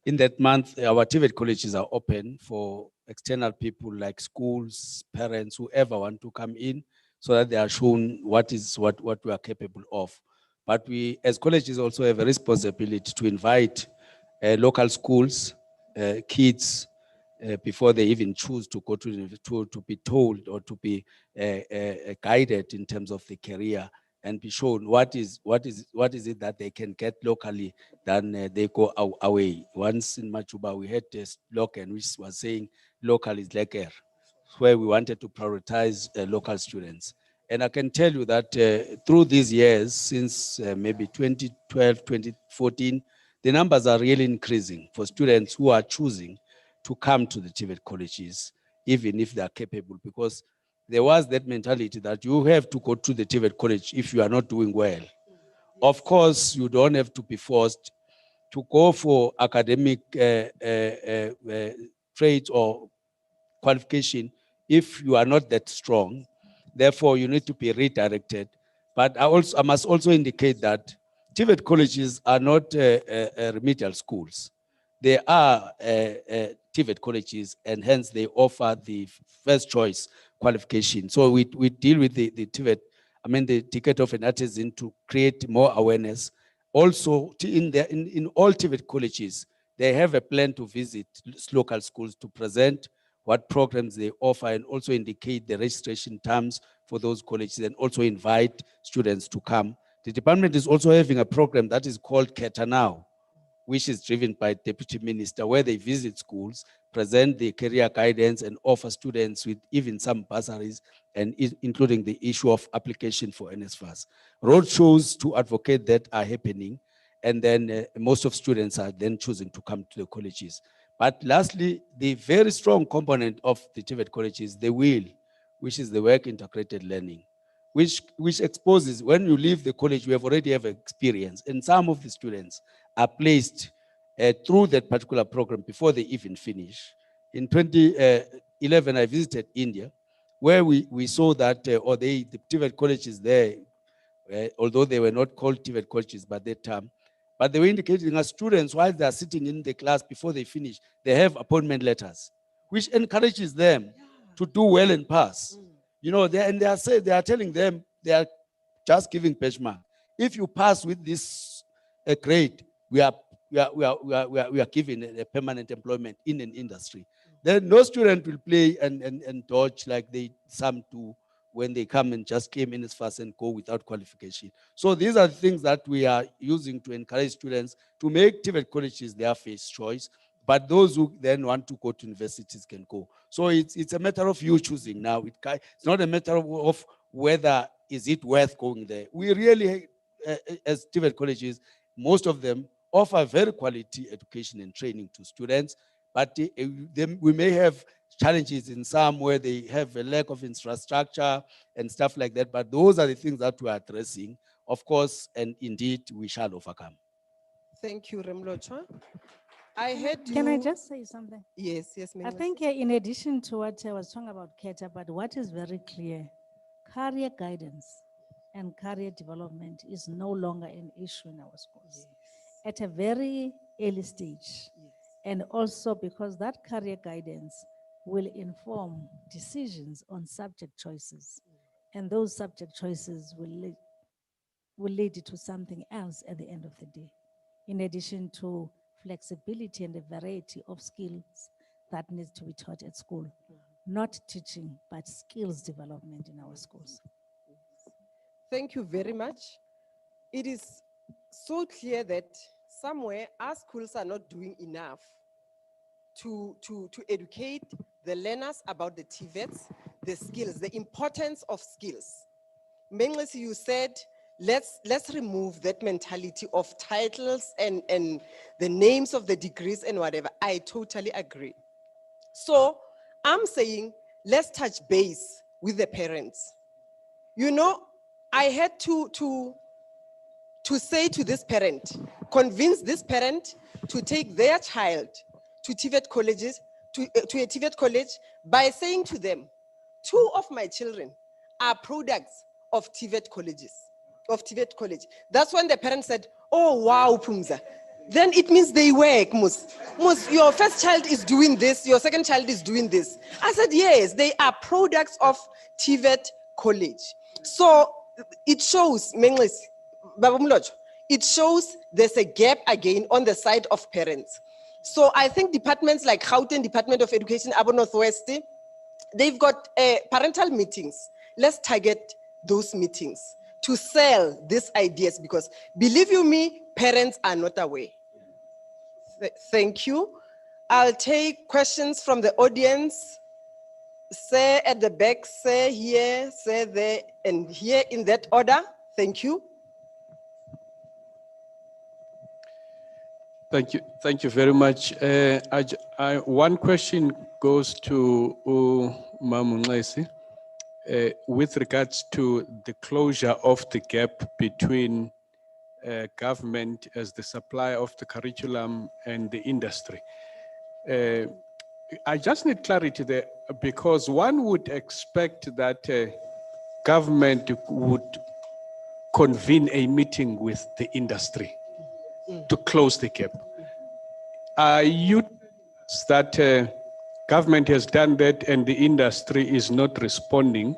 In that month, our TVET colleges are open for external people like schools, parents, whoever want to come in so that they are shown what we are capable of. But we, as colleges, also have a responsibility to invite local schools, kids, before they even choose to go to be told or to be guided in terms of the career and be shown what is it that they can get locally than they go away. Once in Machuba, we had a slogan which was saying, local is lekker, where we wanted to prioritize local students. And I can tell you that through these years, since maybe 2012, 2014, the numbers are really increasing for students who are choosing to come to the TVET colleges, even if they are capable, because there was that mentality that you have to go to the TVET college if you are not doing well. Of course, you don't have to be forced to go for academic traits or qualification if you are not that strong. Therefore, you need to be redirected. But I must also indicate that TVET colleges are not remedial schools. They are TVET colleges, and hence they offer the first choice qualification. So we deal with the TVET, the Ticket of an Artisan, to create more awareness. Also, in all TVET colleges, they have a plan to visit local schools to present what programs they offer and also indicate the registration terms for those colleges and also invite students to come. The department is also having a program that is called Keta Now, which is driven by Deputy Minister, where they visit schools, present the career guidance and offer students with even some bursaries and including the issue of application for NSFAS. Roadshows to advocate that are happening, and then most of students are then choosing to come to the colleges. But lastly, the very strong component of the TVET colleges, the WIL, which is the work integrated learning, which exposes when you leave the college, you already have experience. And some of the students are placed through that particular program before they even finish. In 2011, I visited India, where we saw that, the TVET colleges there, although they were not called TVET colleges by that time, but they were indicating as students, while they are sitting in the class before they finish, they have appointment letters, which encourages them to do well and pass. You know, they are telling them they are just giving benchmark. If you pass with this grade, we are given a permanent employment in an industry. Then no student will play and dodge like some do when they come and just came in as fast and go without qualification. So these are the things that we are using to encourage students to make TVET colleges their first choice. But those who then want to go to universities can go. So it's a matter of you choosing now. It's not a matter of whether is it worth going there. We really, as TVET colleges, most of them offer very quality education and training to students, but we may have challenges in some where they have a lack of infrastructure and stuff like that. But those are the things that we are addressing, of course, and indeed we shall overcome. Thank you, Remlotshwa. I heard you. Can I just say something? Yes, yes, I Manglas. think in addition to what I was talking about, Keta, but what is very clear, career guidance and career development is no longer an issue in our schools at a very early stage. And also because that career guidance will inform decisions on subject choices. And those subject choices will lead to something else at the end of the day, in addition to flexibility and a variety of skills that needs to be taught at school. Not teaching, but skills development in our schools. Thank you very much. It is so clear that somewhere our schools are not doing enough to educate the learners about the TVETs, the skills, the importance of skills. Mainly, you said, let's remove that mentality of titles and the names of the degrees and whatever. I totally agree. So I'm saying, let's touch base with the parents. You know, I had to say to this parent, convince this parent to take their child to TVET colleges, to a TVET college by saying to them, 2 of my children are products of TVET colleges, of TVET college. That's when the parent said, oh, wow, Pumza. Then it means they work, Mus, your first child is doing this, your second child is doing this. I said, yes, they are products of TVET college. So it shows, Menglis, Babumlotshwa, it shows there's a gap again on the side of parents. So I think departments like Gauteng Department of Education, Abo Northwest, they've got parental meetings. Let's target those meetings to sell these ideas because believe you me, parents are not aware. Thank you. I'll take questions from the audience. Say at the back, say here, say there, and here in that order. Thank you. Thank you very much. One question goes to Mamunesi with regards to the closure of the gap between government as the supplier of the curriculum and the industry. I just need clarity there because one would expect that government would convene a meeting with the industry to close the gap. Are you that government has done that and the industry is not responding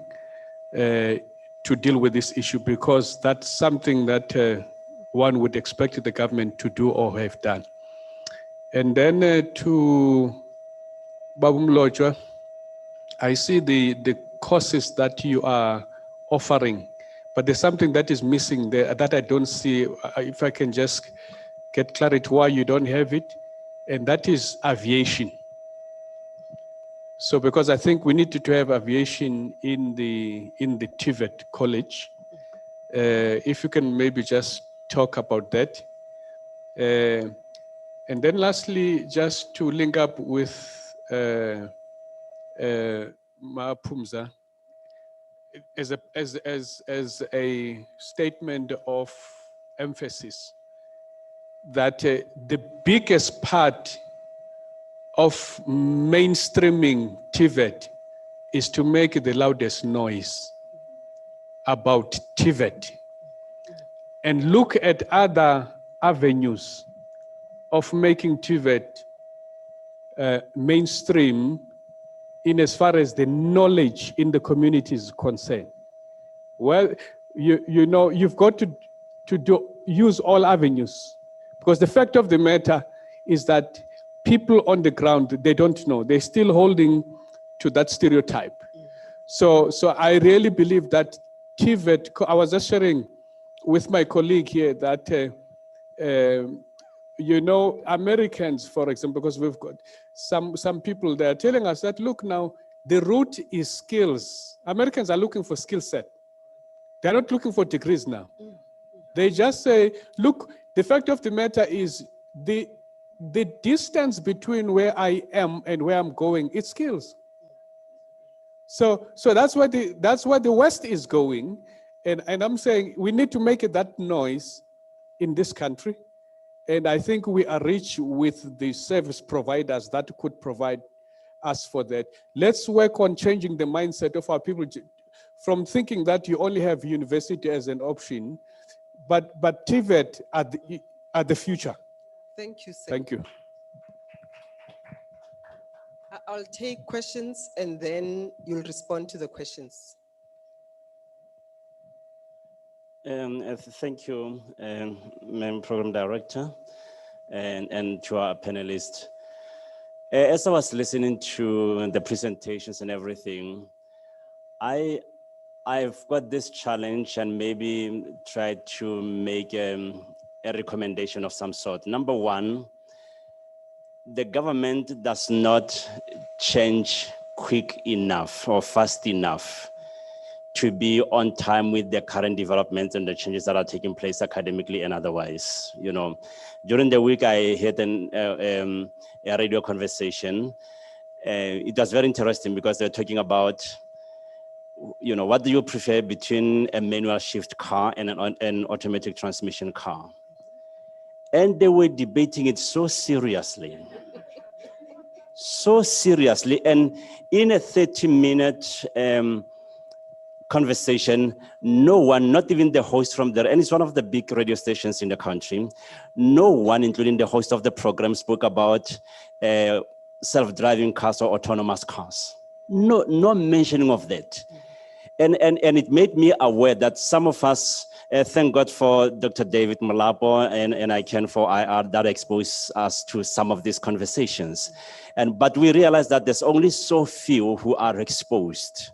to deal with this issue because that's something that one would expect the government to do or have done? And then to Babumlotshwa, I see the courses that you are offering, but there's something that is missing there that I don't see. If I can just get clarity why you don't have it, and that is aviation. So because I think we need to have aviation in the TVET college. If you can maybe just talk about that. And then lastly, just to link up with Mapumza, as a statement of emphasis, that the biggest part of mainstreaming TVET is to make the loudest noise about TVET and look at other avenues of making TVET mainstream in as far as the knowledge in the community is concerned. Well, you know, you've got to use all avenues, because the fact of the matter is that people on the ground, they don't know. They're still holding to that stereotype. So I really believe that TVET, I was just sharing with my colleague here that, you know, Americans, for example, because we've got some people that are telling us that, look now, the root is skills. Americans are looking for skill set. They're not looking for degrees now. They just say, look, the fact of the matter is the distance between where I am and where I'm going, it's skills. So that's where the West is going. And I'm saying we need to make it that noise in this country. And I think we are rich with the service providers that could provide us for that. Let's work on changing the mindset of our people from thinking that you only have university as an option, but TVET are the future. Thank you, sir. Thank you. I'll take questions and then you'll respond to the questions. Thank you, Madam Program Director, and to our panelists. As I was listening to the presentations and everything, I've got this challenge and maybe try to make a recommendation of some sort. Number one, the government does not change quick enough or fast enough to be on time with the current developments and the changes that are taking place academically and otherwise. You know, during the week I heard a radio conversation. It was very interesting because they're talking about, you know, what do you prefer between a manual shift car and an automatic transmission car? And they were debating it so seriously. So seriously. And in a 30-minute conversation, no one, not even the host from there, and it's one of the big radio stations in the country, no one, including the host of the program, spoke about self-driving cars or autonomous cars. No mentioning of that. And it made me aware that some of us, thank God for Dr. David Molapo and ICANN for IR that exposed us to some of these conversations. But we realized that there's only so few who are exposed.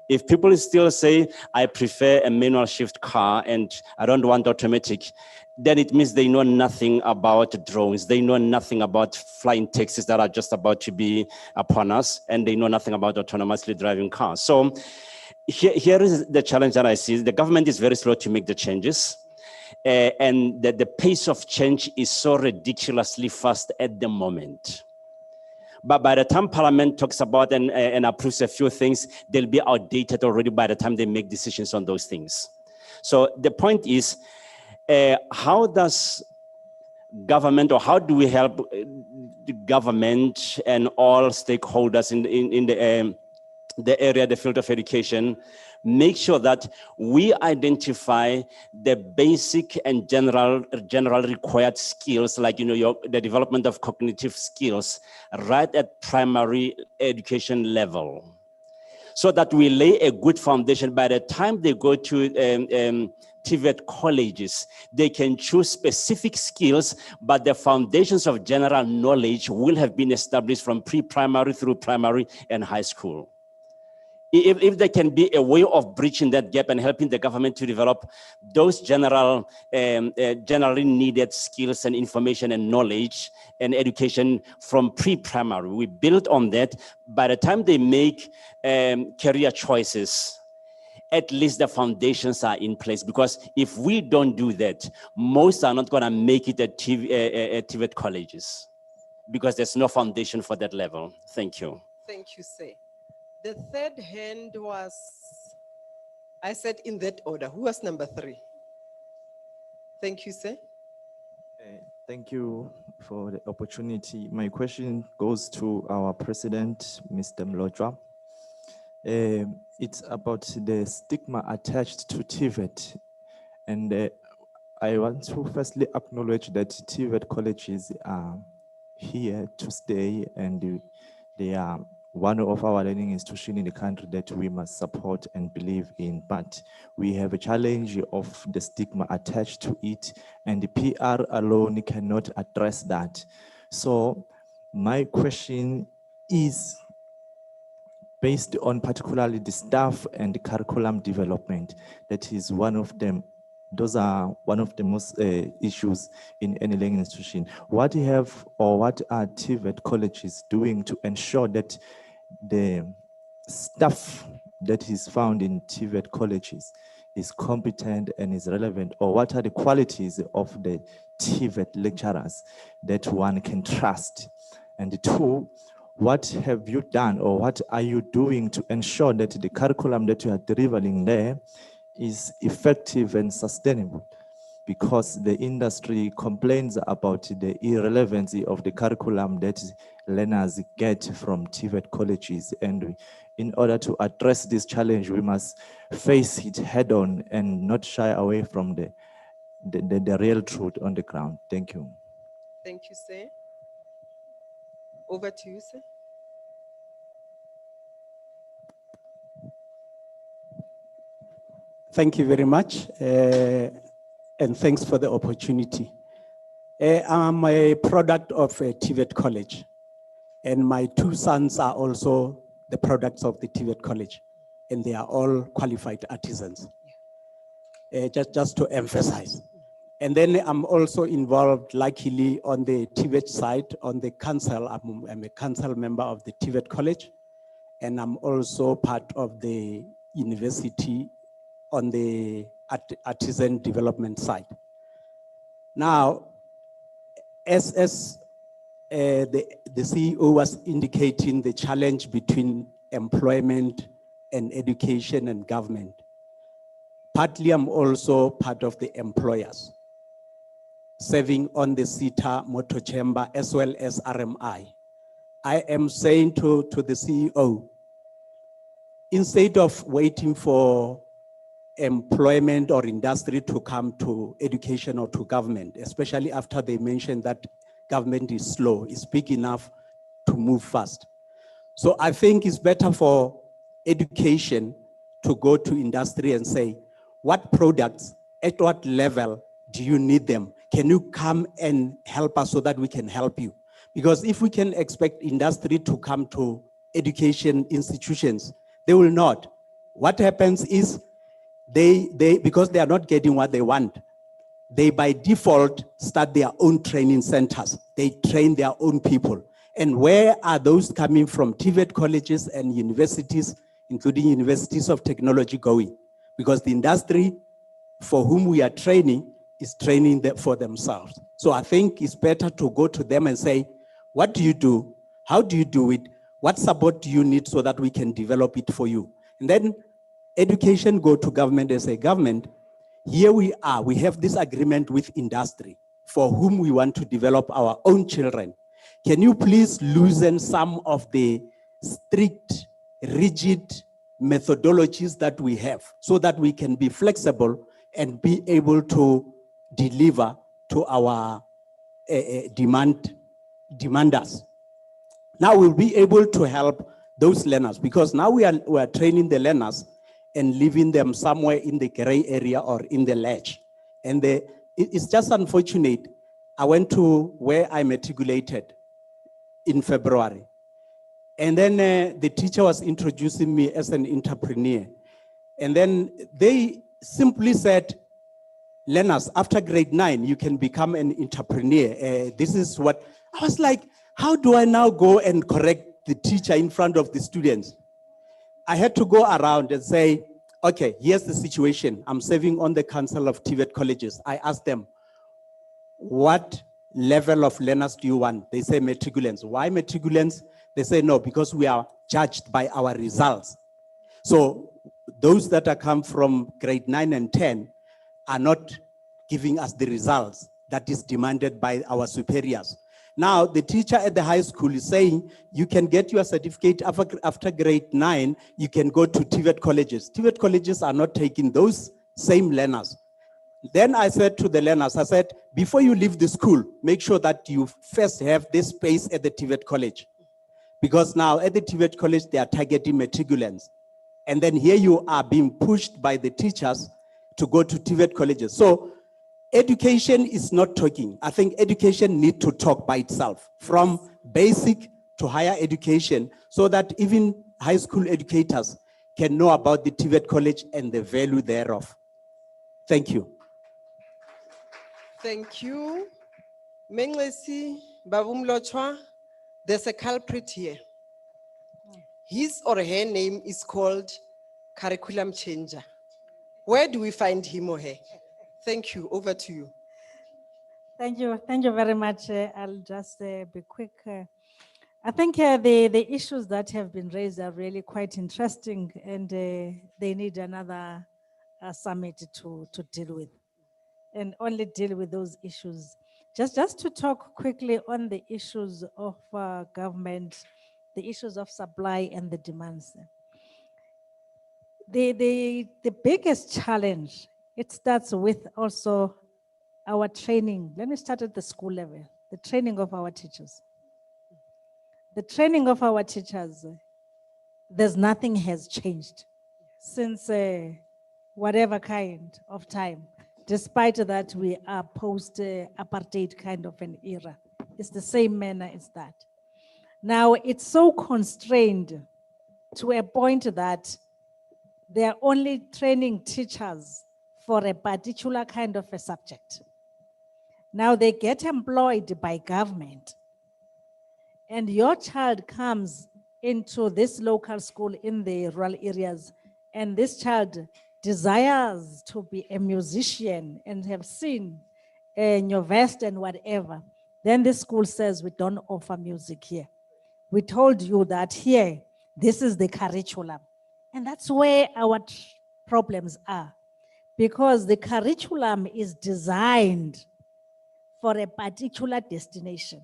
If people still say, I prefer a manual shift car and I don't want automatic, then it means they know nothing about drones. They know nothing about flying taxis that are just about to be upon us, and they know nothing about autonomously driving cars. So here is the challenge that I see. The government is very slow to make the changes. And the pace of change is so ridiculously fast at the moment. But by the time Parliament talks about and approves a few things, they'll be outdated already by the time they make decisions on those things. So the point is, how does government, or how do we help the government and all stakeholders in the area, the field of education, make sure that we identify the basic and general required skills, like, you know, the development of cognitive skills right at primary education level, so that we lay a good foundation. By the time they go to TVET colleges, they can choose specific skills, but the foundations of general knowledge will have been established from pre-primary through primary and high school. If there can be a way of bridging that gap and helping the government to develop those generally needed skills and information and knowledge and education from pre-primary, we build on that. By the time they make career choices, at least the foundations are in place. Because if we don't do that, most are not going to make it at TVET colleges, because there's no foundation for that level. Thank you. Thank you, sir. The third hand was, I said in that order. Who was number 3? Thank you, sir. Thank you for the opportunity. My question goes to our president, Mr. Mlodra. It's about the stigma attached to TVET. And I want to firstly acknowledge that TVET colleges are here to stay, and they are one of our learning institutions in the country that we must support and believe in, but we have a challenge of the stigma attached to it, and the PR alone cannot address that. So my question is based on particularly the staff and the curriculum development. That is one of them. Those are one of the most issues in any learning institution. What are TVET colleges doing to ensure that the staff that is found in TVET colleges is competent and is relevant? Or what are the qualities of the TVET lecturers that one can trust? And two, what have you done or what are you doing to ensure that the curriculum that you are delivering there is effective and sustainable? Because the industry complains about the irrelevancy of the curriculum that learners get from TVET colleges. And in order to address this challenge, we must face it head on and not shy away from the real truth on the ground. Thank you. Thank you, sir. Over to you, sir. Thank you very much, and thanks for the opportunity. I'm a product of TVET College, and my two sons are also the products of the TVET College, and they are all qualified artisans, just to emphasize. And then I'm also involved, luckily, on the TVET side, on the council. I'm a council member of the TVET College, and I'm also part of the university on the artisan development side. Now, as the CEO was indicating the challenge between employment and education and government, partly I'm also part of the employers, serving on the CETA Motor Chamber as well as RMI. I am saying to the CEO, instead of waiting for employment or industry to come to education or to government, especially after they mentioned that government is slow, is big enough to move fast. So I think it's better for education to go to industry and say, what products, at what level do you need them? Can you come and help us so that we can help you? Because if we can expect industry to come to education institutions, they will not. What happens is because they are not getting what they want, they by default start their own training centers. They train their own people. And where are those coming from? TVET colleges and universities, including universities of technology, going? Because the industry for whom we are training is training for themselves. So I think it's better to go to them and say, what do you do? How do you do it? What support do you need so that we can develop it for you? And then education go to government and say, government, here we are, we have this agreement with industry for whom we want to develop our own children. Can you please loosen some of the strict, rigid methodologies that we have so that we can be flexible and be able to deliver to our demanders? Now we'll be able to help those learners because now we are training the learners and leaving them somewhere in the gray area or in the ledge. And it's just unfortunate. I went to where I matriculated in February. And then the teacher was introducing me as an entrepreneur. And then they simply said, learners, after grade 9, you can become an entrepreneur. This is what, I was like, how do I now go and correct the teacher in front of the students? I had to go around and say, okay, here's the situation. I'm serving on the council of TVET colleges. I asked them, what level of learners do you want? They say matriculants. Why matriculants? They say no, because we are judged by our results. So those that are come from grade 9 and 10 are not giving us the results that is demanded by our superiors. Now, the teacher at the high school is saying, you can get your certificate after grade 9, you can go to TVET colleges. TVET colleges are not taking those same learners. Then I said to the learners, I said, before you leave the school, make sure that you first have this space at the TVET college. Because now at the TVET college, they are targeting matriculants. And then here you are being pushed by the teachers to go to TVET colleges. So education is not talking. I think education needs to talk by itself from basic to higher education so that even high school educators can know about the TVET college and the value thereof. Thank you. Thank you. Menglesi Babumlochwa, there's a culprit here. His or her name is called curriculum changer. Where do we find him or her? Thank you. Over to you. Thank you very much. I'll just be quick. I think the issues that have been raised are really quite interesting, and they need another summit to deal with, and only deal with those issues. Just to talk quickly on the issues of government, the issues of supply and the demands. The biggest challenge, it starts with also our training. Let me start at the school level, the training of our teachers. The training of our teachers, there's nothing has changed since whatever kind of time, despite that we are post-apartheid kind of an era. It's the same manner as that. Now it's so constrained to a point that they are only training teachers for a particular kind of a subject. Now they get employed by government, and your child comes into this local school in the rural areas, and this child desires to be a musician and have seen your vest and whatever. Then the school says, we don't offer music here. We told you that here, this is the curriculum. And that's where our problems are, because the curriculum is designed for a particular destination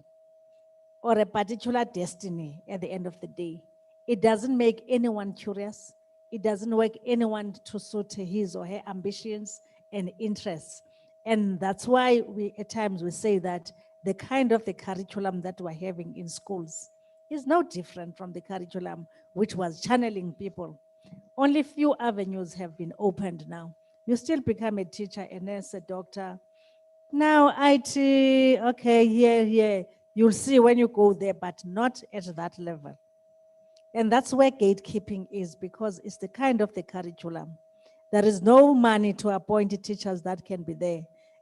or a particular destiny at the end of the day. It doesn't make anyone curious. It doesn't make anyone to suit his or her ambitions and interests. And that's why at times we say that the kind of the curriculum that we're having in schools is no different from the curriculum which was channeling people. Only few avenues have been opened now. You still become a teacher, a nurse, a doctor. Now IT, okay, yeah. You'll see when you go there, but not at that level. And that's where gatekeeping is, because it's the kind of the curriculum. There is no money to appoint teachers that can be there.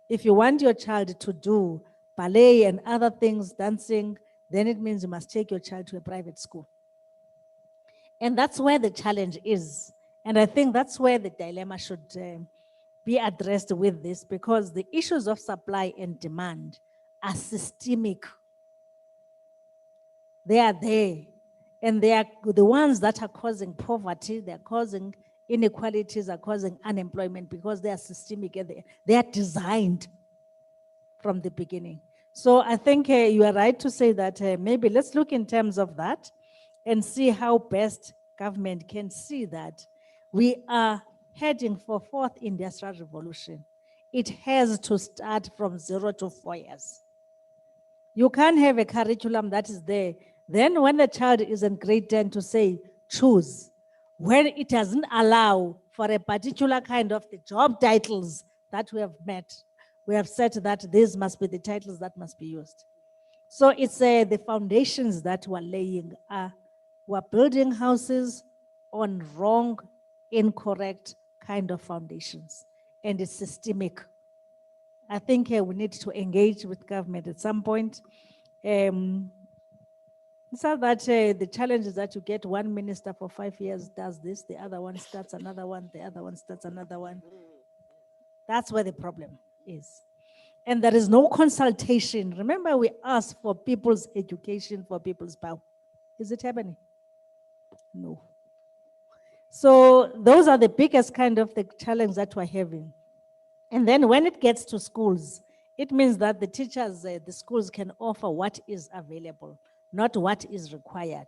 If you want your child to do ballet and other things, dancing, then it means you must take your child to a private school. And that's where the challenge is. And I think that's where the dilemma should be addressed with this, because the issues of supply and demand are systemic. They are there. And they are the ones that are causing poverty, they're causing inequalities, are causing unemployment, because they are systemic and they are designed from the beginning. So I think you are right to say that maybe let's look in terms of that and see how best government can see that we are heading for fourth industrial revolution. It has to start from 0 to 4 years. You can't have a curriculum that is there. Then when the child is in grade 10 to say, choose, when it doesn't allow for a particular kind of the job titles that we have met, we have said that these must be the titles that must be used. So it's the foundations that we're laying. We're building houses on wrong, incorrect kind of foundations, and it's systemic. I think we need to engage with government at some point. So that the challenge is that you get one minister for 5 years does this, the other one starts another one, the other one starts another one. That's where the problem is. And there is no consultation. Remember, we asked for people's education, for people's power. Is it happening? No. So those are the biggest kind of the challenge that we're having. And then when it gets to schools, it means that the teachers, the schools can offer what is available, not what is required.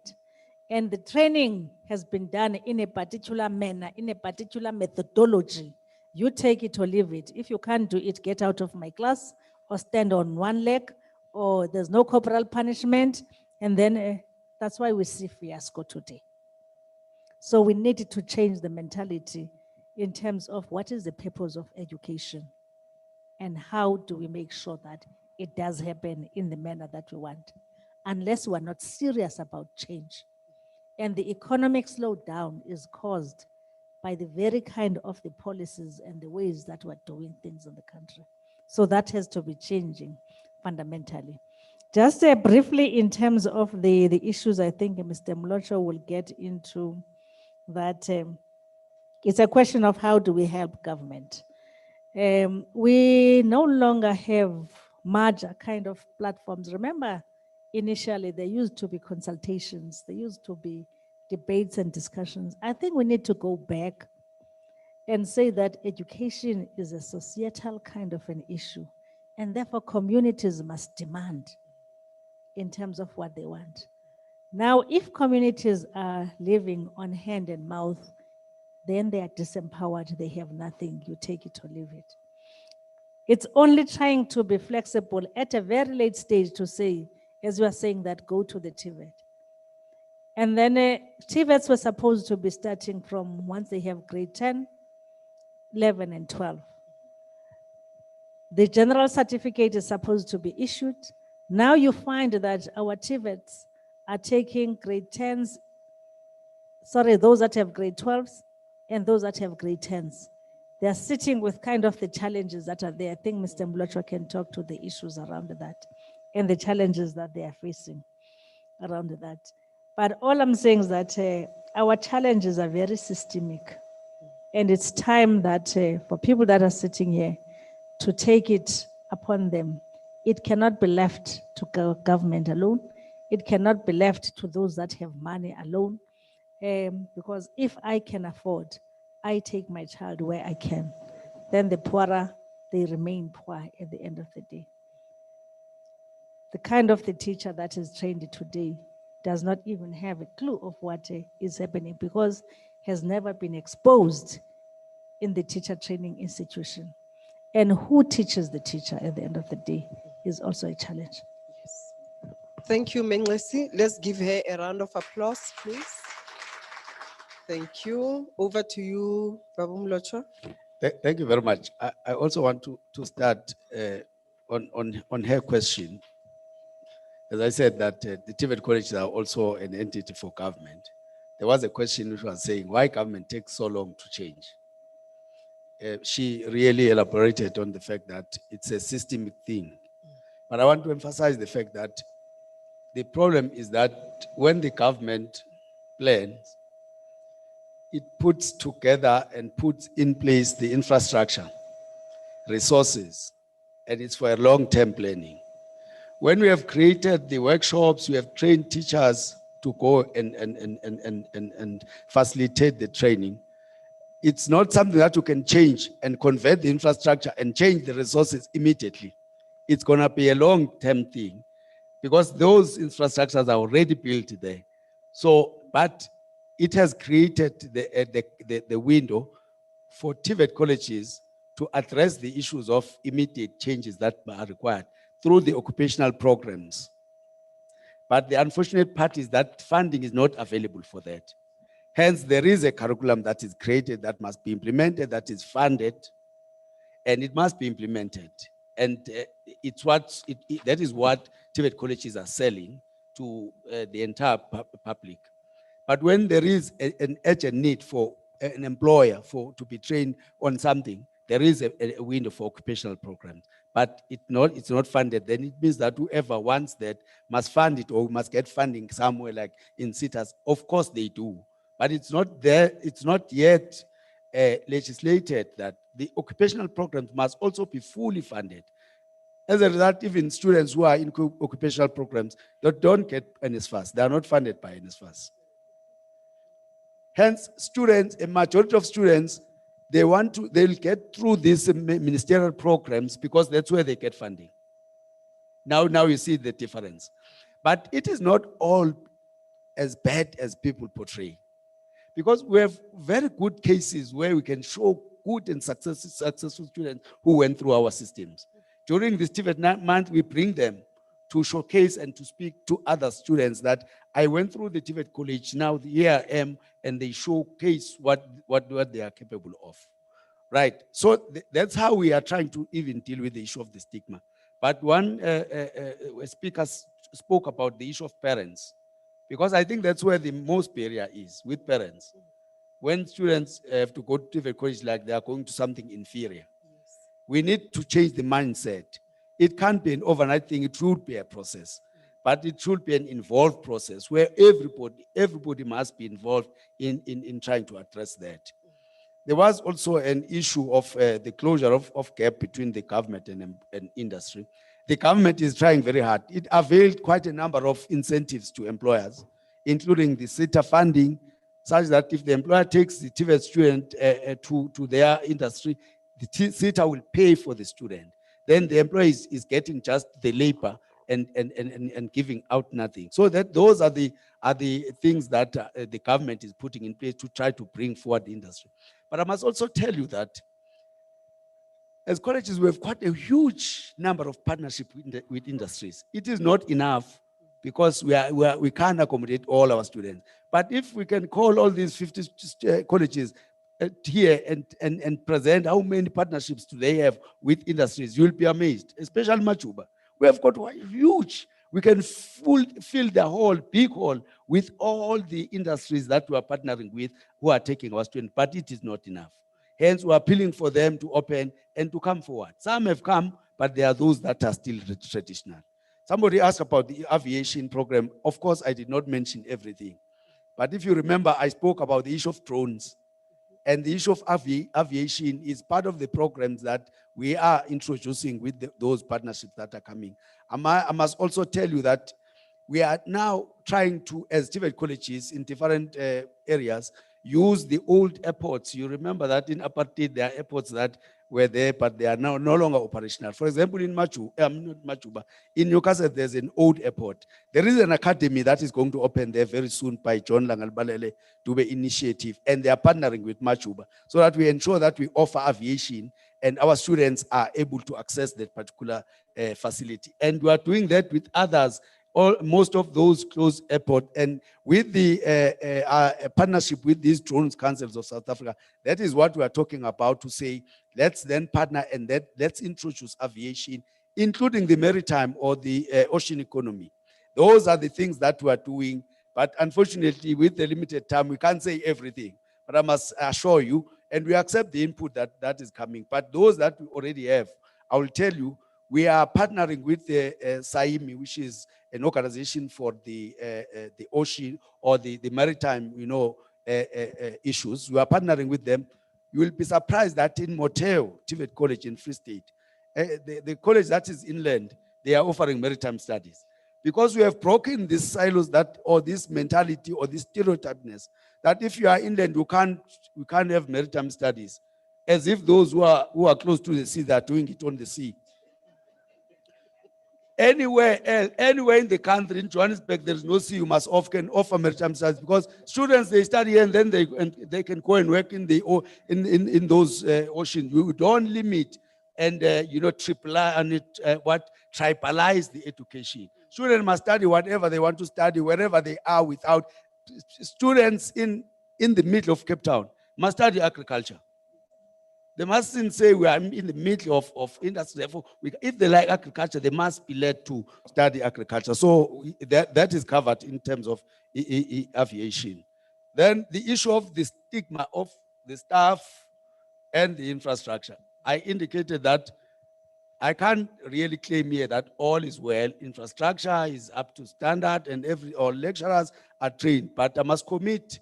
And the training has been done in a particular manner, in a particular methodology. You take it or leave it. If you can't do it, get out of my class or stand on one leg, or there's no corporal punishment. And then That's why we see fiasco today. So we need to change the mentality in terms of what is the purpose of education and how do we make sure that it does happen in the manner that we want, unless we're not serious about change. And the economic slowdown is caused by the very kind of the policies and the ways that we're doing things in the country. So that has to be changing fundamentally. Just briefly in terms of the issues, I think Mr. Mlocho will get into that. It's a question of how do we help government. We no longer have merger kind of platforms. Remember, initially there used to be consultations, there used to be debates and discussions. I think we need to go back and say that education is a societal kind of an issue, and therefore communities must demand in terms of what they want. Now, if communities are living on hand and mouth, then they are disempowered, they have nothing, you take it or leave it. It's only trying to be flexible at a very late stage to say, as you are saying, that go to the TVET. And then TVETs were supposed to be starting from once they have grade 10, 11, and 12. The general certificate is supposed to be issued. Now you find that our TVETs are taking grade 10s, those that have grade 12s and those that have grade 10s. They are sitting with kind of the challenges that are there. I think Mr. Mlocho can talk to the issues around that and the challenges that they are facing around that. But all I'm saying is that our challenges are very systemic. And it's time that for people that are sitting here to take it upon them. It cannot be left to government alone. It cannot be left to those that have money alone. Because if I can afford, I take my child where I can. Then the poorer, they remain poor at the end of the day. The kind of the teacher that is trained today does not even have a clue of what is happening because has never been exposed in the teacher training institution. And who teaches the teacher at the end of the day is also a challenge. Thank you, Menglesi. Let's give her a round of applause, please. Thank you. Over to you, Babu Mlocho. Thank you very much. I also want to start on her question. As I said that the TVET colleges are also an entity for government. There was a question which was saying why government takes so long to change. She really elaborated on the fact that it's a systemic thing. But I want to emphasize the fact that the problem is that when the government plans, it puts together and puts in place the infrastructure, resources, and it's for a long-term planning. When we have created the workshops, we have trained teachers to go and facilitate the training. It's not something that you can change and convert the infrastructure and change the resources immediately. It's going to be a long-term thing because those infrastructures are already built there. So, but it has created the window for TVET colleges to address the issues of immediate changes that are required through the occupational programs. But the unfortunate part is that funding is not available for that. Hence, there is a curriculum that is created that must be implemented, that is funded, and it must be implemented. And it's that is what TVET colleges are selling to the entire public. But when there is an urgent need for an employer to be trained on something, there is a window for occupational programs. But it's not funded. Then it means that whoever wants that must fund it or must get funding somewhere like in CITAS. Of course they do. But it's not there, it's not yet legislated that the occupational programs must also be fully funded. As a result, even students who are in occupational programs that don't get NSFAS, they are not funded by NSFAS. Hence, students, a majority of students, they'll get through these ministerial programs because that's where they get funding. Now you see the difference. But it is not all as bad as people portray. Because we have very good cases where we can show good and successful students who went through our systems. During this TVET month, we bring them to showcase and to speak to other students that I went through the TVET college, now here I am, and they showcase what they are capable of. Right, so that's how we are trying to even deal with the issue of the stigma. But one speaker spoke about the issue of parents, because I think that's where the most barrier is, with parents. When students have to go to the college like they are going to something inferior, we need to change the mindset. It can't be an overnight thing, it should be a process. But it should be an involved process where everybody must be involved in trying to address that. There was also an issue of the closure of gap between the government and industry. The government is trying very hard. It availed quite a number of incentives to employers, including the SETA funding, such that if the employer takes the TVET student to their industry, the SETA will pay for the student. Then the employer is getting just the labor and giving out nothing. So that those are the things that the government is putting in place to try to bring forward the industry. But I must also tell you that as colleges, we have quite a huge number of partnerships with industries. It is not enough because we can't accommodate all our students. But if we can call all these 50 colleges here and present how many partnerships do they have with industries, you'll be amazed, especially Majuba. We have got huge. We can fill the whole big hall with all the industries that we are partnering with who are taking our students, but it is not enough. Hence, we're appealing for them to open and to come forward. Some have come, but there are those that are still traditional. Somebody asked about the aviation program. Of course, I did not mention everything. But if you remember, I spoke about the issue of drones. And the issue of aviation is part of the programs that we are introducing with those partnerships that are coming. I must also tell you that we are now trying to, as TVET colleges in different areas, use the old airports. You remember that in apartheid, there are airports that were there, but they are now no longer operational. For example, in Majuba, in Newcastle, there's an old airport. There is an academy that is going to open there very soon by John Langalbalele Dube initiative, and they are partnering with Majuba so that we ensure that we offer aviation and our students are able to access that particular facility. And we are doing that with others, most of those closed airports, and with the partnership with these drones councils of South Africa. That is what we are talking about, to say, let's then partner and let's introduce aviation, including the maritime or the ocean economy. Those are the things that we are doing. But unfortunately, with the limited time, we can't say everything. But I must assure you, and we accept the input that is coming. But those that we already have, I will tell you, we are partnering with the SAIMI, which is an organization for the ocean or the maritime, issues. We are partnering with them. You will be surprised that in Moteo, TVET College in Free State, the college that is inland, they are offering maritime studies. Because we have broken these silos or this mentality or this stereotypeness that if you are inland, you can't have maritime studies, as if those who are close to the sea, they are doing it on the sea. Anywhere else, anywhere in the country, in Johannesburg, there is no sea. You must offer maritime studies, because students, they study and then they can go and work in those oceans. You don't limit and tribalize the education. Students must study whatever they want to study, wherever they are. Without students in the middle of Cape Town must study agriculture. They mustn't say we are in the middle of industry. Therefore, if they like agriculture, they must be led to study agriculture. So that is covered in terms of aviation. Then the issue of the stigma of the staff and the infrastructure. I indicated that I can't really claim here that all is well. Infrastructure is up to standard and all lecturers are trained. But I must commit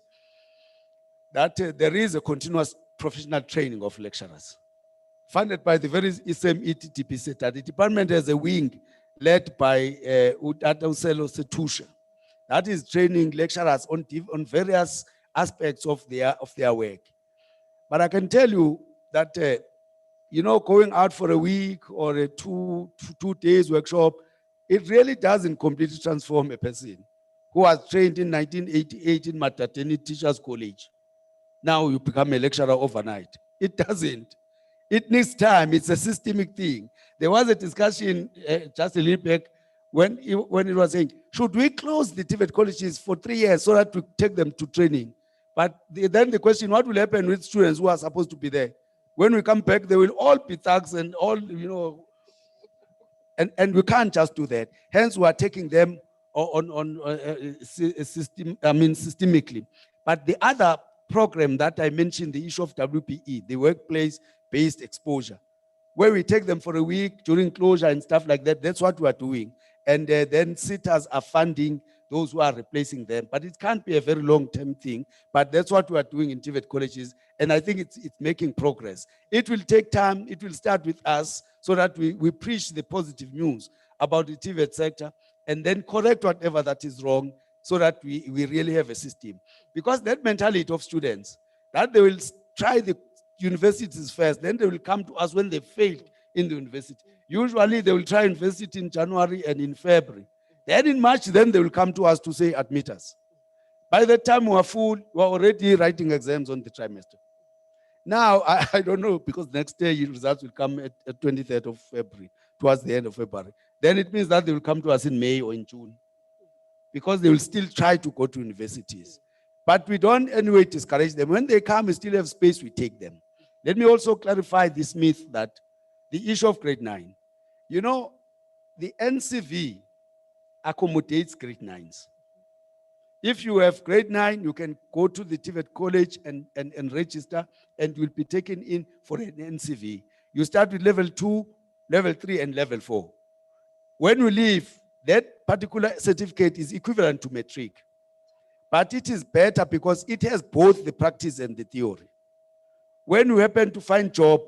that there is a continuous professional training of lecturers, funded by the very same ETTP SETA. The department has a wing led by Utatoselo Setusha that is training lecturers on various aspects of their work. But I can tell you that going out for a week or a two days workshop, it really doesn't completely transform a person who was trained in 1988 in Matateni Teachers College. Now you become a lecturer overnight. It doesn't. It needs time. It's a systemic thing. There was a discussion just a little back when it was saying, should we close the TVET colleges for 3 years so that we take them to training? But then the question, what will happen with students who are supposed to be there? When we come back, they will all be thugs and all, and we can't just do that. Hence, we are taking them systemically. But the other program that I mentioned, the issue of WPE, the workplace-based exposure, where we take them for a week during closure and stuff like that, that's what we are doing. And then SETAs are funding those who are replacing them. But it can't be a very long-term thing, but that's what we are doing in TVET colleges. And I think it's making progress. It will take time. It will start with us so that we preach the positive news about the TVET sector and then correct whatever that is wrong so that we really have a system. Because that mentality of students, that they will try the universities first, then they will come to us when they failed in the university. Usually they will try university in January and in February. Then in March, then they will come to us to say, admit us. By the time we are full, we are already writing exams on the trimester. Now, I don't know, because next day your results will come at 23rd of February, towards the end of February. Then it means that they will come to us in May or in June, because they will still try to go to universities. But we don't anyway discourage them. When they come, we still have space, we take them. Let me also clarify this myth that the issue of grade 9. You know, the NCV accommodates grade 9s. If you have grade 9, you can go to the TVET college and register, and you'll be taken in for an NCV. You start with level 2, level 3, and level 4. When you leave, that particular certificate is equivalent to matric. But it is better because it has both the practice and the theory. When you happen to find job,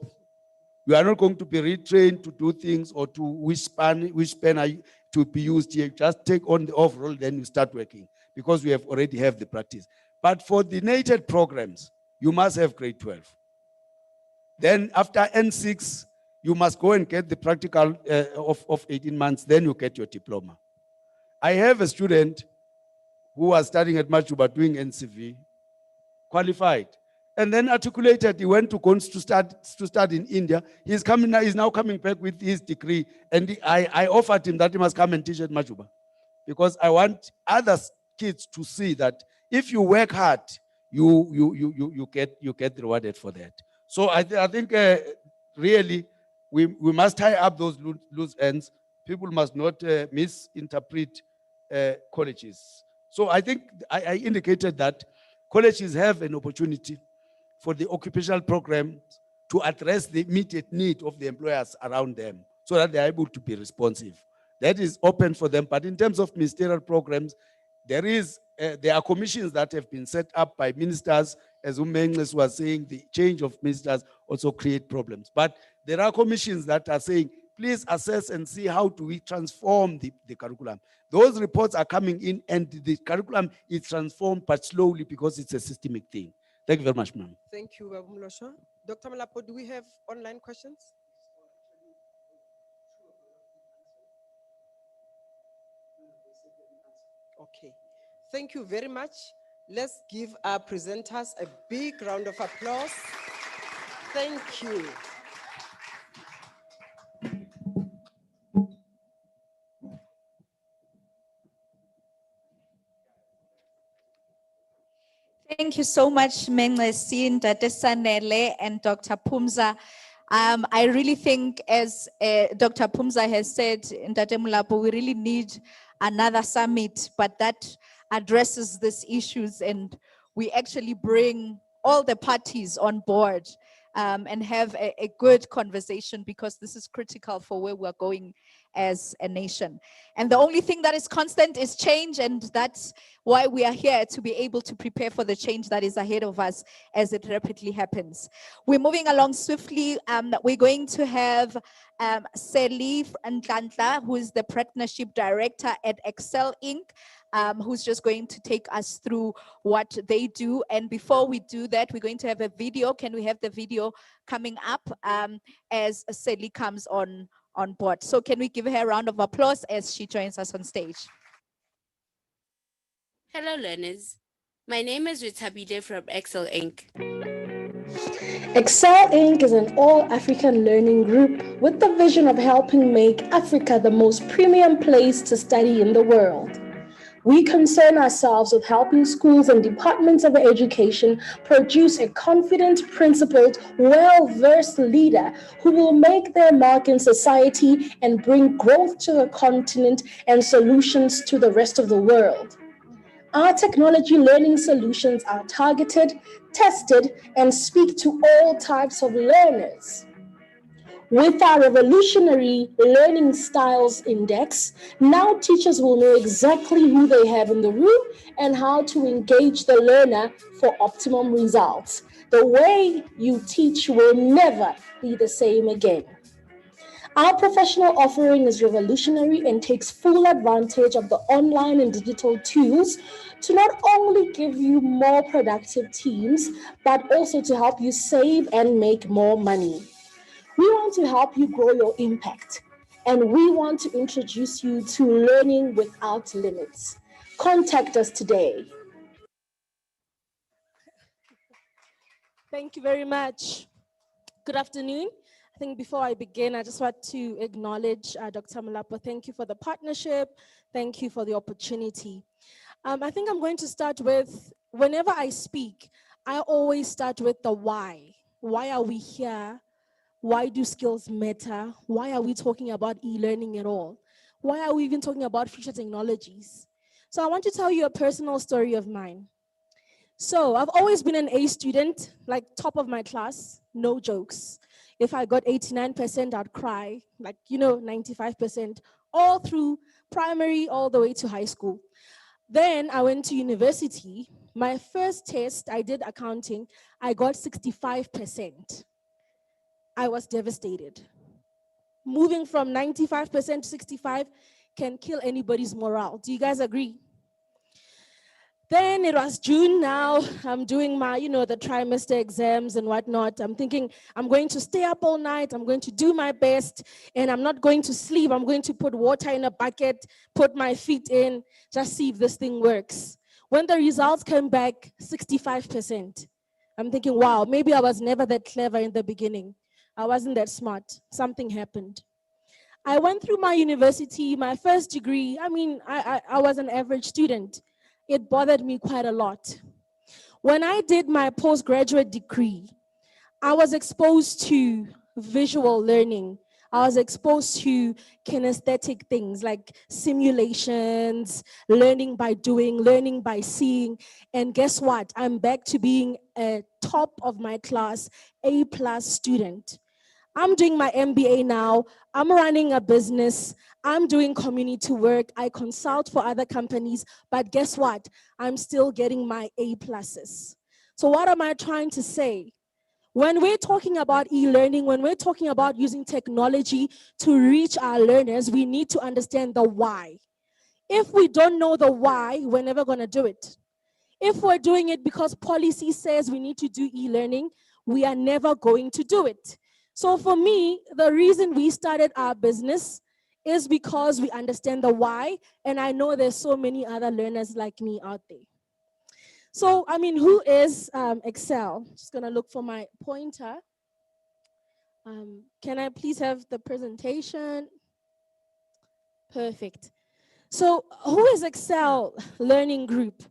you are not going to be retrained to do things or to which pen are to be used here. Just take on the overall, then you start working, because we have already have the practice. But for the NATED programs, you must have grade 12. Then after N6, you must go and get the practical of 18 months, then you get your diploma. I have a student who was studying at Majuba doing NCV, qualified, and then articulated. He went to start in India. He's now coming back with his degree, and I offered him that he must come and teach at Majuba, because I want other kids to see that if you work hard, you get rewarded for that. So I think really we must tie up those loose ends. People must not misinterpret colleges. So I think I indicated that colleges have an opportunity for the occupational programs to address the immediate need of the employers around them so that they're able to be responsive. That is open for them. But in terms of ministerial programs, there are commissions that have been set up by ministers. As Umengles was saying, the change of ministers also create problems. But there are commissions that are saying, please assess and see how do we transform the curriculum. Those reports are coming in, and the curriculum is transformed, but slowly, because it's a systemic thing. Thank you very much, ma'am. Thank you, Babu Mlosha. Dr. Malapo, do we have online questions? Okay, thank you very much. Let's give our presenters a big round of applause. Thank you. Thank you so much, Menglesin, Dr. Sanele, and Dr. Pumza. I really think, as Dr. Pumza has said, in Dr. Mulapo, we really need another summit, but that addresses these issues, and we actually bring all the parties on board and have a good conversation, because this is critical for where we're going as a nation. And the only thing that is constant is change, and that's why we are here, to be able to prepare for the change that is ahead of us as it rapidly happens. We're moving along swiftly. We're going to have Selif Ntlantla, who is the Partnership Director at Excel Inc., who's just going to take us through what they do. And before we do that, we're going to have a video. Can we have the video coming up as Selif comes on board? So can we give her a round of applause as she joins us on stage? Hello learners, my name is Ritabide from Excel Inc. Excel Inc. is an all-African learning group with the vision of helping make Africa the most premium place to study in the world. We concern ourselves with helping schools and departments of education produce a confident, principled, well-versed leader who will make their mark in society and bring growth to the continent and solutions to the rest of the world. Our technology learning solutions are targeted, tested, and speak to all types of learners. With our revolutionary Learning Styles Index, now teachers will know exactly who they have in the room and how to engage the learner for optimum results. The way you teach will never be the same again. Our professional offering is revolutionary and takes full advantage of the online and digital tools to not only give you more productive teams, but also to help you save and make more money. We want to help you grow your impact, and we want to introduce you to learning without limits. Contact us today. Thank you very much. Good afternoon. I think before I begin, I just want to acknowledge Dr. Molapo. Thank you for the partnership. Thank you for the opportunity. I think I'm going to start with, whenever I speak, I always start with the why. Why are we here? Why do skills matter? Why are we talking about e-learning at all? Why are we even talking about future technologies? So I want to tell you a personal story of mine. So I've always been an A student, like top of my class, no jokes. If I got 89%, I'd cry, like, 95%, all through primary, all the way to high school. Then I went to university. My first test, I did accounting, I got 65%. I was devastated. Moving from 95% to 65 can kill anybody's morale. Do you guys agree? Then it was June now. I'm doing my, the trimester exams and whatnot. I'm thinking I'm going to stay up all night. I'm going to do my best and I'm not going to sleep. I'm going to put water in a bucket, put my feet in, just see if this thing works. When the results came back, 65%. I'm thinking, wow, maybe I was never that clever in the beginning. I wasn't that smart. Something happened. I went through my university, my first degree. I was an average student. It bothered me quite a lot. When I did my postgraduate degree, I was exposed to visual learning. I was exposed to kinesthetic things like simulations, learning by doing, learning by seeing. And guess what? I'm back to being a top of my class, A+ student. I'm doing my MBA now. I'm running a business. I'm doing community work. I consult for other companies. But guess what? I'm still getting my A+. So what am I trying to say? When we're talking about e-learning, when we're talking about using technology to reach our learners, we need to understand the why. If we don't know the why, we're never going to do it. If we're doing it because policy says we need to do e-learning, we are never going to do it. So for me, the reason we started our business is because we understand the why, and I know there's so many other learners like me out there. So, who is Excel? Just gonna look for my pointer. Can I please have the presentation? Perfect. So, who is Excel Learning Group?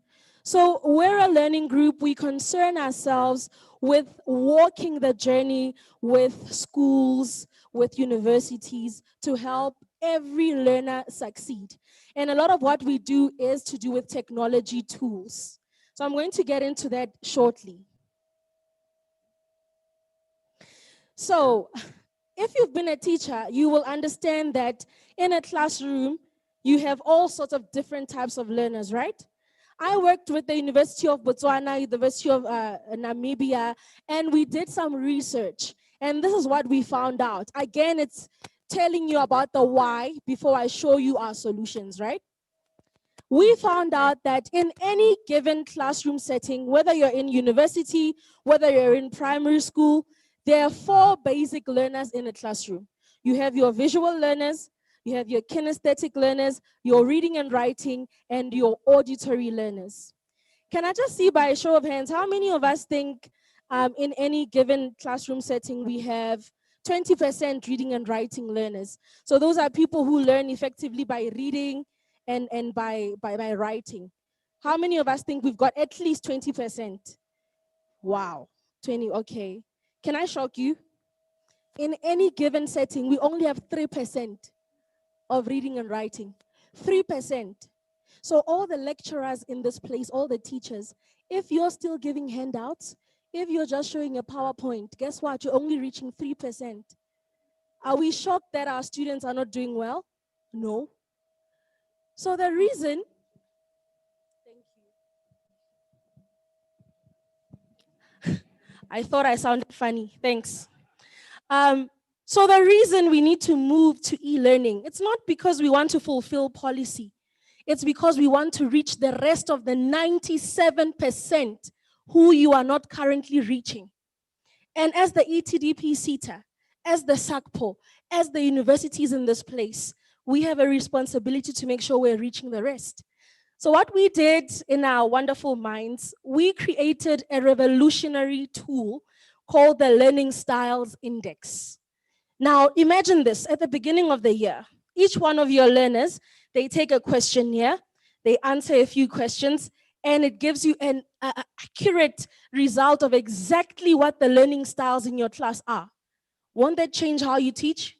So, we're a learning group. We concern ourselves with walking the journey with schools, with universities to help every learner succeed. And a lot of what we do is to do with technology tools. So I'm going to get into that shortly. So if you've been a teacher, you will understand that in a classroom, you have all sorts of different types of learners, right? I worked with the University of Botswana, University of Namibia, and we did some research. And this is what we found out. Again, it's telling you about the why before I show you our solutions, right? We found out that in any given classroom setting, whether you're in university, whether you're in primary school, there are 4 basic learners in a classroom. You have your visual learners, you have your kinesthetic learners, your reading and writing, and your auditory learners. Can I just see by a show of hands, how many of us think In any given classroom setting, we have 20% reading and writing learners. So those are people who learn effectively by reading and by writing. How many of us think we've got at least 20%? Wow, 20, okay. Can I shock you? In any given setting, we only have 3% of reading and writing. 3%. So all the lecturers in this place, all the teachers, if you're still giving handouts, if you're just showing a PowerPoint, guess what? You're only reaching 3%. Are we shocked that our students are not doing well? No. So the reason, I thought I sounded funny, thanks. So the reason we need to move to e-learning, it's not because we want to fulfill policy. It's because we want to reach the rest of the 97% who you are not currently reaching. And as the ETDP CETA, as the SACPO, as the universities in this place, we have a responsibility to make sure we're reaching the rest. So what we did in our wonderful minds, we created a revolutionary tool called the Learning Styles Index. Now imagine this, at the beginning of the year, each one of your learners, they take a questionnaire, they answer a few questions, and it gives you an accurate result of exactly what the learning styles in your class are. Won't that change how you teach?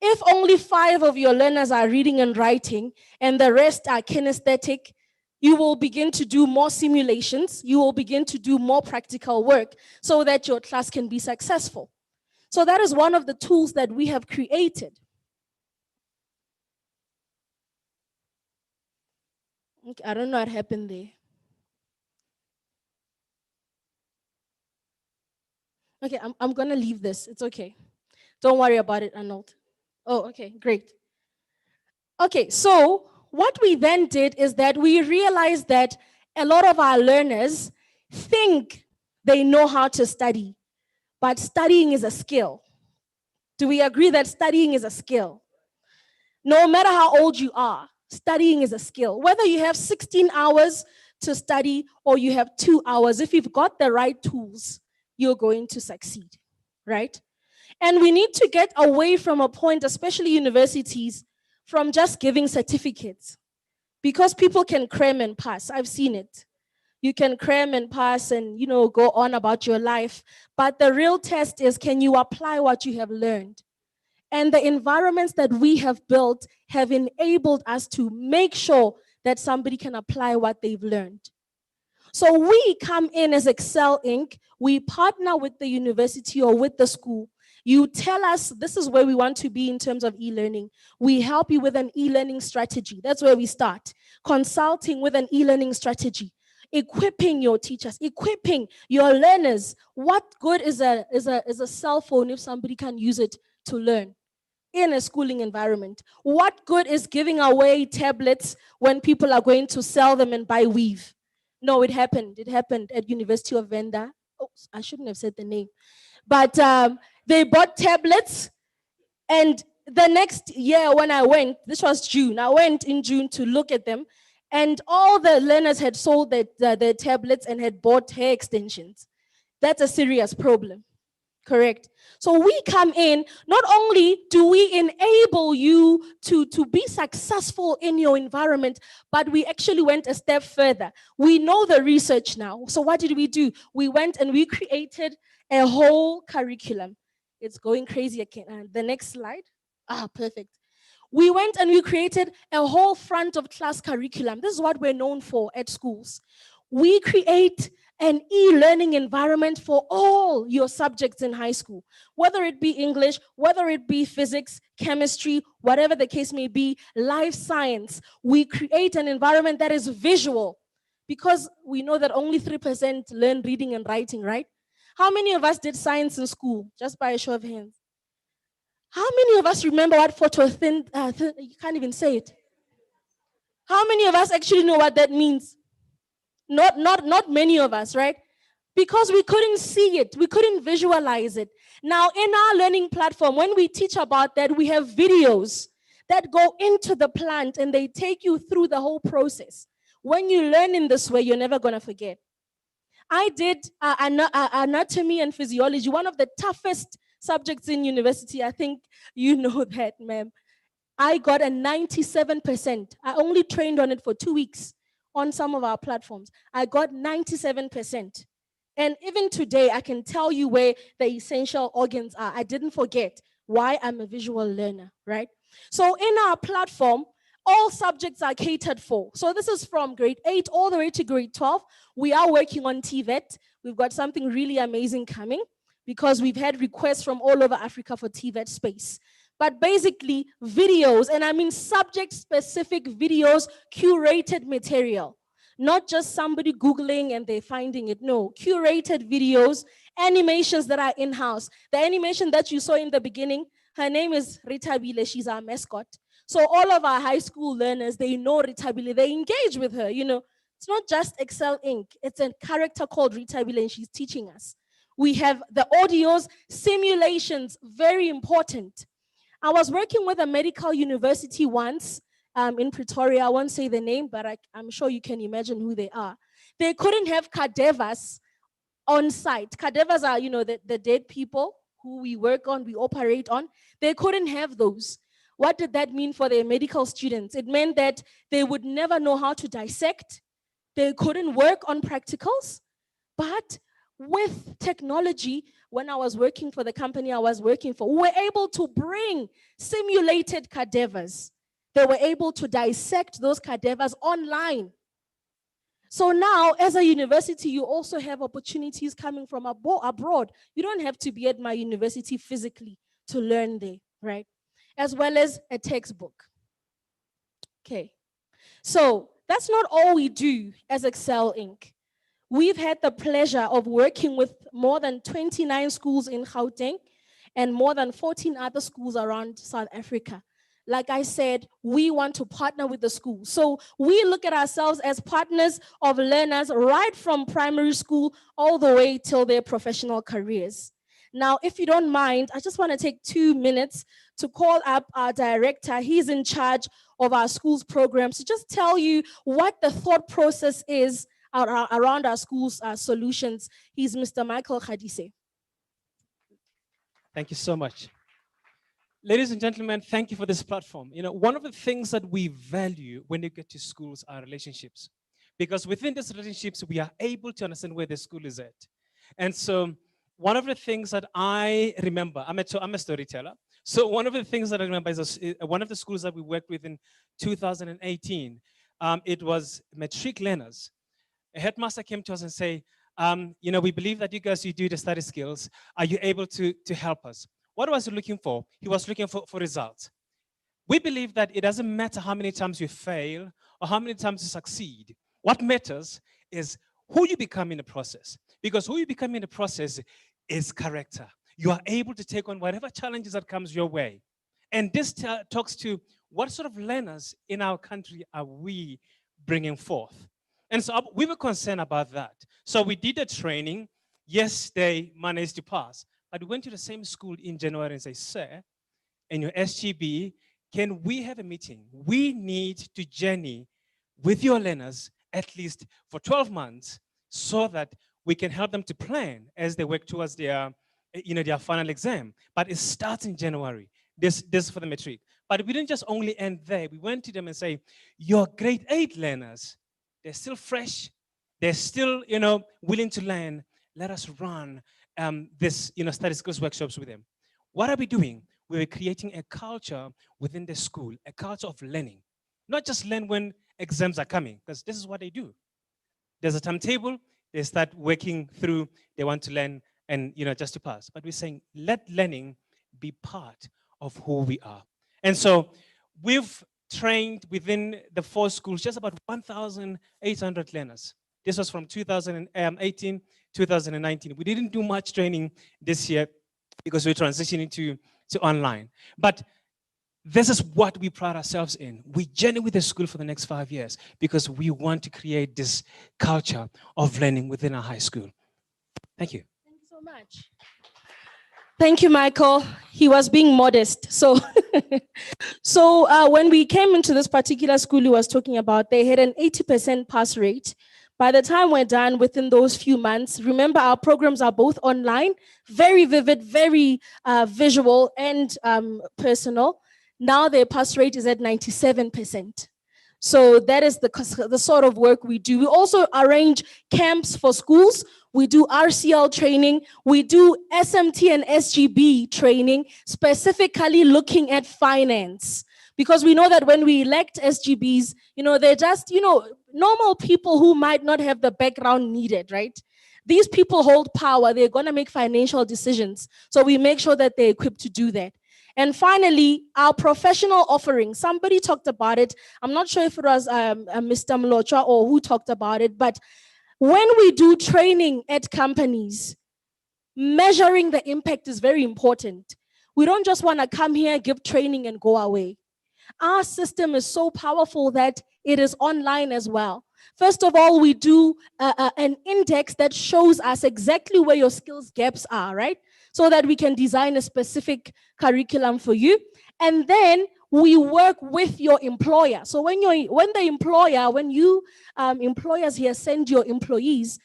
If only 5 of your learners are reading and writing and the rest are kinesthetic, you will begin to do more simulations, you will begin to do more practical work so that your class can be successful. So that is one of the tools that we have created. Okay, I don't know what happened there. Okay, I'm gonna leave this, it's okay. Don't worry about it, Arnold. Oh, okay, great. Okay, so what we then did is that we realized that a lot of our learners think they know how to study, but studying is a skill. Do we agree that studying is a skill? No matter how old you are, studying is a skill. Whether you have 16 hours to study or you have 2 hours, if you've got the right tools, you're going to succeed, right? And we need to get away from a point, especially universities, from just giving certificates. Because people can cram and pass, I've seen it. You can cram and pass and, go on about your life. But the real test is, can you apply what you have learned? And the environments that we have built have enabled us to make sure that somebody can apply what they've learned. So we come in as Excel Inc. We partner with the university or with the school. You tell us this is where we want to be in terms of e-learning. We help you with an e-learning strategy. That's where we start. Consulting with an e-learning strategy. Equipping your teachers, equipping your learners. What good is a cell phone if somebody can use it to learn in a schooling environment? What good is giving away tablets when people are going to sell them and buy weave? No, it happened. It happened at University of Venda. Oh, I shouldn't have said the name. But they bought tablets, and the next year when I went, this was June, I went in June to look at them, and all the learners had sold their tablets and had bought hair extensions. That's a serious problem, correct? So we come in, not only do we enable you to be successful in your environment, but we actually went a step further. We know the research now. So what did we do? We went and we created a whole curriculum. It's going crazy again. The next slide. Perfect. We went and we created a whole front of class curriculum. This is what we're known for at schools. We create an e-learning environment for all your subjects in high school, whether it be English, whether it be physics, chemistry, whatever the case may be, life science. We create an environment that is visual, because we know that only 3% learn reading and writing, right? How many of us did science in school? Just by a show of hands. How many of us remember what you can't even say it. How many of us actually know what that means? Not many of us, right? Because we couldn't see it, we couldn't visualize it. Now in our learning platform, when we teach about that, we have videos that go into the plant and they take you through the whole process. When you learn in this way, you're never gonna forget. I did anatomy and physiology, one of the toughest subjects in university. I think you know that, ma'am. I got a 97%. I only trained on it for 2 weeks on some of our platforms. I got 97%. And even today, I can tell you where the essential organs are. I didn't forget why I'm a visual learner, right? So in our platform, all subjects are catered for. So this is from grade 8 all the way to grade 12. We are working on TVET. We've got something really amazing coming because we've had requests from all over Africa for TVET space. But basically videos, and I mean subject-specific videos, curated material. Not just somebody Googling and they're finding it. No, curated videos, animations that are in-house. The animation that you saw in the beginning, her name is Rita Bile, she's our mascot. So all of our high school learners, they know Rita Bile, they engage with her, you know. It's not just Excel Inc. It's a character called Rita Bile and she's teaching us. We have the audios, simulations, very important. I was working with a medical university once in Pretoria. I won't say the name, but I'm sure you can imagine who they are. They couldn't have cadavers on site. Cadavers are, you know, the dead people who we work on, we operate on. They couldn't have those. What did that mean for their medical students? It meant that they would never know how to dissect. They couldn't work on practicals. But with technology, when I was working for the company I was working for, we were able to bring simulated cadavers. They were able to dissect those cadavers online. So now, as a university, you also have opportunities coming from abroad. You don't have to be at my university physically to learn there, right? As well as a textbook. Okay, so that's not all we do as Excel Inc. We've had the pleasure of working with more than 29 schools in Gauteng and more than 14 other schools around South Africa. Like I said, we want to partner with the schools. So we look at ourselves as partners of learners right from primary school all the way till their professional careers. Now, if you don't mind, I just want to take 2 minutes to call up our director. He's in charge of our schools programs to just tell you what the thought process is around our schools solutions. He's Mr. Michael Khadise. Thank you so much. Ladies and gentlemen, thank you for this platform. You know, one of the things that we value when you get to schools are relationships, because within these relationships, we are able to understand where the school is at. And so one of the things that I remember, I'm a storyteller. So one of the things that I remember is one of the schools that we worked with in 2018, it was matric learners. A headmaster came to us and say, you know, we believe that you guys, you do the study skills. Are you able to help us? What was he looking for? He was looking for results. We believe that it doesn't matter how many times you fail or how many times you succeed. What matters is who you become in the process. Because who you become in the process is character. You are able to take on whatever challenges that comes your way. And this talks to what sort of learners in our country are we bringing forth. And so we were concerned about that. So we did a training. Yes, they managed to pass. But we went to the same school in January and said, sir, in your SGB, can we have a meeting? We need to journey with your learners at least for 12 months so that we can help them to plan as they work towards their, you know, their final exam. But it starts in January. This is for the matric. But we didn't just only end there. We went to them and say, your grade 8 learners, they're still fresh. They're still, you know, willing to learn. Let us run this, you know, study skills workshops with them. What are we doing? We were creating a culture within the school, a culture of learning. Not just learn when exams are coming, because this is what they do. There's a timetable, they start working through, they want to learn and, you know, just to pass. But we're saying, let learning be part of who we are. And so we've trained within the 4 schools just about 1,800 learners. This was from 2018, 2019. We didn't do much training this year because we're transitioning to online. But this is what we pride ourselves in. We journey with the school for the next 5 years because we want to create this culture of learning within our high school. Thank you. Thank you so much. Thank you, Michael. He was being modest. So, when we came into this particular school he was talking about, they had an 80% pass rate. By the time we're done within those few months, remember our programs are both online, very vivid, very visual and personal. Now their pass rate is at 97%. So that is the sort of work we do. We also arrange camps for schools. We do RCL training. We do SMT and SGB training, specifically looking at finance. Because we know that when we elect SGBs, they're just, normal people who might not have the background needed, right? These people hold power. They're going to make financial decisions. So we make sure that they're equipped to do that. And finally, our professional offering. Somebody talked about it. I'm not sure if it was Mr. Mlocha or who talked about it, but when we do training at companies, measuring the impact is very important. We don't just want to come here, give training and go away. Our system is so powerful that it is online as well. First of all, we do an index that shows us exactly where your skills gaps are, right? So that we can design a specific curriculum for you. And then we work with your employer. So when you employers here send your employees,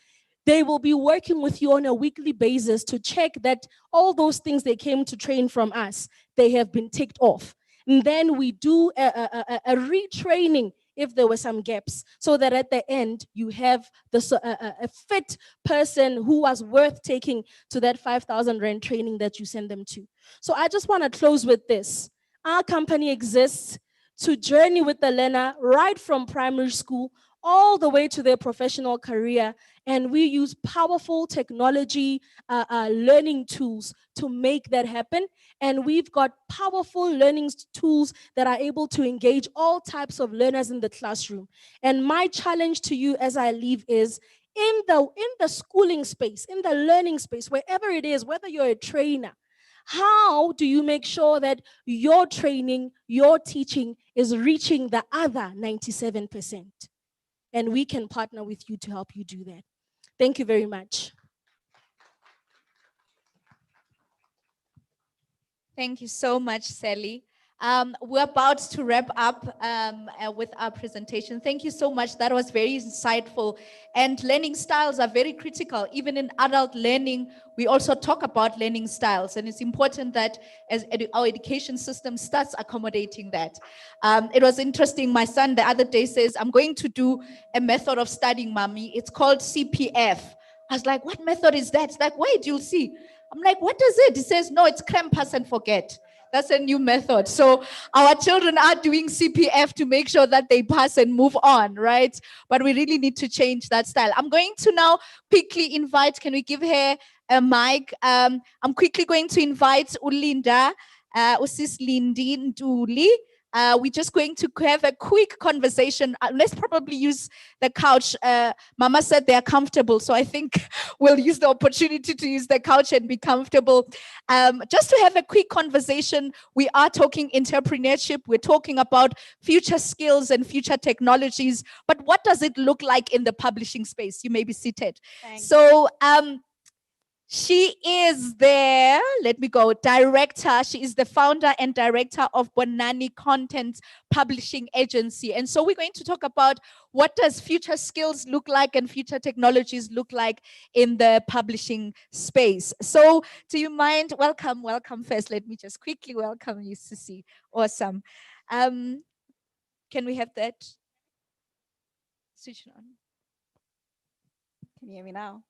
they will be working with you on a weekly basis to check that all those things they came to train from us, they have been ticked off. And then we do a retraining if there were some gaps, so that at the end you have a fit person who was worth taking to that 5,000 Rand training that you send them to. So I just want to close with this. Our company exists to journey with the learner right from primary school all the way to their professional career. And we use powerful technology, learning tools to make that happen. And we've got powerful learning tools that are able to engage all types of learners in the classroom. And my challenge to you as I leave is, in the schooling space, in the learning space, wherever it is, whether you're a trainer, how do you make sure that your training, your teaching is reaching the other 97%? And we can partner with you to help you do that. Thank you very much. Thank you so much, Sally. We're about to wrap up with our presentation. Thank you so much. That was very insightful. And learning styles are very critical. Even in adult learning, we also talk about learning styles. And it's important that as our education system starts accommodating that. It was interesting. My son the other day says, I'm going to do a method of studying, mommy. It's called CPF. I was like, what method is that? It's like, wait, you'll see. I'm like, what is it? He says, no, it's cram, pass, and forget. That's a new method. So our children are doing CPF to make sure that they pass and move on, right? But we really need to change that style. I'm going to now quickly invite, can we give her a mic? I'm quickly going to invite Ulinda, Usis Lindi Nduli. We're just going to have a quick conversation. Let's probably use the couch. Mama said they are comfortable, so I think we'll use the opportunity to use the couch and be comfortable. Just to have a quick conversation, we are talking entrepreneurship. We're talking about future skills and future technologies, but what does it look like in the publishing space? You may be seated. Thanks. So, she is there, let me go, director. She is the founder and director of Bonani Content Publishing Agency. And so we're going to talk about what does future skills look like and future technologies look like in the publishing space. So do you mind, welcome first. Let me just quickly welcome you, Sissy. Awesome. Can we have that? Switch on. Can you hear me now?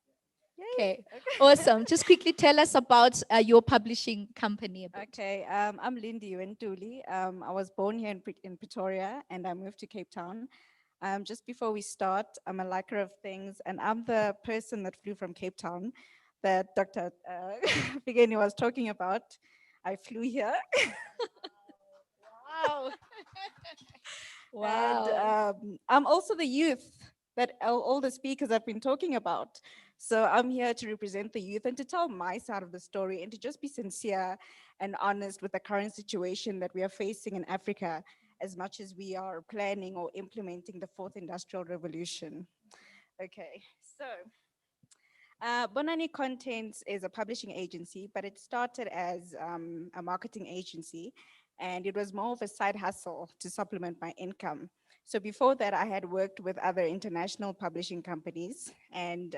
Okay, awesome. Just quickly tell us about your publishing company. Okay, I'm Lindy Wentuli. I was born here in Pretoria and I moved to Cape Town. Just before we start, I'm a liker of things and I'm the person that flew from Cape Town that Dr. Figeni was talking about. I flew here. Wow. Wow. And, I'm also the youth that all the speakers have been talking about. So I'm here to represent the youth and to tell my side of the story and to just be sincere and honest with the current situation that we are facing in Africa, as much as we are planning or implementing the fourth industrial revolution. Okay, so Bonani Contents is a publishing agency, but it started as a marketing agency, and it was more of a side hustle to supplement my income. So before that, I had worked with other international publishing companies, and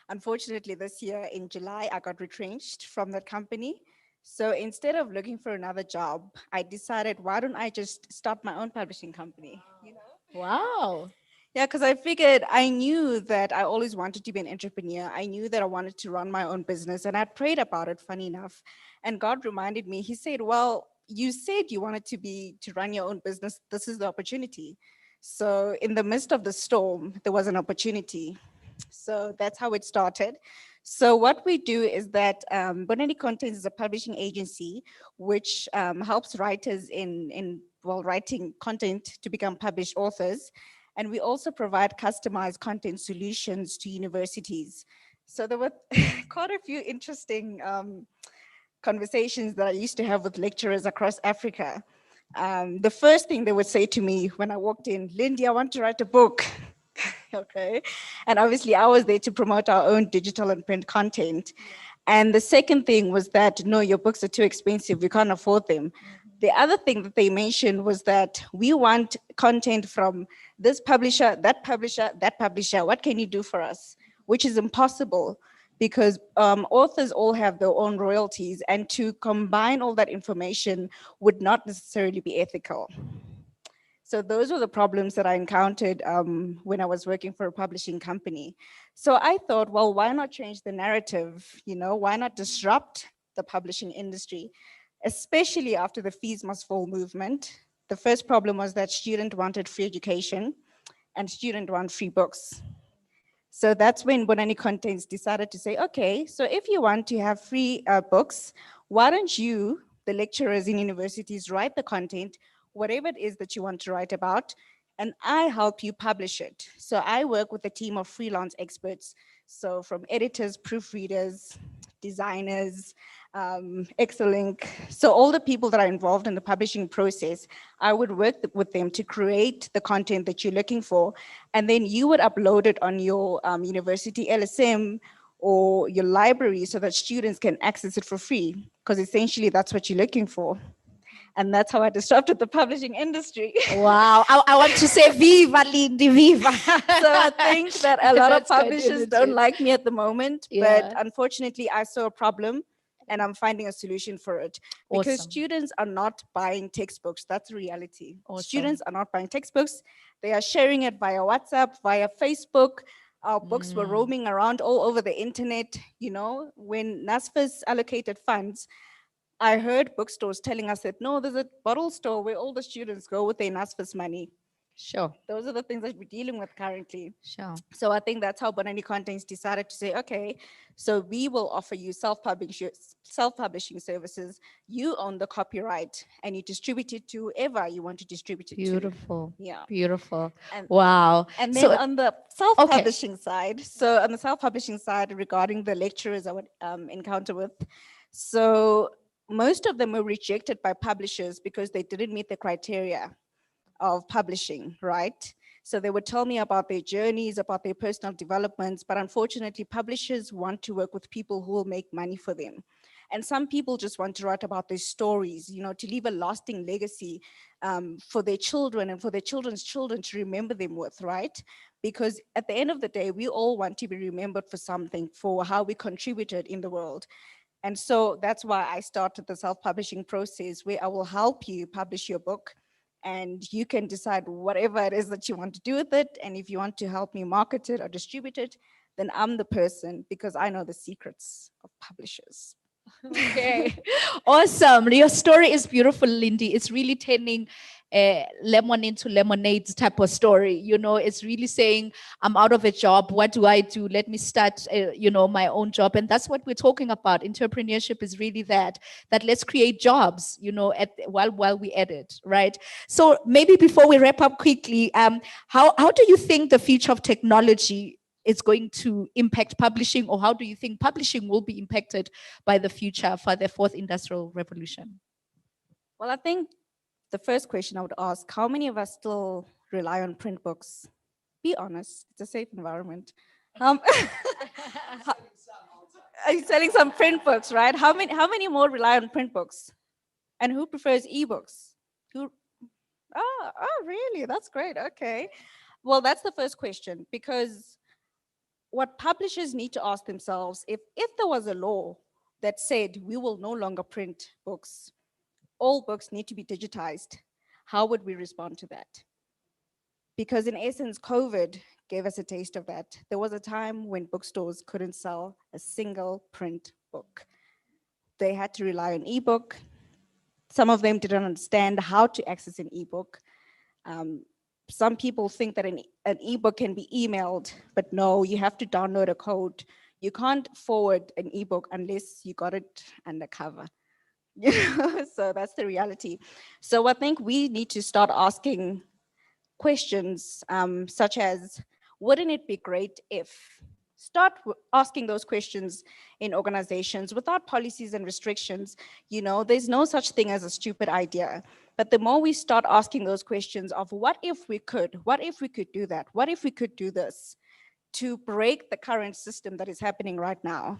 unfortunately this year in July, I got retrenched from that company. So instead of looking for another job, I decided, why don't I just start my own publishing company? You know? Wow. Yeah, because I figured I knew that I always wanted to be an entrepreneur. I knew that I wanted to run my own business, and I prayed about it, funny enough. And God reminded me, He said, well, you said you wanted to run your own business. This is the opportunity. So in the midst of the storm, there was an opportunity. So that's how it started. So what we do is that Bonani Contents is a publishing agency which helps writers in writing content to become published authors. And we also provide customized content solutions to universities. So there were quite a few interesting conversations that I used to have with lecturers across Africa. The first thing they would say to me when I walked in, Lindy, I want to write a book. Okay. And obviously I was there to promote our own digital and print content. And the second thing was that, no, your books are too expensive. We can't afford them. The other thing that they mentioned was that we want content from this publisher, that publisher, that publisher. What can you do for us? Which is impossible because authors all have their own royalties, and to combine all that information would not necessarily be ethical. So those were the problems that I encountered when I was working for a publishing company. So I thought, well, why not change the narrative? You know, why not disrupt the publishing industry, especially after the fees must fall movement? The first problem was that students wanted free education and students want free books. So that's when Bonani Contents decided to say, okay, so if you want to have free books, why don't you, the lecturers in universities, write the content, whatever it is that you want to write about, and I help you publish it. So I work with a team of freelance experts. So from editors, proofreaders, designers, Excelink. So all the people that are involved in the publishing process, I would work with them to create the content that you're looking for. And then you would upload it on your university LSM or your library so that students can access it for free, because essentially that's what you're looking for. And that's how I disrupted the publishing industry. Wow. I want to say viva, Lindy, viva. So I think that a lot of That's quite publishers don't innovative. like me at the moment, Yeah. but unfortunately I saw a problem and I'm finding a solution for it. Because Awesome. students are not buying textbooks, that's the reality. Awesome. Students are not buying textbooks, they are sharing it via WhatsApp, via Facebook. Our books were roaming around all over the internet. You know, when NSFAS allocated funds, I heard bookstores telling us that, no, there's a bottle store where all the students go with their NSFAS money. Sure. Those are the things that we're dealing with currently. Sure. So I think that's how Bonani Contents decided to say, okay, so we will offer you self-publishing services. You own the copyright and you distribute it to whoever you want to distribute it Beautiful. to. Yeah. Beautiful. And- Wow. And then So- on the self-publishing side, so on the self-publishing side regarding the lecturers I would encounter with, so most of them were rejected by publishers because they didn't meet the criteria of publishing, right? So they would tell me about their journeys, about their personal developments, but unfortunately publishers want to work with people who will make money for them. And some people just want to write about their stories, you know, to leave a lasting legacy for their children and for their children's children to remember them with, right? Because at the end of the day, we all want to be remembered for something, for how we contributed in the world. And so that's why I started the self-publishing process, where I will help you publish your book and you can decide whatever it is that you want to do with it. And if you want to help me market it or distribute it, then I'm the person, because I know the secrets of publishers. Okay. Awesome. Your story is beautiful, Lindy. It's really turning lemon into lemonade type of story. You know, it's really saying, I'm out of a job. What do I do? Let me start, you know, my own job. And that's what we're talking about. Entrepreneurship is really that let's create jobs, you know, while we edit, right? So maybe before we wrap up quickly, how do you think the future of technology is going to impact publishing, or how do you think publishing will be impacted by the future for the fourth industrial revolution? Well, I think the first question I would ask, how many of us still rely on print books? Be honest, it's a safe environment. Are you selling some print books, right? How many more rely on print books? And who prefers ebooks? Oh, really? That's great. Okay. Well, that's the first question, because what publishers need to ask themselves, if there was a law that said we will no longer print books, all books need to be digitized, how would we respond to that? Because in essence, COVID gave us a taste of that. There was a time when bookstores couldn't sell a single print book. They had to rely on ebook. Some of them didn't understand how to access an ebook. Some people think that an ebook can be emailed, but no, you have to download a code. You can't forward an ebook unless you got it undercover. So that's the reality. So I think we need to start asking questions such as, wouldn't it be great if? Start asking those questions in organizations without policies and restrictions. There's no such thing as a stupid idea. But the more we start asking those questions of what if we could do that? What if we could do this to break the current system that is happening right now?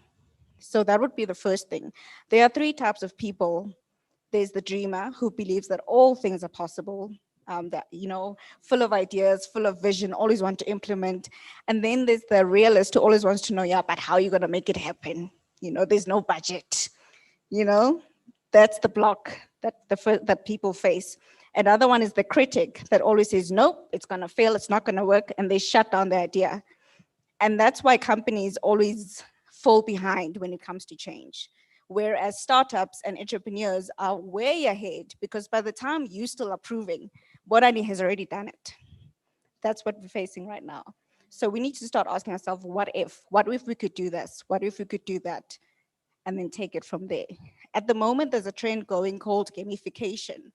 So that would be the first thing. There are three types of people. There's the dreamer who believes that all things are possible, full of ideas, full of vision, always want to implement. And then there's the realist who always wants to know, yeah, but how are you going to make it happen? There's no budget. That's the block that people face. Another one is the critic that always says, nope, it's going to fail, it's not going to work, and they shut down the idea. And that's why companies always fall behind when it comes to change. Whereas startups and entrepreneurs are way ahead, because by the time you're still approving, Bonani has already done it. That's what we're facing right now. So we need to start asking ourselves, what if we could do this? What if we could do that? And then take it from there. At the moment, there's a trend going called gamification,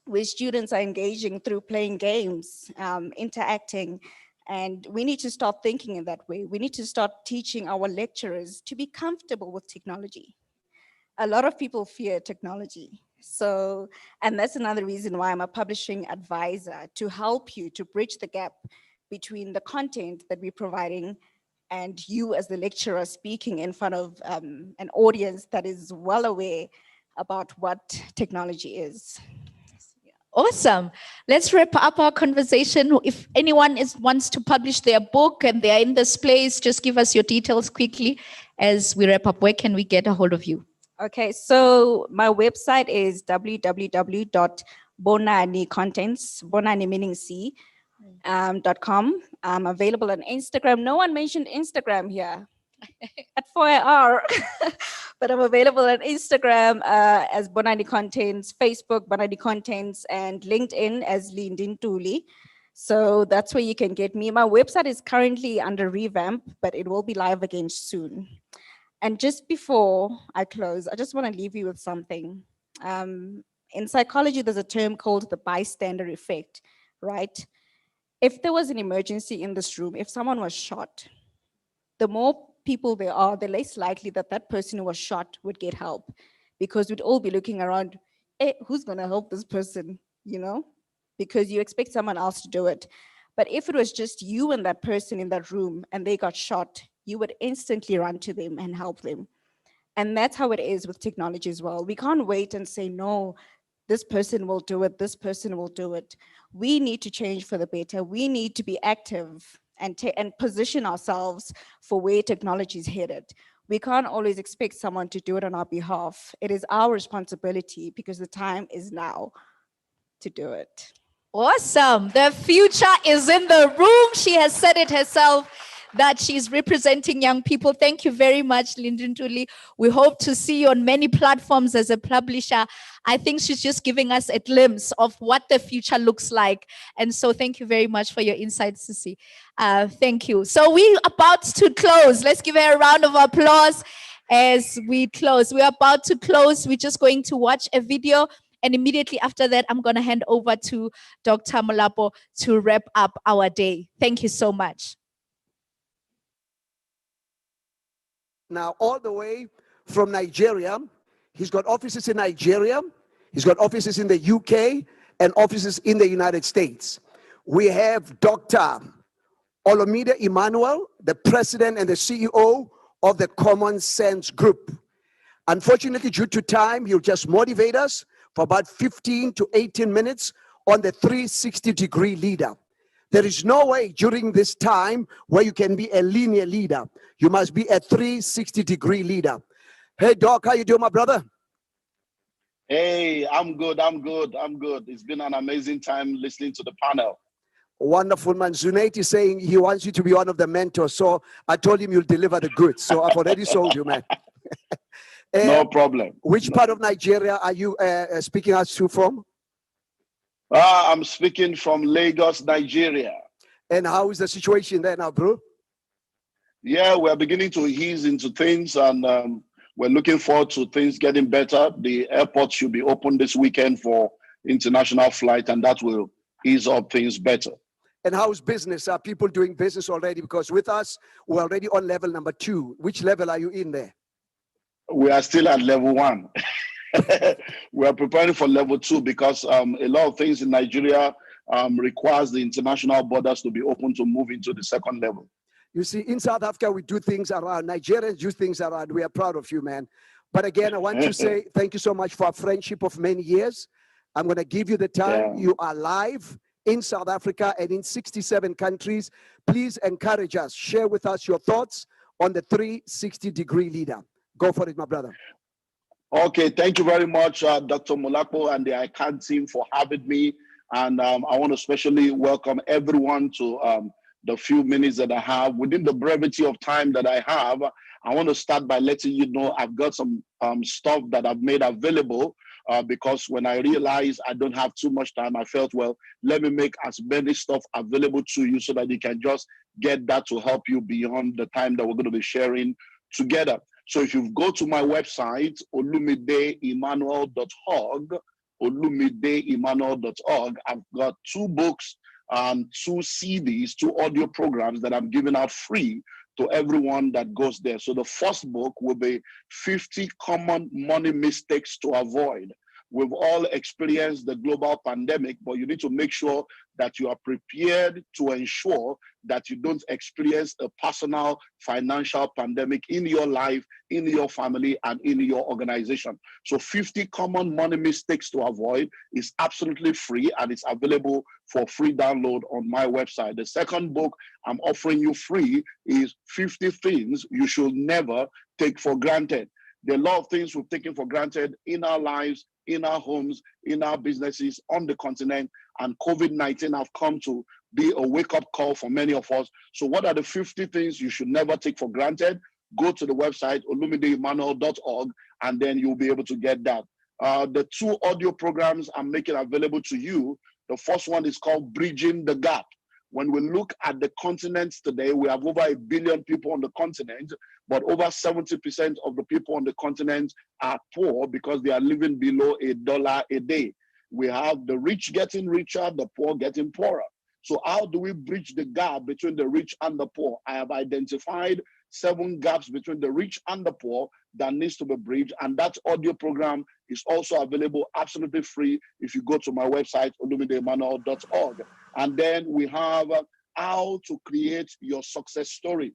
where students are engaging through playing games, interacting, and we need to start thinking in that way. We need to start teaching our lecturers to be comfortable with technology. A lot of people fear technology. And that's another reason why I'm a publishing advisor, to help you to bridge the gap between the content that we're providing and you as the lecturer speaking in front of an audience that is well aware about what technology is. Awesome. Let's wrap up our conversation. If anyone wants to publish their book and they are in this place, just give us your details quickly as we wrap up. Where can we get a hold of you? Okay, so my website is www.bonanicontents, Bonani meaning C, .com. I'm available on Instagram. No one mentioned Instagram here at 4AR, but I'm available on Instagram as Bonani Contents, Facebook Bonani Contents, and LinkedIn as Lindin Tuli. So that's where you can get me. My website is currently under revamp, but it will be live again soon. And just before I close, I just want to leave you with something. In psychology, there's a term called the bystander effect, right? If there was an emergency in this room, if someone was shot, the more people there are, the less likely that that person who was shot would get help, because we'd all be looking around, hey, who's going to help this person, because you expect someone else to do it. But if it was just you and that person in that room and they got shot, you would instantly run to them and help them. And that's how it is with technology as well. We can't wait and say, no, this person will do it, this person will do it. We need to change for the better. We need to be active and position ourselves for where technology is headed. We can't always expect someone to do it on our behalf. It is our responsibility, because the time is now to do it. Awesome. The future is in the room. She has said it herself, that she's representing young people. Thank you very much, Lindin Tuli. We hope to see you on many platforms as a publisher. I think she's just giving us a glimpse of what the future looks like. And so thank you very much for your insights, Sisi. Thank you. So we're about to close. Let's give her a round of applause as we close. We're about to close. We're just going to watch a video. And immediately after that, I'm going to hand over to Dr. Molapo to wrap up our day. Thank you so much. Now, all the way from Nigeria. He's got offices in Nigeria. He's got offices in the UK and offices in the United States. We have Dr. Olomide Emmanuel, the president and the CEO of the Common Sense Group. Unfortunately, due to time, he'll just motivate us for about 15 to 18 minutes on the 360-degree leader. There is no way during this time where you can be a linear leader. You must be a 360-degree leader. Hey, Doc, how you doing, my brother? Hey, I'm good. It's been an amazing time listening to the panel. Wonderful, man. Zunate is saying he wants you to be one of the mentors. So I told him you'll deliver the goods. So I've already sold you, man. No problem. Which part of Nigeria are you speaking us to from? I'm speaking from Lagos, Nigeria. And how is the situation there now, bro? Yeah, we're beginning to ease into things, and we're looking forward to things getting better. The airport should be open this weekend for international flight, and that will ease up things better. And how's business? Are people doing business already? Because with us, we're already on level number 2. Which level are you in there? We are still at level 1. We are preparing for level 2 because a lot of things in Nigeria requires the international borders to be open to move into the second level. You see, in South Africa, we do things around. Nigerians do things around. We are proud of you, man. But again, I want to say thank you so much for a friendship of many years. I'm going to give you the time. Yeah. You are live in South Africa and in 67 countries. Please encourage us. Share with us your thoughts on the 360-degree leader. Go for it, my brother. Okay, thank you very much, Dr. Molapo and the ICANN team for having me. And I want to especially welcome everyone to the few minutes that I have. Within the brevity of time that I have, I want to start by letting you know I've got some stuff that I've made available because when I realized I don't have too much time, I felt, well, let me make as many stuff available to you so that you can just get that to help you beyond the time that we're going to be sharing together. So if you go to my website, olumideemmanuel.org, olumideemmanuel.org, I've got 2 books and 2 CDs, 2 audio programs that I'm giving out free to everyone that goes there. So the first book will be 50 Common Money Mistakes to Avoid. We've all experienced the global pandemic, but you need to make sure that you are prepared to ensure that you don't experience a personal financial pandemic in your life, in your family, and in your organization. So 50 Common Money Mistakes to Avoid is absolutely free, and it's available for free download on my website. The second book I'm offering you free is 50 Things You Should Never Take for Granted. There are a lot of things we've taken for granted in our lives, in our homes, in our businesses, on the continent, and COVID-19 have come to be a wake-up call for many of us. So what are the 50 things you should never take for granted? Go to the website, olumideemmanuel.org, and then you'll be able to get that. The 2 audio programs I'm making available to you, the first one is called Bridging the Gap. When we look at the continents today, we have over 1 billion people on the continent, but over 70% of the people on the continent are poor because they are living below $1 a day. We have the rich getting richer, the poor getting poorer. So how do we bridge the gap between the rich and the poor? I have identified 7 gaps between the rich and the poor that needs to be bridged. And that audio program is also available absolutely free if you go to my website, olumideemmanuel.org. And then we have how to create your success story.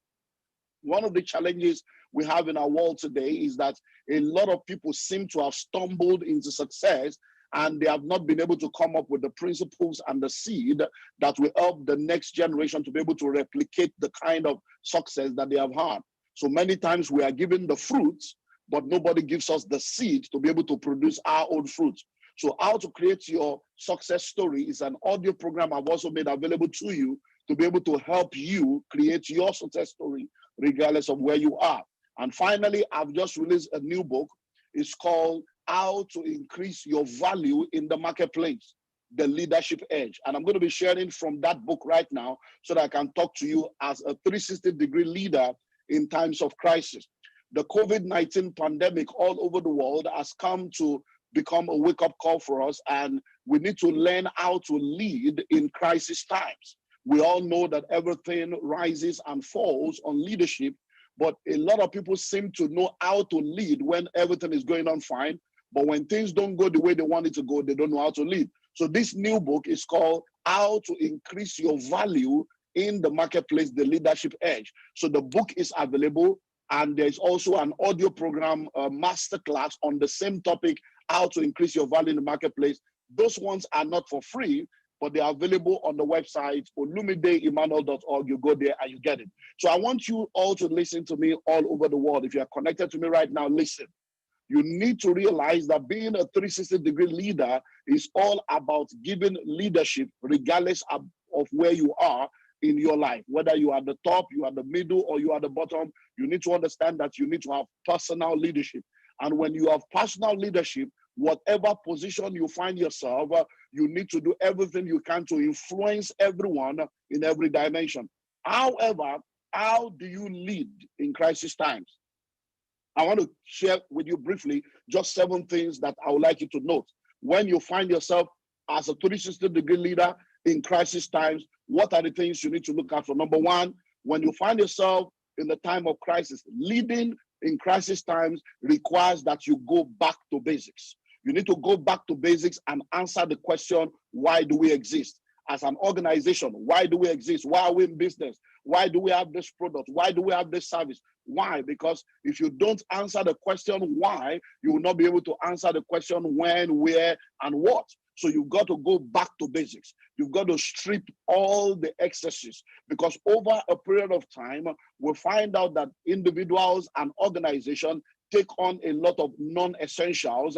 One of the challenges we have in our world today is that a lot of people seem to have stumbled into success and they have not been able to come up with the principles and the seed that will help the next generation to be able to replicate the kind of success that they have had. So many times we are given the fruits, but nobody gives us the seed to be able to produce our own fruits. So how to create your success story is an audio program I've also made available to you to be able to help you create your success story regardless of where you are. And finally, I've just released a new book. It's called How to Increase Your Value in the Marketplace, The Leadership Edge. And I'm going to be sharing from that book right now so that I can talk to you as a 360-degree leader in times of crisis. The COVID-19 pandemic all over the world has come to become a wake-up call for us, and we need to learn how to lead in crisis times. We all know that everything rises and falls on leadership, but a lot of people seem to know how to lead when everything is going on fine, but when things don't go the way they want it to go, they don't know how to lead. So this new book is called How to Increase Your Value in the Marketplace, The Leadership Edge. So the book is available, and there's also an audio program, masterclass on the same topic how to increase your value in the marketplace. Those ones are not for free, but they are available on the website, olumideemmanuel.org. You go there and you get it. So I want you all to listen to me all over the world. If you are connected to me right now, listen. You need to realize that being a 360-degree leader is all about giving leadership regardless of where you are in your life. Whether you are at the top, you are at the middle, or you are at the bottom, you need to understand that you need to have personal leadership. And when you have personal leadership, whatever position you find yourself, you need to do everything you can to influence everyone in every dimension. However, how do you lead in crisis times? I want to share with you briefly just 7 things that I would like you to note. When you find yourself as a 360-degree leader in crisis times, what are the things you need to look out for? Number 1, when you find yourself in the time of crisis, leading in crisis times requires that you go back to basics. You need to go back to basics and answer the question, why do we exist? As an organization, why do we exist? Why are we in business? Why do we have this product? Why do we have this service? Why? Because if you don't answer the question why, you will not be able to answer the question when, where, and what. So you've got to go back to basics. You've got to strip all the excesses, because over a period of time, we'll find out that individuals and organizations take on a lot of non-essentials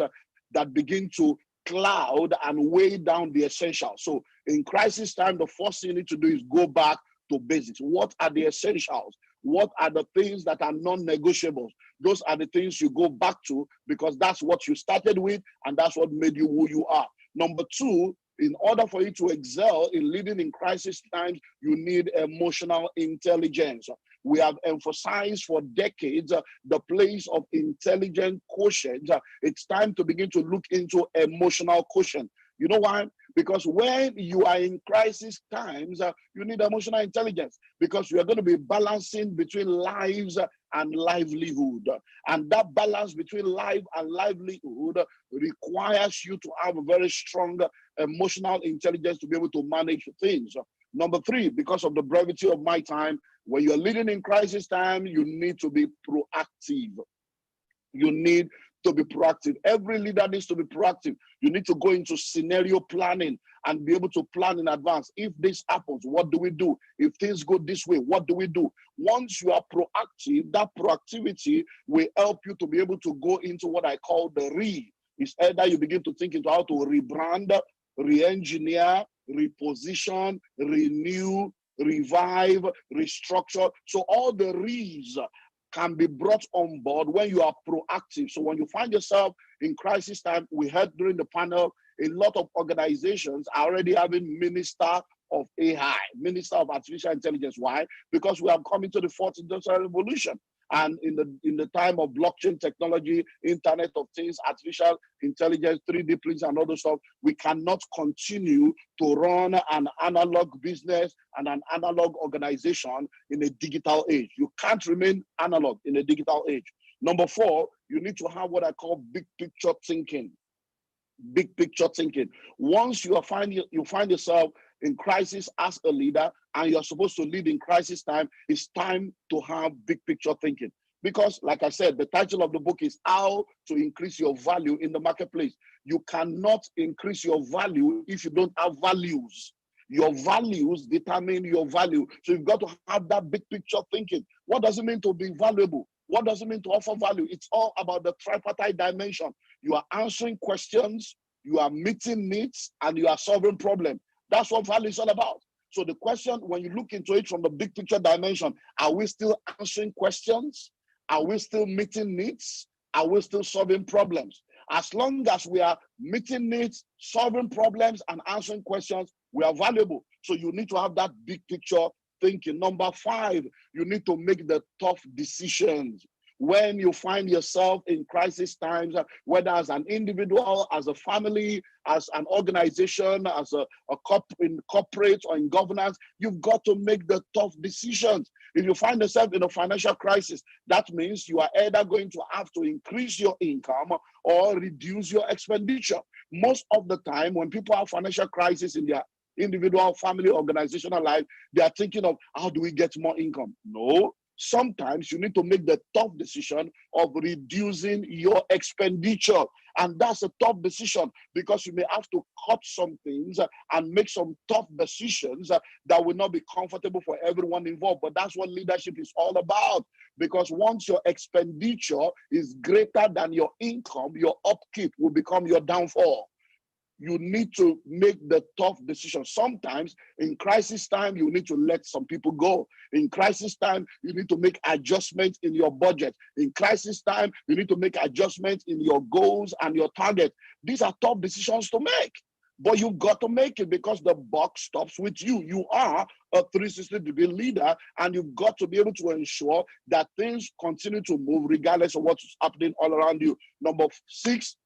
that begin to cloud and weigh down the essentials. So in crisis time, the first thing you need to do is go back to basics. What are the essentials? What are the things that are non-negotiables? Those are the things you go back to, because that's what you started with and that's what made you who you are. Number 2, in order for you to excel in leading in crisis times, you need emotional intelligence. We have emphasized for decades the place of intelligent quotient. It's time to begin to look into emotional quotient. You know why? Because when you are in crisis times, you need emotional intelligence, because you are going to be balancing between lives and livelihood. And that balance between life and livelihood requires you to have a very strong emotional intelligence to be able to manage things. Number 3, because of the brevity of my time, when you're leading in crisis time, you need to be proactive. You need to be proactive. Every leader needs to be proactive. You need to go into scenario planning and be able to plan in advance. If this happens, what do we do? If things go this way, what do we do? Once you are proactive, that proactivity will help you to be able to go into what I call the re. It's either you begin to think into how to rebrand, re-engineer, reposition, renew, revive, restructure. So all the re's can be brought on board when you are proactive. So when you find yourself in crisis time, we heard during the panel, a lot of organizations are already having Minister of AI, Minister of Artificial Intelligence. Why? Because we have come into the 4th industrial revolution. And in the time of blockchain technology, Internet of Things, artificial intelligence, 3D prints and other stuff, we cannot continue to run an analog business and an analog organization in a digital age. You can't remain analog in a digital age. Number 4, you need to have what I call big picture thinking. Big picture thinking. Once you find yourself in crisis as a leader and you're supposed to lead in crisis time, it's time to have big picture thinking. Because like I said, the title of the book is How to Increase Your Value in the Marketplace. You cannot increase your value if you don't have values. Your values determine your value. So you've got to have that big picture thinking. What does it mean to be valuable? What does it mean to offer value? It's all about the tripartite dimension. You are answering questions, you are meeting needs, and you are solving problems. That's what value is all about. So the question, when you look into it from the big picture dimension, are we still answering questions? Are we still meeting needs? Are we still solving problems? As long as we are meeting needs, solving problems, and answering questions, we are valuable. So you need to have that big picture thinking. Number 5, you need to make the tough decisions. When you find yourself in crisis times, whether as an individual, as a family, as an organization, as in corporate or in governance, you've got to make the tough decisions. If you find yourself in a financial crisis, that means you are either going to have to increase your income or reduce your expenditure. Most of the time, when people have financial crisis in their individual, family, organizational life, they are thinking of how do we get more income? No, sometimes you need to make the tough decision of reducing your expenditure. And that's a tough decision because you may have to cut some things and make some tough decisions that will not be comfortable for everyone involved. But that's what leadership is all about. Because once your expenditure is greater than your income, your upkeep will become your downfall. You need to make the tough decisions. Sometimes in crisis time, you need to let some people go. In crisis time, you need to make adjustments in your budget. In crisis time, you need to make adjustments in your goals and your target. These are tough decisions to make, but you've got to make it because the buck stops with you. You are a 360-degree leader, and you've got to be able to ensure that things continue to move regardless of what's happening all around you. Number 6,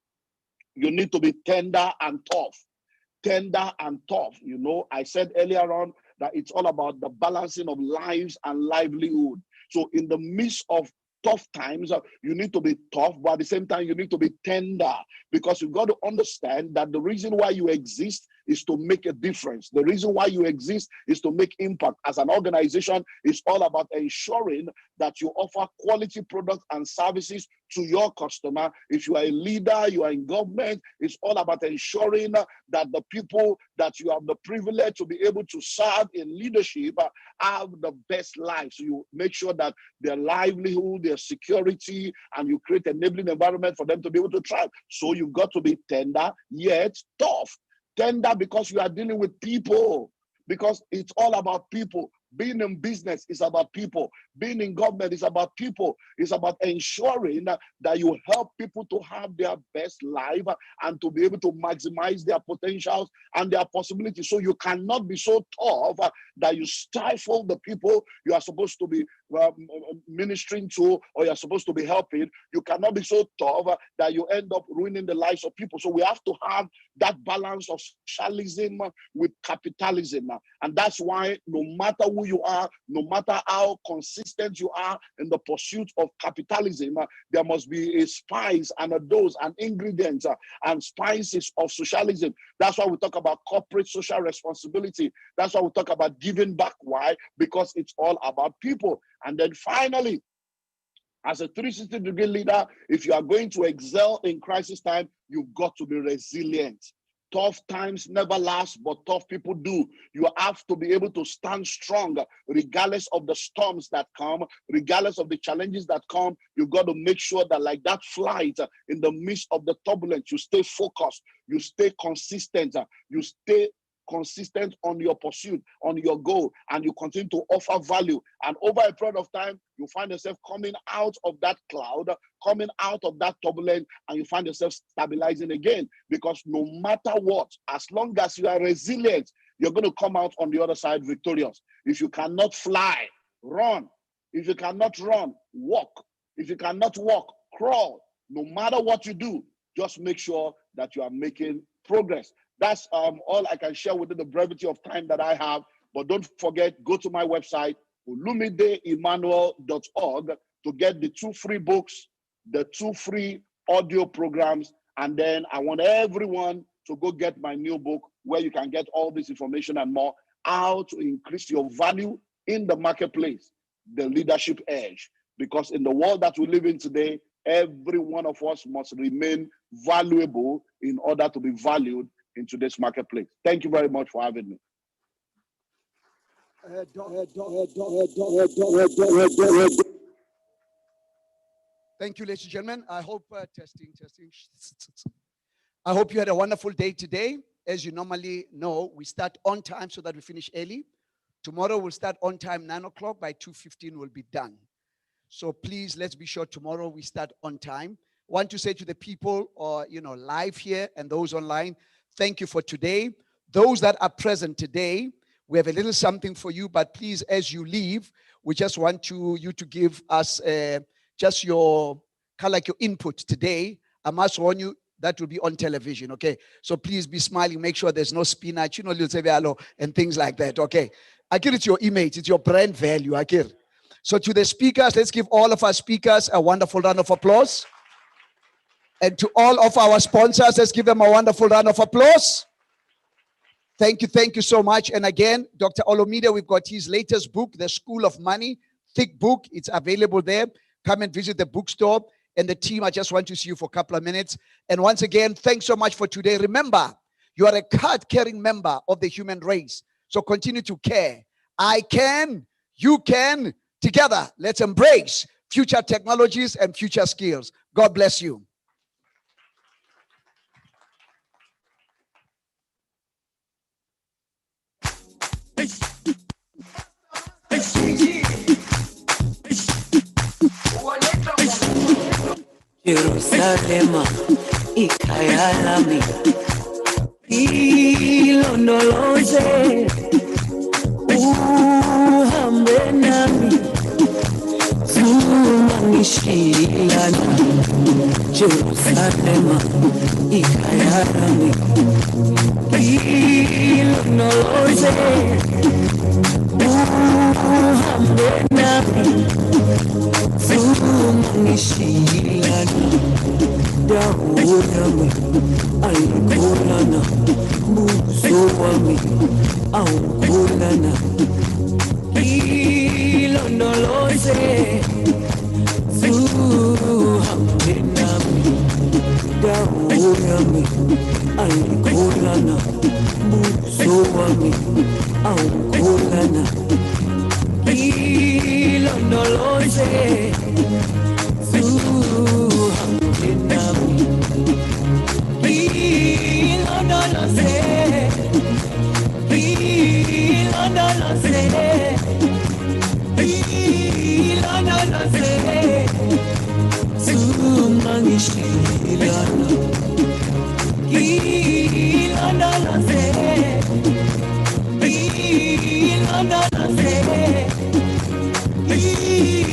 you need to be tender and tough. Tender and tough. You know, I said earlier on that it's all about the balancing of lives and livelihood. So in the midst of tough times, you need to be tough, but at the same time, you need to be tender, because you've got to understand that the reason why you exist is to make a difference. The reason why you exist is to make impact. As an organization, it's all about ensuring that you offer quality products and services to your customer. If you are a leader, you are in government, it's all about ensuring that the people that you have the privilege to be able to serve in leadership have the best lives. So you make sure that their livelihood, their security, and you create an enabling environment for them to be able to thrive. So you've got to be tender, yet tough. Tender because you are dealing with people, because it's all about people. Being in business is about people. Being in government is about people. It's about ensuring that you help people to have their best life and to be able to maximize their potentials and their possibilities. So you cannot be so tough that you stifle the people you are supposed to be ministering to, or you're supposed to be helping. You cannot be so tough that you end up ruining the lives of people. So we have to have that balance of socialism with capitalism. And that's why no matter who you are, no matter how consistent you are in the pursuit of capitalism, there must be a spice and a dose and ingredients and spices of socialism. That's why we talk about corporate social responsibility. That's why we talk about giving back. Why? Because it's all about people. And then finally, as a 360-degree leader, if you are going to excel in crisis time, you've got to be resilient. Tough times never last, but tough people do. You have to be able to stand strong regardless of the storms that come, regardless of the challenges that come. You've got to make sure that, like that flight in the midst of the turbulence, you stay focused, you stay consistent, you stay consistent on your pursuit, on your goal, and you continue to offer value. And over a period of time, you find yourself coming out of that cloud, coming out of that turbulence, and you find yourself stabilizing again. Because no matter what, as long as you are resilient, you're going to come out on the other side victorious. If you cannot fly, run. If you cannot run, walk. If you cannot walk, crawl. No matter what you do, just make sure that you are making progress. That's all I can share within the brevity of time that I have. But don't forget, go to my website, olumideemmanuel.org, to get the 2 free books, the 2 free audio programs. And then I want everyone to go get my new book, where you can get all this information and more, how to increase your value in the marketplace, the leadership edge. Because in the world that we live in today, every one of us must remain valuable in order to be valued in today's marketplace. Thank you very much for having me. Thank you, ladies and gentlemen. I hope testing. I hope you had a wonderful day today. As you normally know, we start on time so that we finish early. Tomorrow we'll start on time, 9 o'clock. By 2:15 we'll be done. So please, let's be sure tomorrow we start on time. I want to say to the people live here and those online, thank you for today. Those that are present today, we have a little something for you, but please, as you leave, we just want you to give us just your input today. I must warn you, that will be on television, okay? So please be smiling, make sure there's no spinach, and things like that, okay? Akir, it's your image, it's your brand value, Akir. So to the speakers, let's give all of our speakers a wonderful round of applause. And to all of our sponsors, let's give them a wonderful round of applause. Thank you so much. And again, Dr. Olumide, we've got his latest book, The School of Money, thick book. It's available there. Come and visit the bookstore. And the team, I just want to see you for a couple of minutes. And once again, thanks so much for today. Remember, you are a card-carrying member of the human race. So continue to care. I can, you can. Together, let's embrace future technologies and future skills. God bless you. Jerusalema, ikhaya lami, ilondoloze, uhambe nami, zungangishilana. Jerusalema, ikhaya lami, ilondoloze, uhambe nami, zungangishilana. Dawo yami ayikholana, buso wami awukholana. Ilondoloze, zuhambe nami. Dawo yami ayikholana, buso wami awukholana. Ilondoloze, zuhambe nami. Ilondoloze, ilondoloze, ilondoloze, zungangishilana. Ilondoloze, ilondoloze,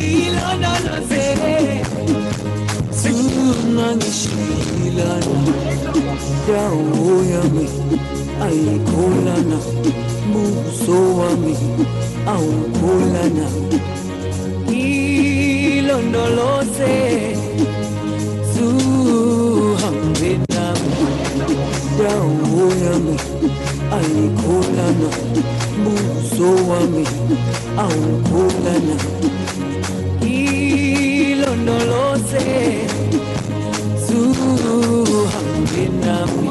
ilondoloze, zungangishilana. Dawo yami ayikholana, buso wami awukholana. Ilondoloze, zuhambe nami. Dawo yami ayikholana, buso wami awukholana. Ilondoloze, zuhambe nami.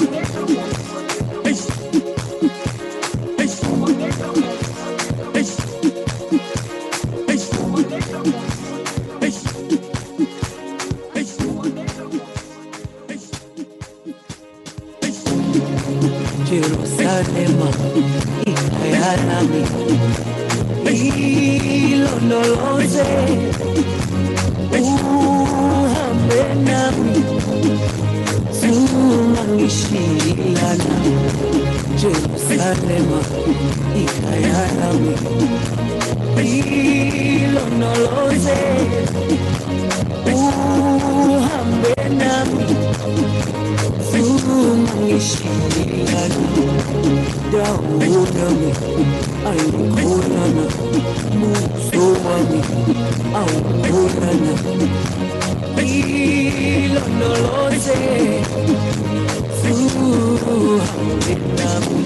Jerusalema, ikhaya lami, ilondoloze, uhambe nami, zungangishilana. Jerusalema, ikhaya lami, ilondoloze, uhambe nami, zungangishilana. Dawo yami ayikholana, buso wami awukholana. Ilondoloze, zuhambe nami.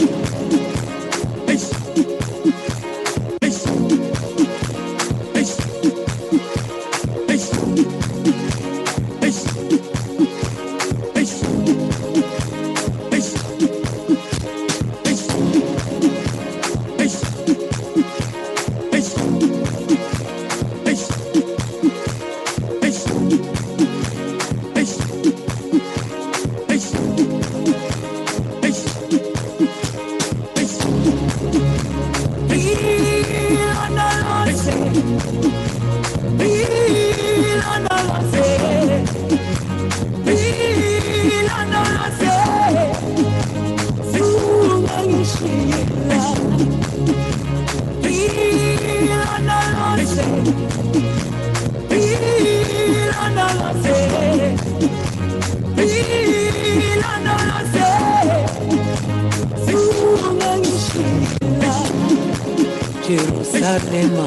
Jerusalema,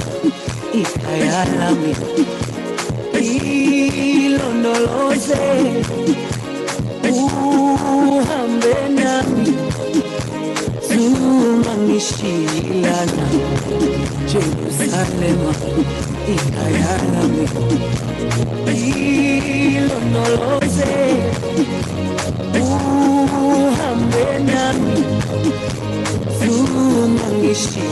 ikhaya lami, ilondoloze, uhambe nami, zungangishilana. Jerusalema ikhaya lami ilondoloze uhambe nami zuma ngishiye